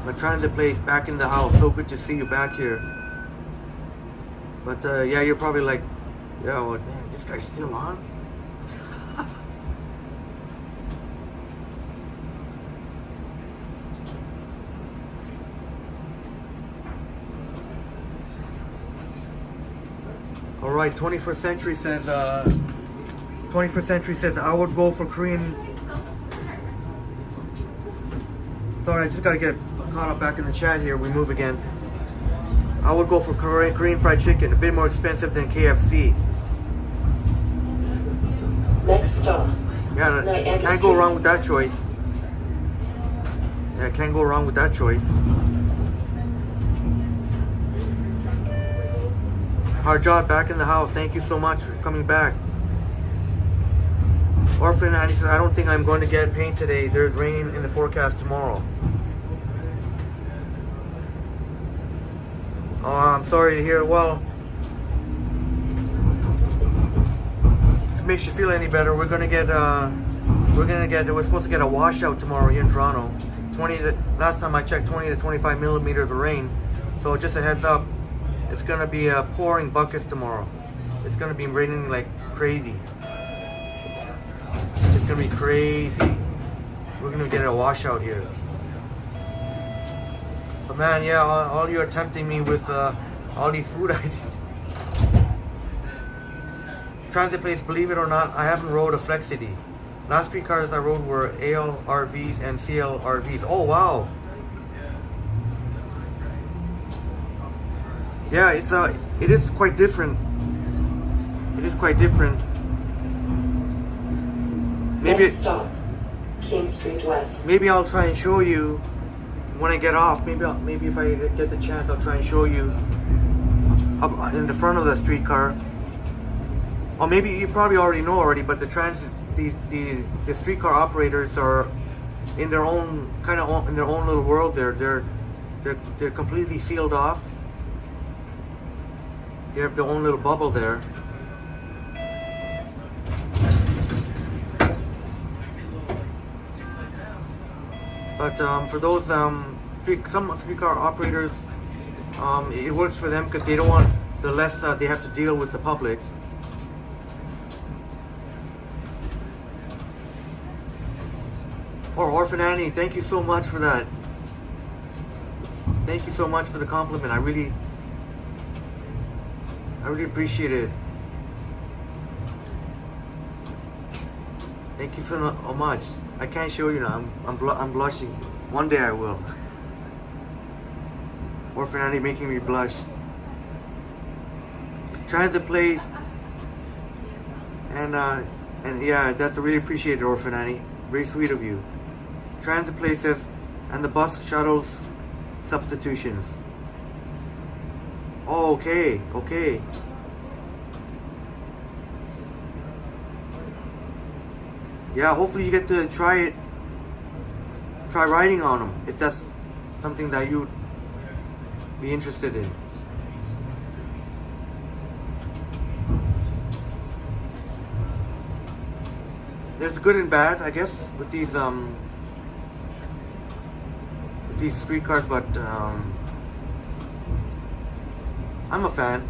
My Transit Place back in the house. So good to see you back here. But yeah, you're probably like, yeah, well, man, this guy's still on? All right, 21st Century says, I would go for Korean. Sorry, I just gotta get caught up back in the chat here. We move again. I would go for Korean fried chicken, a bit more expensive than KFC. Next stop. Yeah, Niagara can't go Street. wrong with that choice. Yeah, can't go wrong with that choice. Harjot back in the house. Thank you so much for coming back. Orphan Annie says, I don't think I'm going to get paint today. There's rain in the forecast tomorrow. Oh, I'm sorry to hear. Well, if it makes you feel any better, we're supposed to get a washout tomorrow here in Toronto. Last time I checked, 20 to 25 millimeters of rain. So just a heads up, it's gonna be pouring buckets tomorrow. It's gonna be raining like crazy. It's gonna be crazy. We're gonna get a washout here. But man, yeah, all you're tempting me with all these food ideas. Transit Place, believe it or not, I haven't rode a Flexity. Last three cars I rode were ALRVs and CLRVs. Oh wow. Yeah, it is quite different. It is quite different. Maybe Next stop. King Street West. maybe I'll try and show you when I get off. Maybe if I get the chance, I'll try and show you up in the front of the streetcar. Or maybe you probably already know already, but the streetcar operators are in their own in their own little world. They're completely sealed off. They have their own little bubble there. But for those some streetcar operators, it works for them because they don't want the less they have to deal with the public. Or Orphan Annie, thank you so much for that. Thank you so much for the compliment. I really appreciate it. Thank you so much. I can't show you now. I'm blushing. One day I will. Orphan Annie making me blush. Transit Place. And yeah, that's really appreciated, Orphan Annie. Very sweet of you. Transit places and the bus shuttles substitutions. Oh, okay. Yeah, hopefully you get to try riding on them if that's something that you'd be interested in. There's good and bad, I guess, with these streetcars, but I'm a fan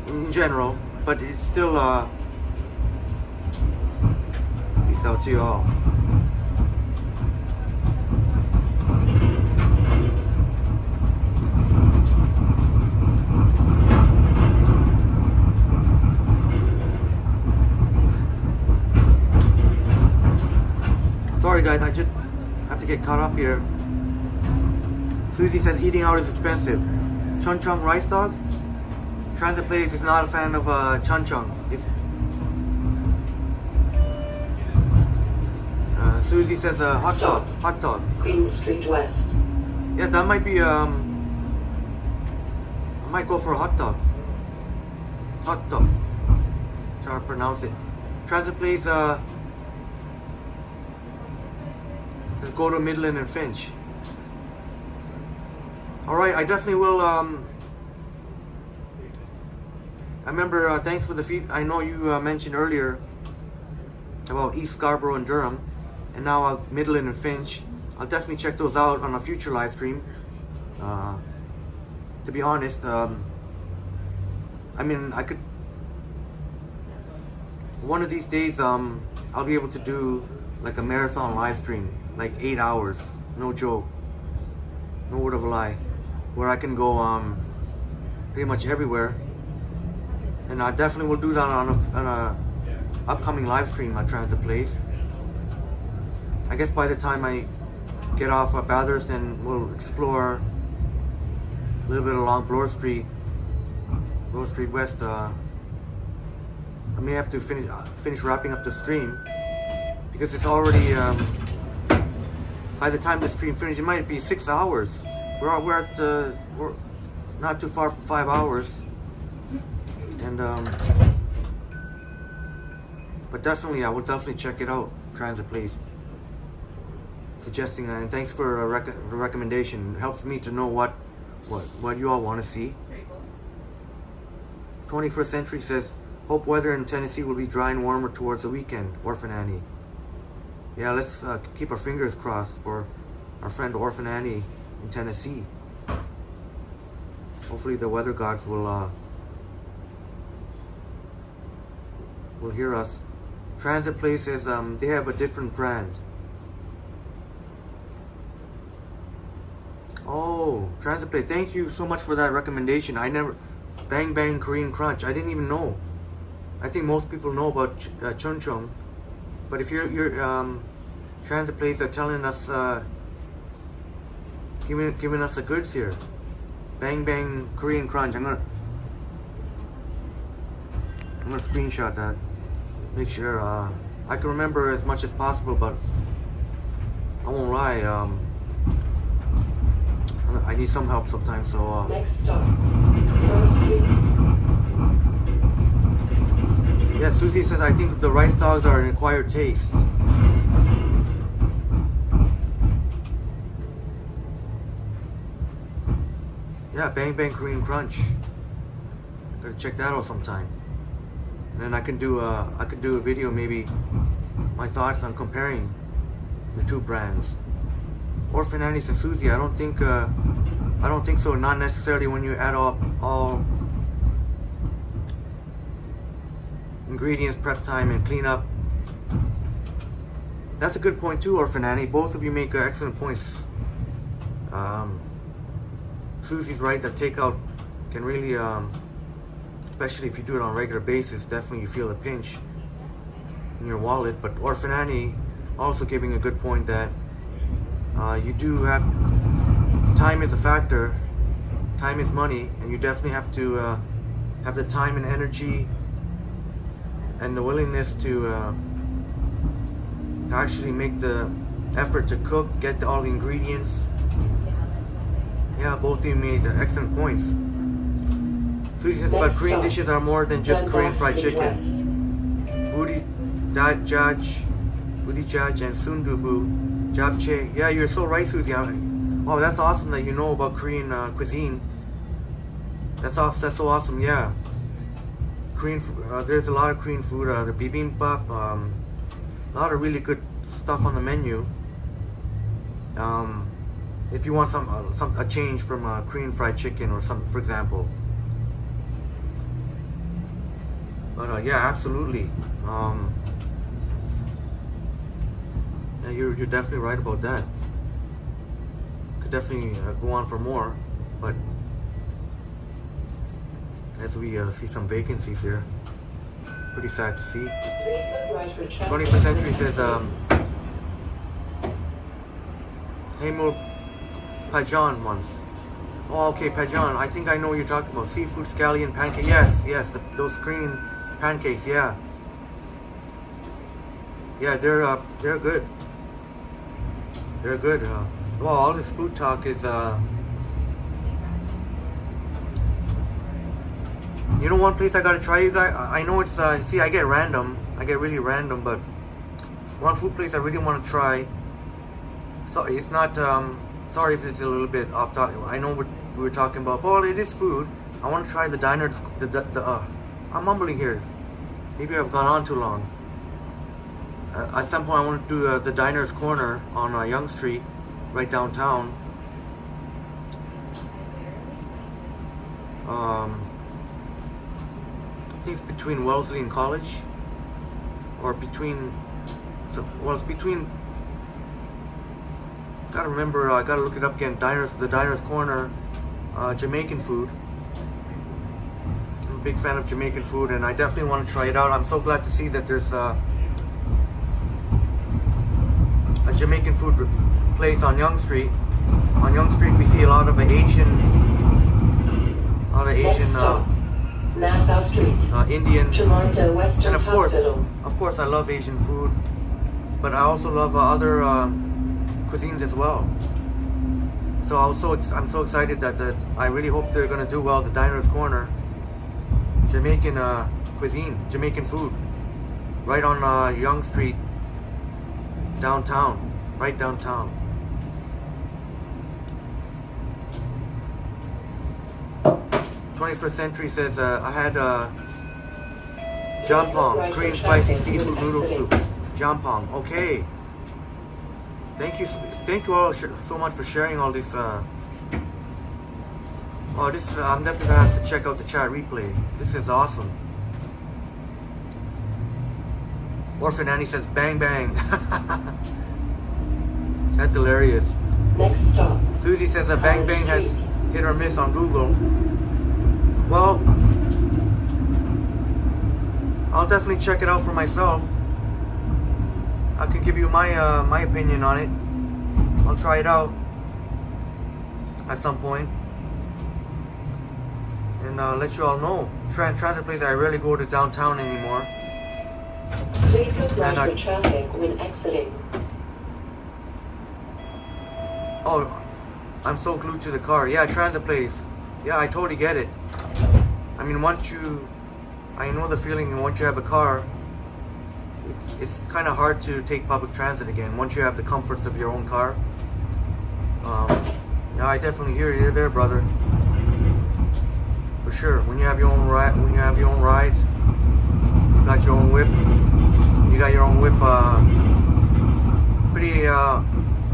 in general, but it's still peace out to you all. Sorry guys, I just have to get caught up here. Susie says eating out is expensive. Chun Chung rice dogs? Transit Place is not a fan of Chun Chung. Susie says hot Stop. dog. Hot dog. Queen Street West. Yeah, that might be I might go for a hot dog. Hot dog. Try to pronounce it. Transit Place says go to Midland and Finch. Alright, I definitely will I remember thanks for the feed. I know you mentioned earlier about East Scarborough and Durham, and now Midland and Finch. I'll definitely check those out on a future live stream. To be honest, I mean, I could one of these days I'll be able to do like a marathon live stream, like 8 hours, no joke, no word of a lie, where I can go pretty much everywhere. And I definitely will do that on a upcoming live stream at Transit Place. I guess by the time I get off at Bathurst, then we'll explore a little bit along Bloor Street West. I may have to finish wrapping up the stream because it's already by the time the stream finishes, it might be 6 hours. We're not too far from 5 hours, and but definitely I will definitely check it out. Transit Place. Suggesting and thanks for the recommendation. It helps me to know what you all want to see. 21st Century says hope weather in Tennessee will be dry and warmer towards the weekend. Orphan Annie. Yeah, let's keep our fingers crossed for our friend Orphan Annie in Tennessee. Hopefully the weather gods will hear us. Transit Place says they have a different brand. Oh, Transit Place, thank you so much for that recommendation. I never Bang Bang Korean Crunch. I didn't even know. I think most people know about Chun Chung, but if you're Transit Place are telling us giving us the goods here. Bang Bang Korean Crunch. I'm gonna screenshot that. Make sure I can remember as much as possible, but I won't lie. I need some help sometimes. So Next stop. Bloor Street. yeah, Susie says I think the rice dogs are an acquired taste. Yeah, Bang Bang Korean Crunch. Gotta check that out sometime. And then I could do a video, maybe my thoughts on comparing the two brands. Orphan Annie's and Susie. I don't think so. Not necessarily when you add all ingredients, prep time, and clean up. That's a good point too, Orphan Annie. Both of you make excellent points. Susie's right that takeout can really, especially if you do it on a regular basis, definitely you feel the pinch in your wallet. But Orphan Annie also giving a good point that you do have, time is a factor, time is money, and you definitely have to have the time and energy and the willingness to actually make the effort to cook, get all the ingredients. Yeah, both of you made excellent points. Susie says, but Next Korean stop, dishes are more than just Korean Dundas fried chicken. Midwest. Budi jaj, and sundubu, japchae. Yeah, you're so right, Susie. Oh, that's awesome that you know about Korean cuisine. That's so awesome. Yeah, Korean. There's a lot of Korean food. The bibimbap. A lot of really good stuff on the menu. If you want a change from Korean fried chicken or some, for example. But yeah, absolutely. Yeah, you're definitely right about that. Could definitely go on for more, but as we see some vacancies here, pretty sad to see. Please look right for traffic. 21st Century says, Haemul Pajan once. Oh, okay, Pajan. I think I know what you're talking about. Seafood scallion pancake. Yes, those Korean pancakes. Yeah, they're good. They're good. Well, all this food talk is, you know, one place I gotta try, you guys. I know it's, see, I get really random, but one food place I really want to try. So it's not, sorry if it's a little bit off topic. I know what we were talking about, but it is food. I want to try the diners, I'm mumbling here. Maybe I've gone on too long. At some point I want to do the Diners Corner on Yonge Street, right downtown. I think it's between Wellesley and College, or between. It's between. Gotta remember. I gotta look it up again. The Diners Corner, Jamaican food. I'm a big fan of Jamaican food, and I definitely want to try it out. I'm so glad to see that there's a Jamaican food place on Yonge Street. On Yonge Street, we see a lot of Asian, Next stop, Nassau Street. Indian, Toronto Western and of Hospital. course, I love Asian food, but I also love other cuisines as well. So I'm so excited that I really hope they're gonna do well. The Diners Corner, Jamaican cuisine, Jamaican food, right on Yonge Street, downtown, right downtown. Twenty-first Century says I had jampong, Korean spicy seafood noodle soup. Jampong, okay. Thank you all so much for sharing all this. I'm definitely gonna have to check out the chat replay. This is awesome. Orphan Annie says bang bang. That's hilarious. Next stop, Susie says that bang bang has hit or miss on Google. Well, I'll definitely check it out for myself. I can give you my opinion on it. I'll try it out at some point and let you all know. Transit place, I rarely go to downtown anymore. please look right for traffic when exiting. Oh, I'm so glued to the car. Yeah, transit place. Yeah, I totally get it. I mean, I know the feeling, and once you have a car, it's kind of hard to take public transit again once you have the comforts of your own car. Yeah, I definitely hear you there, brother. For sure. When you have your own ride, you got your own whip. You got your own whip. Pretty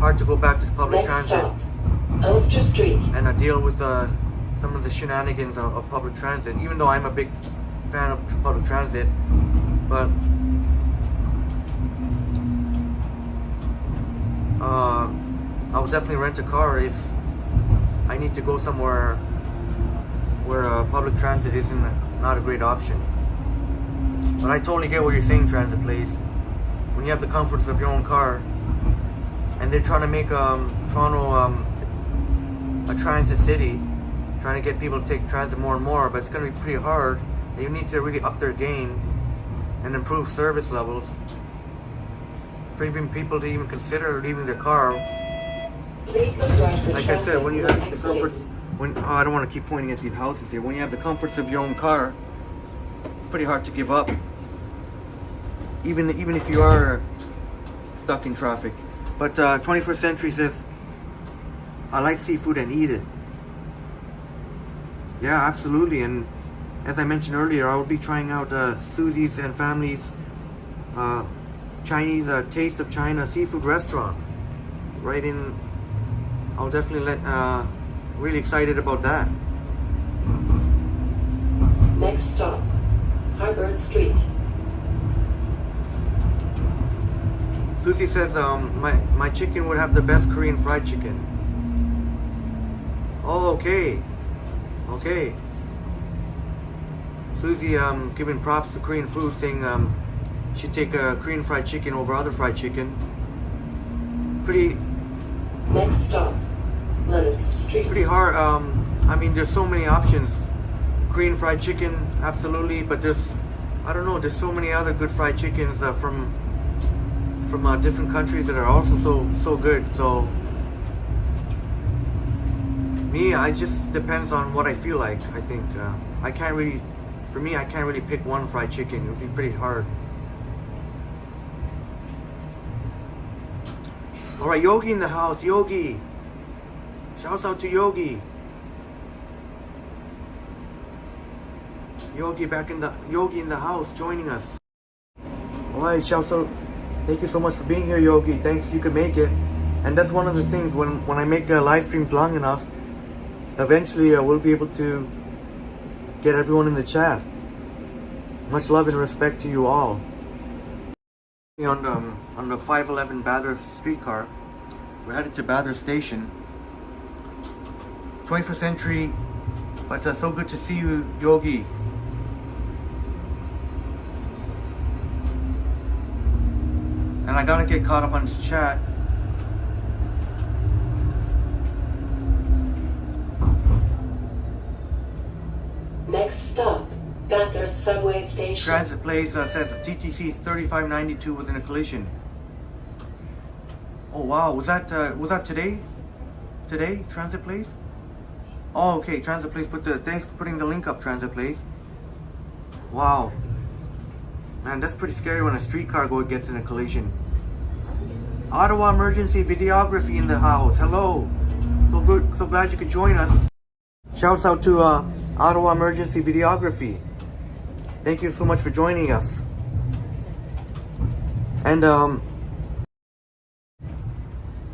hard to go back to public Next transit stop, Ulster Street. and deal with some of the shenanigans of public transit. Even though I'm a big fan of public transit, but I will definitely rent a car if I need to go somewhere where public transit isn't not a great option. But I totally get what you're saying, Transit Place. When you have the comforts of your own car, and they're trying to make Toronto a transit city, trying to get people to take transit more and more, but it's going to be pretty hard. They need to really up their game and improve service levels for even people to even consider leaving their car. Please look right for Like I traffic said, when you when have the exiting. comforts, I don't want to keep pointing at these houses here. When you have the comforts of your own car, pretty hard to give up. Even if you are stuck in traffic. But 21st Century says, I like seafood and eat it. Yeah, absolutely. And as I mentioned earlier, I will be trying out Susie's and Family's Chinese Taste of China seafood restaurant. Right in, I'll definitely really excited about that. Next stop, Harbord Street. Susie says, my chicken would have the best Korean fried chicken. Oh, okay. Okay. Susie giving props to Korean food, saying she'd take Korean fried chicken over other fried chicken. Pretty Next stop, Lennox Street. hard. I mean, there's so many options. Korean fried chicken, absolutely, but there's there's so many other good fried chickens from different countries that are also so good. So me, I just depends on what I feel like. I think I can't really pick one fried chicken. It would be pretty hard. All right, Yogi in the house. Yogi, shouts out to Yogi. Yogi in the house, joining us. All right, shouts out. Thank you so much for being here, Yogi. Thanks, you could make it. And that's one of the things when I make live streams long enough, eventually we'll be able to get everyone in the chat. Much love and respect to you all. On the 511 Bathurst streetcar, we're headed to Bathurst Station. 21st Century, but so good to see you, Yogi. And I gotta get caught up on this chat. Next stop, Bathurst subway station. Transit Place says TTC 3592 was in a collision. Oh wow, was that today? Today, Transit Place? Oh, okay, Transit Place thanks for putting the link up, Transit Place. Wow. Man, that's pretty scary when a streetcar gets in a collision. Ottawa Emergency Videography in the house. Hello. So good, so glad you could join us. Shouts out to Ottawa Emergency Videography. Thank you so much for joining us. And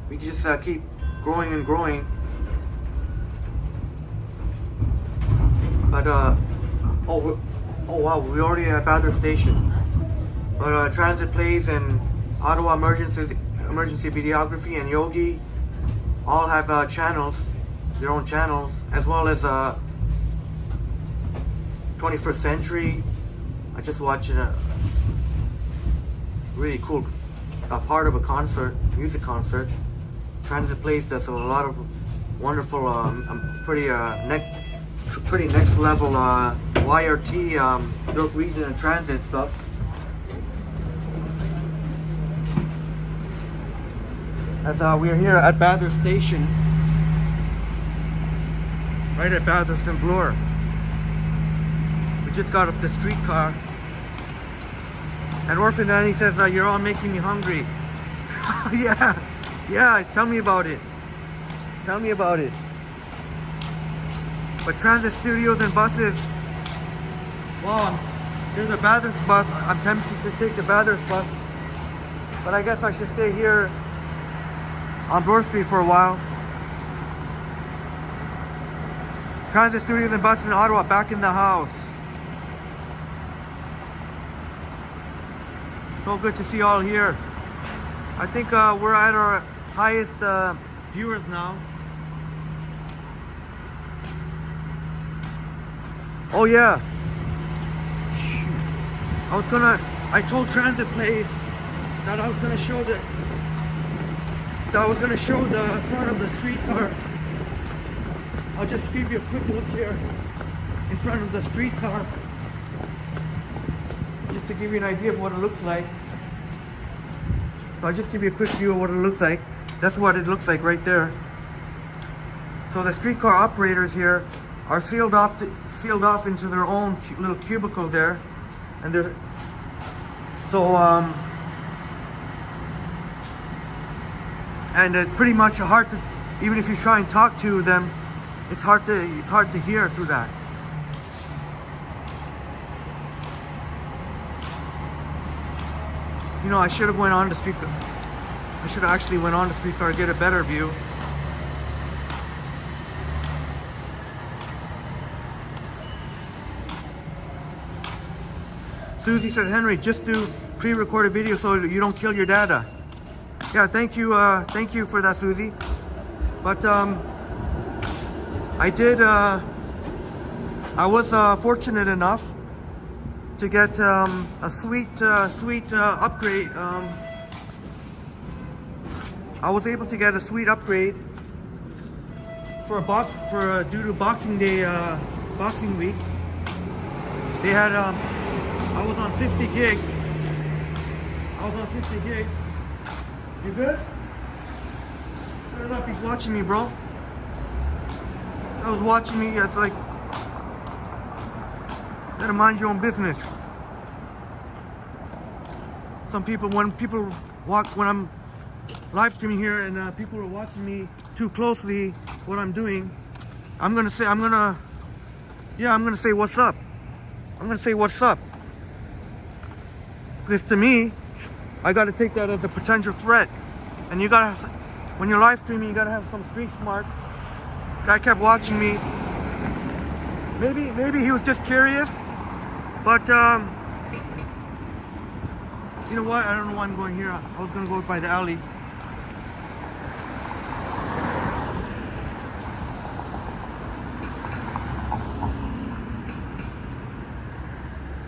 we just keep growing and growing. But oh wow, we're already at Bathurst Station. But Transit Place and Ottawa Emergency Videography and Yogi all have channels, their own channels, as well as 21st Century. I just watched a really cool part of a music concert. Transit Place does a lot of wonderful, pretty next level YRT, York Region and Transit stuff. As we are here at Bathurst Station, right at Bathurst and Bloor. We just got off the streetcar. And Orphan Danny says, you're all making me hungry. Yeah, tell me about it. Tell me about it. But transit studios and buses. Wow, there's a Bathurst bus. I'm tempted to take the Bathurst bus, but I guess I should stay here on Bloor Street for a while. Transit Studios and Buses in Ottawa, back in the house. So good to see you all here. I think we're at our highest viewers now. Oh yeah. Shoot. I told Transit Place that I was gonna show the front of the streetcar. I'll just give you a quick look here in front of the streetcar, just to give you an idea of what it looks like. So I'll just give you a quick view of what it looks like. That's what it looks like right there. So the streetcar operators here are sealed off into their own little cubicle there, and they're and it's pretty much hard to, even if you try and talk to them, it's hard to hear through that. You know, I should have went on the streetcar. I should have actually went on the streetcar to get a better view. Susie says, Henry, just do pre-recorded video so you don't kill your data. Yeah, thank you for that, Susie. But I was fortunate enough to get a sweet upgrade. I was able to get a sweet upgrade due to Boxing Day, Boxing Week. They had I was on 50 gigs. You good? Better not be watching me, bro. I was watching me. It's like, better mind your own business. Some people, when I'm live streaming here and people are watching me too closely, what I'm doing, I'm gonna say what's up. I'm gonna say what's up. Because to me, I gotta take that as a potential threat. And you gotta, when you're live streaming, you gotta have some street smarts. Guy kept watching me. Maybe he was just curious. But you know what? I don't know why I'm going here. I was gonna go by the alley.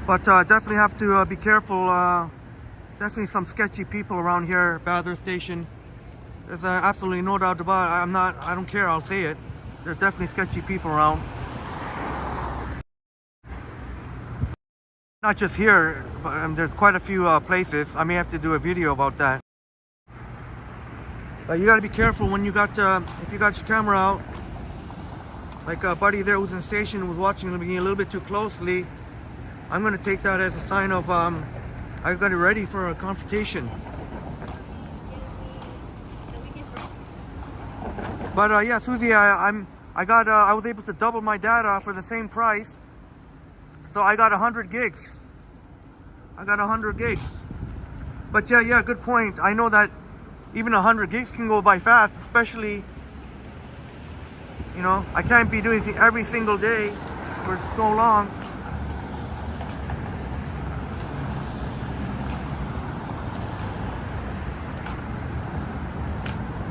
But definitely have to be careful. Definitely some sketchy people around here at Bathurst Station. There's absolutely no doubt about it. I don't care, I'll say it. There's definitely sketchy people around. Not just here, but there's quite a few places. I may have to do a video about that. But you gotta be careful when you got, if you got your camera out. Like a buddy there who's in the station was watching me a little bit too closely. I'm gonna take that as a sign of I got it ready for a confrontation. But yeah, Susie, I was able to double my data for the same price. So I got 100 gigs. But yeah, good point. I know that even 100 gigs can go by fast, especially, you know, I can't be doing this every single day for so long.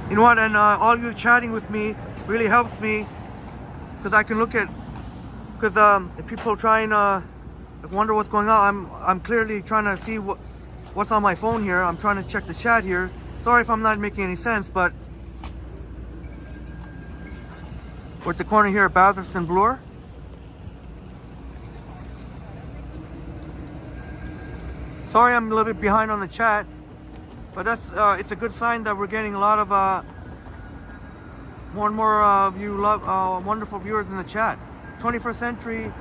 You know what, and all you chatting with me really helps me, because I can look at, because if people try and wonder what's going on, I'm clearly trying to see what's on my phone here. I'm trying to check the chat here. Sorry if I'm not making any sense, but we're at the corner here at Bathurst and Bloor. Sorry I'm a little bit behind on the chat. But that's it's a good sign that we're getting a lot of more and more wonderful viewers in the chat. 21st Century.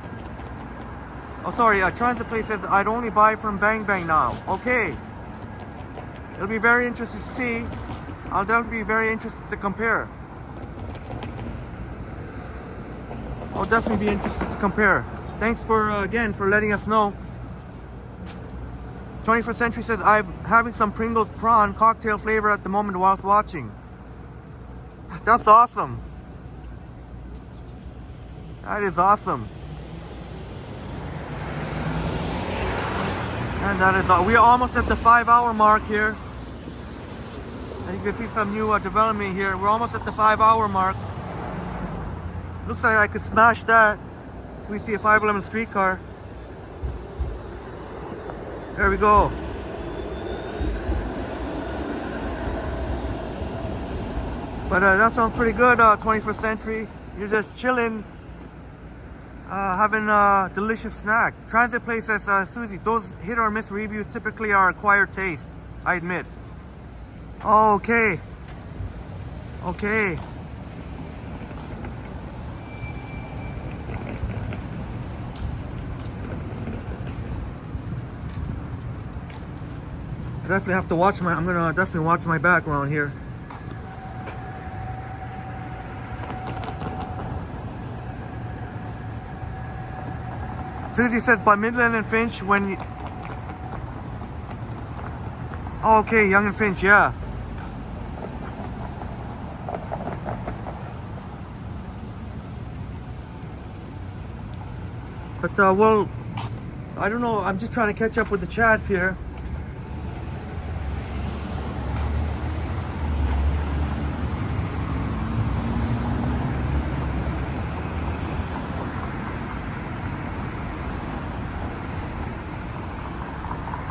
Oh, sorry. Transit Place says I'd only buy from Bang Bang now. Okay. It'll be very interesting to see. I'll definitely be very interested to compare. I'll definitely be interested to compare. Thanks for again for letting us know. 21st Century says, I'm having some Pringles prawn cocktail flavor at the moment whilst watching. That's awesome. That is awesome. And that is we are almost at the 5-hour mark here. And you can see some new development here. We're almost at the 5-hour mark. Looks like I could smash that. So we see a 511 streetcar. There we go. But that sounds pretty good, 21st century. You're just chilling, having a delicious snack. Transit places, Susie, those hit or miss reviews typically are acquired taste, I admit. Oh, okay. Okay. I definitely have to watch I'm gonna definitely watch my background here. Susie says by Midland and Finch when you... Oh, okay, Young and Finch, yeah. But, well, I don't know, I'm just trying to catch up with the chat here.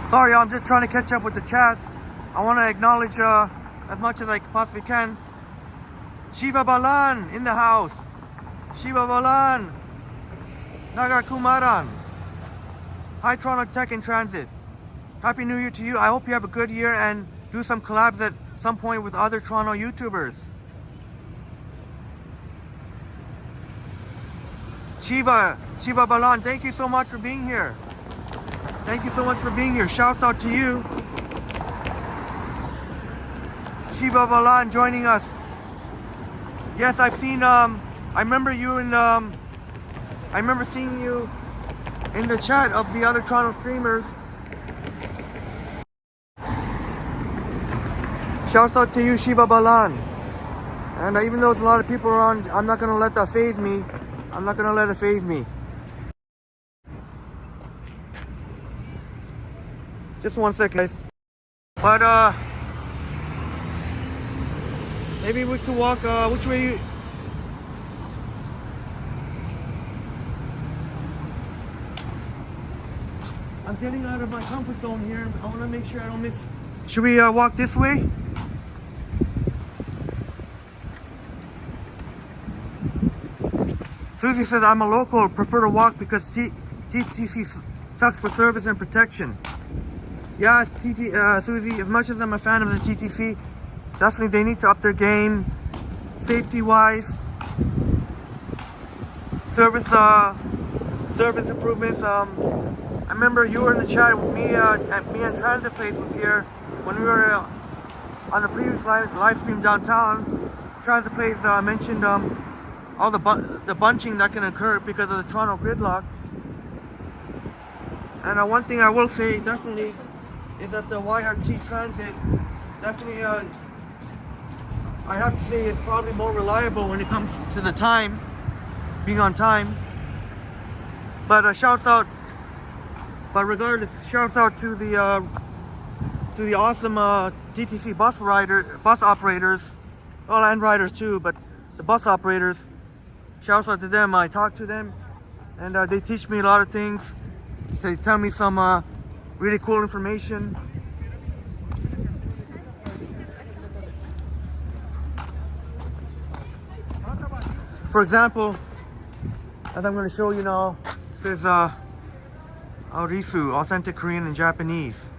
Sorry, I'm just trying to catch up with the chats. I want to acknowledge as much as I possibly can. Shiva Balan in the house. Shiva Balan. Naga Kumaran. Hi Toronto Tech in Transit. Happy New Year to you. I hope you have a good year and do some collabs at some point with other Toronto YouTubers. Shiva Balan, thank you so much for being here. Thank you so much for being here. Shouts out to you. Shiva Balan joining us. Yes, I've seen, I remember you in, I remember seeing you in the chat of the other Toronto streamers. Shouts out to you, Shiva Balan. And even though there's a lot of people around, I'm not going to let that faze me. I'm not going to let it faze me. Just one sec, guys. But, maybe we could walk, which way you... I'm getting out of my comfort zone here. I want to make sure I don't miss... Should we walk this way? Susie says, I'm a local, prefer to walk because TTC sucks for service and protection. Yes, Susie, as much as I'm a fan of the TTC, definitely they need to up their game, safety-wise, service improvements. I remember you were in the chat with me, me and Transit Place was here when we were on a previous live stream downtown. Transit Place mentioned all the bunching that can occur because of the Toronto gridlock. And one thing I will say definitely is that the YRT Transit definitely, I have to say, is probably more reliable when it comes to the time, being on time. But shouts out, but regardless, shouts out to the awesome TTC bus operators, well, and riders too, but the bus operators. Shouts out to them. I talk to them, and they teach me a lot of things. They tell me some really cool information. For example, as I'm going to show you now, this is Aorisu, authentic Korean and Japanese.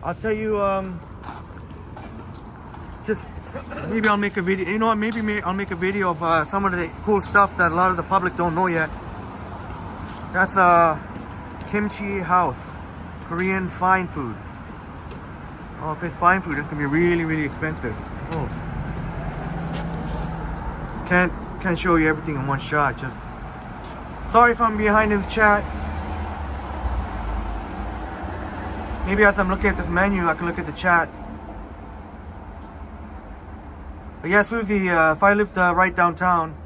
I'll tell you, just maybe I'll make a video. You know what? Maybe I'll make a video of some of the cool stuff that a lot of the public don't know yet. That's Kimchi House, Korean fine food. Oh, if it's fine food, it's gonna be really, really expensive. Oh, can't show you everything in one shot. Just sorry if I'm behind in the chat. Maybe as I'm looking at this menu, I can look at the chat. But yeah, Susie, if I lived right downtown,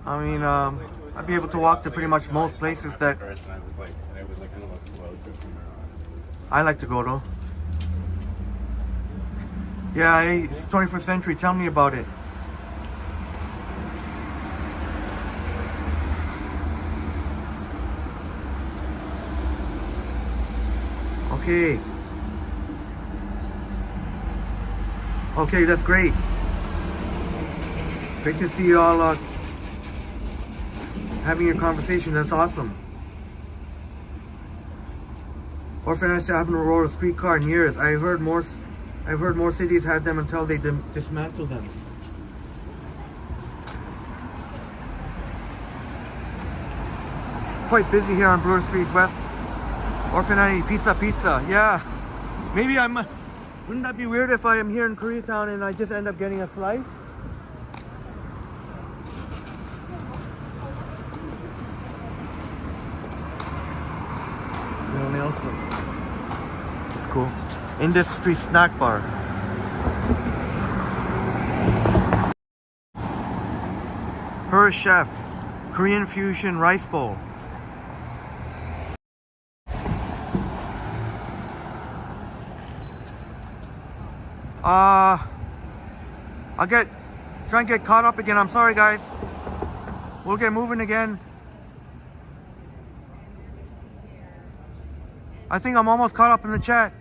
I mean, I'd be able to walk to pretty much most places that I like to go to. Yeah, hey, it's 21st century. Tell me about it. Okay. Okay, that's great. Great to see you all having a conversation. That's awesome. Orphanage, I haven't rode a streetcar in years. I've heard more cities had them until they dismantled them. Quite busy here on Bloor Street West. Orphanage, pizza. Yeah. Maybe wouldn't that be weird if I am here in Koreatown and I just end up getting a slice? It's cool. Industry snack bar. Her Chef, Korean fusion rice bowl. I'll try and get caught up again. I'm sorry, guys. We'll get moving again. I think I'm almost caught up in the chat.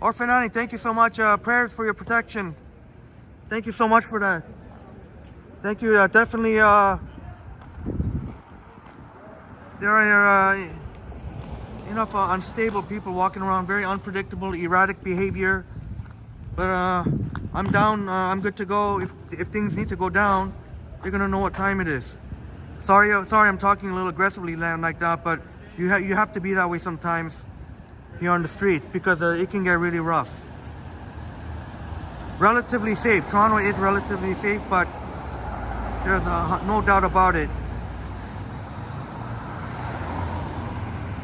Orphan Annie, thank you so much. Prayers for your protection. Thank you so much for that. Thank you. Definitely, there are enough unstable people walking around, very unpredictable, erratic behavior. But I'm down. I'm good to go. If things need to go down, they're gonna know what time it is. Sorry, I'm talking a little aggressively like that, but you have to be that way sometimes here on the streets because it can get really rough. Relatively safe. Toronto is relatively safe, but there's no doubt about it.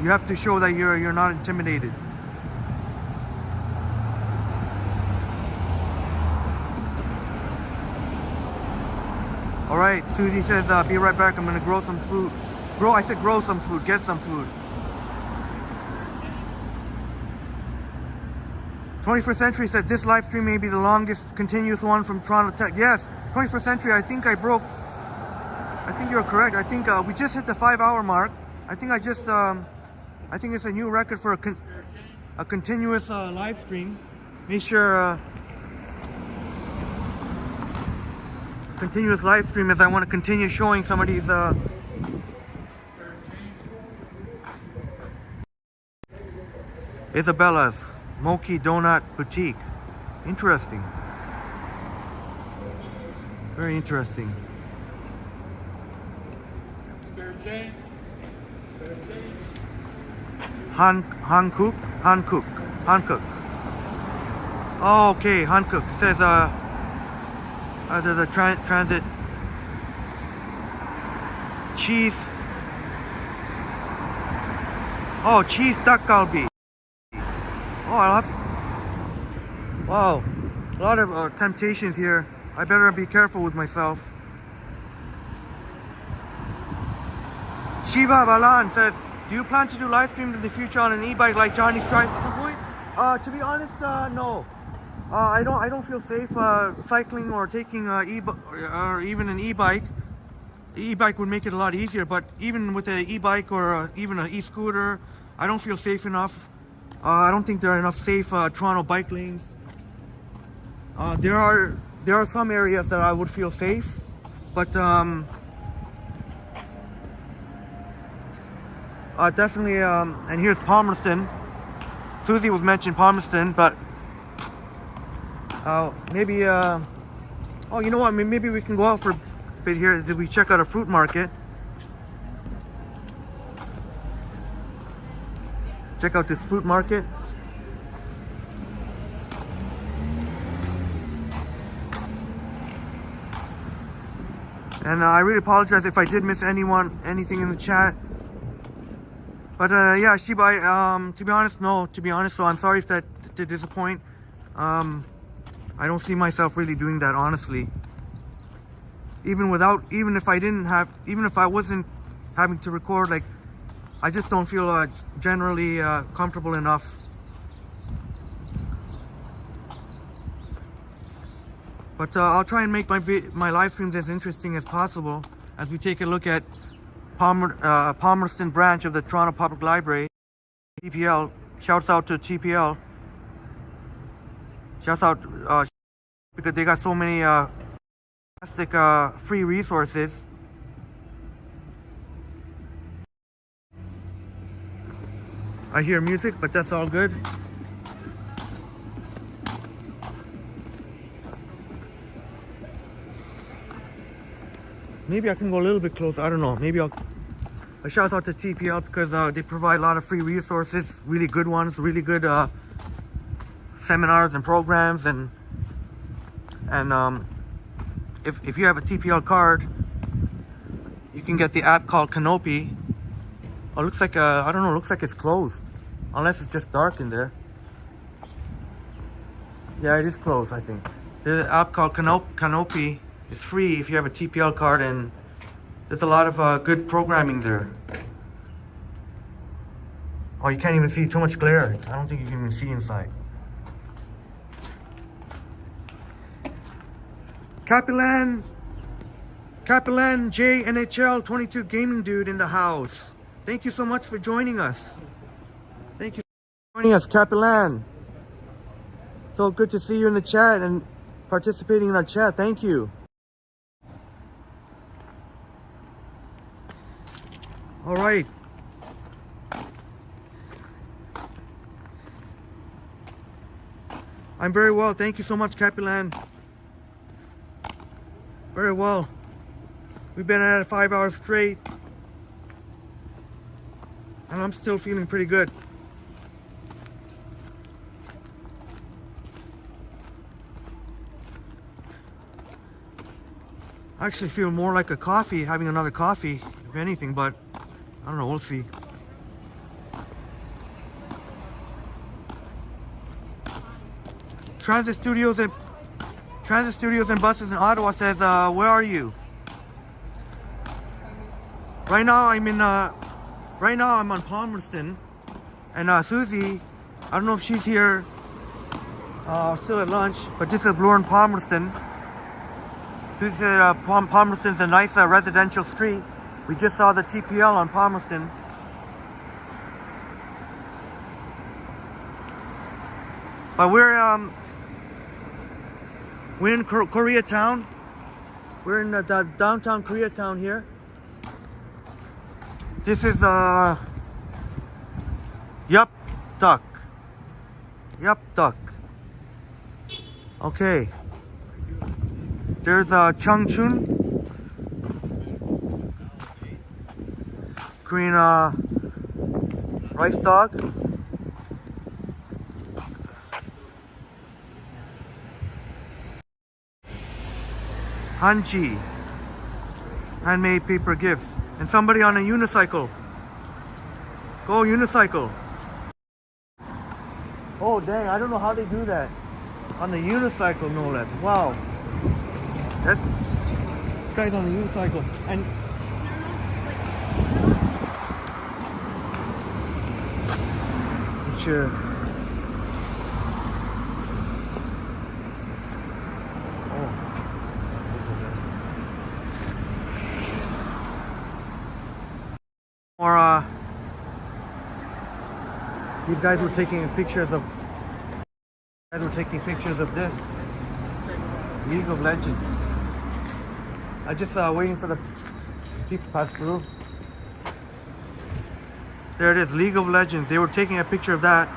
You have to show that you're not intimidated. All right, Susie says, be right back. I'm gonna grow some food. I said grow some food, get some food. 21st Century said this live stream may be the longest continuous one from Toronto Tech. Yes, 21st Century, I think you're correct. I think we just hit the 5-hour mark. I think it's a new record for a continuous live stream. Make sure continuous live stream as I want to continue showing some of these Isabella's Moki Donut Boutique. Interesting. Very interesting. Hankook. Oh, okay, Hankook. It says the transit cheese. Oh, cheese duck galbi. Oh, wow, a lot of temptations here. I better be careful with myself. Shiva Balan says, do you plan to do live streams in the future on an e-bike like Johnny Stripe? To be honest, no. I don't feel safe cycling or taking or even an e-bike. E-bike would make it a lot easier, but even with an e-bike or even an e-scooter, I don't feel safe enough. I don't think there are enough safe Toronto bike lanes. There are some areas that I would feel safe, but definitely. And here's Palmerston. Susie was mentioned Palmerston, but maybe. Oh, you know what? Maybe we can go out for a bit here. Did we check out a fruit market? Check out this fruit market. And I really apologize if I did miss anything in the chat. But yeah, Shiba, to be honest, no. To be honest, so I'm sorry if that did disappoint. I don't see myself really doing that, honestly. Even if I wasn't having to record, like, I just don't feel generally comfortable enough. But I'll try and make my live streams as interesting as possible as we take a look at Palmerston branch of the Toronto Public Library, TPL. Shouts out to TPL. Shouts out because they got so many fantastic free resources. I hear music, but that's all good. Maybe I can go a little bit closer. I don't know. Maybe I'll. A shout out to TPL because they provide a lot of free resources, really good ones, really good seminars and programs, and if you have a TPL card, you can get the app called Canopy. Oh, it looks like I don't know. It looks like it's closed, unless it's just dark in there. Yeah, it is closed. I think there's an app called Canopy. It's free if you have a TPL card, and there's a lot of good programming there. Oh, you can't even see, too much glare. I don't think you can even see inside. Capilan J NHL 22 gaming dude in the house. Thank you so much for joining us. Thank you for joining us, Capilan. So good to see you in the chat and participating in our chat. Thank you. All right. I'm very well. Thank you so much, Capilan. Very well. We've been at it 5 hours straight, and I'm still feeling pretty good. I actually feel more like a coffee, having another coffee, if anything, but I don't know, we'll see. Transit Studios and Buses in Ottawa says, where are you? Right now I'm on Palmerston, and Susie, I don't know if she's here, still at lunch, but this is Bloor and Palmerston. Susie said Palmerston's a nice residential street. We just saw the TPL on Palmerston. But we're in Koreatown. We're in the downtown Koreatown here. This is Yup Duck. Okay. There's Changchun. Green rice dog. Hanchi. Handmade paper gifts. And somebody on a unicycle. Go unicycle. Oh dang, I don't know how they do that. On the unicycle, no less. Wow. This guy's on a unicycle. And sure. Or these guys were taking pictures of this League of Legends. I just waiting for the people to pass through. There it is, League of Legends. They were taking a picture of that.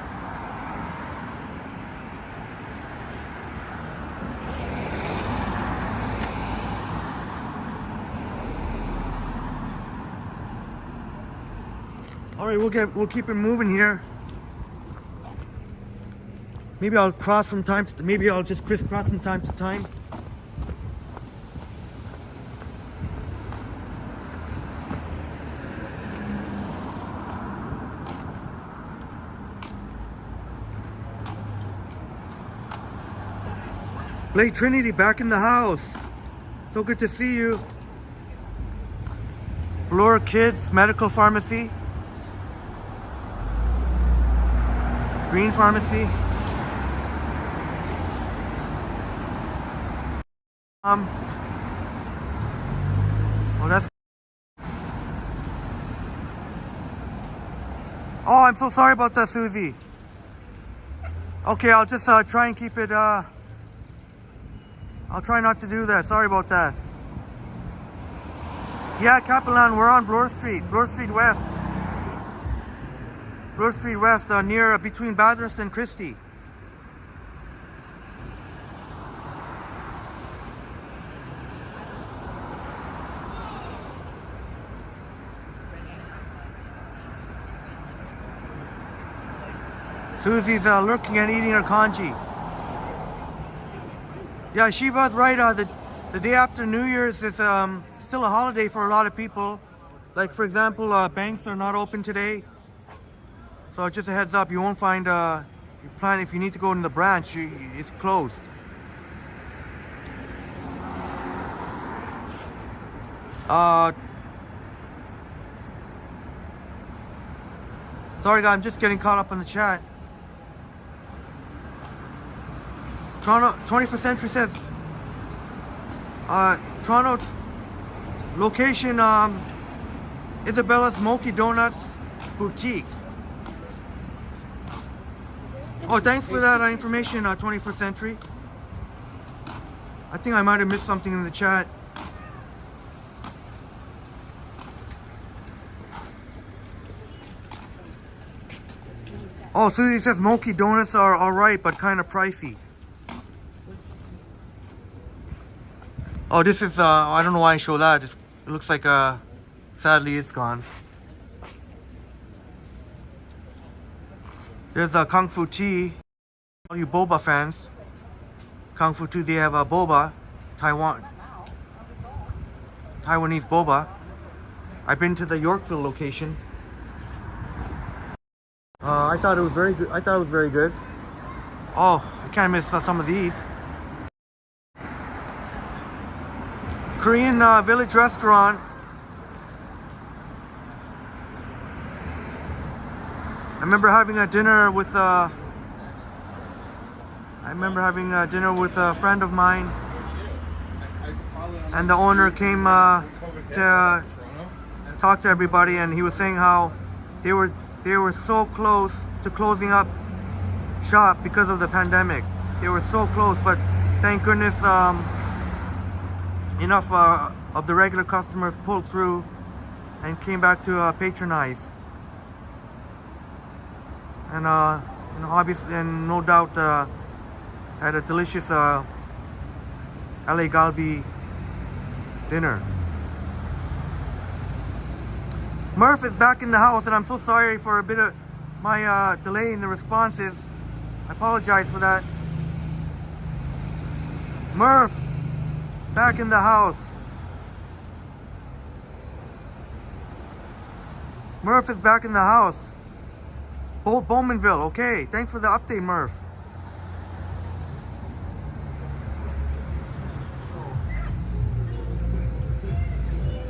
All right, we'll keep it moving here. Maybe I'll cross from time to maybe I'll just crisscross from time to time. Blake Trinity back in the house. So good to see you. Flora Kids Medical Pharmacy. Green Pharmacy. Well, that's. Oh, I'm so sorry about that, Susie. Okay, I'll just try and keep it. I'll try not to do that. Sorry about that. Yeah, Capellan, we're on Bloor Street West. Bloor Street West, near between Bathurst and Christie. Susie's lurking and eating her congee. Yeah, Shiva's right. The day after New Year's is still a holiday for a lot of people. Like, for example, banks are not open today. So just a heads up, you won't find, if you need to go in the branch, it's closed. Sorry guys, I'm just getting caught up on the chat. Toronto 21st Century says Toronto location Isabella's Smoky Donuts Boutique. Oh, thanks for that information, 21st Century. I think I might have missed something in the chat. Oh, Susie says Smoky Donuts are alright, but kind of pricey. Oh, this is, I don't know why I show that. It looks like, sadly it's gone. There's a Kung Fu Tea. All you boba fans. Kung Fu Tea, they have a boba. Taiwanese boba. I've been to the Yorkville location. I thought it was very good. Oh, I can't miss some of these. Korean Village Restaurant. I remember having a dinner with a friend of mine, and the owner came to talk to everybody, and he was saying how they were so close to closing up shop because of the pandemic. They were so close, but thank goodness enough of the regular customers pulled through and came back to patronize. And obviously, and no doubt had a delicious LA Galbi dinner. Murph is back in the house, and I'm so sorry for a bit of my delay in the responses. I apologize for that. Murph, back in the house. Murph is back in the house. Bowmanville, okay. Thanks for the update, Murph.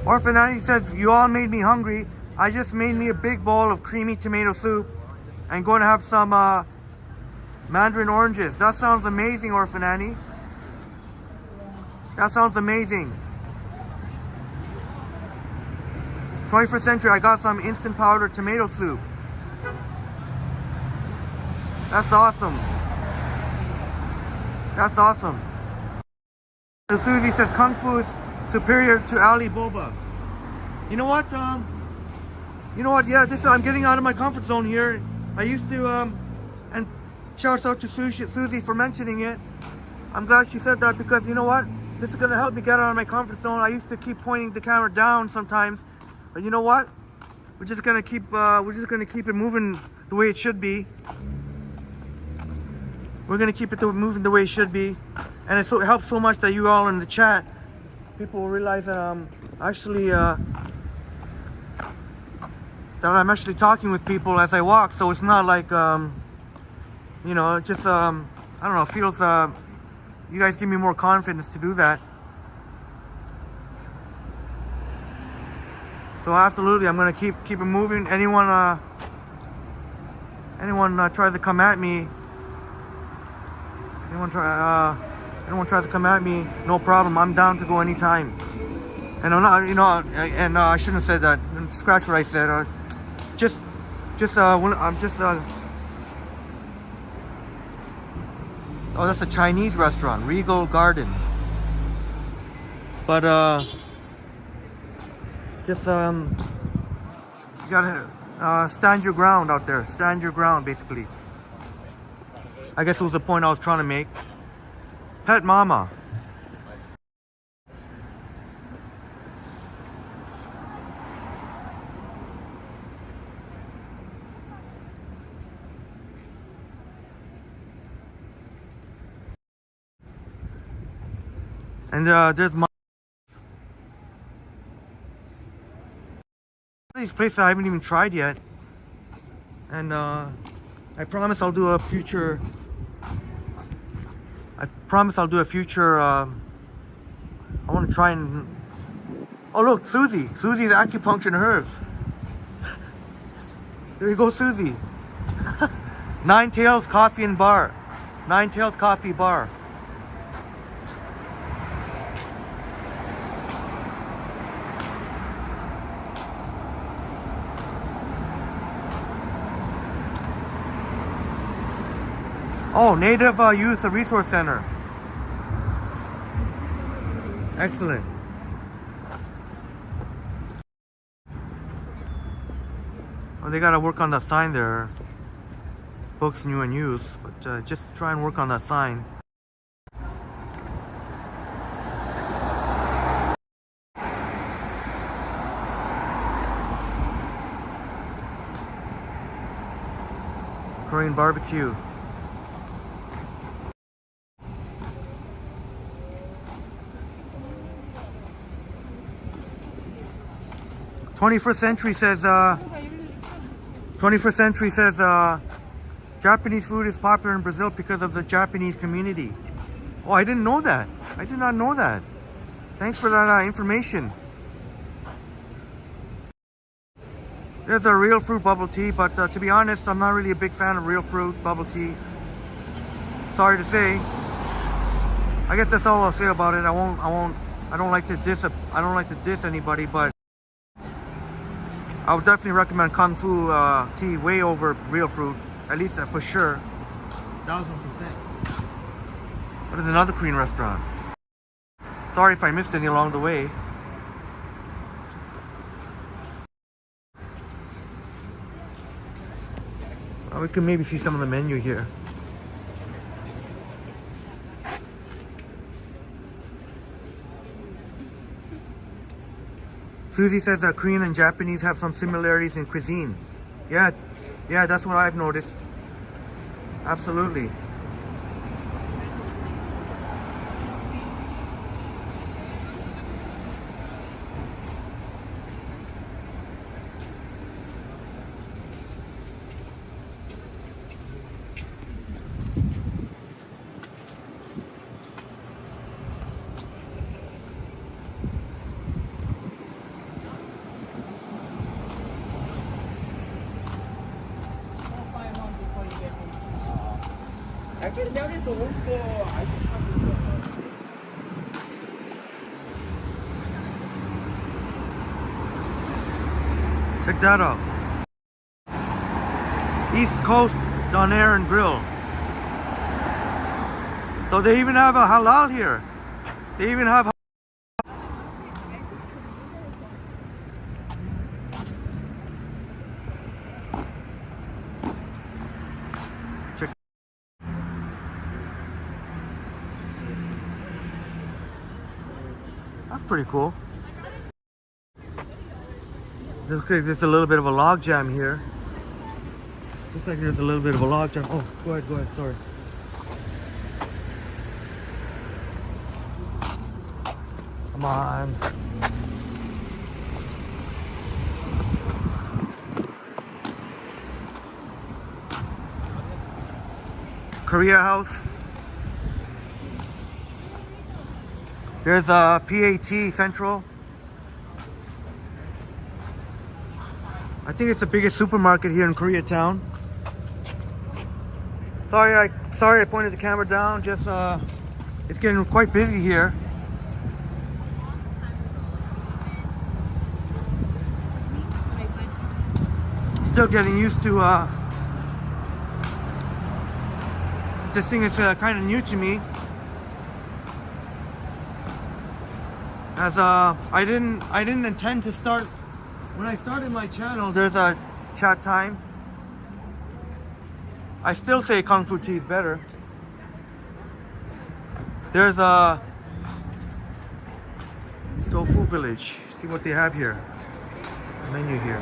Orphan Annie says, you all made me hungry. I just made me a big bowl of creamy tomato soup and going to have some mandarin oranges. That sounds amazing, Orphan Annie. That sounds amazing. 21st Century, I got some instant powder tomato soup. That's awesome. That's awesome. So Susie says Kung Fu is superior to Ali Boba. You know what? Yeah, I'm getting out of my comfort zone here. I used to, and shouts out to Susie for mentioning it. I'm glad she said that, because you know what? This is gonna help me get out of my comfort zone. I used to keep pointing the camera down sometimes, but you know what? We're just gonna keep it moving the way it should be. We're gonna keep it moving the way it should be, and it helps so much that you all in the chat, people will realize that I'm actually talking with people as I walk. So it's not like just I don't know, feels You guys give me more confidence to do that. So absolutely, I'm gonna keep it moving. Anyone tries to come at me, anyone tries to come at me, no problem. I'm down to go anytime. And I'm not, I shouldn't have said that. Scratch what I said. I'm just. Oh, that's a Chinese restaurant, Regal Garden. But you gotta stand your ground out there. Stand your ground, basically. I guess it was the point I was trying to make. Pet mama. And there's these places I haven't even tried yet. And I promise I'll do a future. I want to try and. Oh look, Susie. Susie's acupuncture and herbs. There you go, Susie. Nine Tails Coffee and Bar. Nine Tails Coffee Bar. Oh, Native Youth Resource Center. Excellent. Well, they gotta work on that sign there. Books new and used, but just try and work on that sign. Korean barbecue. Twenty-first century says Japanese food is popular in Brazil because of the Japanese community. Oh, I didn't know that. I did not know that. Thanks for that information. There's a real fruit bubble tea, but to be honest, I'm not really a big fan of real fruit bubble tea. Sorry to say. I guess that's all I'll say about it. I don't like to diss anybody, but I would definitely recommend Kung Fu tea way over real fruit, at least for sure. 1000%. What is another Korean restaurant? Sorry if I missed any along the way. We can maybe see some of the menu here. Susie says that Korean and Japanese have some similarities in cuisine. Yeah, that's what I've noticed. Absolutely. Check that out. East Coast Donair and Grill. So they even have a halal here. They even have. Check. That's pretty cool. Looks like there's a little bit of a log jam here. Looks like there's a little bit of a log jam. Oh, go ahead, sorry. Come on. Korea House. There's a PAT Central. I think it's the biggest supermarket here in Koreatown. Sorry I pointed the camera down. Just it's getting quite busy here. Still getting used to this thing is kind of new to me. As I didn't intend to start. When I started my channel, there's a chat time. I still say Kung Fu Tea is better. There's a Tofu Village. See what they have here. Menu here.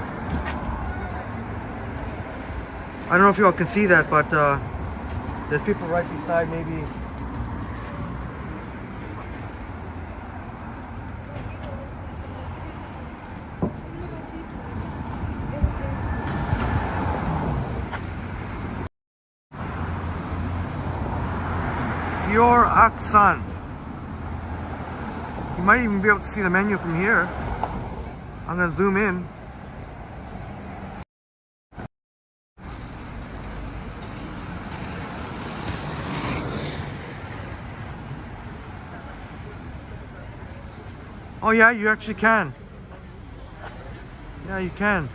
I don't know if you all can see that, but there's people right beside maybe. Fior Aksan. You might even be able to see the menu from here. I'm gonna zoom in. Oh yeah, you actually can. Yeah, you can.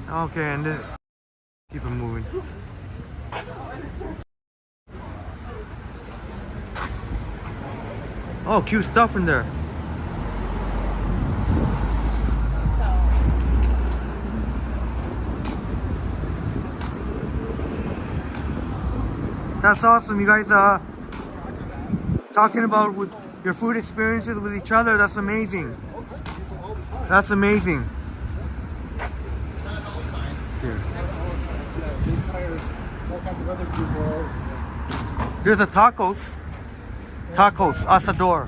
Okay, and then keep it moving. Oh, cute stuff in there. That's awesome. You guys talking about with your food experiences with each other. That's amazing. That's amazing. Here. All kinds of other people. There's a tacos. Tacos, asador.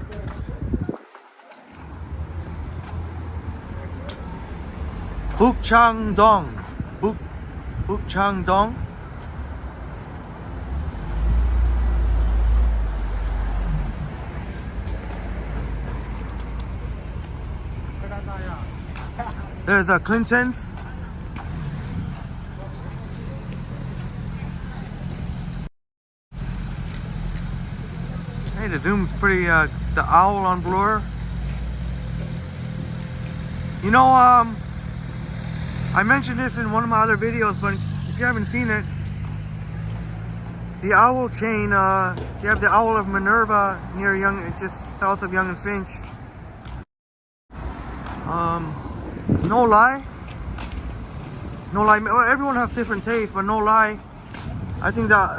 Bukchang Dong. Bukchang Dong. There's a Clinton's. Hey, the zoom's pretty, the owl on blur. You know, I mentioned this in one of my other videos, but if you haven't seen it, the owl chain, you have the Owl of Minerva near just south of Yonge and Finch. No lie, well, everyone has different tastes, but no lie, I think that,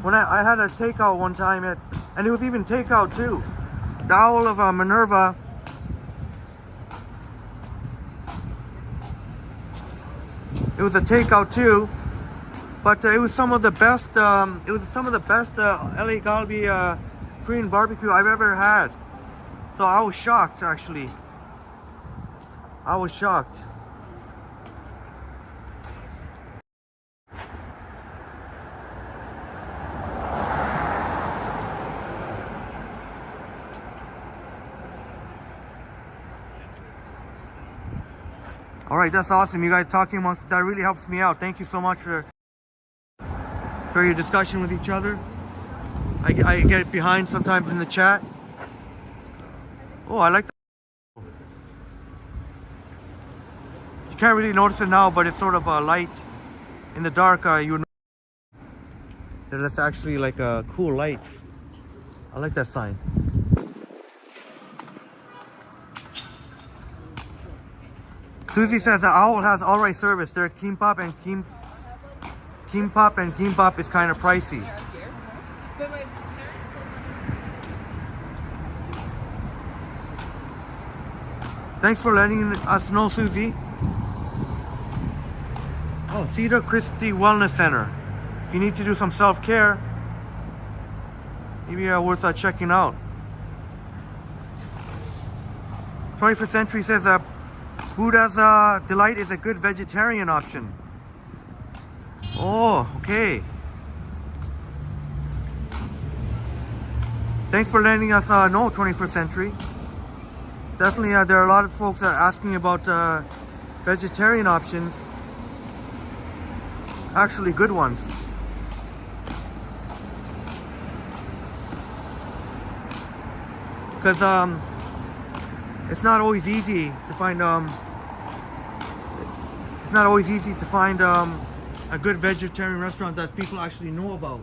when I had a takeout one time and it was even takeout too. The Owl of Minerva. It was a takeout too, but it was some of the best. It was some of the best LA Galbi Korean barbecue I've ever had. So I was shocked, actually. I was shocked. All right, that's awesome. You guys talking amongst, that really helps me out. Thank you so much for your discussion with each other. I get behind sometimes in the chat. Oh, I like that. You can't really notice it now, but it's sort of light in the dark. You know that that's actually like a cool light. I like that sign. Susie says the Owl has alright service. Their kimbap and kimbap is kind of pricey. Thanks for letting us know, Susie. Oh, Cedar Christie Wellness Center. If you need to do some self-care, maybe worth checking out. 21st Century says Buddha's Delight is a good vegetarian option. Oh, okay. Thanks for letting us know, 21st Century. Definitely, there are a lot of folks asking about vegetarian options. Actually, good ones. Because it's not always easy to find. It's not always easy to find a good vegetarian restaurant that people actually know about.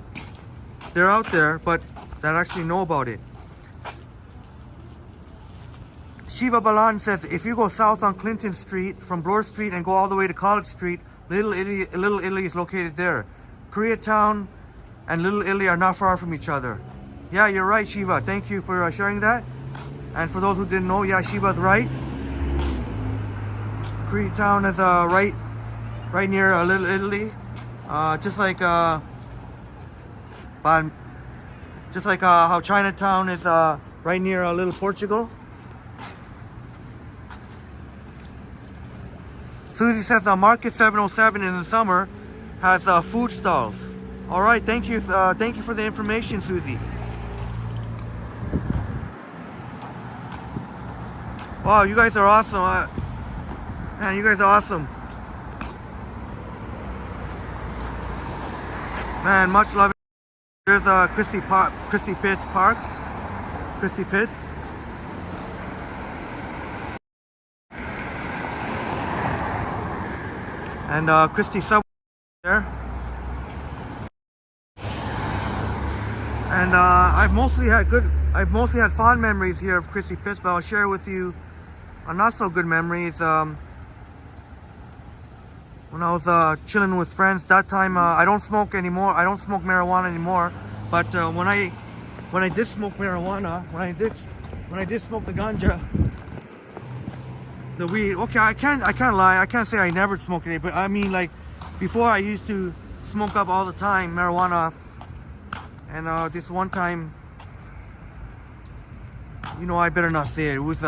They're out there, but that actually know about it. Shiva Balan says, if you go south on Clinton Street from Bloor Street and go all the way to College Street, Little Italy is located there. Koreatown and Little Italy are not far from each other. Yeah, you're right, Shiva. Thank you for sharing that. And for those who didn't know, yeah, Shiva's right. Koreatown is right near Little Italy. Just like how Chinatown is right near Little Portugal. Susie says Market 707 in the summer has food stalls. All right, thank you for the information, Susie. Wow, you guys are awesome. Man, you guys are awesome. Man, much love. There's Chrissy Pitts Park. Chrissy Pitts. And Christie Subway there. And I've mostly had fond memories here of Christie Pitts, but I'll share with you a not so good memories. When I was chilling with friends, that time I don't smoke anymore. I don't smoke marijuana anymore. But when I did smoke marijuana, when I did smoke the ganja, the weed. Okay, I can't lie. I can't say I never smoked it, but I mean, like, before I used to smoke up all the time marijuana, and this one time, you know, I better not say it. It was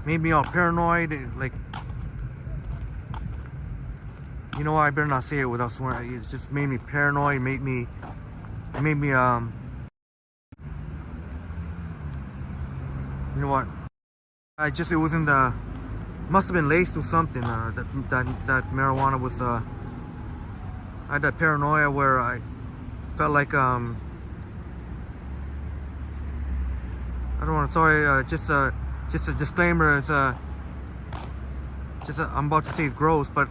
made me all paranoid. Like, you know, I better not say it without swearing. It just made me paranoid. It made me you know what? It wasn't must have been laced with something. That marijuana was. I had that paranoia where I felt like I don't want to. Sorry, just a disclaimer. It's I'm about to say it's gross, but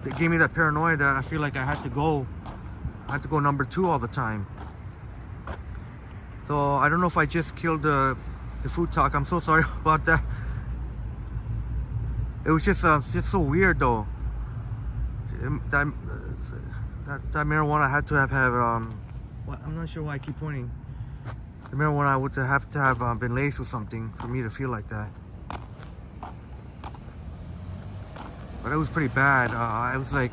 it gave me that paranoia that I feel like I had to go number 2 all the time. So I don't know if I just killed the food talk. I'm so sorry about that. It was just so weird though. That marijuana had to have I'm not sure why I keep pointing. The marijuana would have to have been laced with something for me to feel like that. But it was pretty bad. I was like,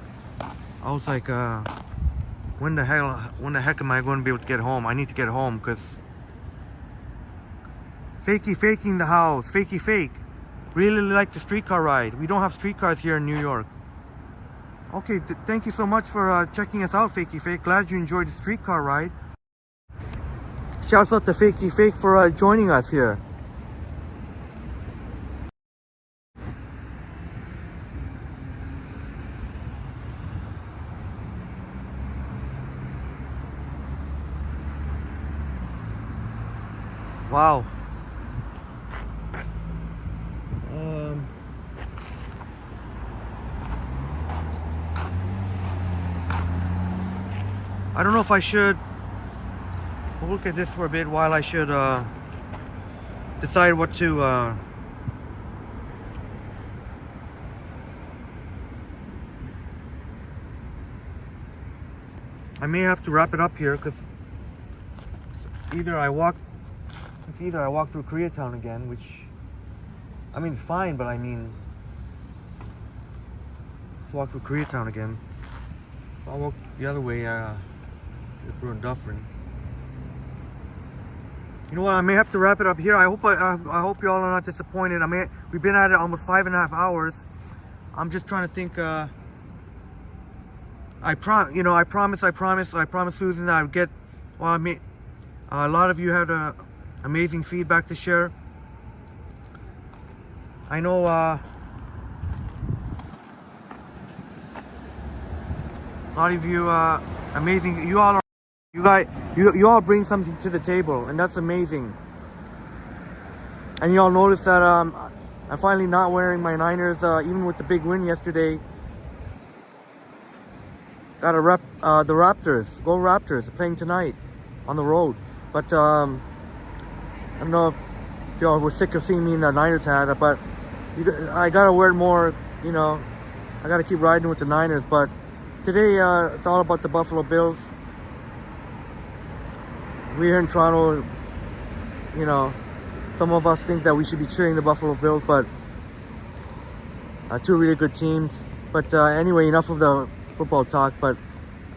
when the heck am I going to be able to get home? I need to get home because faking the house, fake. Really like the streetcar ride. We don't have streetcars here in New York. Okay, thank you so much for checking us out, Fakey Fake. Glad you enjoyed the streetcar ride. Shouts out to Fakey Fake for joining us here. Wow. I don't know if I should look at this for a bit while I should decide what to I may have to wrap it up here because either I walk through Koreatown again, which I mean it's fine, but I mean let's walk through Koreatown again. If I walk the other way, Brewin Dufferin. You know what? I may have to wrap it up here. I hope you all are not disappointed. We've been at it almost 5.5 hours. I'm just trying to think. I promise Susan that I would get. Well, A lot of you had amazing feedback to share. I know a lot of you amazing. You all bring something to the table, and that's amazing. And you all notice that I'm finally not wearing my Niners, even with the big win yesterday. Got to rep the Raptors. Go Raptors! Playing tonight on the road. But I don't know if y'all were sick of seeing me in the Niners hat, but I gotta wear it more. You know, I gotta keep riding with the Niners. But today it's all about the Buffalo Bills. We here in Toronto, you know, some of us think that we should be cheering the Buffalo Bills, but two really good teams. But anyway, enough of the football talk. But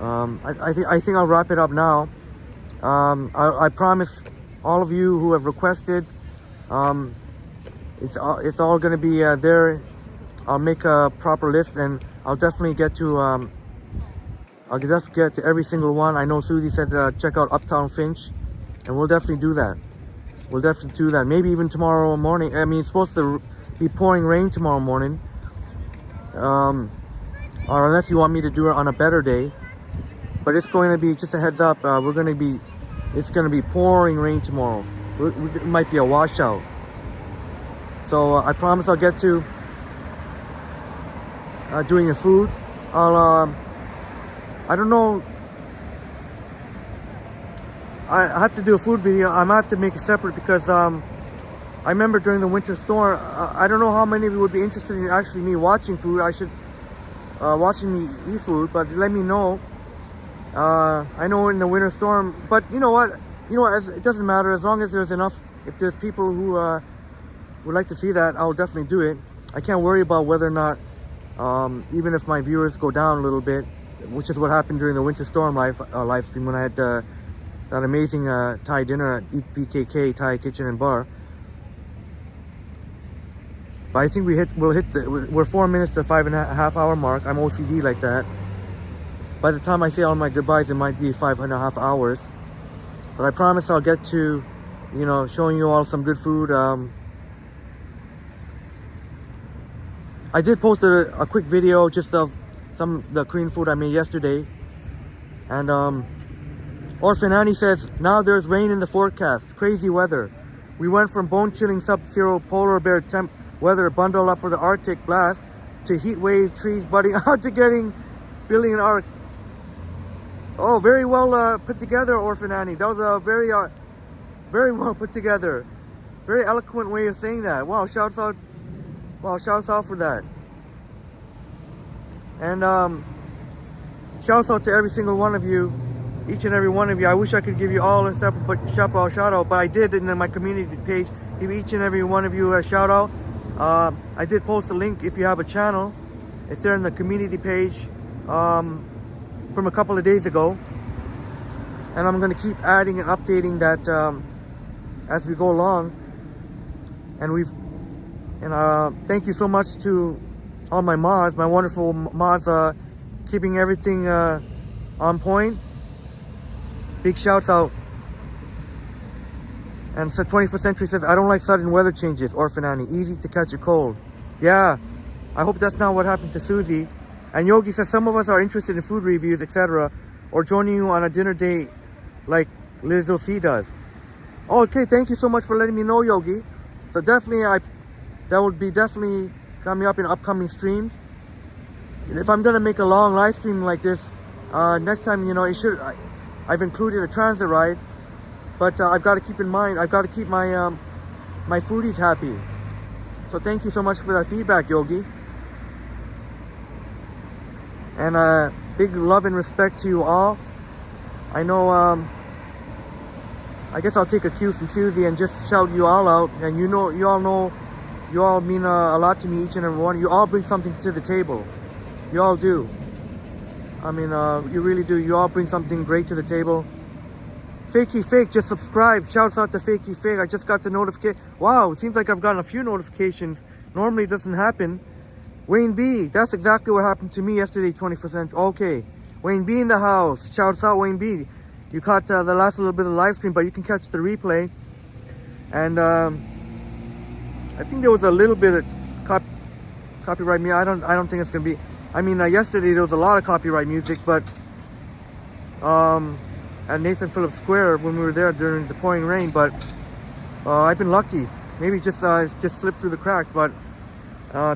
I think I'll wrap it up now. I promise all of you who have requested, it's all going to be there. I'll make a proper list, and I'll definitely get to every single one. I know Susie said check out Uptown Finch, and we'll definitely do that. We'll definitely do that. Maybe even tomorrow morning. I mean, it's supposed to be pouring rain tomorrow morning, or unless you want me to do it on a better day. But it's going to be, just a heads up, it's going to be pouring rain tomorrow. It might be a washout. So I promise I'll get to doing your food. I don't know. I have to do a food video. I might have to make it separate because I remember during the winter storm, I don't know how many of you would be interested in actually me watching food. Watching me eat food, but let me know. I know in the winter storm, but you know what? It doesn't matter as long as there's enough. If there's people who would like to see that, I'll definitely do it. I can't worry about whether or not, even if my viewers go down a little bit, which is what happened during the winter storm live stream when I had that amazing Thai dinner at Eat BKK Thai Kitchen and Bar. But I think we're 4 minutes to 5.5 hour mark. I'm OCD like that. By the time I say all my goodbyes, it might be 5.5 hours. But I promise I'll get to, showing you all some good food. I did post a quick video just of some of the Korean food I made yesterday. And Orphan Annie says, now there's rain in the forecast. Crazy weather. We went from bone-chilling sub-zero polar bear temp weather, bundle up for the Arctic blast, to heat wave, trees budding out, to getting billion arc. Oh, very well put together, Orphan Annie. That was a very well put together, very eloquent way of saying that. Wow, shouts out for that. And shouts out to every single one of you, each and every one of you. I wish I could give you all a separate shout out, but I did in my community page give each and every one of you a shout out. I did post a link if you have a channel. It's there in the community page from a couple of days ago, and I'm going to keep adding and updating that as we go along. And thank you so much to all my mods, my wonderful mods, keeping everything on point. Big shouts out. And so 21st Century says, I don't like sudden weather changes, Orphan Annie. Easy to catch a cold. Yeah, I hope that's not what happened to Susie. And Yogi says, some of us are interested in food reviews, etc., or joining you on a dinner date like Lizzo C does. Oh, okay, thank you so much for letting me know, Yogi. So definitely, that would be definitely coming up in upcoming streams. If I'm gonna make a long live stream like this, next time, I've included a transit ride, but I've got to keep in mind, I've got to keep my my foodies happy. So thank you so much for that feedback, Yogi. And big love and respect to you all. I know, I guess I'll take a cue from Susie and just shout you all out. And you all mean a lot to me, each and every one. You all bring something to the table. You all do. I mean, you really do. You all bring something great to the table. Fakey Fake, just subscribe. Shouts out to Fakey Fake. I just got the notification. Wow, it seems like I've gotten a few notifications. Normally it doesn't happen. Wayne B, that's exactly what happened to me yesterday, 21st Century. Okay, Wayne B in the house. Shouts out, Wayne B. you caught the last little bit of the live stream, but you can catch the replay. And I think there was a little bit of copyright music. I don't think it's gonna be. I mean, yesterday there was a lot of copyright music, but at Nathan Phillips Square when we were there during the pouring rain. But I've been lucky. Maybe just slipped through the cracks, but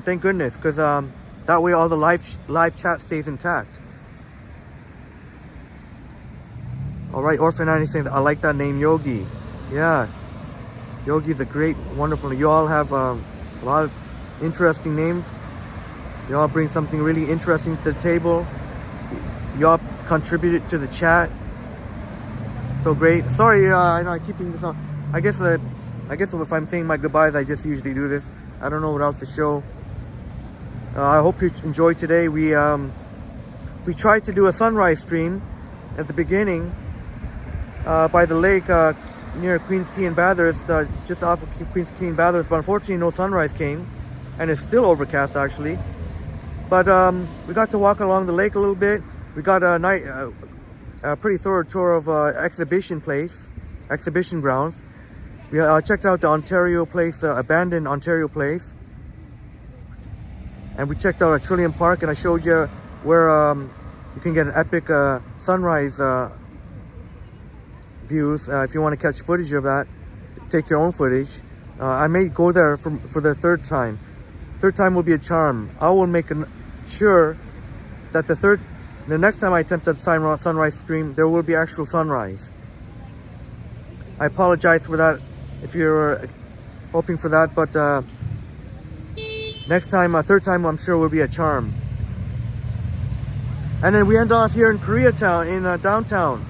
thank goodness, because that way all the live chat stays intact. All right, Orphan Annie saying I like that name, Yogi. Yeah, Yogi's a great, wonderful. You all have a lot of interesting names. You all bring something really interesting to the table. You all contributed to the chat. So great. Sorry, I know I'm keeping this on. I guess if I'm saying my goodbyes, I just usually do this. I don't know what else to show. I hope you enjoyed today. We tried to do a sunrise stream at the beginning by the lake near Queens Quay and Bathurst, just off of Queens Quay and Bathurst. But unfortunately, no sunrise came, and it's still overcast actually. But we got to walk along the lake a little bit. We got a pretty thorough tour of exhibition grounds. We checked out the Ontario Place, abandoned Ontario Place. And we checked out a Trillium Park, and I showed you where you can get an epic sunrise views. If you want to catch footage of that, take your own footage. I may go there for the third time. Third time will be a charm. I will make sure that the next time I attempt a sunrise stream, there will be actual sunrise. I apologize for that if you're hoping for that, but next time, third time, I'm sure will be a charm. And then we end off here in Koreatown, in downtown.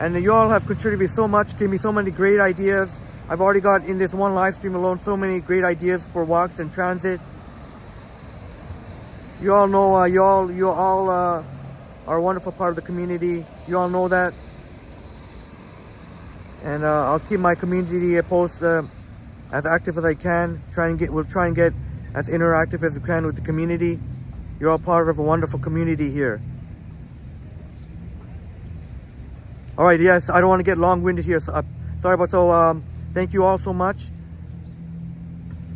And you all have contributed so much, gave me so many great ideas. I've already got in this one live stream alone so many great ideas for walks and transit. You all know, you all are a wonderful part of the community. You all know that. And I'll keep my community post as active as I can. We'll try and get as interactive as we can with the community. You're all part of a wonderful community here. All right, yes, I don't want to get long-winded here. So, sorry about so. Thank you all so much.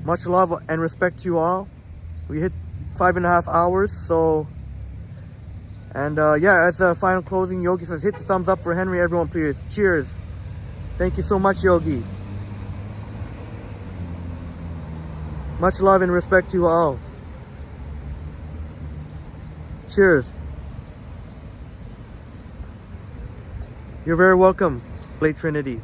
Much love and respect to you all. We hit 5.5 hours, so. And yeah, as a final closing, Yogi says, hit the thumbs up for Henry, everyone, please. Cheers. Thank you so much, Yogi. Much love and respect to you all. Cheers. You're very welcome, Blade Trinity.